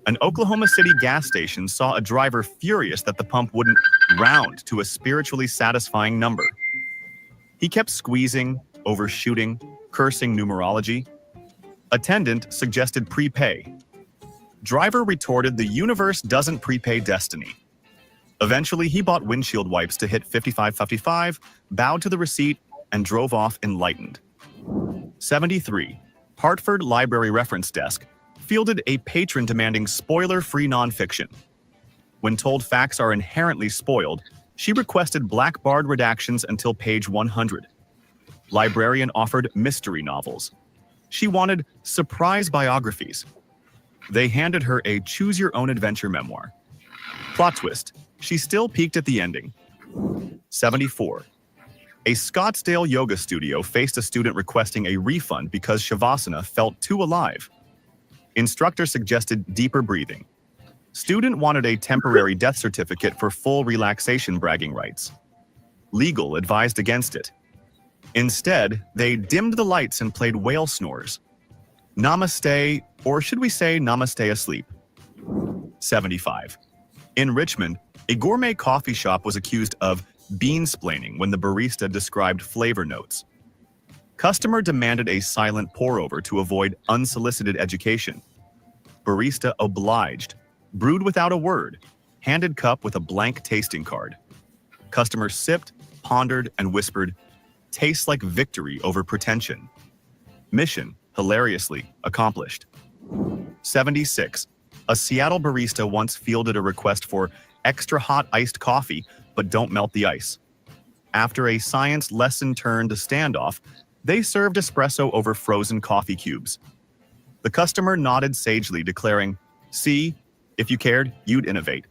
An Oklahoma City gas station saw a driver furious that the pump wouldn't round to a spiritually satisfying number. He kept squeezing, overshooting, cursing numerology. Attendant suggested prepay. Driver retorted the universe doesn't prepay destiny. Eventually, he bought windshield wipes to hit 5555, bowed to the receipt, and drove off enlightened. 73. Hartford Library Reference Desk fielded a patron demanding spoiler-free nonfiction. When told facts are inherently spoiled, she requested black-barred redactions until page 100. Librarian offered mystery novels. She wanted surprise biographies. They handed her a choose-your-own-adventure memoir. Plot twist, she still peaked at the ending. 74. A Scottsdale yoga studio faced a student requesting a refund because Shavasana felt too alive. Instructor suggested deeper breathing. Student wanted a temporary death certificate for full relaxation bragging rights. Legal advised against it. Instead, they dimmed the lights and played whale snores. Namaste, or should we say namaste asleep? 75. In Richmond, a gourmet coffee shop was accused of beansplaining when the barista described flavor notes. Customer demanded a silent pour-over to avoid unsolicited education. Barista obliged, brewed without a word, handed cup with a blank tasting card. Customer sipped, pondered, and whispered, "Tastes like victory over pretension." Mission, hilariously, accomplished. 76. A Seattle barista once fielded a request for extra hot iced coffee, but don't melt the ice. After a science lesson turned a standoff, they served espresso over frozen coffee cubes. The customer nodded sagely, declaring, "See, if you cared, you'd innovate."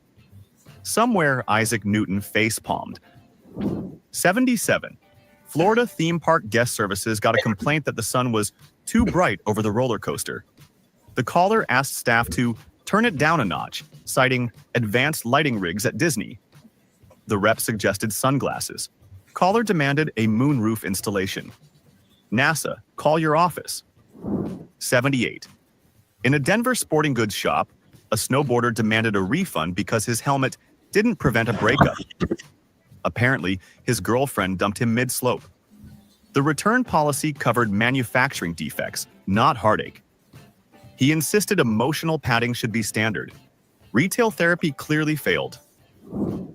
Somewhere, Isaac Newton face-palmed. 77. Florida theme park guest services got a complaint that the sun was too bright over the roller coaster. The caller asked staff to turn it down a notch, citing advanced lighting rigs at Disney. The rep suggested sunglasses. Caller demanded a moonroof installation. NASA, call your office. 78. In a Denver sporting goods shop, a snowboarder demanded a refund because his helmet didn't prevent a breakup. Apparently, his girlfriend dumped him mid-slope. The return policy covered manufacturing defects, not heartache. He insisted emotional padding should be standard. Retail therapy clearly failed.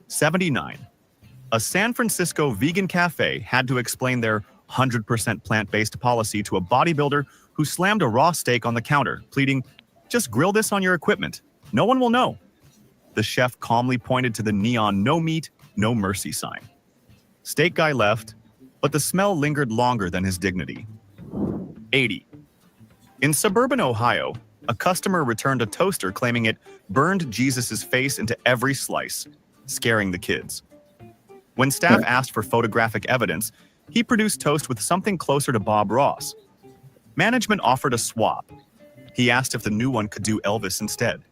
79. A San Francisco vegan cafe had to explain their 100% plant-based policy to a bodybuilder who slammed a raw steak on the counter, pleading, "Just grill this on your equipment. No one will know." The chef calmly pointed to the neon "No meat, no mercy" sign. Steak guy left, but the smell lingered longer than his dignity. 80. In suburban Ohio, a customer returned a toaster claiming it burned Jesus' face into every slice, scaring the kids. When staff asked for photographic evidence, he produced toast with something closer to Bob Ross. Management offered a swap. He asked if the new one could do Elvis instead.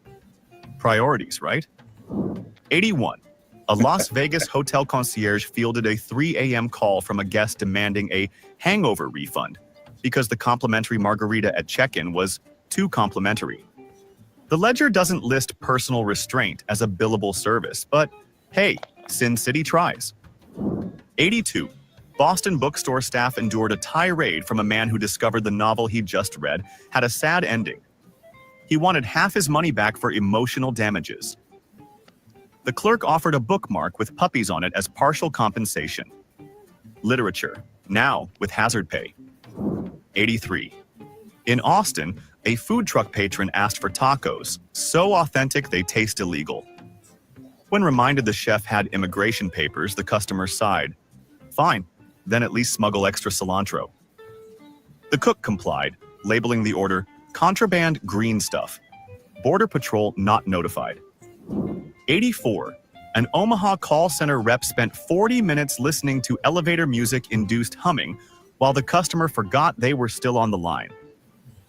Priorities, right? 81. A Las Vegas hotel concierge fielded a 3 a.m. call from a guest demanding a hangover refund because the complimentary margarita at check-in was too complimentary. The ledger doesn't list personal restraint as a billable service, but hey, Sin City tries. 82. Boston bookstore staff endured a tirade from a man who discovered the novel he just read had a sad ending. He wanted half his money back for emotional damages. The clerk offered a bookmark with puppies on it as partial compensation. Literature, now with hazard pay. 83. In Austin, a food truck patron asked for tacos, so authentic they taste illegal. When reminded the chef had immigration papers, the customer sighed. Fine, then at least smuggle extra cilantro. The cook complied, labeling the order contraband green stuff. Border Patrol not notified. 84. An Omaha call center rep spent 40 minutes listening to elevator music-induced humming while the customer forgot they were still on the line.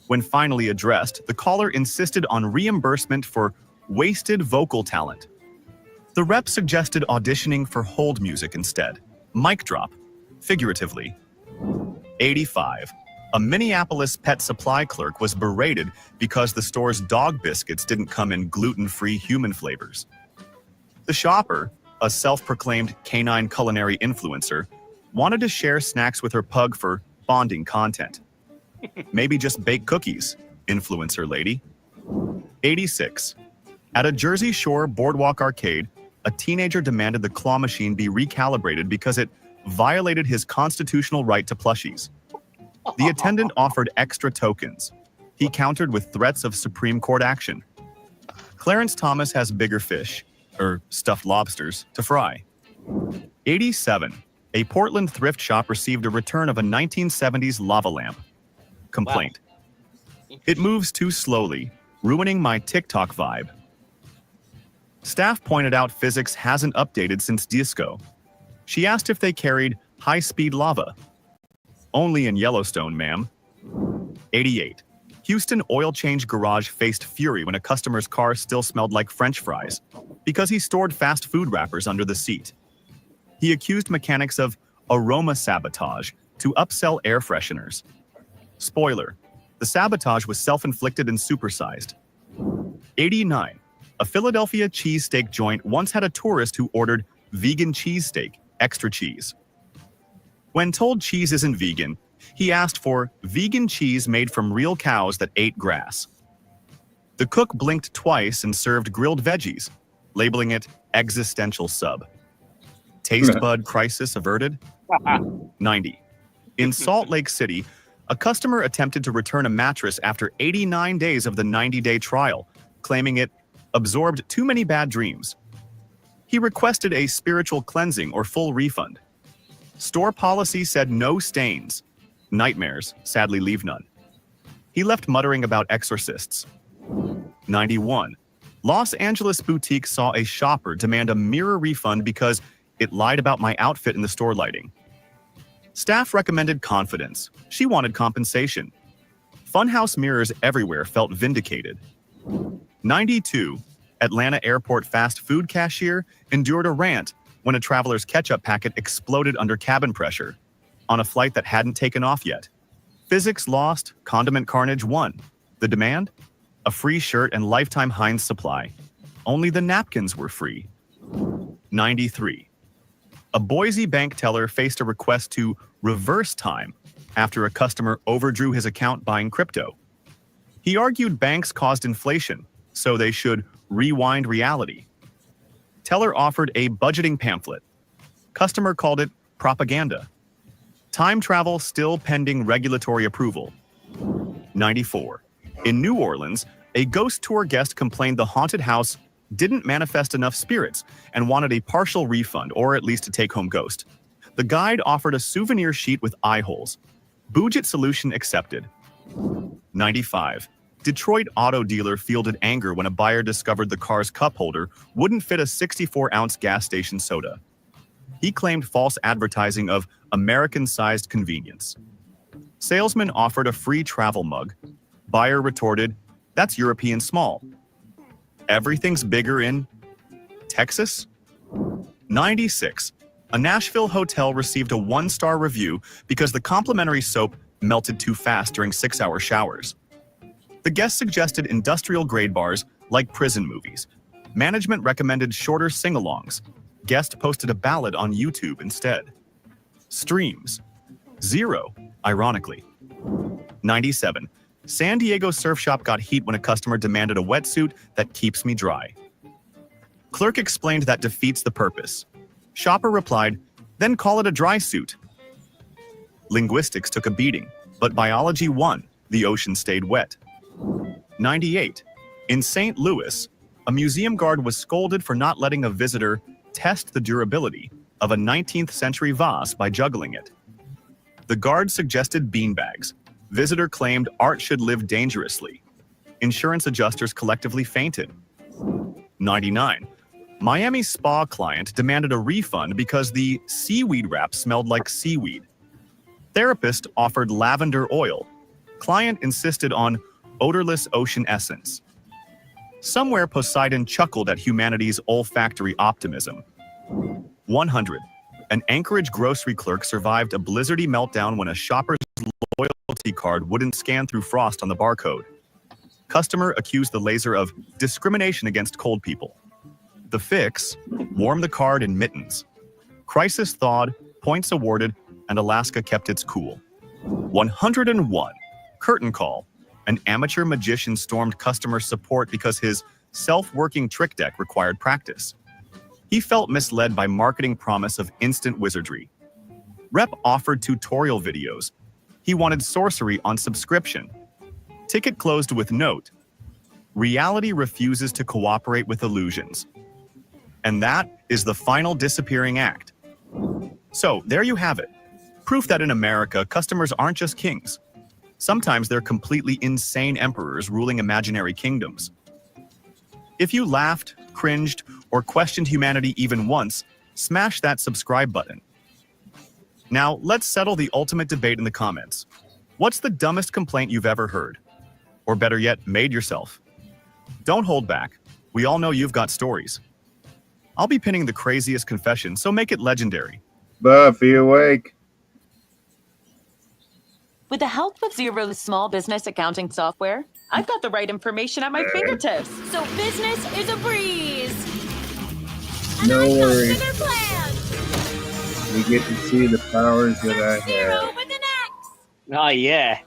When finally addressed, the caller insisted on reimbursement for wasted vocal talent. The rep suggested auditioning for hold music instead. Mic drop, figuratively. 85. A Minneapolis pet supply clerk was berated because the store's dog biscuits didn't come in gluten-free human flavors. The shopper, a self-proclaimed canine culinary influencer, wanted to share snacks with her pug for bonding content. Maybe just bake cookies, influencer lady. 86. At a Jersey Shore boardwalk arcade, a teenager demanded the claw machine be recalibrated because it violated his constitutional right to plushies. The attendant offered extra tokens. He countered with threats of Supreme Court action. Clarence Thomas has bigger fish, or stuffed lobsters, to fry. 87. A Portland thrift shop received a return of a 1970s lava lamp. Complaint. Wow. It moves too slowly, ruining my TikTok vibe. Staff pointed out physics hasn't updated since disco. She asked if they carried high-speed lava. Only in Yellowstone, ma'am. 88. Houston oil change garage faced fury when a customer's car still smelled like French fries because he stored fast food wrappers under the seat. He accused mechanics of aroma sabotage to upsell air fresheners. Spoiler, the sabotage was self-inflicted and supersized. 89. A Philadelphia cheesesteak joint once had a tourist who ordered vegan cheesesteak, extra cheese. When told cheese isn't vegan, he asked for vegan cheese made from real cows that ate grass. The cook blinked twice and served grilled veggies, labeling it existential sub. Taste bud crisis averted? 90. In Salt Lake City, a customer attempted to return a mattress after 89 days of the 90-day trial, claiming it absorbed too many bad dreams. He requested a spiritual cleansing or full refund. Store policy said no stains. Nightmares sadly leave none. He left muttering about exorcists. 91. Los Angeles boutique saw a shopper demand a mirror refund because it lied about my outfit in the store lighting. Staff recommended confidence. She wanted compensation. Funhouse mirrors everywhere felt vindicated. 92. Atlanta airport fast food cashier endured a rant when a traveler's ketchup packet exploded under cabin pressure on a flight that hadn't taken off yet. Physics lost, condiment carnage won. The demand? A free shirt and lifetime Heinz supply. Only the napkins were free. 93. A Boise bank teller faced a request to reverse time after a customer overdrew his account buying crypto. He argued banks caused inflation, so they should rewind reality. Teller offered a budgeting pamphlet. Customer called it propaganda. Time travel still pending regulatory approval. 94. In New Orleans, a ghost tour guest complained the haunted house didn't manifest enough spirits and wanted a partial refund or at least a take-home ghost. The guide offered a souvenir sheet with eye holes. Budget solution accepted. 95. Detroit auto dealer fielded anger when a buyer discovered the car's cup holder wouldn't fit a 64-ounce gas station soda. He claimed false advertising of American-sized convenience. Salesman offered a free travel mug. Buyer retorted, "That's European small." Everything's bigger in Texas? 96. A Nashville hotel received a 1-star review because the complimentary soap melted too fast during 6-hour showers. The guest suggested industrial-grade bars like prison movies. Management recommended shorter sing-alongs. Guest posted a ballad on YouTube instead. Streams. 0, ironically. 97. San Diego surf shop got heat when a customer demanded a wetsuit that keeps me dry. Clerk explained that defeats the purpose. Shopper replied, then call it a dry suit. Linguistics took a beating, but biology won. The ocean stayed wet. 98. In St. Louis, a museum guard was scolded for not letting a visitor test the durability of a 19th century vase by juggling it. The guard suggested beanbags. Visitor claimed art should live dangerously. Insurance adjusters collectively fainted. 99. Miami spa client demanded a refund because the seaweed wrap smelled like seaweed. Therapist offered lavender oil. Client insisted on odorless ocean essence. Somewhere Poseidon chuckled at humanity's olfactory optimism. 100. An Anchorage grocery clerk survived a blizzardy meltdown when a shopper's loyalty card wouldn't scan through frost on the barcode. Customer accused the laser of discrimination against cold people. The fix: warm the card in mittens. Crisis thawed, points awarded, and Alaska kept its cool. 101. Curtain call. An amateur magician stormed customer support because his self-working trick deck required practice. He felt misled by marketing promise of instant wizardry. Rep offered tutorial videos. He wanted sorcery on subscription. Ticket closed with note: reality refuses to cooperate with illusions. And that is the final disappearing act. So, there you have it. Proof that in America, customers aren't just kings. Sometimes they're completely insane emperors ruling imaginary kingdoms. If you laughed, cringed, or questioned humanity even once, smash that subscribe button. Now, let's settle the ultimate debate in the comments. What's the dumbest complaint you've ever heard? Or better yet, made yourself? Don't hold back. We all know you've got stories. I'll be pinning the craziest confession, so make it legendary. Buffy, awake. With the help of Xero's small business accounting software, I've got the right information at my fingertips. So business is a breeze. No worries. We get to see the powers that I have. Oh, yeah.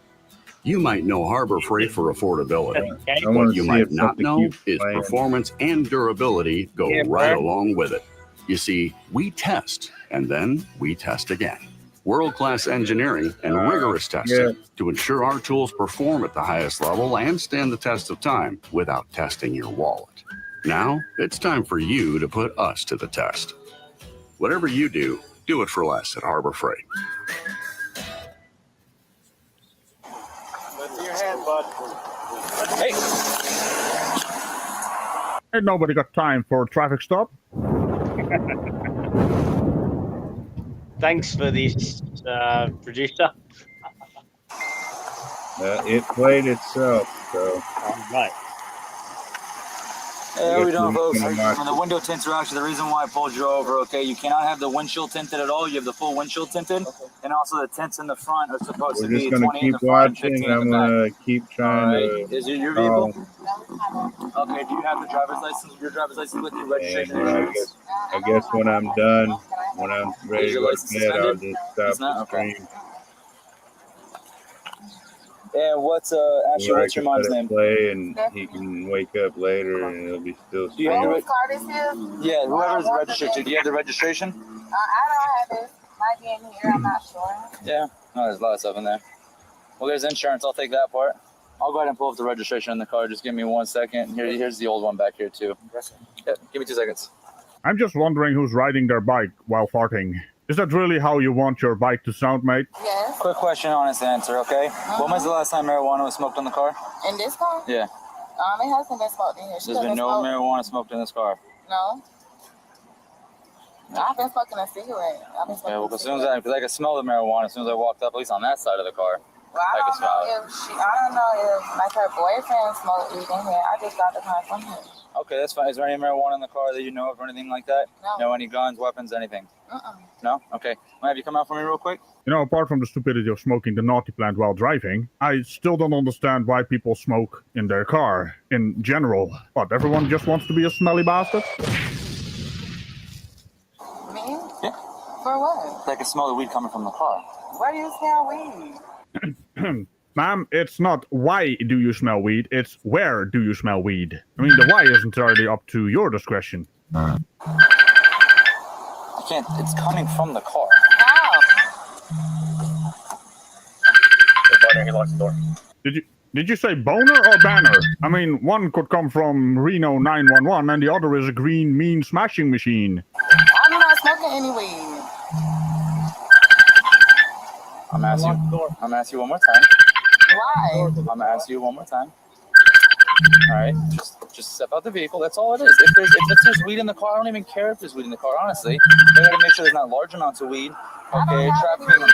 You might know Harbor Freight for affordability. Okay. What you might not know is performance and durability go right along with it. You see, we test, and then we test again. World-class engineering and rigorous testing to ensure our tools perform at the highest level and stand the test of time without testing your wallet. Now, it's time for you to put us to the test. Whatever you do, do it for less at Harbor Freight. Lift your hand, bud. Hey. Ain't nobody got time for a traffic stop. Thanks for this, producer. It played itself, so. All right. Hey, how are we doing, folks? And the window tints are actually the reason why I pulled you over, okay? You cannot have the windshield tinted at all. You have the full windshield tinted. Okay. And also the tints in the front are supposed to be 20 in the front and 15 in the back. I'm going to keep trying to. Is it your vehicle? Okay, do you have the driver's license, your driver's license with your registration? I guess when I'm done, when I'm ready to go to bed, I'll just stop the stream. And what's what's your mom's name? Play and he can wake up later and it'll be still. Do you have yeah, whoever's registered to. Do you have the registration? I don't have it. Might be in here. I'm not sure. Yeah. No, there's a lot of stuff in there. Well, there's insurance. I'll take that part. I'll go ahead and pull up the registration in the car. Just give me 1 second. Here's the old one back here too. Yep. Give me 2 seconds. I'm just wondering who's riding their bike while farting. Is that really how you want your bike to sound, mate? Yes. Quick question, honest answer, okay? When was the last time marijuana was smoked in the car? In this car? Yeah. It hasn't been smoked in here. There's been no marijuana smoked in this car. No. I've been smoking a cigarette. Yeah, well, as soon as because I could smell the marijuana as soon as I walked up, at least on that side of the car. Well, I don't know if like her boyfriend smoked weed in here. I just got the car from him. Okay, that's fine. Is there any marijuana in the car that you know of or anything like that? No. Any guns, weapons, anything? No? Okay. Have you come out for me real quick? You know, apart from the stupidity of smoking the naughty plant while driving, I still don't understand why people smoke in their car in general. What, everyone just wants to be a smelly bastard? Me? Yeah. For what? I can smell the weed coming from the car. Why do you smell weed? Ma'am, it's not why do you smell weed, it's where do you smell weed. I mean, the why is entirely up to your discretion. I can't. It's coming from the car. How? He locks the door. Did you say boner or banner? I mean, one could come from Reno 911 and the other is a green mean smashing machine. I'm not smoking any weed. I'm gonna ask you one more time. Why? I'm gonna ask you one more time. All right, just step out the vehicle. That's all it is. If there's weed in the car, I don't even care if there's weed in the car. Honestly, they gotta make sure there's not large amounts of weed. Okay, trafficking.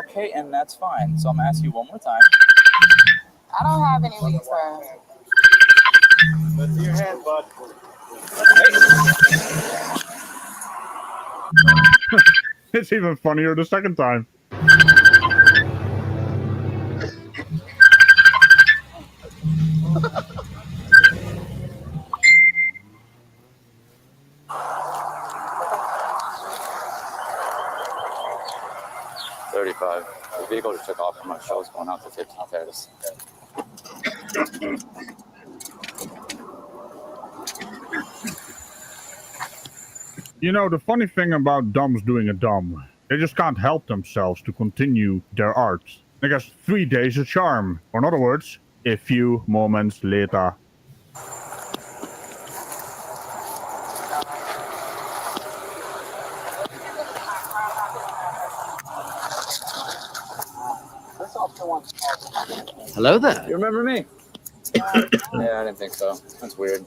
Okay, and that's fine. So I'm gonna ask you one more time. I don't have any weed, sir. Lift your hand, bud. It's even funnier the second time. $35. The vehicle just took off from my show. It's going out to 15 Terrace. You know, the funny thing about dumbs doing a dumb, they just can't help themselves to continue their art. I guess 3 days a charm. Or in other words, a few moments later. Hello there. You remember me? Yeah, I didn't think so. That's weird.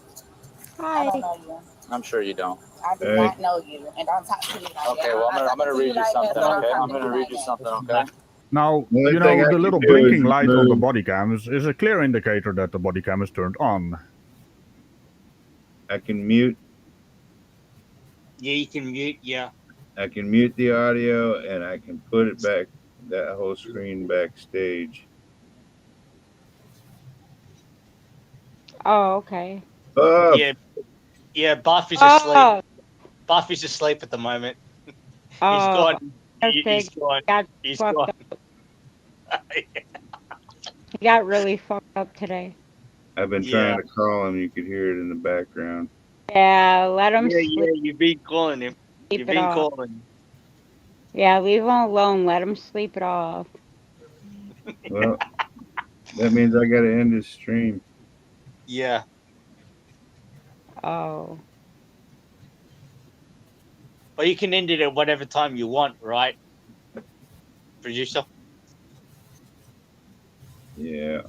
I don't know you. I'm sure you don't. I do not know you, and don't talk to me like that. Okay, well, I'm gonna read you something, okay? I'm gonna read you something, okay? Now, you know, the little blinking light on the body cam is a clear indicator that the body cam is turned on. I can mute. Yeah, you can mute, yeah. I can mute the audio and I can put it back, that whole screen backstage. Oh, okay. Yeah, Buff is asleep. Buff is asleep at the moment. He's gone. He's gone. He's gone. He got really fucked up today. I've been trying to call him. You could hear it in the background. Yeah, let him sleep. Yeah, you've been calling him. You've been calling him. Yeah, leave him alone. Let him sleep it off. Well, that means I got to end his stream. Yeah. Oh. Well, you can end it at whatever time you want, right, producer? Yeah.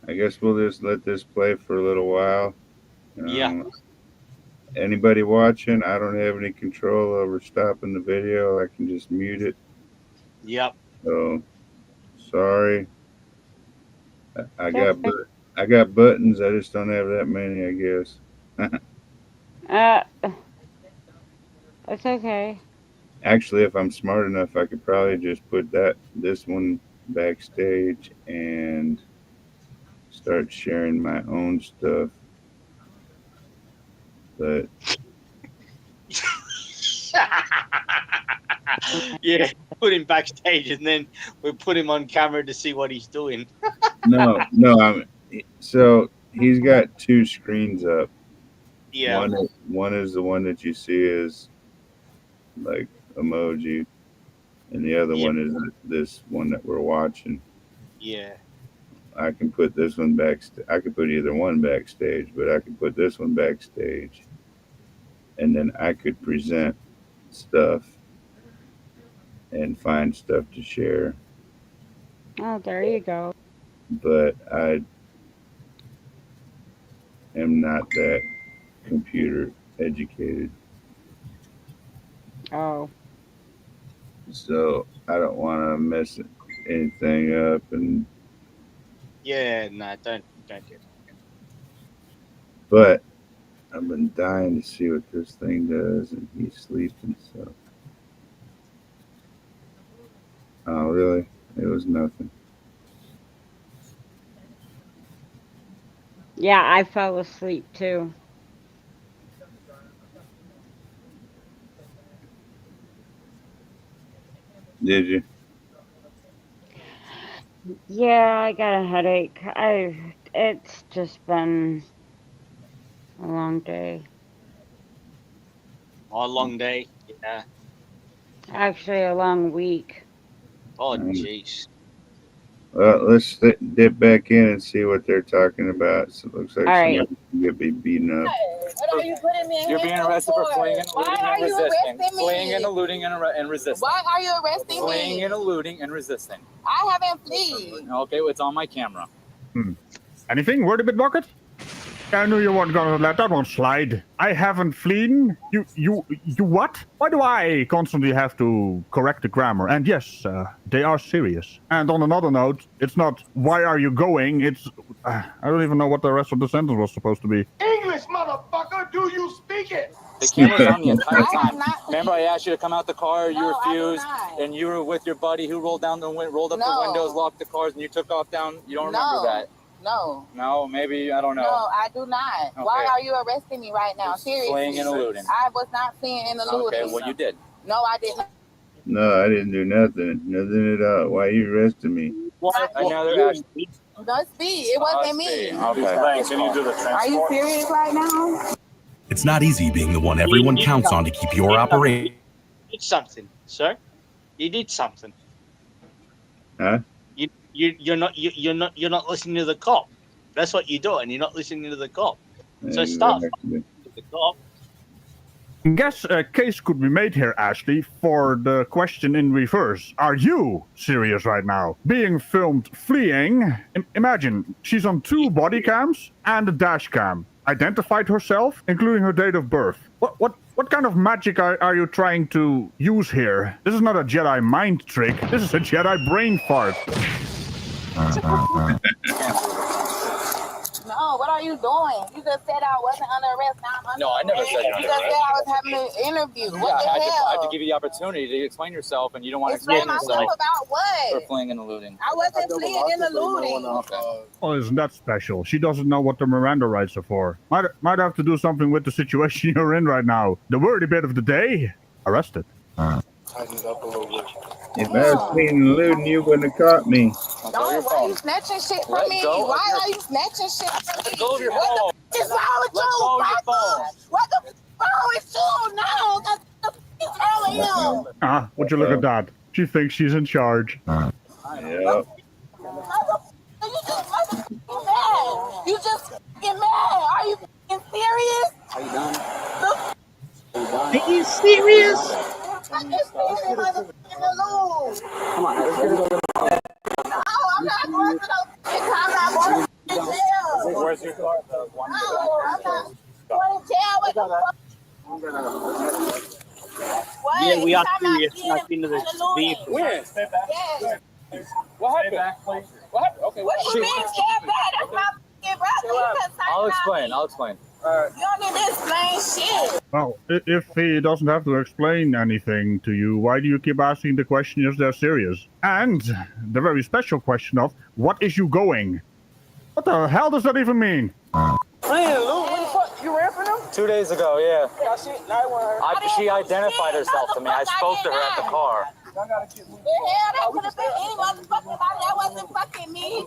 I guess we'll just let this play for a little while. Yeah. Anybody watching, I don't have any control over stopping the video. I can just mute it. Yep. So, sorry. I got buttons. I just don't have that many, I guess. That's okay. Actually, if I'm smart enough, I could probably just put this one backstage and start sharing my own stuff. But yeah, put him backstage and then we'll put him on camera to see what he's doing. no, so he's got two screens up. Yeah. One is the one that you see as like emoji, and the other one is this one that we're watching. Yeah. I can put this one backstage. I could put either one backstage, but I could put this one backstage, and then I could present stuff and find stuff to share. Oh, there you go. But I am not that computer educated. Oh. So I don't want to mess anything up, and Yeah, no, don't do that. But I've been dying to see what this thing does, and he's sleeping. So, oh really? It was nothing. Yeah, I fell asleep too. Did you? Yeah, I got a headache. It's just been a long day. Oh, long day. Yeah. Actually, a long week. Oh, Nice. jeez. Well, let's dip back in and see what they're talking about. So it looks like All right. somebody can get beaten up. What are you putting me in You're being handcuffs arrested for fleeing and Why eluding are and you resisting. arresting me? Fleeing and eluding and resisting. Why are you arresting Fleeing me? and eluding and resisting. I haven't fled. Okay, well, it's on my camera. Anything? Word a bit bucket? I knew you weren't gonna let that one slide. I haven't fleeing. You what? Why do I constantly have to correct the grammar? And yes, they are serious. And on another note, it's not why are you going? It's I don't even know what the rest of the sentence was supposed to be. English, motherfucker, do you speak it? The camera's on the entire I have time. not. Remember, I asked you to come out the car. You No, I do refused, not. and you were with your buddy who rolled up No. the windows, locked the cars, and you took off down. You don't remember No. that? No. No, maybe I don't know. No, I do not. Why Okay. are you arresting me right now? Seriously. Fleeing and eluding. I was not fleeing and eluding. Okay, well you did. No, I didn't. No, I didn't do nothing. Nothing at all. Why you arresting me? Another action. No, speed. It wasn't me. Okay. Can you do the transport? Are you serious right now? It's not easy being the one everyone counts on to keep your operation. You did something, sir. You did something. Huh? You're not listening to the cop. That's what you do, and you're not listening to the cop. So stop Exactly. the cop. Guess a case could be made here, Ashley, for the question in reverse. Are you serious right now? Being filmed fleeing? Imagine, she's on 2 body cams and a dash cam. Identified herself, including her date of birth. What kind of magic are you trying to use here? This is not a Jedi mind trick. This is a Jedi brain fart. No, what are you doing? You just said I wasn't under arrest. Now I'm under No, I never arrest. said you're You under just said arrest. I was having an interview. What the I hell? have to give you the opportunity to explain yourself, and you don't want to Explain explain myself yourself about what? for fleeing and eluding. I wasn't fleeing and eluding. Okay. Oh, isn't that special? She doesn't know what the Miranda rights are for. Might have to do something with the situation you're in right now. The wordy bit of the day: arrested. Tighten it up a little bit. If I was fleeing and eluding, you wouldn't have caught me. Don't, why are you snatching shit from me? Why are you snatching shit from me? Let go of your What phone. the f is wrong with Let you, go of your Michael? phone. What the f is wrong with you? No, what the f is wrong with you? Would you look at that? She thinks she's in charge. Yep. You just get mad. You just get mad. Are you f***ing serious? Are you done? Are you serious? I'm just serious, motherfucking alone. Come on, let's get it over. No, I'm not going to no I'm not going to jail. Where's your car? The one No, I'm not going to jail. What the fuck? What? Yeah, we are I'm not serious. Not into this vehicle. Where? Step back. Yes. What happened? What happened? Okay. What do you mean step back? That's my f***ing brother. You couldn't say I'll nothing. explain. I'll explain. You don't need to explain shit. Well, if he doesn't have to explain anything to you, why do you keep asking the question if they're serious? And the very special question of, what is you going? What the hell does that even mean? Man, Lou, what the fuck? You ran for them? 2 days ago, yeah. Yeah, I want her. She identified herself to me. I spoke to her at the car. Y'all gotta get me. The hell, that could have been any motherfucking body. That wasn't fucking me.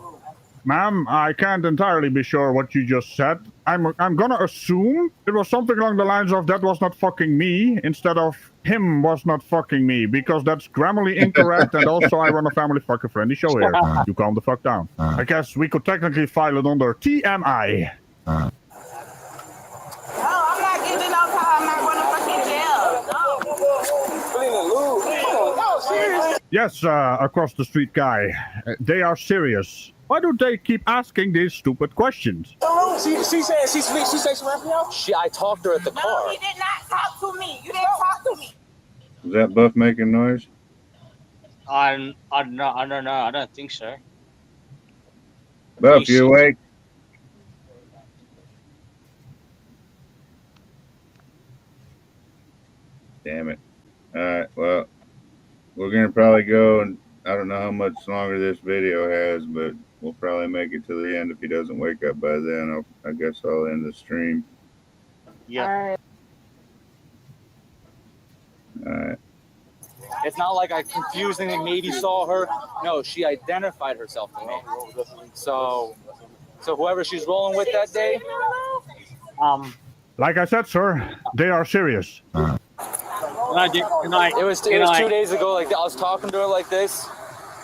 Ma'am, I can't entirely be sure what you just said. I'm gonna assume it was something along the lines of that was not fucking me instead of him was not fucking me, because that's grammarly incorrect, and also I run a family fucking friendly show here. You calm the fuck down. I guess we could technically file it under TMI. No, I'm not getting no car. I'm not going to fucking jail. No. No, serious. Yes, across the street guy. They are serious. Why do they keep asking these stupid questions? She said she said she ran for y'all? I talked to her at the No, car. he did not talk to me. You didn't talk to me. Was that Buff making noise? I don't know. I don't think so. Buff, you awake? Damn it. All right, well, we're going to probably go, and I don't know how much longer this video has, but we'll probably make it to the end. If he doesn't wake up by then, I guess I'll end the stream. Yeah. All right. It's not like I confusingly maybe saw her. No, she identified herself to me. So whoever she's rolling with that day. Like I said, sir, they are serious. It was 2 days ago. Like I was talking to her like this.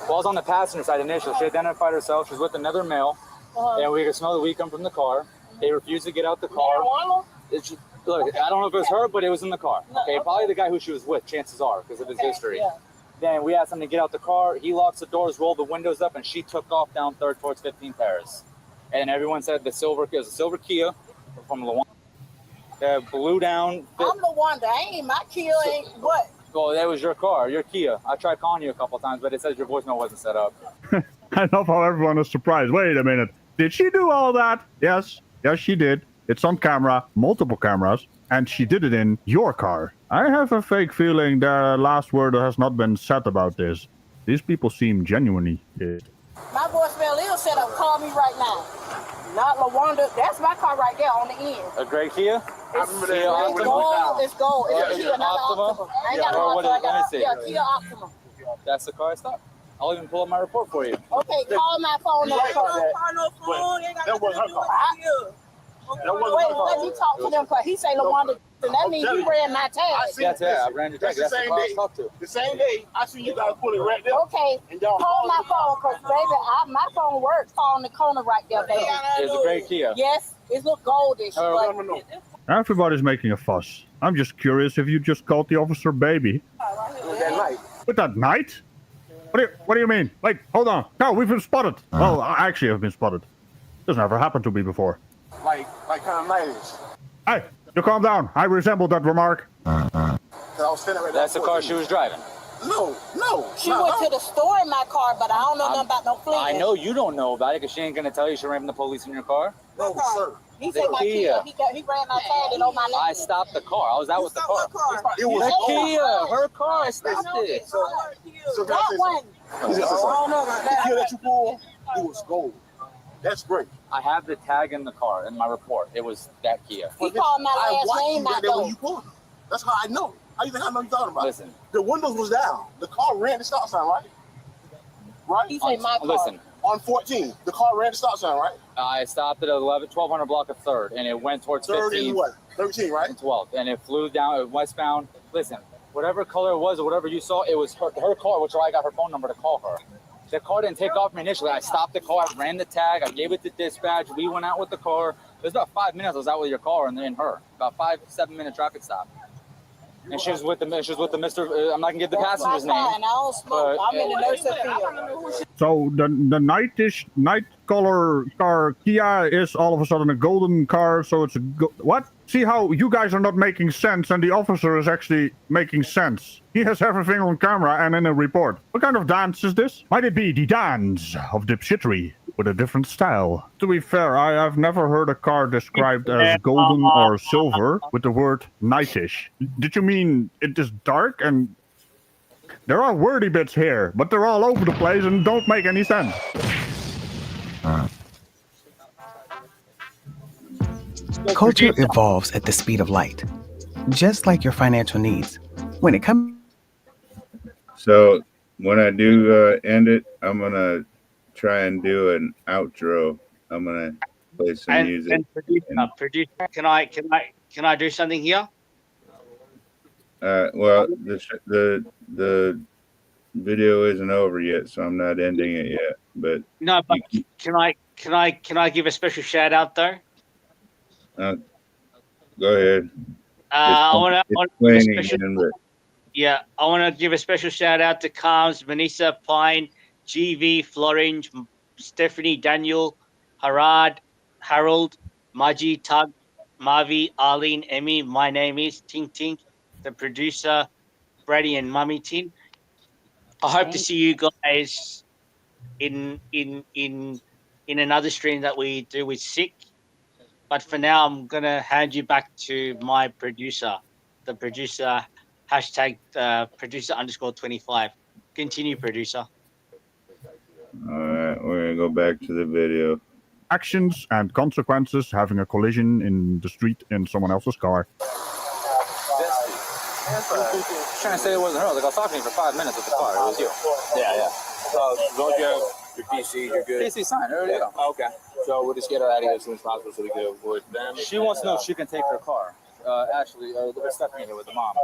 Well, I was on the passenger side initially. She identified herself. She was with another male, and we could smell the weed come from the car. They refused to get out the car. Look, I don't know if it was her, but it was in the car. Okay, probably the guy who she was with, chances are, because of his history. Then we asked him to get out the car. He locks the doors, rolled the windows up, and she took off down 3rd towards 15 Paris. And everyone said it was a silver Kia from Luanda. Blew down. I'm Luanda. Ain't my Kia ain't what? Well, that was your car, your Kia. I tried calling you a couple times, but it says your voicemail wasn't set up. I love how everyone is surprised. Wait a minute. Did she do all that? Yes. Yes, she did. It's on camera, multiple cameras, and she did it in your car. I have a fake feeling the last word has not been said about this. These people seem genuinely pissed. My voicemail is set up. Call me right now. Not Luanda. That's my car right there on the end. A gray Kia? It's gold. It's gold. It's a Kia, not an Optima. I ain't got no Optima. I got Kia Optima. That's the car I stopped. I'll even pull up my report for you. Okay, call my phone number. That was her car. Wait, let me talk to them because he say Luanda. And that means he ran my tag. I ran your tag. That's the car I talked to. The same day, I seen you guys pull it right there. Okay, call my phone because, baby, my phone works on the corner right there, baby. It's a gray Kia. Yes, it looks goldish. Everybody's making a fuss. I'm just curious if you just called the officer baby. That night. With that night? What do you mean? Wait, hold on. No, we've been spotted. Well, I actually have been spotted. This never happened to me before. Like kind of nightish. Hey, you calm down. I resemble that remark. That's the car she was driving. No. She went to the store in my car, but I don't know nothing about no fleas. I know you don't know about it because she ain't going to tell you she ran from the police in your car. No, sir. He said my Kia. He ran my tag and on my name. I stopped the car. I was out with the car. It was the Kia. Her car. I stopped it. So that one. I don't know about that. The Kia that you pulled, it was gold. That's great. I have the tag in the car in my report. It was that Kia. He called my last name out there when you pulled it. That's how I know. How you think I know you talking about? Listen. The windows was down. The car ran the stop sign, right? Right? He said my car. Listen. On 14, the car ran the stop sign, right? I stopped at 1200 block of 3rd, and it went towards 3rd 15. and what? 13, right? 12th, and it flew down westbound. Listen, whatever color it was or whatever you saw, it was her car, which I got her phone number to call her. The car didn't take off me initially. I stopped the car, I ran the tag, I gave it to dispatch. We went out with the car. It was about 5 minutes I was out with your car and then her. About 5-7 minute traffic stop. And she was with the Mr. I'm not gonna give the passenger's name. And I don't smoke. I'm in the nurse's field. So the night color car Kia is all of a sudden a golden car. So it's a what? See how you guys are not making sense, and the officer is actually making sense. He has everything on camera and in a report. What kind of dance is this? Might it be the dance of dipshittery with a different style? To be fair, I have never heard a car described as golden or silver with the word nightish. Did you mean it is dark? And there are wordy bits here, but they're all over the place and don't make any sense. Culture evolves at the speed of light, just like your financial needs. When it comes... So when I do end it, I'm going to try and do an outro. I'm going to play some music. And producer, can I do something here? Well, the video isn't over yet, so I'm not ending it yet. But no, but can I give a special shout out though? Go ahead. I want to to give a special shout out to Carms, Vanessa, Pine, GV, Florange, Stephanie, Daniel, Harad, Harold, Maji, Tug, Mavi, Arlene, Emmy. My name is Tink Tink, the producer, Brady and Mummy Tin. I hope to see you guys in in another stream that we do with Sick. But for now, I'm gonna hand you back to my producer, the producer hashtag producer _25. Continue, producer. All right, we're gonna go back to the video. Actions and consequences having a collision in the street in someone else's car. Trying to say it wasn't her. Like I was talking to you for 5 minutes with the car. It was you. Yeah. So as long as you have your PC, you're good. PC signed. There you go. Okay. So we'll just get her out of here as soon as possible so we can avoid them. She wants to know if she can take her car. Actually, there's Stephanie here with the mom.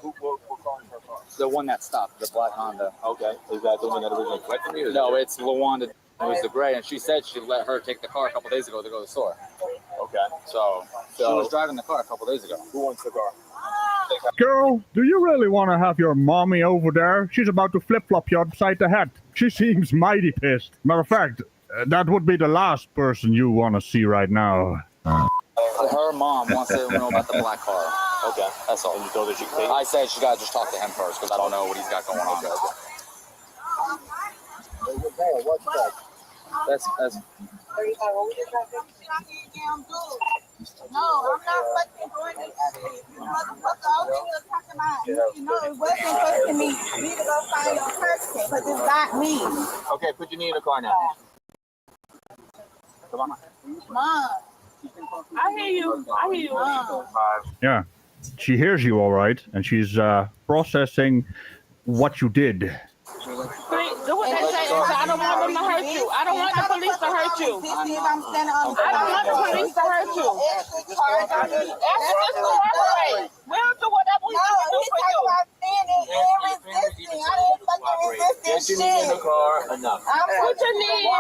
What car is her car? The one that stopped, the black Honda. Okay. Is that the one that originally collected me? No, it's LaWanda. It was the gray, and she said she let her take the car a couple days ago to go to the store. Okay. So she was driving the car a couple days ago. Who wants the car? Girl, do you really want to have your mommy over there? She's about to flip-flop you upside the head. She seems mighty pissed. Matter of fact, that would be the last person you want to see right now. Her mom wants to know about the black car. Okay. That's all. And you told her she could take it? I said she got to just talk to him first because I don't know what he's got going on. What's that? That's No, I'm not fucking doing this shit. You motherfucker, all you was talking about, you know, it wasn't supposed to me to go find your person, because it's not me. Okay, put your knee in the car now. Come on. Mom. I hear you. I hear you. Mom. Yeah, she hears you all right, and she's processing what you did. Do what they say. I don't want them to hurt you. I don't want the police to hurt you. I don't want the police to hurt you. Ask us to cooperate. We'll do whatever we can do for you. Get your knee in the car. Enough. Put your knee in.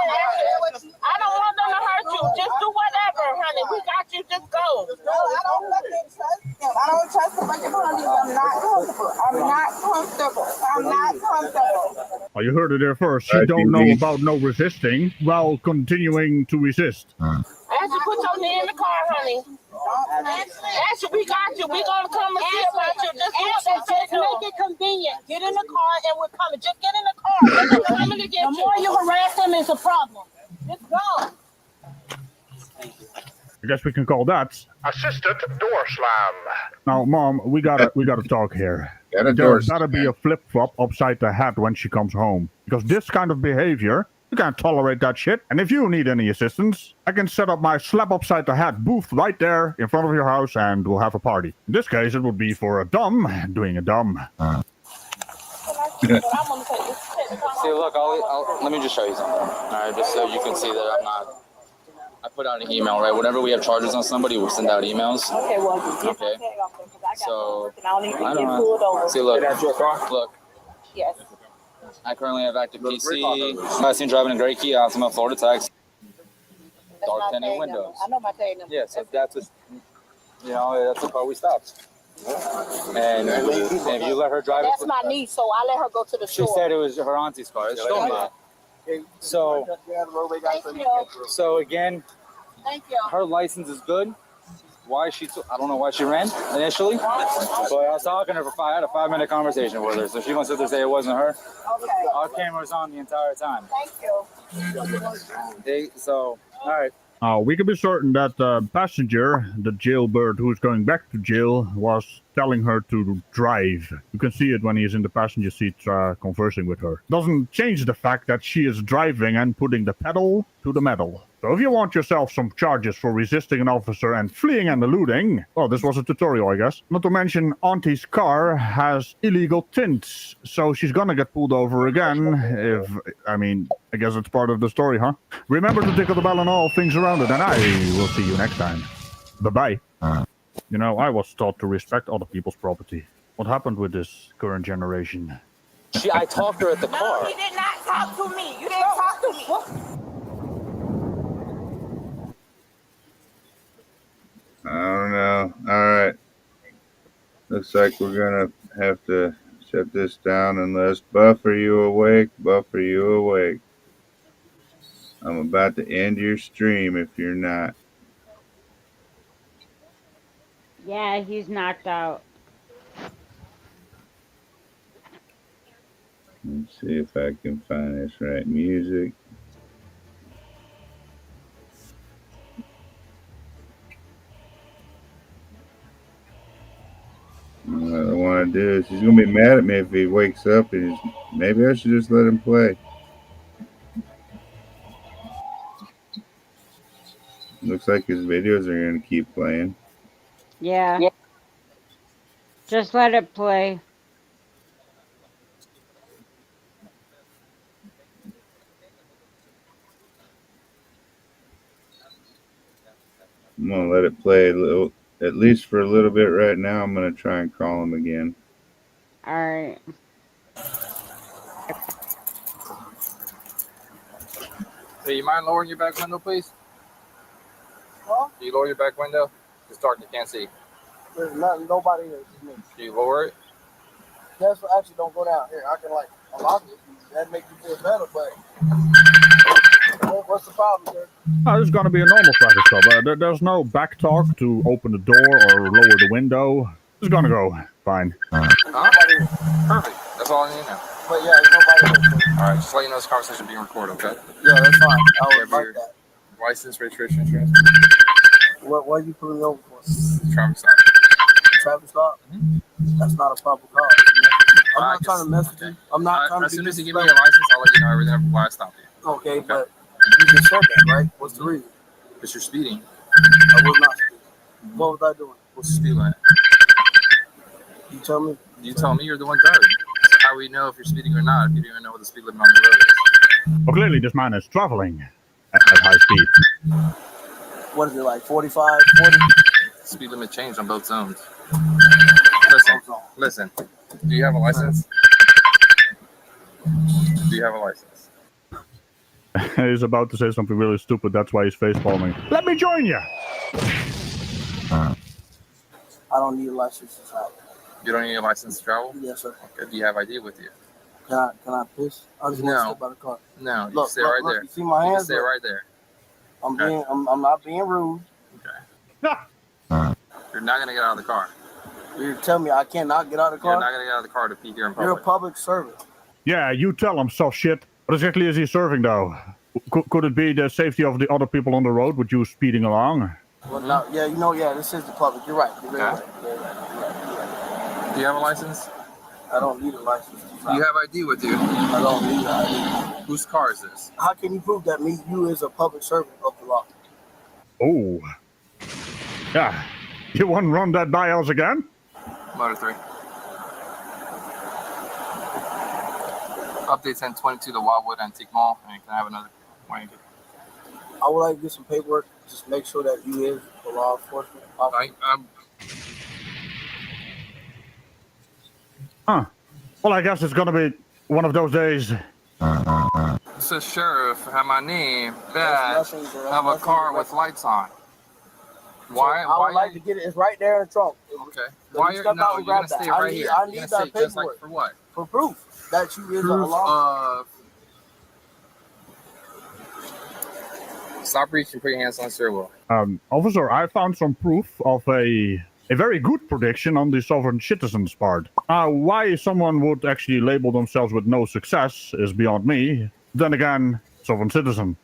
I don't want them to hurt you. Just do whatever, honey. We got you. Just go. No, I don't fucking trust them. I don't trust the fucking police. I'm not comfortable. I'm not comfortable. I'm not comfortable. Well, you heard it there first. She don't know about no resisting while continuing to resist. Ashley, put your knee in the car, honey. Ashley, we got you. We gonna come and see about you. Just make it convenient. Get in the car and we're coming. Just get in the car. We're coming to get you. The more you harass them is a problem. Just go. I guess we can call that assisted door slam. Now, Mom, we gotta talk here. There gotta be a flip-flop upside the head when she comes home. Because this kind of behavior, you can't tolerate that shit. And if you need any assistance, I can set up my slap upside the head booth right there in front of your house and we'll have a party. In this case, it would be for a dumb doing a dumb. See, look, let me just show you something. All right, just so you can see that I'm not. I put out an email, right? Whenever we have charges on somebody, we'll send out emails. Okay. So I don't know. See, look. Look. Yes. I currently have active PC. I seen driving a gray key. I have Florida tax. Dark tinted windows. I know my tag number. Yeah, so that's that's the car we stopped. And if you let her drive That's my niece, so I let her go to the store. She said it was her auntie's car. It's still not. So again, Thank you. her license is good. Why she? I don't know why she ran initially, but I was talking to her for I had a 5-minute conversation with her. So she wants to say it wasn't her. Okay. Our camera was on the entire time. Thank you. So all right. We can be certain that the passenger, the jailbird who's going back to jail, was telling her to drive. You can see it when he is in the passenger seat conversing with her. Doesn't change the fact that she is driving and putting the pedal to the metal. So if you want yourself some charges for resisting an officer and fleeing and eluding, well, this was a tutorial, I guess. Not to mention, Auntie's car has illegal tints, so she's gonna get pulled over again I guess it's part of the story, huh? Remember to tickle the bell on all things around it, and I will see you next time. Bye-bye. You know, I was taught to respect other people's property. What happened with this current generation? I talked to her at the car. No, he did not talk to me. You didn't talk to me. I don't know. All right. Looks like we're gonna have to shut this down unless Buffer you awake. Buffer you awake. I'm about to end your stream if you're not. Yeah, he's knocked out. Let's see if I can find this right music. What I want to do is he's gonna be mad at me if he wakes up, and maybe I should just let him play. Looks like his videos are gonna keep playing. Yeah. Just let it play. I'm gonna let it play a little, at least for a little bit right now. I'm gonna try and call him again. All right. Hey, you mind lowering your back window, please? Huh? Can you lower your back window? It's dark, you can't see. There's nothing, nobody here. It's me. Can you lower it? That's what actually don't go down here. I can like unlock it. That make you feel better, but what's the problem, sir? This is going to be a normal traffic stop. There's no back talk to open the door or lower the window. It's going to go fine. Perfect. That's all I need now. But yeah, there's nobody here. All right, just let you know this conversation being recorded, okay? Yeah, that's fine. I would like that. License, registration, insurance. What are you pulling me over for? Traffic stop. Traffic stop? That's not a proper car. I'm not trying to mess with you. I'm not trying to. As soon as you give me your license, I'll let you know everything why I stopped you. Okay, but you just said that, right? What's the reason? Because you're speeding. I was not speeding. What was I doing? What's the speed limit? You tell me. You tell me, you're the one driving. So how do we know if you're speeding or not if you don't even know what the speed limit on the road is? Well, clearly this man is traveling at high speed. What is it, like 45, 40? Speed limit changed on both zones. Listen. Do you have a license? Do you have a license? He's about to say something really stupid. That's why he's facepalming. Let me join you. I don't need a license to travel. You don't need a license to travel? Yes, sir. Okay. Do you have ID with you? Can I piss? I just want to step out of the car. No. Look, You stay right there. You see my hands? You stay right there. I'm not being rude. You're not gonna get out of the car. You're telling me I cannot get out of the car? You're not gonna get out of the car to pee here in public. You're a public servant. Yeah, you tell him, soft shit. What exactly is he serving, though? Could it be the safety of the other people on the road with you speeding along? Well, no, yeah, this is the public. You're right. You're right. Do you have a license? I don't need a license. Do you have ID with you? I don't need an ID. Whose car is this? How can you prove that you is a public servant of the law? Oh. Yeah. You want to run that dials again? Motor 3. Update 1022 to Wildwood Antique Mall. And can I have another? I would like to get some paperwork. Just make sure that you is the law enforcement officer. Huh. Well, I guess it's going to be one of those days. It says sheriff, have my name, badge, have a car with lights on. Why? I would like to get it. It's right there in the trunk. Okay. Why you're gonna stay right here? I need that paperwork. For what? For proof that you is a Proof law. Stop reaching, put your hands on the steering wheel. Officer, I found some proof of a very good prediction on the sovereign citizens part. Why someone would actually label themselves with no success is beyond me. Then again, sovereign citizen.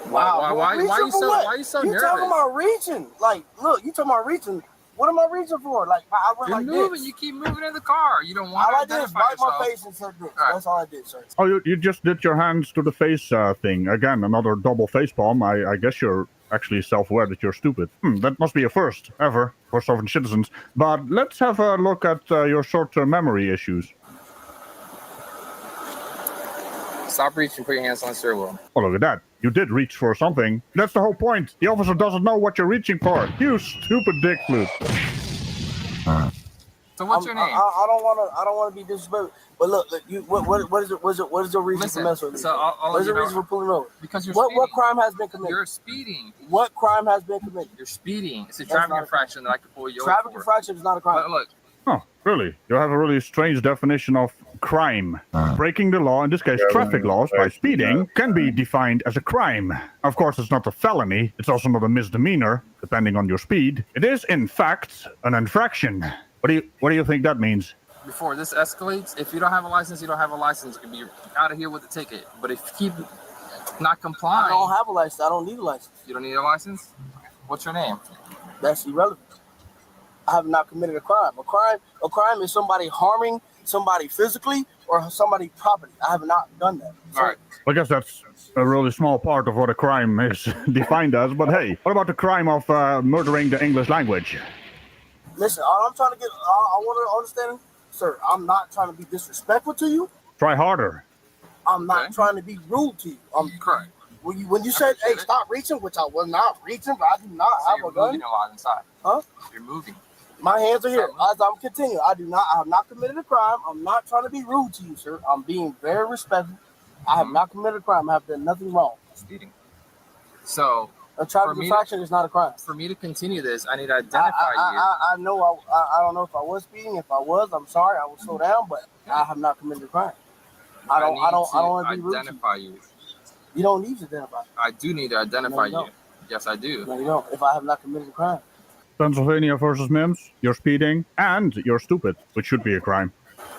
Wow. Why are you so nervous? You talking about reaching? Like, look, you talking about reaching. What am I reaching for? Like, I went You're like moving. this. You keep moving in the car. You don't want all to I did is identify wipe my yourself. face and said this. That's all I did, sir. Oh, you just did your hands to the face thing. Again, another double face palm. I guess you're actually self-aware that you're stupid. That must be a first, ever, for sovereign citizens. But let's have a look at your short-term memory issues. Stop reaching, put your hands on the steering wheel. Oh, look at that. You did reach for something. That's the whole point. The officer doesn't know what you're reaching for. You stupid dick flute. So what's your name? I don't want to be disrespectful. But look, you what is it? What is the reason for messing with me? So what is the reason for pulling over? Because you're what speeding. crime has been committed? You're speeding. What crime has been committed? You're speeding. It's a traffic infraction that I could pull you over Traffic for. infraction is not a crime. But look. Oh, really? You have a really strange definition of crime. Breaking the law, in this case traffic laws, by speeding, can be defined as a crime. Of course, it's not a felony. It's also not a misdemeanor, depending on your speed. It is, in fact, an infraction. What do you think that means? Before this escalates, if you don't have a license, you don't have a license. You can be out of here with a ticket. But if you keep not complying... I don't have a license. I don't need a license. You don't need a license? What's your name? That's irrelevant. I have not committed a crime. A crime is somebody harming somebody physically or somebody property. I have not done that. All right. I guess that's a really small part of what a crime is defined as. But hey, what about the crime of murdering the English language? Listen, all I'm trying to get, I want to understand, sir, I'm not trying to be disrespectful to you. Try harder. I'm not trying to be rude to you. Correct. When you said, hey, stop reaching, which I was not reaching, but I do not have a gun. You're moving a lot inside. Huh? You're moving. My hands are here. As I'm continuing, I have not committed a crime. I'm not trying to be rude to you, sir. I'm being very respectful. I have not committed a crime. I have done nothing wrong. Speeding. So a traffic infraction is not a crime. For me to continue this, I need to identify you. I know. I don't know if I was speeding. If I was, I'm sorry. I will slow down, but I have not committed a crime. I don't want to be rude to you. Identify you. You don't need to identify. I do need to identify you. Yes, I do. No, you don't. If I have not committed a crime. Pennsylvania versus Mims, you're speeding and you're stupid, which should be a crime.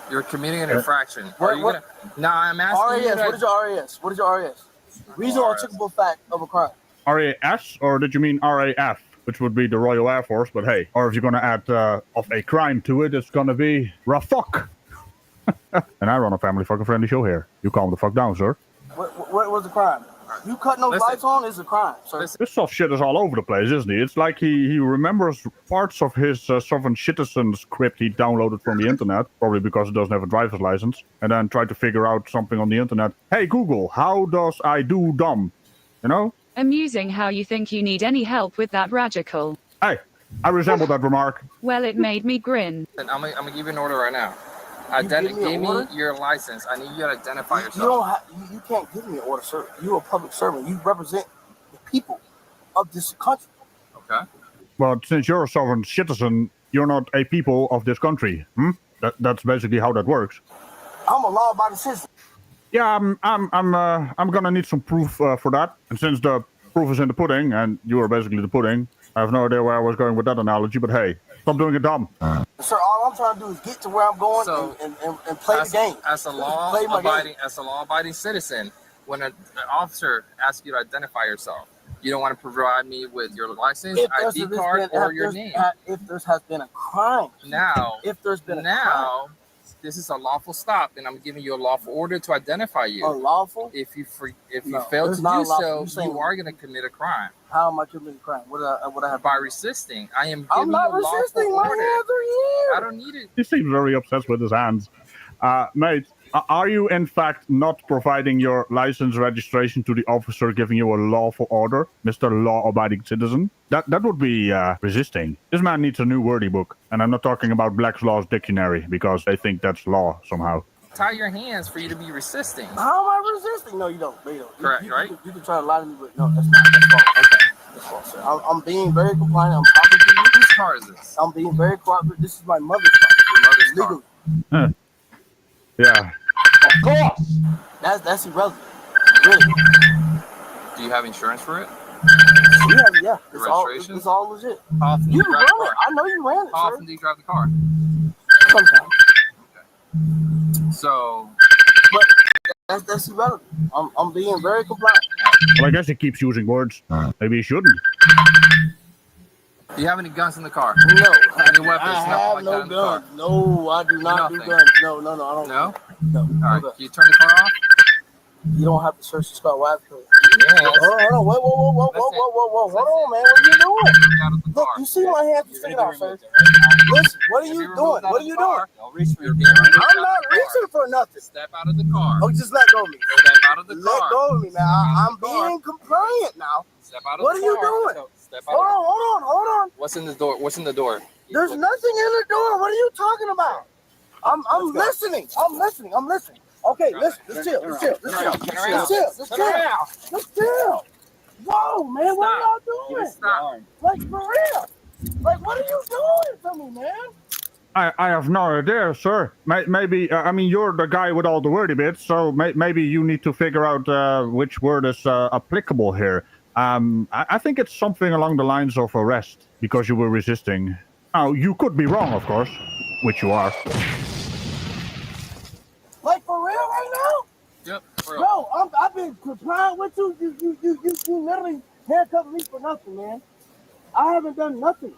You're committing an infraction. Are you gonna? No, I'm asking RAS. What is your RAS? What is your RAS? Reason or articulable fact of a crime. RAS, or did you mean RAF, which would be the Royal Air Force? But hey, or if you're gonna add of a crime to it, it's gonna be rough fuck. And I run a family fucking friendly show here. You calm the fuck down, sir. What was the crime? You cutting those lights on is a crime, sir. This soft shit is all over the place, isn't he? It's like he remembers parts of his Sovereign Citizen script he downloaded from the internet, probably because he doesn't have a driver's license, and then tried to figure out something on the internet. Hey, Google, how does I do dumb? You know? Amusing how you think you need any help with that radical. Hey, I resemble that remark. Well, it made me grin. And I'm gonna give you an order right now. Give me your license. I need you to identify yourself. You can't give me an order, sir. You're a public servant. You represent the people of this country. Okay. But since you're a sovereign citizen, you're not a people of this country. That's basically how that works. I'm a law-abiding citizen. Yeah, I'm gonna need some proof for that. And since the proof is in the pudding, and you are basically the pudding, I have no idea where I was going with that analogy. But hey, stop doing it dumb. Sir, all I'm trying to do is get to where I'm going and play the game. As a law-abiding citizen, when an officer asks you to identify yourself, you don't want to provide me with your license, ID card, or your name. If there has been a crime. This is a lawful stop, and I'm giving you a lawful order to identify you. A lawful? If you fail to do so, you are going to commit a crime. How am I committing a crime? What I have? By resisting. I am giving I'm not you a resisting. lawful My order. hands are here. I don't need it. He seems very obsessed with his hands. Mate, are you in fact not providing your license registration to the officer giving you a lawful order, Mr. Law-abiding citizen? That would be resisting. This man needs a new wordy book. And I'm not talking about Black's Law's dictionary, because they think that's law somehow. Tie your hands for you to be resisting. How am I resisting? No, you don't. Correct, right? You can try to lie to me, but no, that's not. That's false. Okay. That's false, sir. I'm being very compliant. I'm talking to you. Whose car is this? I'm being very cooperative. This is my mother's car. Your mother's car. Yeah. Of course. That's irrelevant. Really. Do you have insurance for it? Yeah. Registration? It's all legit. How often do You you drive run the it. car? I know you ran it, How sir. often do you drive the car? Sometimes. So. But that's irrelevant. I'm being very compliant. Well, I guess he keeps using words. Maybe he shouldn't. Do you have any guns in the car? No. Any weapons? I Nothing have like no that in the car? guns. No, I do not do Nothing. guns. No, I don't. No? No. All right. Can you turn the car off? You don't have to search the car. Why? Yes. Hold on. Whoa. Hold on, man. What are you doing? Look, you see my hands? Stick it out, sir. Listen, what are you doing? What are you doing? I'm not reaching for nothing. Step out of the car. Oh, just let go of me. Step out of the car. Let go of me, man. I'm being compliant now. Step out of What the are you car. doing? Step out Hold on. What's in the door? What's in the door? There's nothing in the door. What are you talking about? I'm listening. Okay, listen. Let's chill. Whoa, man, what are y'all doing? Stop. Like, for real. Like, what are you doing to me, man? I have no idea, sir. Maybe, I mean, you're the guy with all the wordy bits, so maybe you need to figure out which word is applicable here. I think it's something along the lines of arrest, because you were resisting. Now, you could be wrong, of course, which you are. Like, for real right now? Yep, for real. Bro, I've been compliant with you. You literally handcuffed me for nothing, man. I haven't done nothing.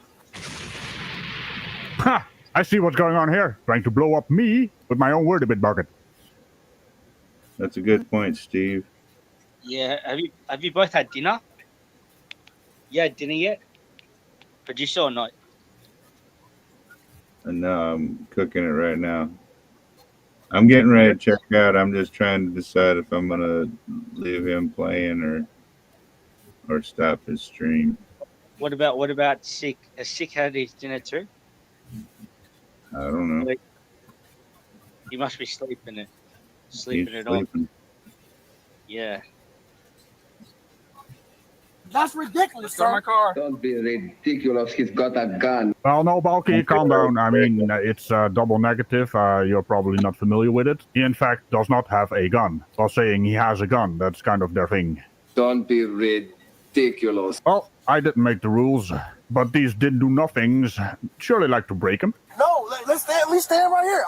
Ha! I see what's going on here. Trying to blow up me with my own word a bit bucket. That's a good point, Steve. Yeah, have you both had dinner? Yeah, dinner yet? Producer or not? And now I'm cooking it right now. I'm getting ready to check out. I'm just trying to decide if I'm gonna leave him playing or stop his stream. What about Sick? Has Sick had his dinner too? I don't know. He must be sleeping it. He's Sleeping it off. sleeping. Yeah. That's ridiculous, Go to my sir. car. Don't be ridiculous. He's got a gun. Well, no, Balky, calm down. I mean, it's double negative. You're probably not familiar with it. He, in fact, does not have a gun. While saying he has a gun, that's kind of their thing. Don't be ridiculous. Well, I didn't make the rules, but these did-do-nothings surely like to break them. No, let's at least stand right here.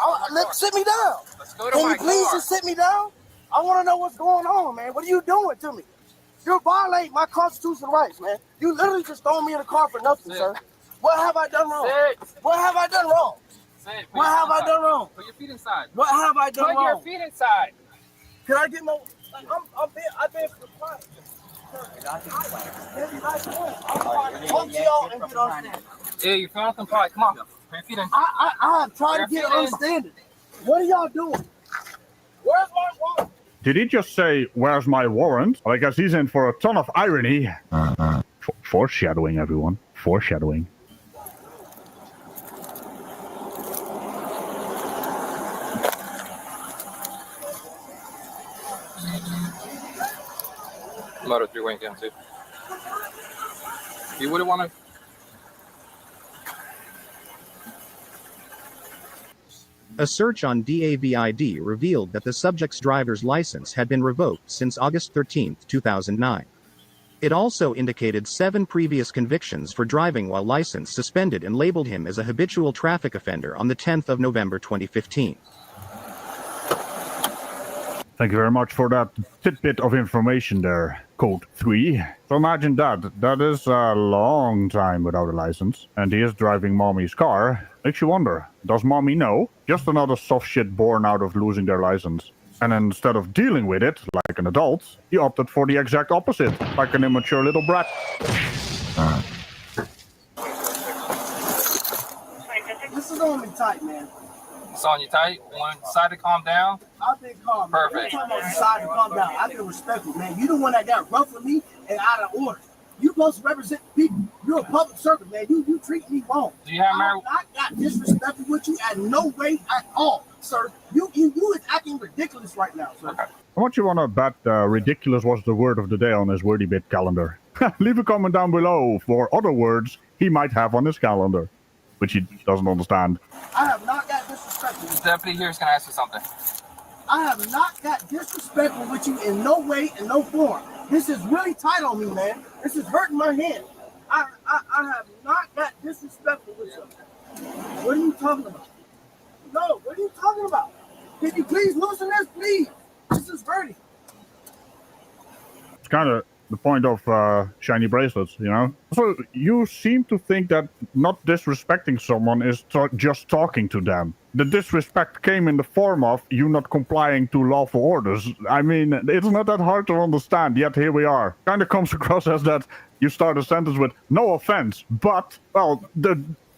Sit me down. Let's go to Can my you please car. just sit me down? I want to know what's going on, man. What are you doing to me? You're violating my constitutional rights, man. You literally just thrown me in the car for nothing, sir. What have I done wrong? What have I done wrong? What have I done wrong? Put your feet inside. What have I done Put wrong? your feet inside. Can I get my? I've been compliant. Talk to y'all and get understanding. Yeah, you're feeling compliant. Come on. Put your feet in. I'm trying to get understanding. What are y'all doing? Where's my wallet? Did he just say, where's my warrant? I guess he's in for a ton of irony. Foreshadowing, everyone. Foreshadowing. Motor 3 wing down too. You wouldn't want to. A search on DAVID revealed that the subject's driver's license had been revoked since August 13, 2009. It also indicated 7 previous convictions for driving while license suspended and labeled him as a habitual traffic offender on the 10th of November 2015. Thank you very much for that tidbit of information there, Code 3. So imagine that. That is a long time without a license. And he is driving Mommy's car. Makes you wonder, does Mommy know? Just another soft shit born out of losing their license. And instead of dealing with it, like an adult, he opted for the exact opposite, like an immature little brat. This is on me tight, man. It's on you tight. Want to decide to calm down? I've been calm. Man. Perfect. Every time I decide to calm down, I've been respectful, man. You the one that got rough with me and out of order. You supposed to represent people. You're a public servant, man. You treat me wrong. Do you have I got disrespectful with you at no way at all, sir. You is acting ridiculous right now, sir. How much you want to bet ridiculous was the word of the day on his wordy bit calendar? Leave a comment down below for other words he might have on his calendar, which he doesn't understand. I have not got disrespectful. The deputy here is going to ask you something. I have not got disrespectful with you in no way, in no form. This is really tight on me, man. This is hurting my hand. I have not got disrespectful with you. What are you talking about? No, what are you talking about? Can you please loosen this, please? This is hurting. It's kind of the point of shiny bracelets, you know? So you seem to think that not disrespecting someone is just talking to them. The disrespect came in the form of you not complying to lawful orders. I mean, it's not that hard to understand, yet here we are. Kind of comes across as that you start a sentence with, no offense, but, well,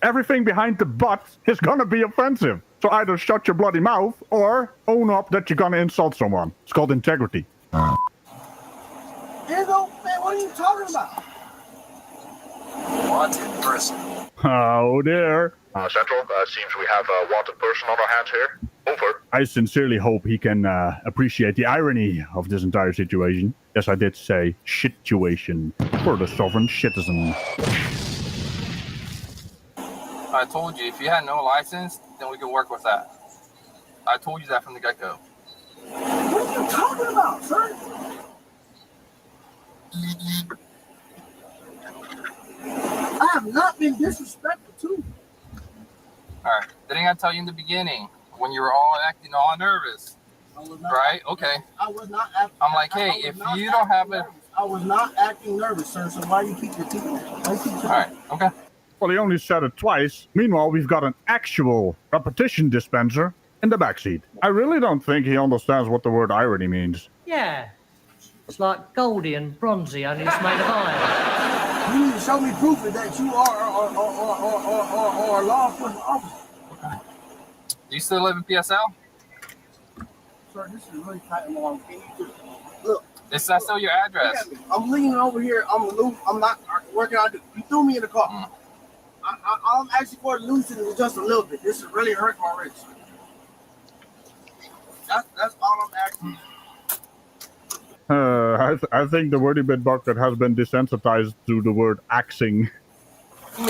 everything behind the but is gonna be offensive. So either shut your bloody mouth or own up that you're gonna insult someone. It's called integrity. Diego, man, what are you talking about? Wanted person. Oh dear. Central, seems we have a wanted person on our hands here. Over. I sincerely hope he can appreciate the irony of this entire situation. Yes, I did say situation for the sovereign citizen. I told you, if you had no license, then we could work with that. I told you that from the get-go. What are you talking about, sir? I have not been disrespectful to you. All right. Didn't I tell you in the beginning when you were all acting all nervous? Right? Okay. I was not acting. I'm like, hey, if you don't have it. I was not acting nervous, sir. So why do you keep repeating it? All right. Okay. Well, he only said it twice. Meanwhile, we've got an actual repetition dispenser in the backseat. I really don't think he understands what the word irony means. Yeah. It's like Goldie and Bronzy, only it's made of iron. You need to show me proof of that you are a law enforcement officer. Do you still live in PSL? Sir, this is really tight and long. Can you look? Is that still your address? I'm leaning over here. I'm not working out. You threw me in the car. I'm asking for a loosening just a little bit. This is really hurting my wrist. That's all I'm asking. I think the wordy bit bucket has been desensitized to the word axing. Do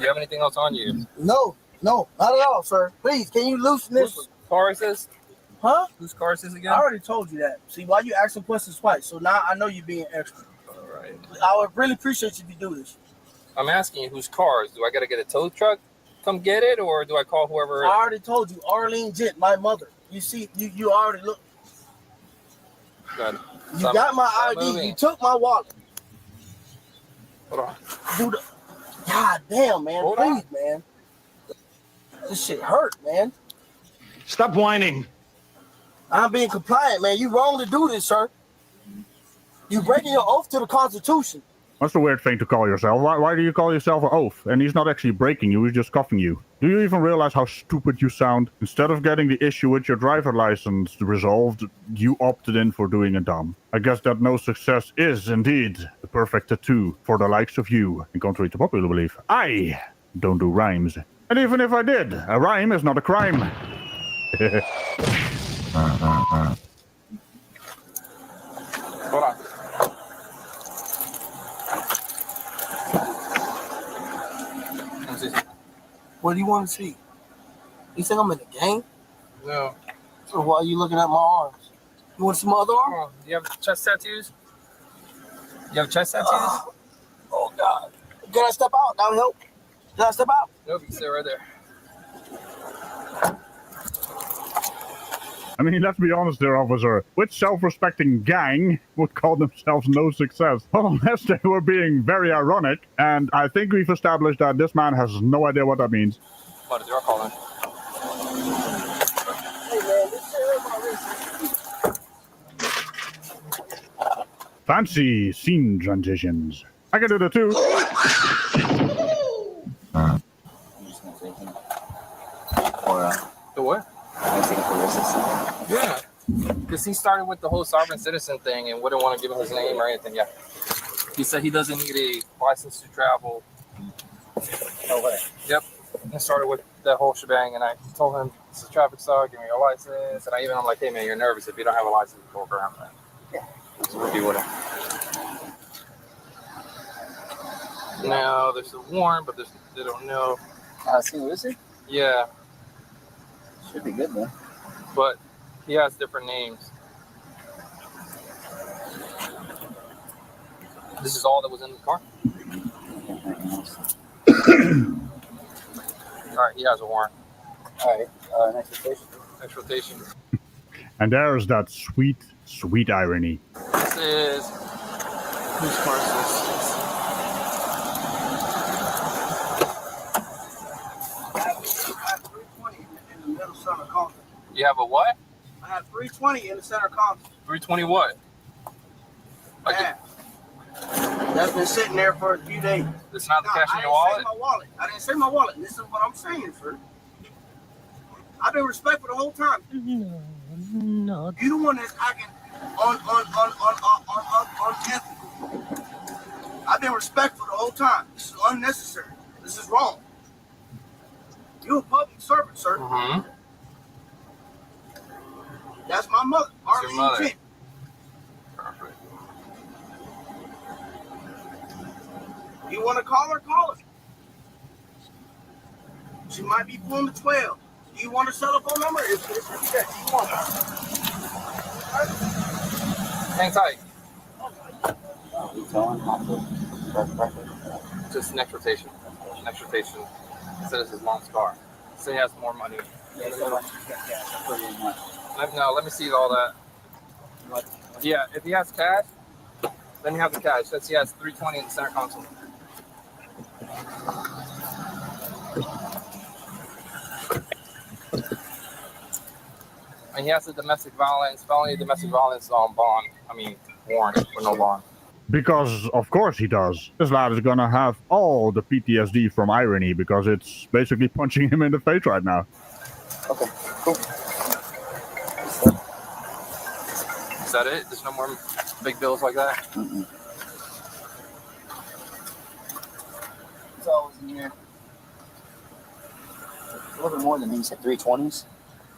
you have anything else on you? No, not at all, sir. Please, can you loosen this? Whose car is this? Huh? Whose car is this again? I already told you that. See, why you asking questions twice? So now I know you're being extra. All right. I would really appreciate you if you do this. I'm asking you whose cars. Do I got to get a tow truck? Come get it, or do I call whoever? I already told you, Arlene Jent, my mother. You see, you already look. Good. You got my ID. moving. You took my wallet. Hold on. Dude, God damn, man. Hold Please, man. This shit hurt, man. Stop whining. I'm being compliant, man. You wrong to do this, sir. You breaking your oath to the Constitution. That's a weird thing to call yourself. Why do you call yourself an oath? And he's not actually breaking you, he's just cuffing you. Do you even realize how stupid you sound? Instead of getting the issue with your driver license resolved, you opted in for doing a dumb. I guess that no success is, indeed, the perfect tattoo for the likes of you. And contrary to popular belief, I don't do rhymes. And even if I did, a rhyme is not a crime. Hold on. What do you want to see? You think I'm in the gang? No. So why are you looking at my arms? You want to see my other arm? You have chest tattoos? You have chest tattoos? Oh, God. Can I step out? That would help. Can I step out? Nope, you can stay right there. I mean, let's be honest there, officer. Which self-respecting gang would call themselves no success? Well, unless they were being very ironic, and I think we've established that this man has no idea what that means. What is your calling? Hey, man, this shit hurt my wrist. Fancy scene transitions. I can do that too. The what? Yeah. Because he started with the whole sovereign citizen thing and wouldn't want to give him his name or anything. Yeah. He said he doesn't need a license to travel. No way. Yep. And started with that whole shebang. And I told him, it's a traffic stop, give me your license. And I'm like, hey, man, you're nervous. If you don't have a license, go walk around that. Yeah. We'll deal with it. Now, there's a warrant, but they don't know. See, what is it? Yeah. Should be good, man. But he has different names. This is all that was in the car? All right, he has a warrant. All right, next rotation. Next rotation. And there's that sweet, sweet irony. This is... Whose car is this? You have a what? I have 320 in the center console. 320 what? Yeah. That's been sitting there for a few days. It's not the cash in your wallet? wallet? I didn't say my wallet. This is what I'm saying, sir. I've been respectful the whole time. No. You the one that's acting unethical. I've been respectful the whole time. This is unnecessary. This is wrong. You're a public servant, sir. Mm-hmm. That's my mother, Arlene Jent. Perfect. You want to call her? Call her. She might be pulling the 12. Do you want her cell phone number? If you want her. Hang tight. You telling? Just next rotation. extra station. Said it's his mom's car. So he has more money. Yeah, Let me see all that. Yeah, if he has cash, then you have the cash. Since he has 320 in the center console. And he has a domestic violence, felony domestic violence bond. Warrant for no bond. Because, of course he does. This lad is gonna have all the PTSD from irony because it's basically punching him in the face right now. Okay, cool. Is that it? There's no more big bills like that? It's always in here. A little bit more than me. He said 320s.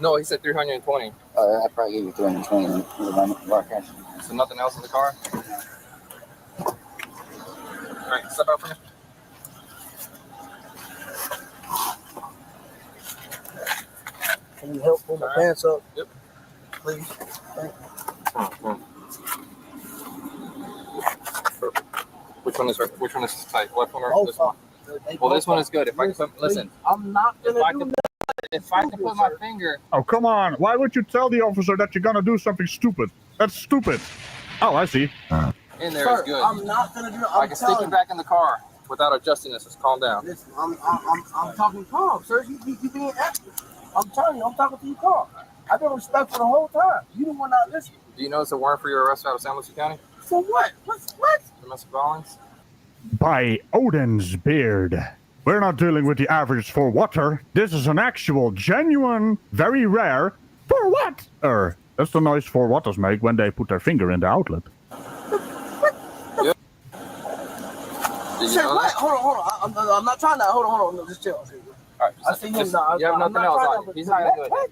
No, he said 320. I probably gave you 320 with our cash. So nothing else in the car? All right, step out for me. Can you help pull my pants up? Yep. Please. Thank you. Which one is tight? Left one or Both this one? Well, this one is good. If I can listen. I'm not gonna do If I can put my finger. Oh, come on. Why would you tell the officer that you're gonna do something stupid? That's stupid. Oh, I see. In there Sir, is good. I'm not gonna do. I can stick you back in the car without adjusting this. Just calm down. Listen, I'm talking calm, sir. You being extra. I'm telling you, I'm talking to you calm. I've been respectful the whole time. You the one not listening. Do you know it's a warrant for your arrest out of San Luis County? For what? What? Domestic violence? By Odin's beard. We're not dealing with the average for water. This is an actual, genuine, very rare for what? That's the noise for waters make when they put their finger in the outlet. Yep. Sir, what? Hold on. I'm not trying to. Hold on. No, just chill. All right, I see him now. You have I'm nothing not else trying on to- you. He's not gonna do it. What?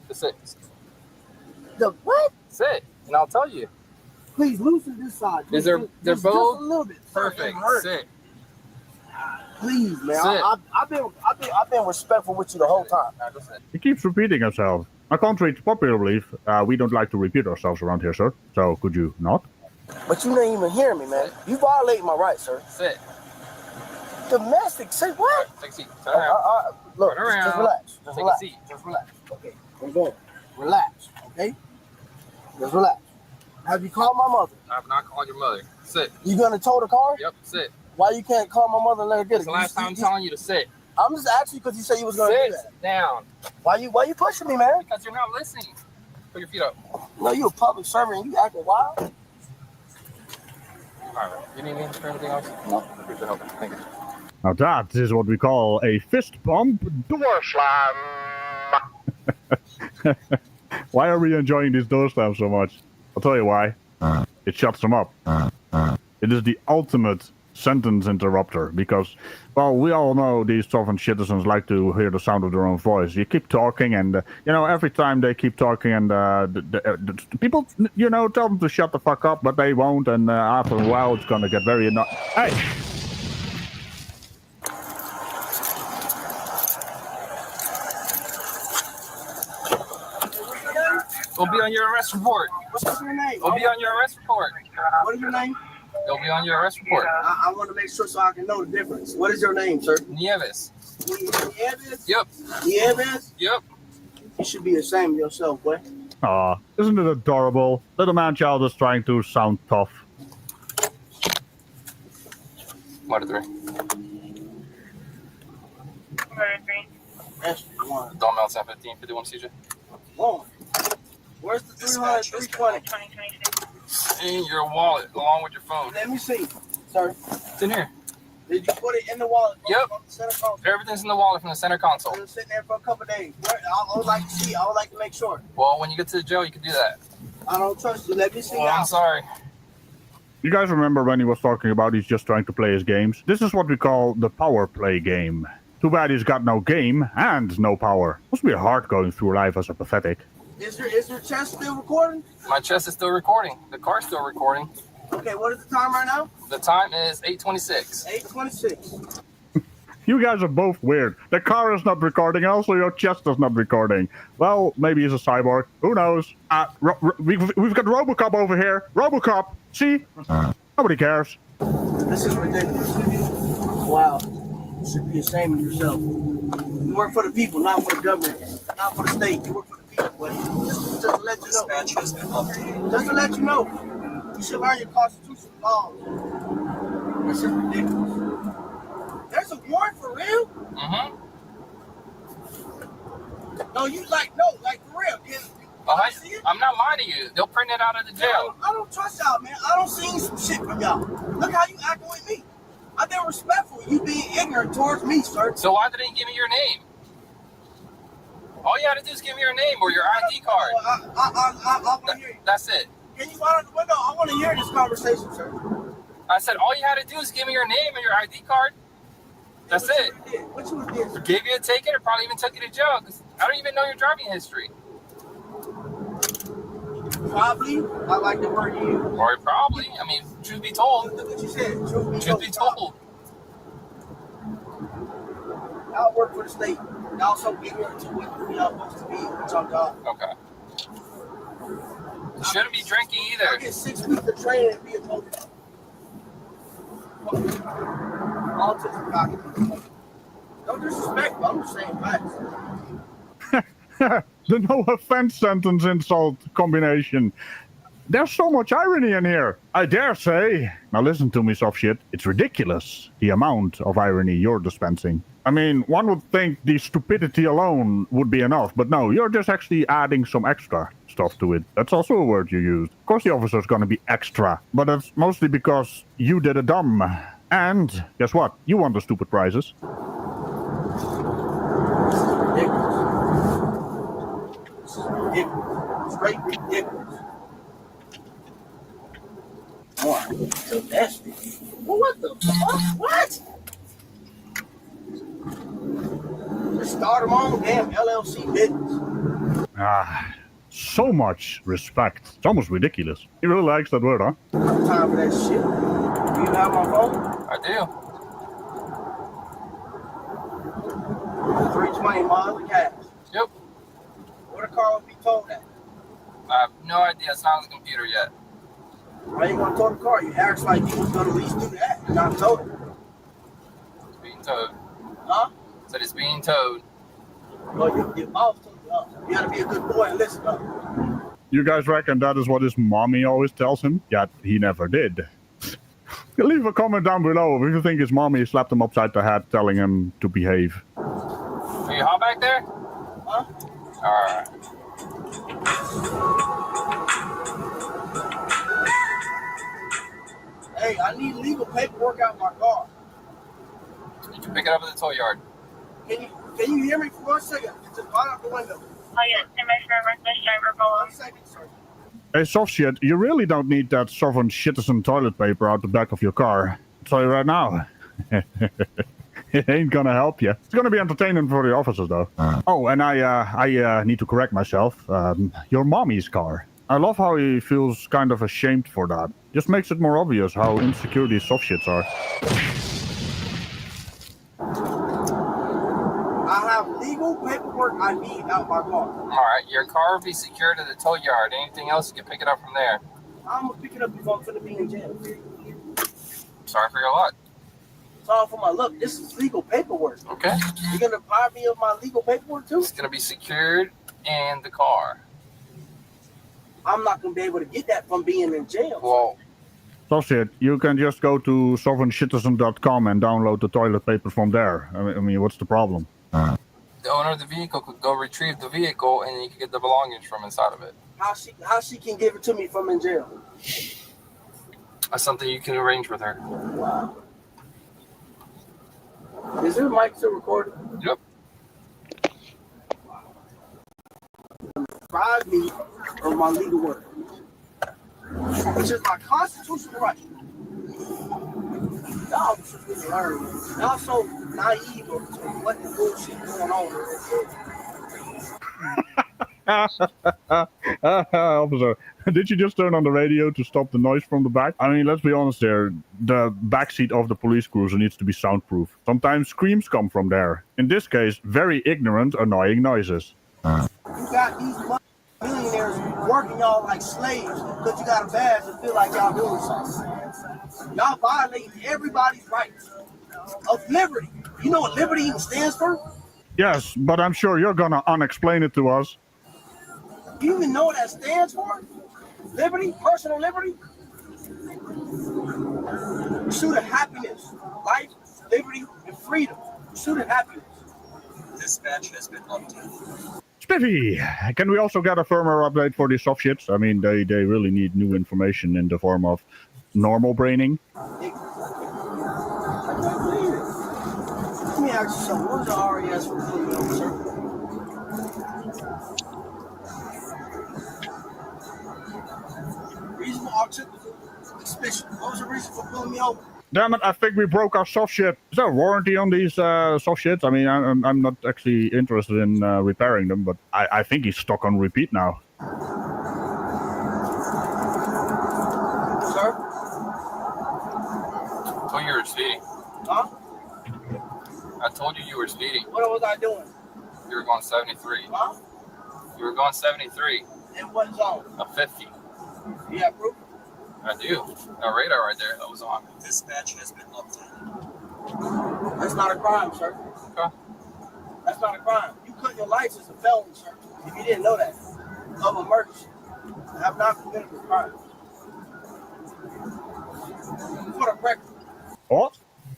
Just sit. The what? Sit, and I'll tell you. Please loosen this side. Is there? They're Just both a little bit. Sir, it perfect. hurts. Sit. Please, man. Sit. I've been respectful with you the whole time. Now, just sit. He keeps repeating himself. Contrary to popular belief, we don't like to repeat ourselves around here, sir. So could you not? But you didn't even hear me, man. You violating my rights, sir. Sit. Domestic. Say what? Take a seat. Turn around. Look, Turn around. just relax. Just Take relax. a seat. Just relax. Okay. We're going. Relax. Okay. Just relax. Have you called my mother? I have not called your mother. Sit. You gonna tow the car? Yep. Sit. Why you can't call my mother and let her get It's it? the last time I'm telling you to sit. I'm just asking you because you said you was gonna Sit do that. down. Why you pushing me, man? Because you're not listening. Put your feet up. No, you a public servant and you acting wild. All right. You need me for anything else? No. Appreciate the help. Thank you. Now that is what we call a fist bump door slam. Why are we enjoying these door slams so much? I'll tell you why. It shuts them up. It is the ultimate sentence interrupter because, well, we all know these sovereign citizens like to hear the sound of their own voice. You keep talking and, every time they keep talking and the people, tell them to shut the fuck up, but they won't, and after a while it's gonna get very annoying. Hey! It'll be on your arrest report. What's your name? It'll be on your arrest report. What is your name? It'll be on your arrest report. I want to make sure so I can know the difference. What is your name, sir? Nieves. Nieves? Yep. Nieves? Yep. You should be ashamed of yourself, boy. Aw, isn't it adorable? Little man-child is trying to sound tough. What are three? That's one. Don Mel 715, 51 CJ. One. Where's the 300, 320? In your wallet, along with your phone. Let me see, sir. It's in here. Did you put it in the wallet? Yep. From the center console? Everything's in the wallet from the center console. It's been sitting there for a couple of days. I would like to see. I would like to make sure. Well, when you get to the jail, you can do that. I don't trust you. Let me see. Well, I'm sorry. You guys remember when he was talking about he's just trying to play his games? This is what we call the power play game. Too bad he's got no game and no power. Must be hard going through life as a pathetic. Is your chest still recording? My chest is still recording. The car's still recording. Okay, what is the time right now? The time is 8:26. 8:26. You guys are both weird. The car is not recording, and also your chest is not recording. Well, maybe he's a cyborg. Who knows? We've got RoboCop over here. RoboCop. See? Nobody cares. This is ridiculous. Wow. You should be ashamed of yourself. You work for the people, not for the government, not for the state. You work for the people, but just to let you know. Just to let you know, you should learn your constitutional laws. This is ridiculous. There's a warrant for real? Mm-hmm. No, like for real. I'm not lying to you. They'll print it out of the jail. I don't trust y'all, man. I don't see some shit from y'all. Look how you acting with me. I've been respectful. You being ignorant towards me, sir. So why didn't you give me your name? All you had to do is give me your name or your ID card. I want to hear you. That's it. Can you out of the window? I want to hear this conversation, sir. I said all you had to do is give me your name and your ID card. That's it. What you did? Gave you a ticket or probably even took you to jail because I don't even know your driving history. Probably. I like the word you. Or probably. I mean, truth be told. Look what you said. Truth be told. Y'all work for the state. Y'all so ignorant to what y'all supposed to be with y'all job. Okay. You shouldn't be drinking either. I get 6 weeks of training and be a police. Autism cognitive. No disrespect, but I'm just saying facts. The no offense sentence insult combination. There's so much irony in here, I dare say. Now listen to me, soft shit. It's ridiculous, the amount of irony you're dispensing. I mean, one would think the stupidity alone would be enough, but no, you're just actually adding some extra stuff to it. That's also a word you used. Of course the officer's gonna be extra, but that's mostly because you did a dumb. And guess what? You won the stupid prizes. Ridiculous. Straight ridiculous. Boy, so that's well, what the fuck? What? Just start them on damn LLC business. So much respect. It's almost ridiculous. He really likes that word, huh? No time for that shit. Do you have my phone? I do. 320 miles of gas. Yep. What a car would be towed at? I have no idea. It's not on the computer yet. Why you want to tow the car? You act like you was going to at least do that. You not tow it. It's being towed. Huh? Said it's being towed. Well, your boss told you up. You got to be a good boy and listen up. You guys reckon that is what his mommy always tells him? Yet he never did. Leave a comment down below if you think his mommy slapped him upside the head telling him to behave. Are you hot back there? Huh? Alright. Hey, I need legal paperwork out my car. You can pick it up at the tow yard. Can you hear me for 1 second? Just right out the window. Oh yeah, Commissioner Reckless Driver Polo. 1 second, sir. Hey, soft shit, you really don't need that sovereign citizen toilet paper out the back of your car. I'll tell you right now. It ain't gonna help you. It's gonna be entertaining for the officers, though. Oh, and I need to correct myself. Your mommy's car. I love how he feels kind of ashamed for that. Just makes it more obvious how insecure these soft shits are. I have legal paperwork I need out my car. Alright, your car will be secured at the tow yard. Anything else, you can pick it up from there. I'm gonna pick it up if I'm gonna be in jail. Sorry for your luck. It's all for my luck. This is legal paperwork. Okay. You're gonna deprive me of my legal paperwork too? It's gonna be secured in the car. I'm not gonna be able to get that from being in jail. Well, Soft shit, you can just go to sovereigncitizen.com and download the toilet paper from there. I mean, what's the problem? the owner of the vehicle could go retrieve the vehicle and you can get the belongings from inside of it. How she can give it to me from in jail? That's something you can arrange with her. Wow. Is your mic still recording? Yep. Deprive me of my legal work, which is my constitutional right. Y'all should really learn. Y'all so naive of what the bullshit going on. Officer, did you just turn on the radio to stop the noise from the back? I mean, let's be honest here. The backseat of the police cruiser needs to be soundproof. Sometimes screams come from there. In this case, very ignorant, annoying noises. You got these millionaires working y'all like slaves because you got a badge and feel like y'all doing something. Y'all violating everybody's rights. of liberty. You know what liberty even stands for? Yes, but I'm sure you're gonna unexplain it to us. You even know what that stands for? Liberty, personal liberty. Pursuit of happiness, life, liberty, and freedom. Pursuit of happiness. Dispatch has been updated. Spiffy, can we also get a firmware update for these soft shits? I mean, they really need new information in the form of normal braining. Let me ask you something. What is the RES for pulling over, sir? Reasonable articulable suspicion. What was the reason for pulling me over? Damn it, I think we broke our soft shit. Is there a warranty on these soft shits? I mean, I'm not actually interested in repairing them, but I think he's stuck on repeat now. Sir? I told you you were speeding. Huh? I told you you were speeding. What was I doing? You were going 73. Huh? You were going 73. In what zone? A 50. You have proof? I do. A radar right there that was on. Dispatch has been updated. That's not a crime, sir. Okay. That's not a crime. You cut your license a felony, sir. If you didn't know that. Of emergency. I have not committed a crime. For the record.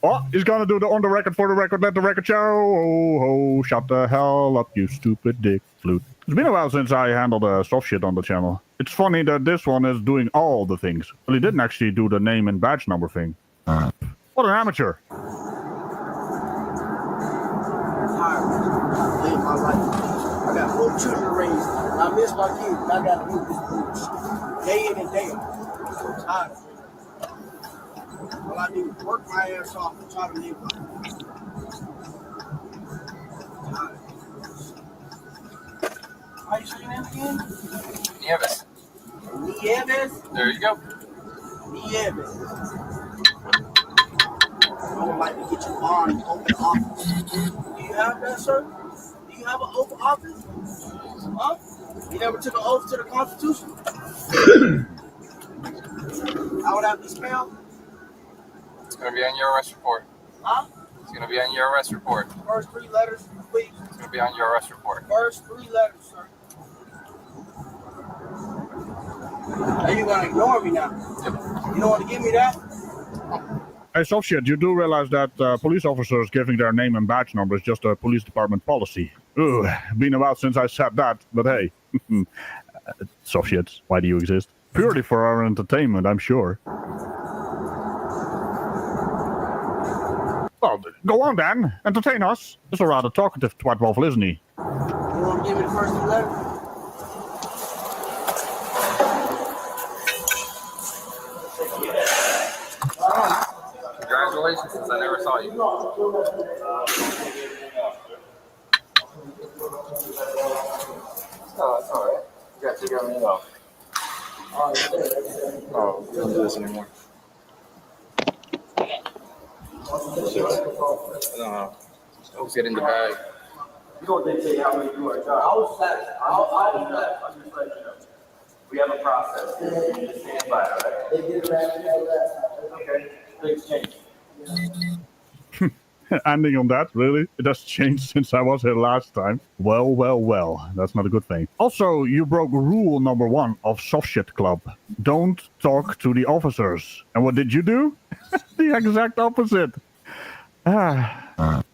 Oh, he's gonna do the on the record for the record, let the record show. Oh, shut the hell up, you stupid dick flute. It's been a while since I handled a soft shit on the channel. It's funny that this one is doing all the things. Well, he didn't actually do the name and badge number thing. What an amateur. I live my life. I got 4 children to raise. And I miss my kids. And I got to do this bullshit. Day in and day out. I'm tired of it. All I do is work my ass off and try to live life. How you say your name again? Nieves. Nieves? There you go. Nieves. I would like to get you on an open office. Do you have that, sir? Do you have an open office? Huh? You never took an oath to the Constitution? How would that be spelled? It's going to be on your arrest report. Huh? It's going to be on your arrest report. First 3 letters, please. It's going to be on your arrest report. First 3 letters, sir. Are you going to ignore me now? Yep. You don't want to give me that? Hey, soft shit, you do realize that police officers giving their name and badge number is just a police department policy. Ugh, been a while since I said that, but hey. Soft shits, why do you exist? Purely for our entertainment, I'm sure. Well, go on then, entertain us. It's a rather talkative twat-waffle, isn't he? You want to give me the first 3 letters? Congratulations, since I never saw you. Oh, that's all right. You got to figure me out. Oh, don't do this anymore. No, let's get in the bag. You don't dictate how many you are. I was set. I'm just letting you know. We have a process. You just stand by, all right? They get it back. Okay. Things change. Ending on that, really? It has changed since I was here last time. Well. That's not a good thing. Also, you broke rule number 1 of Soft Shit Club. Don't talk to the officers. And what did you do? The exact opposite.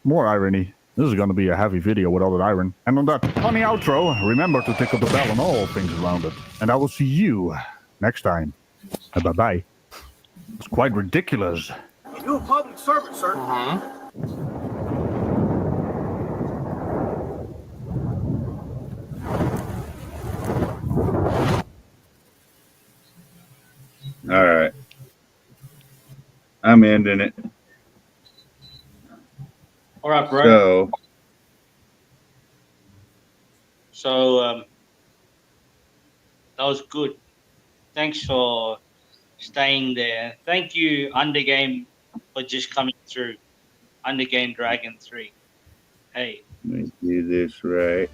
More irony. This is gonna be a heavy video without an iron. And on that funny outro, remember to tickle the bell on all things around it. And I will see you next time. Bye-bye. It's quite ridiculous. You're a public servant, sir. All right. I'm ending it. All right, bro. So that was good. Thanks for staying there. Thank you, Undergame, for just coming through. Undergame Dragon 3. Hey. Let me do this right.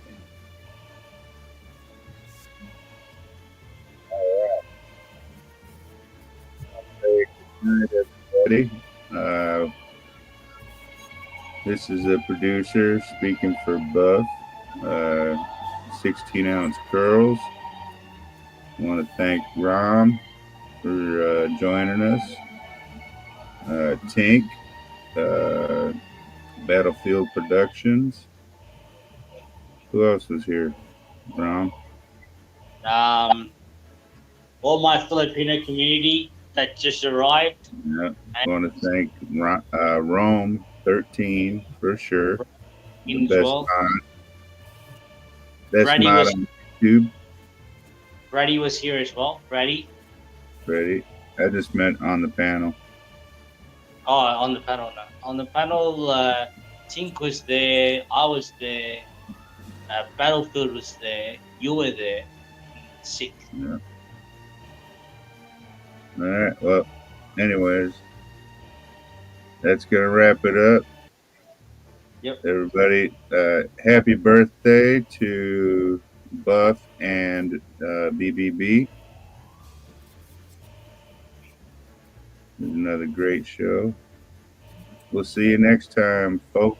All right. Good night, everybody. This is a producer speaking for Buff. 16-ounce curls. I want to thank Rom for joining us. Tink, Battlefield Productions. Who else was here? Rom. All my Filipino community that just arrived. Yeah. I want to thank Rome 13 for sure. The As best well. mod. Best Brady mod was on YouTube. Brady was here as well. Brady. Ready? I just meant on the panel. Oh, on the panel now. On the panel, Tink was there. I was there. Battlefield was there. You were there. Sick. Yeah. All right. Well, anyways, that's gonna wrap it up. Yep. Everybody, happy birthday to Buff and BBB. It was another great show. We'll see you next time, folks.